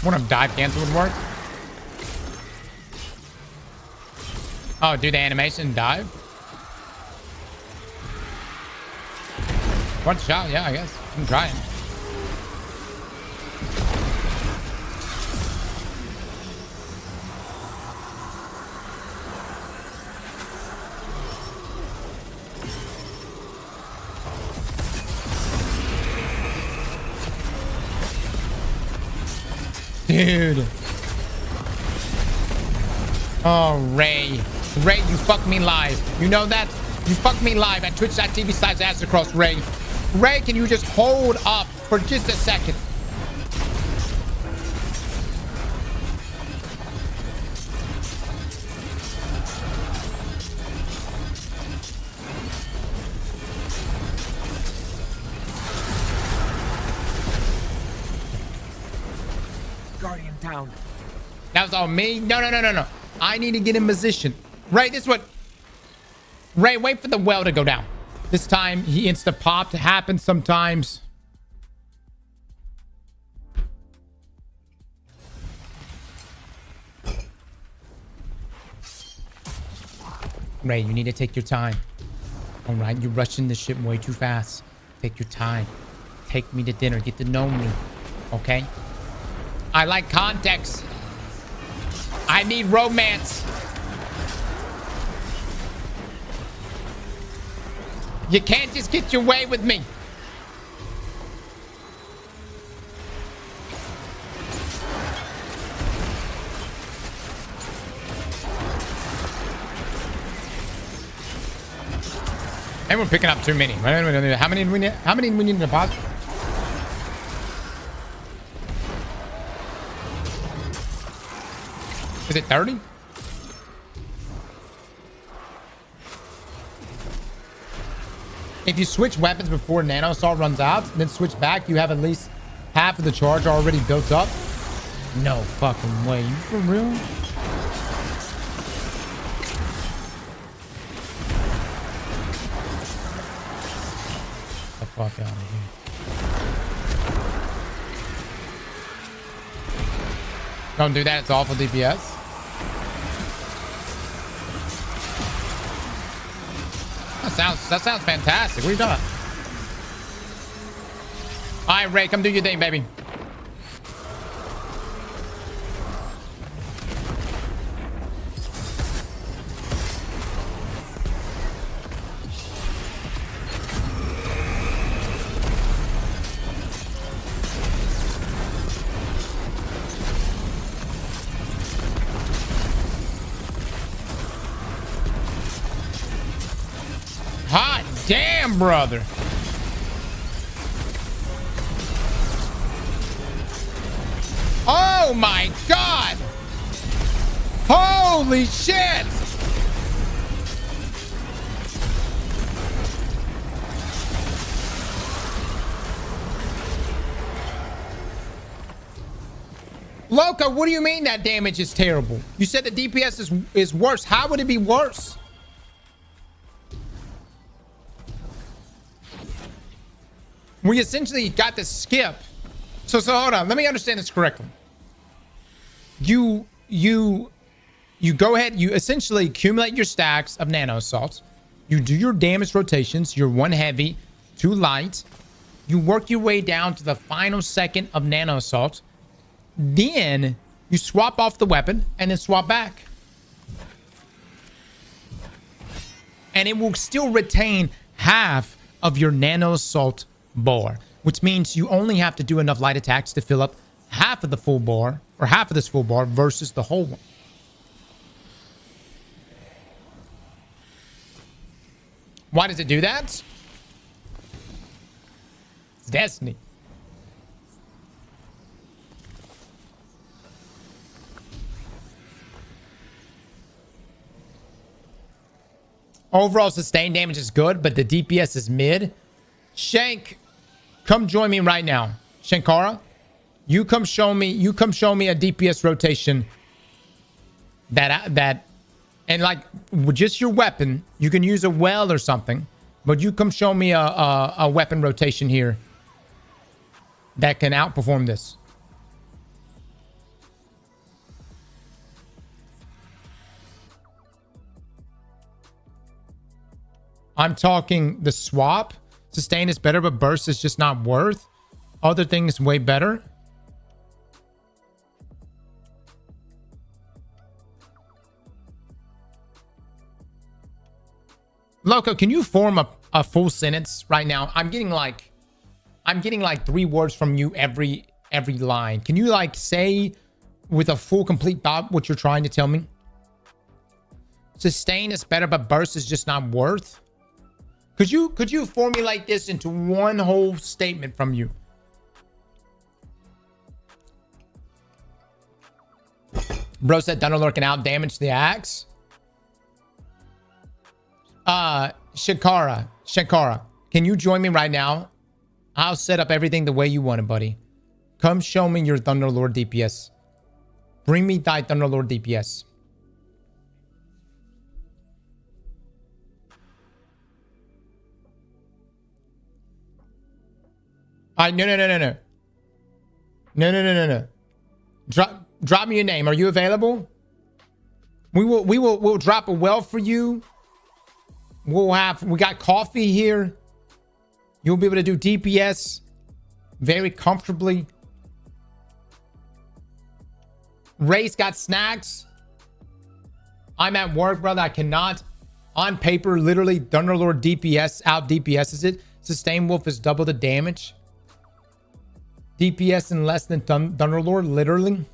One of dive cancel would work. Oh, do the animation dive? One shot, yeah, I guess. I'm trying. Dude. Oh, Ray. Ray, you fucked me live. You know that? You fucked me live at twitch.tv/Aztecross, Ray. Ray, can you just hold up for just a second? Guardian down. That was all me? No. I need to get in position. Ray, this is what... Ray, wait for the well to go down. This time, he insta-popped. It happens sometimes. Ray, you need to take your time. All right, you're rushing this shit way too fast. Take your time. Take me to dinner. Get to know me. Okay? I like context. I need romance. You can't just get your way with me. And we're picking up too many. How many do we need? How many do we need in the box? Is it 30? If you switch weapons before Nano Assault runs out, then switch back, you have at least half of the charge already built up. No fucking way. You for real? Get the fuck out of here. Don't do that. It's awful DPS. That sounds fantastic. What are you talking about? All right, Ray, come do your thing, baby. Hot damn, brother. Oh my God. Holy shit. Loco, what do you mean that damage is terrible? You said the DPS is worse. How would it be worse? We essentially got to skip. So hold on. Let me understand this correctly. You go ahead. You essentially accumulate your stacks of nano assaults. You do your damage rotations. You're 1 heavy, 2 light. You work your way down to the final second of nano assault. Then you swap off the weapon and then swap back. And it will still retain half of your nano assault bar, which means you only have to do enough light attacks to fill up half of the full bar, or half of this full bar versus the whole one. Why does it do that? It's Destiny. Overall sustained damage is good, but the DPS is mid. Shank, come join me right now. Shankara, you come show me a DPS rotation that and like with just your weapon, you can use a well or something, but you come show me a weapon rotation here that can outperform this. I'm talking the swap. Sustain is better, but burst is just not worth. Other things way better. Loco, can you form a full sentence right now? I'm getting like 3 words from you every line. Can you like say with a full complete thought what you're trying to tell me? Sustain is better, but burst is just not worth. Could you formulate this into one whole statement from you? Bro said Thunderlord can out damage the axe. Shakara, can you join me right now? I'll set up everything the way you want it, buddy. Come show me your Thunderlord DPS. Bring me thy Thunderlord DPS. No. No. Drop me your name. Are you available? We'll drop a well for you. We got coffee here. You'll be able to do DPS very comfortably. Ray's got snacks. I'm at work, brother. I cannot. On paper, literally, Thunderlord DPS out DPSs it. Sustain Wolf is double the damage. DPS in less than Thunderlord, literally.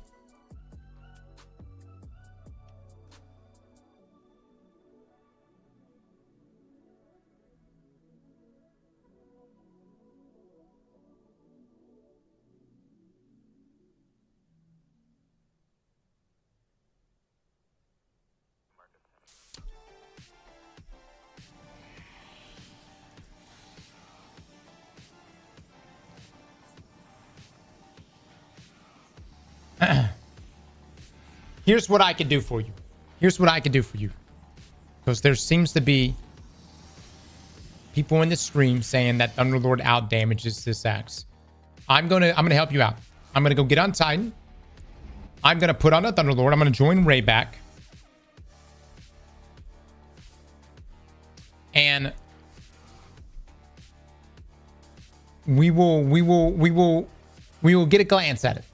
Here's what I can do for you. Because there seems to be people in the stream saying that Thunderlord out damages this axe. I'm gonna help you out. I'm gonna go get on Titan. I'm gonna put on a Thunderlord. I'm gonna join Ray back. And we will get a glance at it.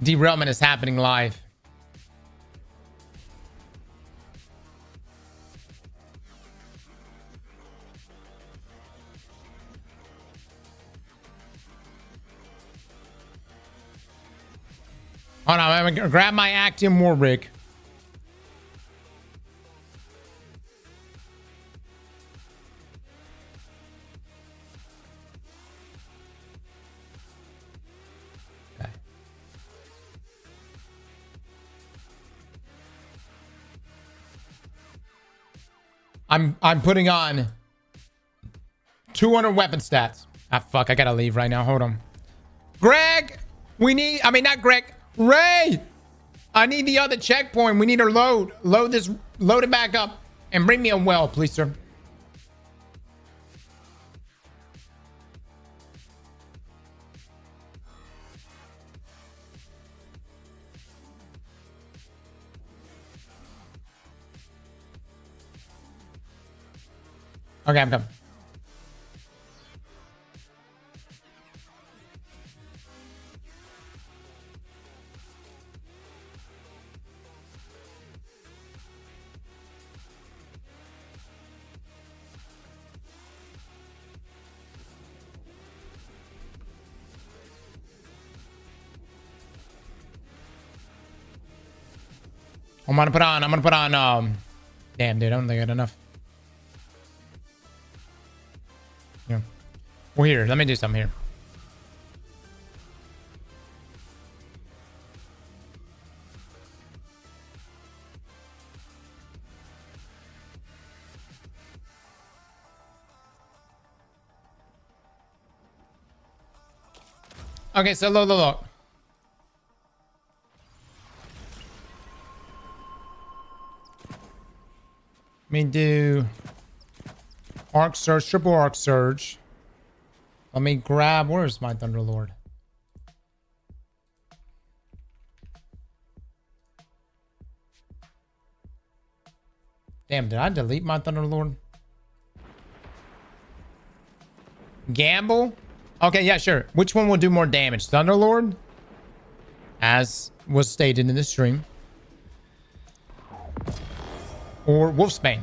Derailment is happening live. Hold on, I'm gonna grab my Actium War Rig. I'm putting on 200 weapon stats. Ah, fuck. I gotta leave right now. Hold on. Greg! Not Greg. Ray! I need the other checkpoint. We need to load it back up. And bring me a well, please, sir. Okay, I'm coming. I'm gonna put on damn, dude, I don't think I got enough. Yeah. Well, here, let me do something here. Okay, so look. Let me do Arc Surge, triple Arc Surge. Let me grab, where's my Thunderlord? Damn, did I delete my Thunderlord? Gamble? Okay, yeah, sure. Which one will do more damage? Thunderlord? As was stated in the stream. Or Wolfsbane?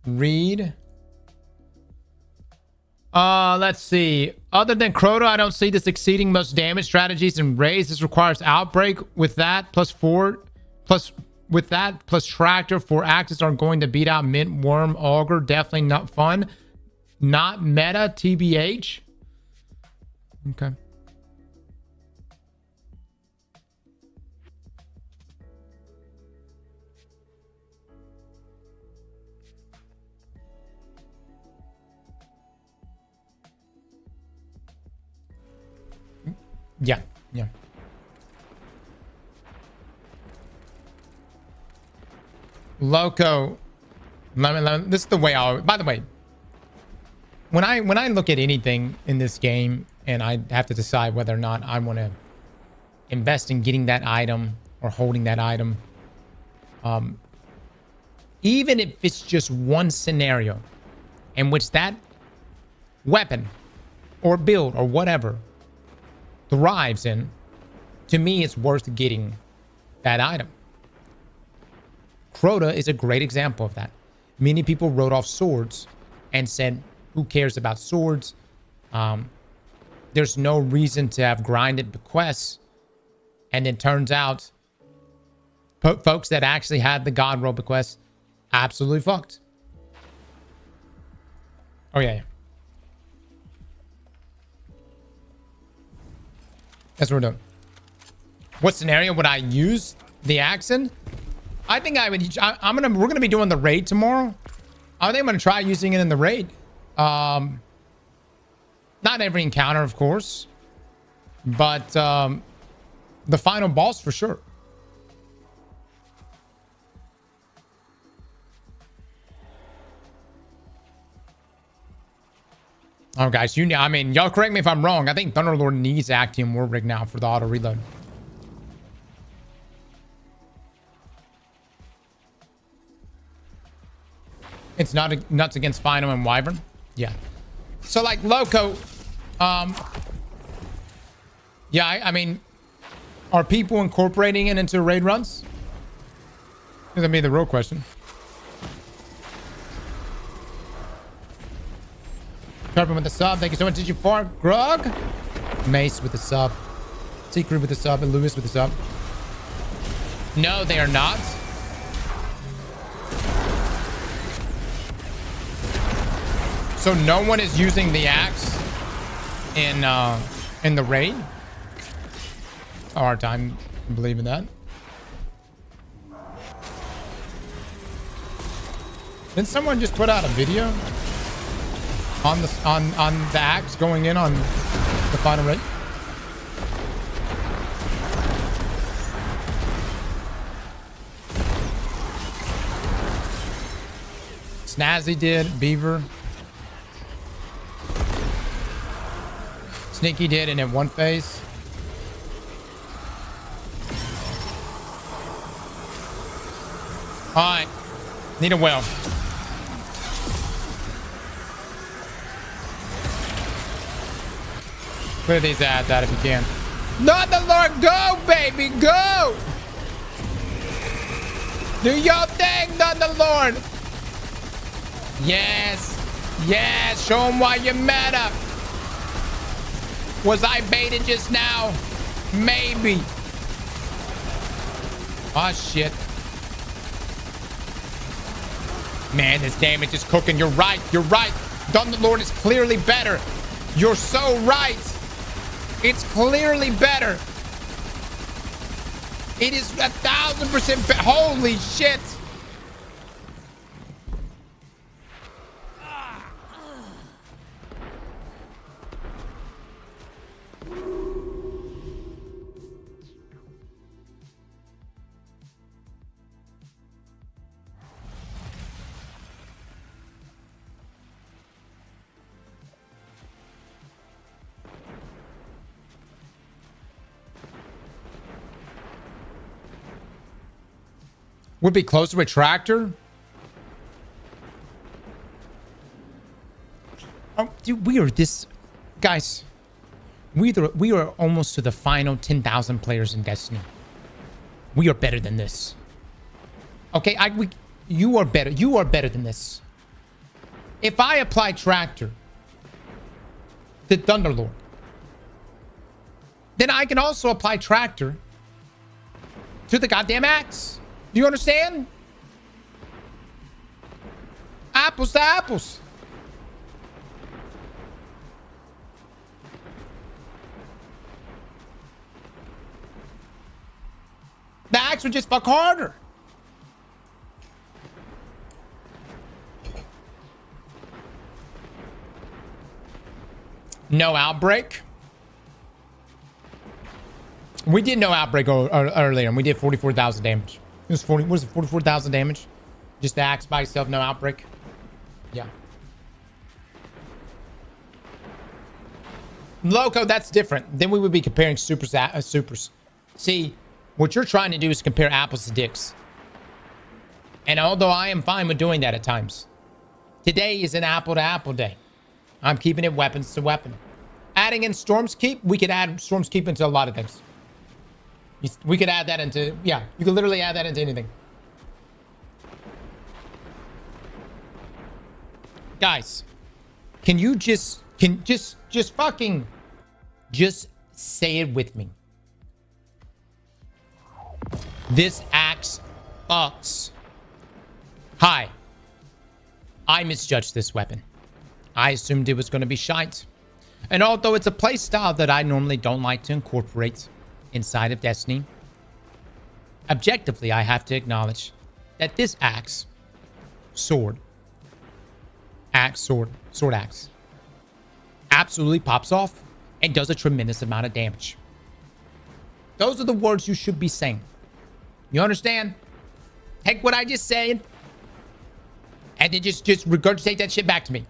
Read. Let's see. Other than Crota, I don't see this exceeding most damage strategies and raids. This requires Outbreak. With that, plus Tractor, 4 axes are going to beat out Mint, Worm, Augur. Definitely not fun. Not meta, TBH. Okay. Yeah, yeah. Loco. This is the way I... By the way, when I look at anything in this game and I have to decide whether or not I want to invest in getting that item or holding that item, even if it's just one scenario in which that weapon or build or whatever thrives in, to me, it's worth getting that item. Crota is a great example of that. Many people wrote off swords and said, who cares about swords? There's no reason to have grinded bequests. And it turns out folks that actually had the God roll bequests absolutely fucked. Oh, yeah. That's what we're doing. What scenario would I use the axe in? I think I would. We're gonna be doing the raid tomorrow. I think I'm gonna try using it in the raid. Not every encounter, of course, but the final boss for sure. Oh, guys, I mean, y'all correct me if I'm wrong. I think Thunderlord needs Actium War Rig now for the auto reload. It's not nuts against Final and Wyvern. Yeah. So like Loco, yeah, I mean, are people incorporating it into raid runs? That's gonna be the real question. Carbon with the sub. Thank you so much. Did you fart? Grog? Mace with the sub. Secret with the sub. And Lewis with the sub. No, they are not. So no one is using the axe in the raid? A hard time believing that. Didn't someone just put out a video on the axe going in on the final raid? Snazzy did, Beaver. Sneaky did, and in one phase. Alright. Need a well. Clear these ads out if you can. Not the Lord, go, baby, go! Do your thing, not the Lord. Yes. Yes, show them why you're mad up. Was I baited just now? Maybe. Oh, shit. Man, this damage is cooking. You're right. You're right. Thunderlord is clearly better. You're so right. It's clearly better. It is 1,000% better. Holy shit. Would be closer with Tractor. Oh, dude, we are this... Guys, we are almost to the final 10,000 players in Destiny. We are better than this. Okay, you are better. You are better than this. If I apply Tractor the Thunderlord. Then I can also apply tractor to the goddamn axe. Do you understand? Apples to apples. The axe would just fuck harder. No outbreak. We did no outbreak earlier, and we did 44,000 damage. It was 40. What was it? 44,000 damage. Just the axe by itself, no outbreak. Yeah. Loco, that's different. Then we would be comparing supers. Supers. See, what you're trying to do is compare apples to dicks. And although I am fine with doing that at times, today is an apple-to-apple day. I'm keeping it weapons to weapon. Adding in Storm's Keep, we could add Storm's Keep into a lot of things. We could add that into, yeah, you could literally add that into anything. Guys, can you just fucking say it with me. This axe fucks. Hi. I misjudged this weapon. I assumed it was going to be shite. And although it's a playstyle that I normally don't like to incorporate inside of Destiny, objectively, I have to acknowledge that this axe, sword, axe, absolutely pops off and does a tremendous amount of damage. Those are the words you should be saying. You understand? Take what I just said and then just regurgitate that shit back to me.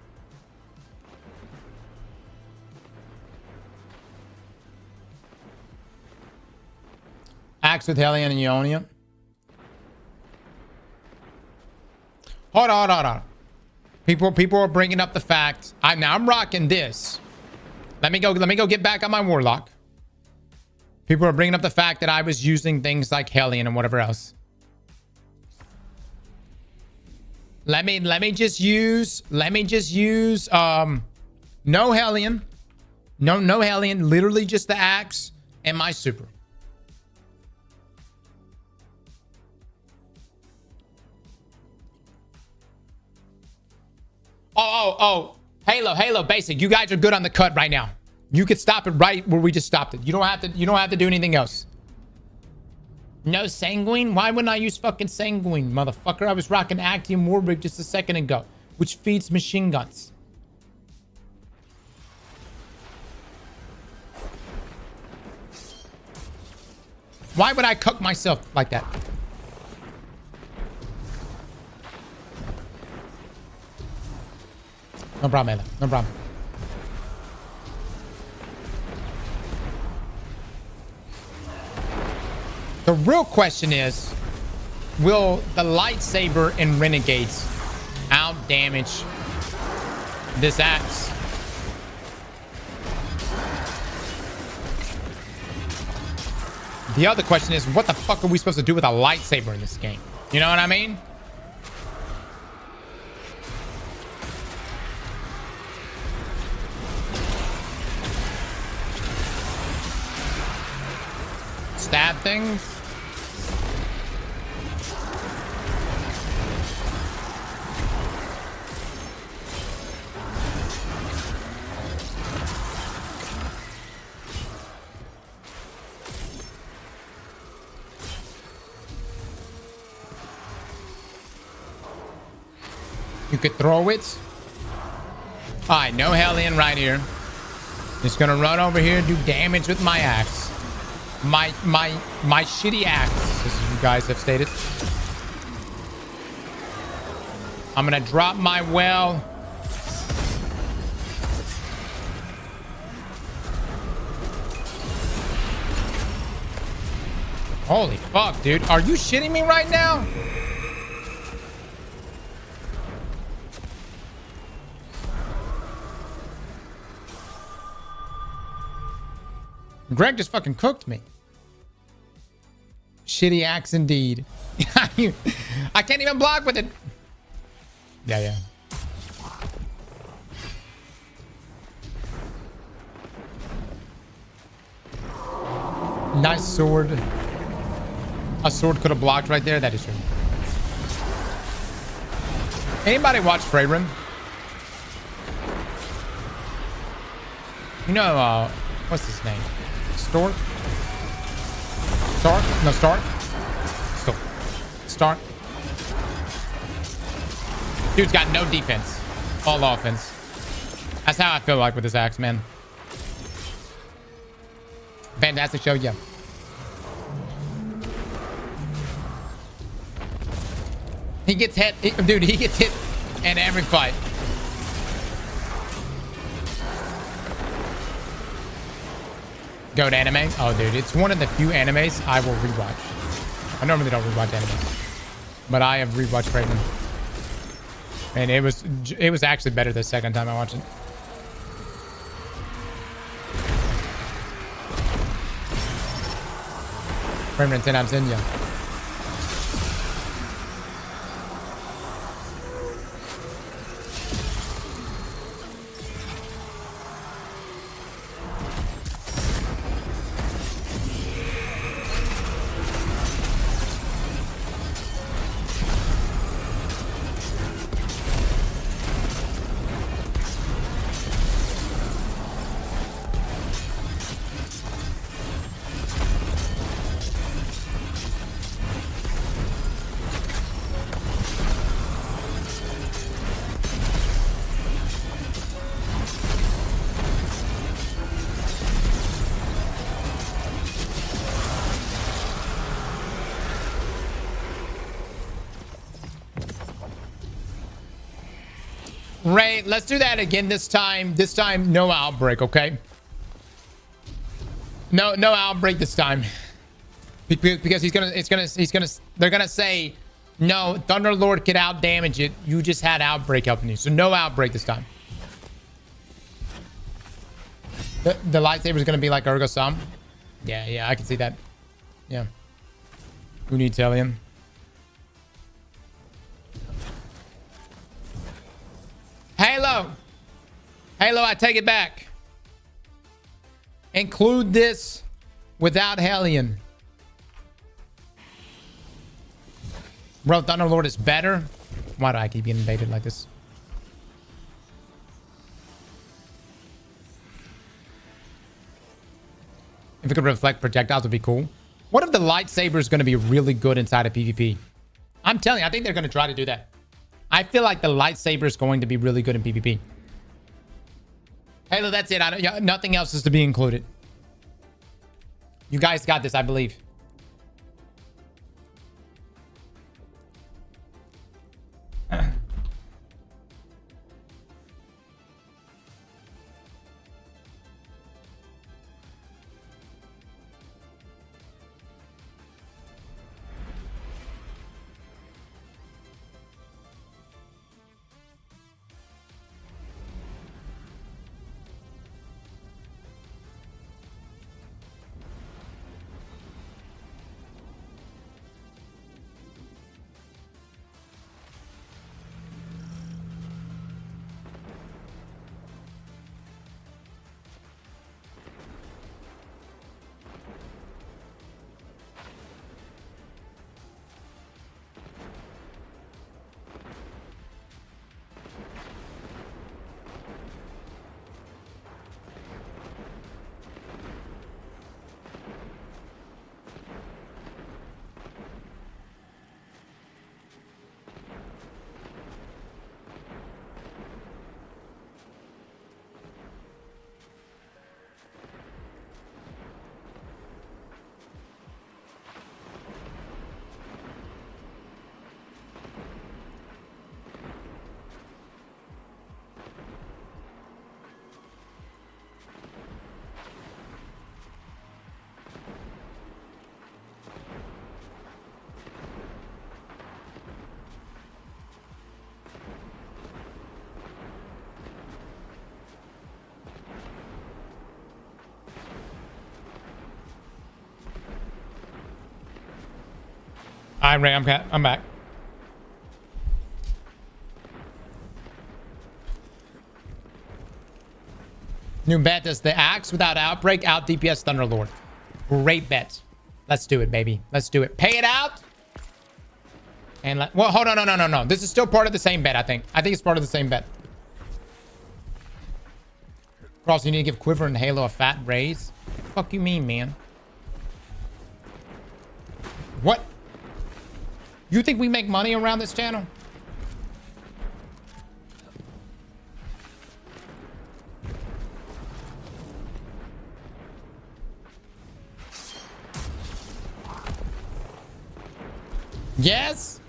Axe with Hellion and Ionia. Hold on. People are bringing up the fact. I'm rocking this. Let me go get back on my Warlock. People are bringing up the fact that I was using things like Hellion and whatever else. Let me just use no Hellion. No Hellion, literally just the axe and my super. Oh, Halo basic. You guys are good on the cut right now. You could stop it right where we just stopped it. You don't have to do anything else. No Sanguine? Why wouldn't I use fucking Sanguine, motherfucker? I was rocking Actium Warbrick just a second ago, which feeds machine guns. Why would I cook myself like that? No problem, Ella. No problem. The real question is, will the lightsaber and renegades out-damage this axe? The other question is, what the fuck are we supposed to do with a lightsaber in this game? You know what I mean? Stab things. You could throw it. All right, no Hellion right here. Just gonna run over here and do damage with my axe. My shitty axe, as you guys have stated. I'm gonna drop my well. Holy fuck, dude. Are you shitting me right now? Greg just fucking cooked me. Shitty axe indeed. I can't even block with it. Yeah. Nice sword. A sword could have blocked right there. That is true. Anybody watch Freyrim? You know, what's his name? Stork? Stark? No, Stark? Stark. Dude's got no defense. All offense. That's how I feel like with this axe, man. Fantastic show, yeah. He gets hit. Dude, he gets hit in every fight. Goat anime? Oh, dude, it's one of the few animes I will rewatch. I normally don't rewatch animes, but I have rewatched Raven, and it was actually better the second time I watched it. Raven 10 times in, yeah. Ray, let's do that again this time. This time, no outbreak, okay? No outbreak this time. Because they're gonna say, no, Thunderlord could out damage it. You just had outbreak helping you. So no outbreak this time. The lightsaber is gonna be like Ergo Sum. Yeah, I can see that. Yeah. Who needs Hellion? Halo, I take it back. Include this without Hellion. Bro, Thunderlord is better. Why do I keep getting baited like this? If it could reflect projectiles, would be cool. What if the lightsaber is going to be really good inside of PvP? I'm telling you, I think they're going to try to do that. I feel like the lightsaber is going to be really good in PvP. Halo, that's it. Nothing else is to be included. You guys got this, I believe. All right, Ray, I'm back. New bet, does the axe without outbreak out DPS Thunderlord? Great bet. Let's do it, baby. Let's do it. Pay it out. And well, hold on. No. This is still part of the same bet, I think. I think it's part of the same bet. Cross, you need to give Quiver and Halo a fat raise. Fuck you mean, man? What? You think we make money around this channel? Yes?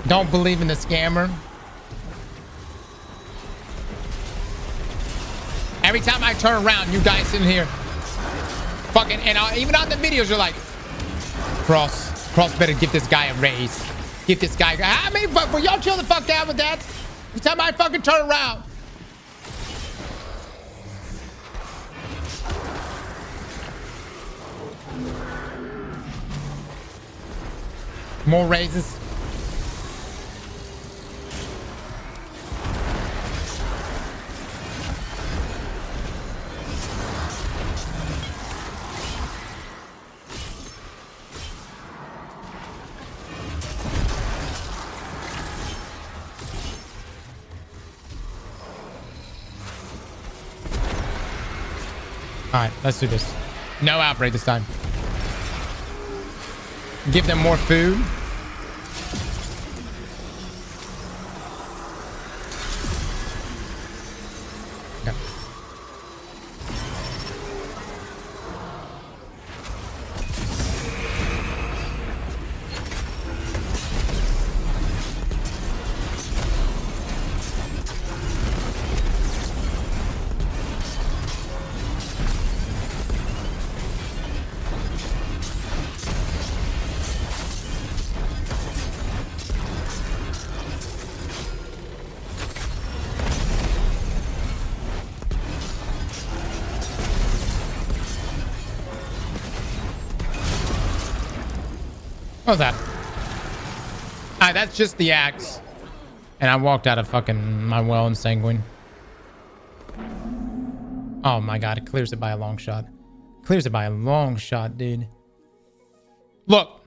Don't believe in the scammer. Every time I turn around, you guys in here fucking, and even on the videos, you're like, Cross better give this guy a raise. Give this guy, I mean, but will y'all chill the fuck out with that? Every time I fucking turn around. More raises. All right, let's do this. No outbreak this time. Give them more food. Okay. What was that? Alright, that's just the axe. And I walked out of fucking my well in Sanguine. Oh my god, it clears it by a long shot. Clears it by a long shot, dude. Look,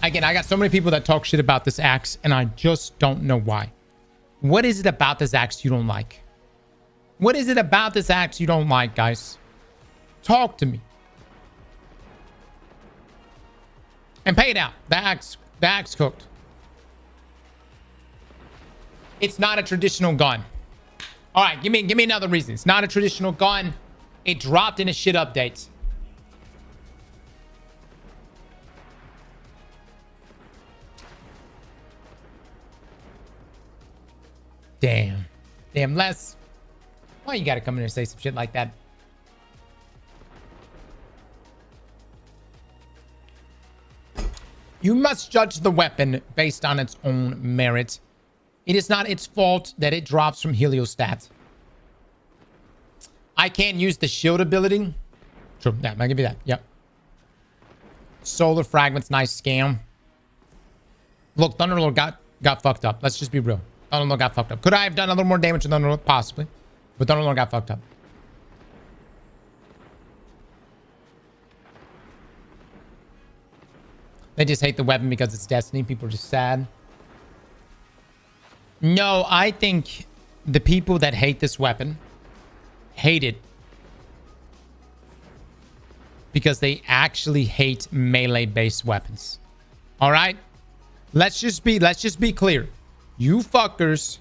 again, I got so many people that talk shit about this axe, and I just don't know why. What is it about this axe you don't like? What is it about this axe you don't like, guys? Talk to me. And pay it out. The axe cooked. It's not a traditional gun. All right, give me another reason. It's not a traditional gun. It dropped in a shit update. Damn, Les. Why you gotta come in and say some shit like that? You must judge the weapon based on its own merit. It is not its fault that it drops from heliostat. I can't use the shield ability. True, yeah, I'll give you that. Yep. Solar fragments, nice scam. Look, Thunderlord got fucked up. Let's just be real. Thunderlord got fucked up. Could I have done a little more damage to Thunderlord? Possibly. But Thunderlord got fucked up. They just hate the weapon because it's Destiny. People are just sad. No, I think the people that hate this weapon hate it because they actually hate melee-based weapons. All right? Let's just be clear. You fuckers,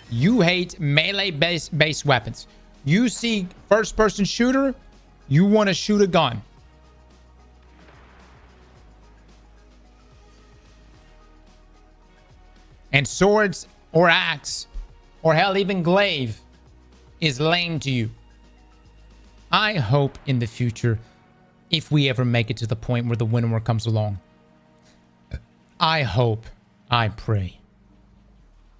you hate melee-based weapons. You see first-person shooter, you want to shoot a gun. And swords or axe or hell, even glaive is lame to you. I hope in the future, if we ever make it to the point where the Winnower comes along, I hope, I pray,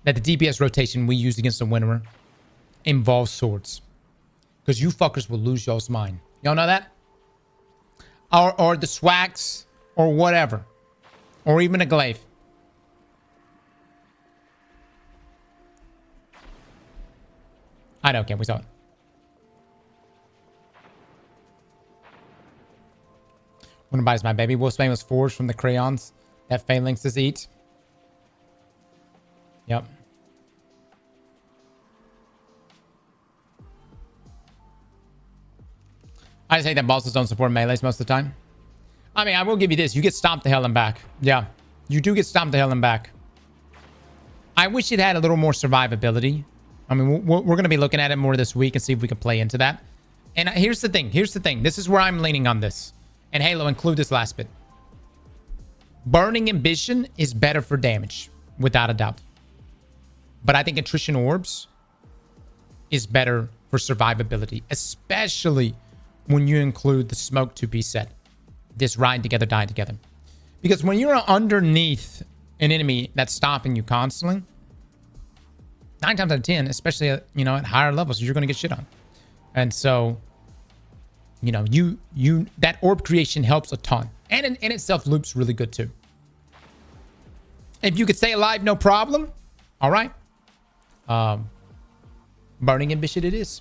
that the DPS rotation we use against the Winnower involves swords. Because you fuckers will lose y'all's mind. Y'all know that? Or the swags or whatever. Or even a glaive. I know, Ken. We saw it. When buys my baby. Wolfsbane was forged from the crayons that phalanxes eat. Yep. I just hate that bosses don't support melees most of the time. I mean, I will give you this. You get stomped to hell and back. Yeah. You do get stomped to hell and back. I wish it had a little more survivability. I mean, we're going to be looking at it more this week and see if we can play into that. And here's the thing. Here's the thing. This is where I'm leaning on this. And Halo, include this last bit. Burning Ambition is better for damage, without a doubt. But I think Attrition Orbs is better for survivability, especially when you include the Smoke 2-piece set. This ride together, die together. Because when you're underneath an enemy that's stopping you constantly, 9 times out of 10, especially at, you know, at higher levels, you're going to get shit on. And so, you know, that orb creation helps a ton. And in itself, loops really good too. If you could stay alive, no problem. All right. Burning Ambition it is.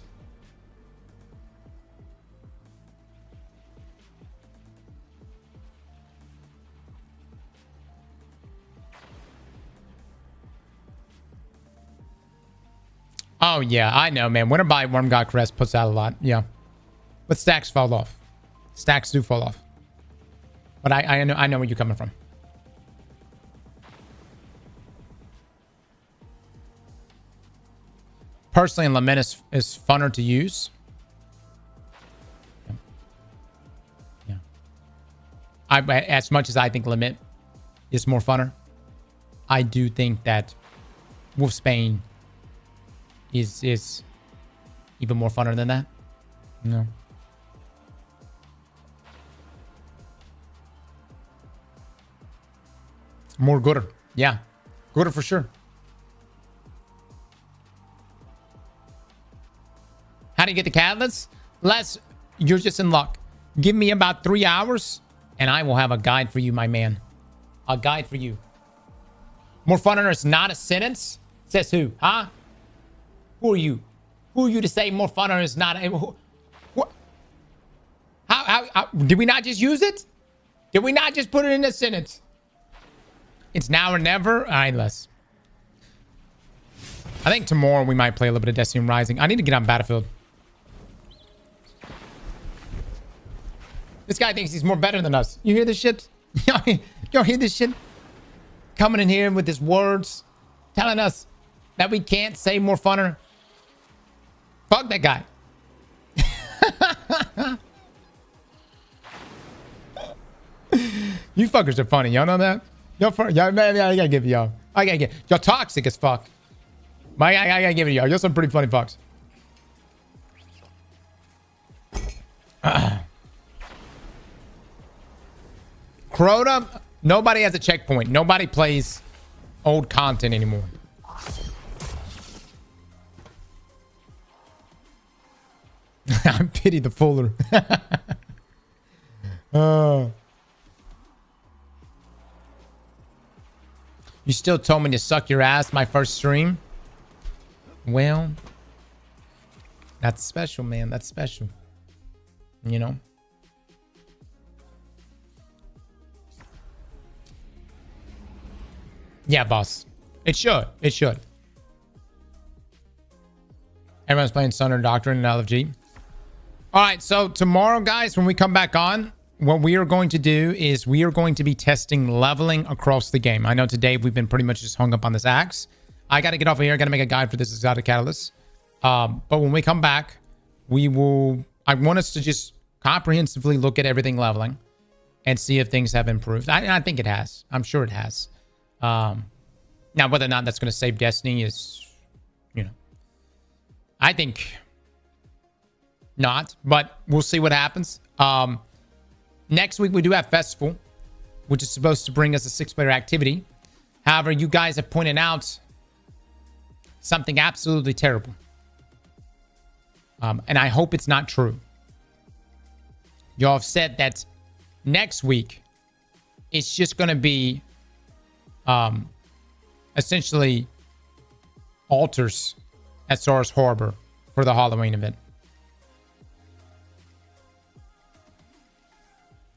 Oh, yeah, I know, man. Winter by Worm God Crest puts out a lot. Yeah. But stacks fall off. Stacks do fall off. But I know where you're coming from. Personally, Lament is funner to use. Yeah. As much as I think Lament is more funner, I do think that Wolfsbane is even more funner than that. No. More gooder. Yeah. Gooder for sure. How do you get the catalyst? Les, you're just in luck. Give me about 3 hours and I will have a guide for you, my man. A guide for you. More funner is not a sentence? Says who? Huh? Who are you? Who are you to say more funner is not a... What? How did we not just use it? Did we not just put it in a sentence? It's now or never? All right, Les. I think tomorrow we might play a little bit of Destiny Rising. I need to get on Battlefield. This guy thinks he's more better than us. You hear this shit? Y'all hear this shit? Coming in here with his words, telling us that we can't say more funner. Fuck that guy. You fuckers are funny. Y'all know that? Y'all, man, I gotta give y'all. Y'all toxic as fuck. I gotta give it y'all. You're some pretty funny fucks. Crota, nobody has a checkpoint. Nobody plays old content anymore. I pity the fuller. You still told me to suck your ass my first stream? Well, that's special, man. That's special. You know? Yeah, boss. It should. It should. Everyone's playing Sunner Doctrine and LFG. All right, so tomorrow, guys, when we come back on, what we are going to do is we are going to be testing leveling across the game. I know today we've been pretty much just hung up on this axe. I got to get off of here. I got to make a guide for this exotic catalyst. But when we come back, I want us to just comprehensively look at everything leveling and see if things have improved. I think it has. I'm sure it has. Now, whether or not that's going to save Destiny is, you know, I think not, but we'll see what happens. Next week, we do have Festival, which is supposed to bring us a 6-player activity. However, you guys have pointed out something absolutely terrible. And I hope it's not true. Y'all have said that next week, it's just going to be essentially altars at Sars Harbor for the Halloween event.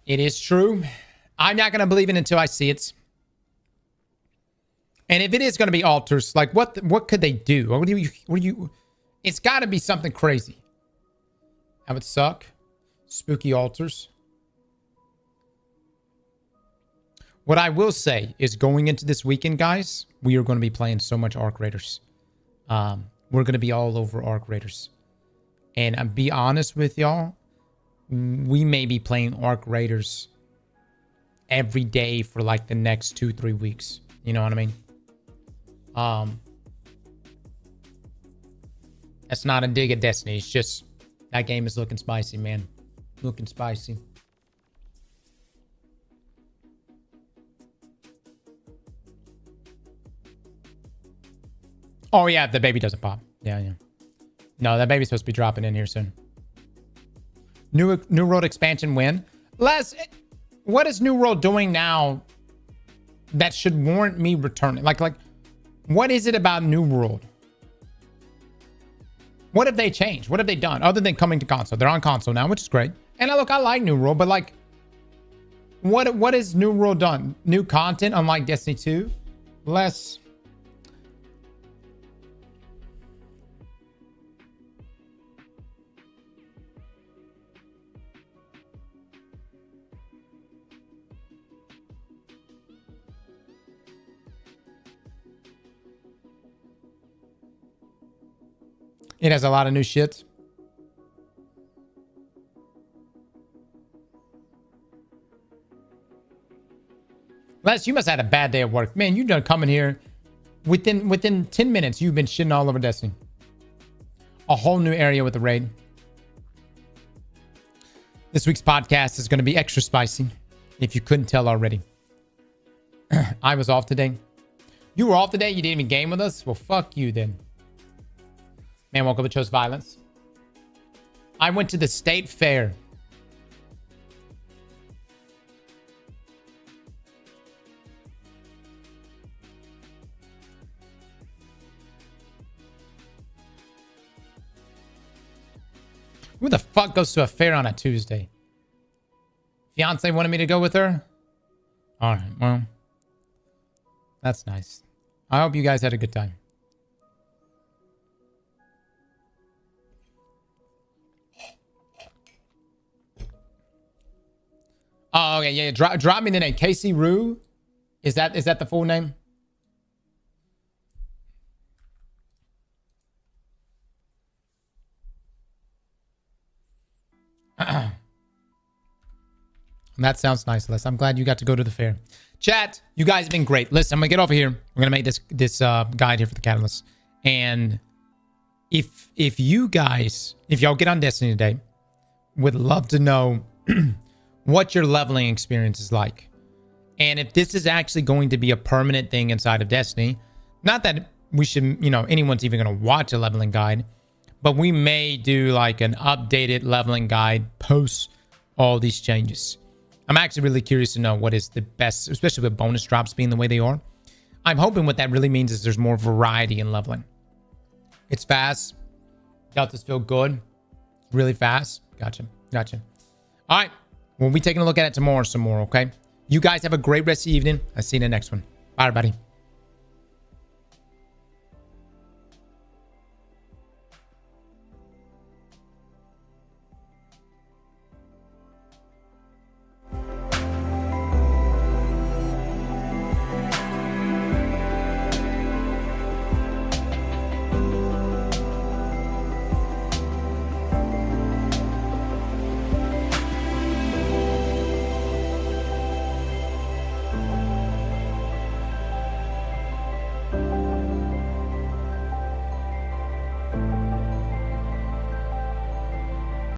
It is true. I'm not going to believe it until I see it. And if it is going to be altars, like what could they do? What do you? It's got to be something crazy. That would suck. Spooky altars. What I will say is going into this weekend, guys, we are going to be playing so much Arc Raiders. We're going to be all over Arc Raiders. And I'll be honest with y'all, we may be playing Arc Raiders every day for like the next 2-3 weeks. You know what I mean? That's not a dig at Destiny. It's just that game is looking spicy, man. Looking spicy. Oh yeah, the baby doesn't pop. Yeah. No, that baby's supposed to be dropping in here soon. New World expansion win. Les, what is New World doing now that should warrant me returning? Like, what is it about New World? What have they changed? What have they done other than coming to console? They're on console now, which is great. And I like New World, but like, what has New World done? New content, unlike Destiny 2? Less. It has a lot of new shit. Les, you must have had a bad day at work. Man, you done coming here. Within 10 minutes, you've been shitting all over Destiny. A whole new area with the raid. This week's podcast is going to be extra spicy, if you couldn't tell already. I was off today. You were off today? You didn't even game with us? Well, fuck you then. Man, woke up and chose violence. I went to the state fair. Who the fuck goes to a fair on a Tuesday? Fiance wanted me to go with her? All right, well, that's nice. I hope you guys had a good time. Oh, okay, yeah. Drop me the name. Casey Rue. Is that the full name? That sounds nice, Les. I'm glad you got to go to the fair. Chat, you guys have been great. Listen, I'm gonna get over here. We're gonna make this guide here for the Catalyst. And if y'all get on Destiny today, would love to know what your leveling experience is like. And if this is actually going to be a permanent thing inside of Destiny, not that we should, anyone's even going to watch a leveling guide, but we may do like an updated leveling guide post all these changes. I'm actually really curious to know what is the best, especially with bonus drops being the way they are. I'm hoping what that really means is there's more variety in leveling. It's fast. Deltas feel good. Really fast. Gotcha. All right. We'll be taking a look at it tomorrow some more, okay? You guys have a great rest of the evening. I'll see you in the next one. Bye, everybody.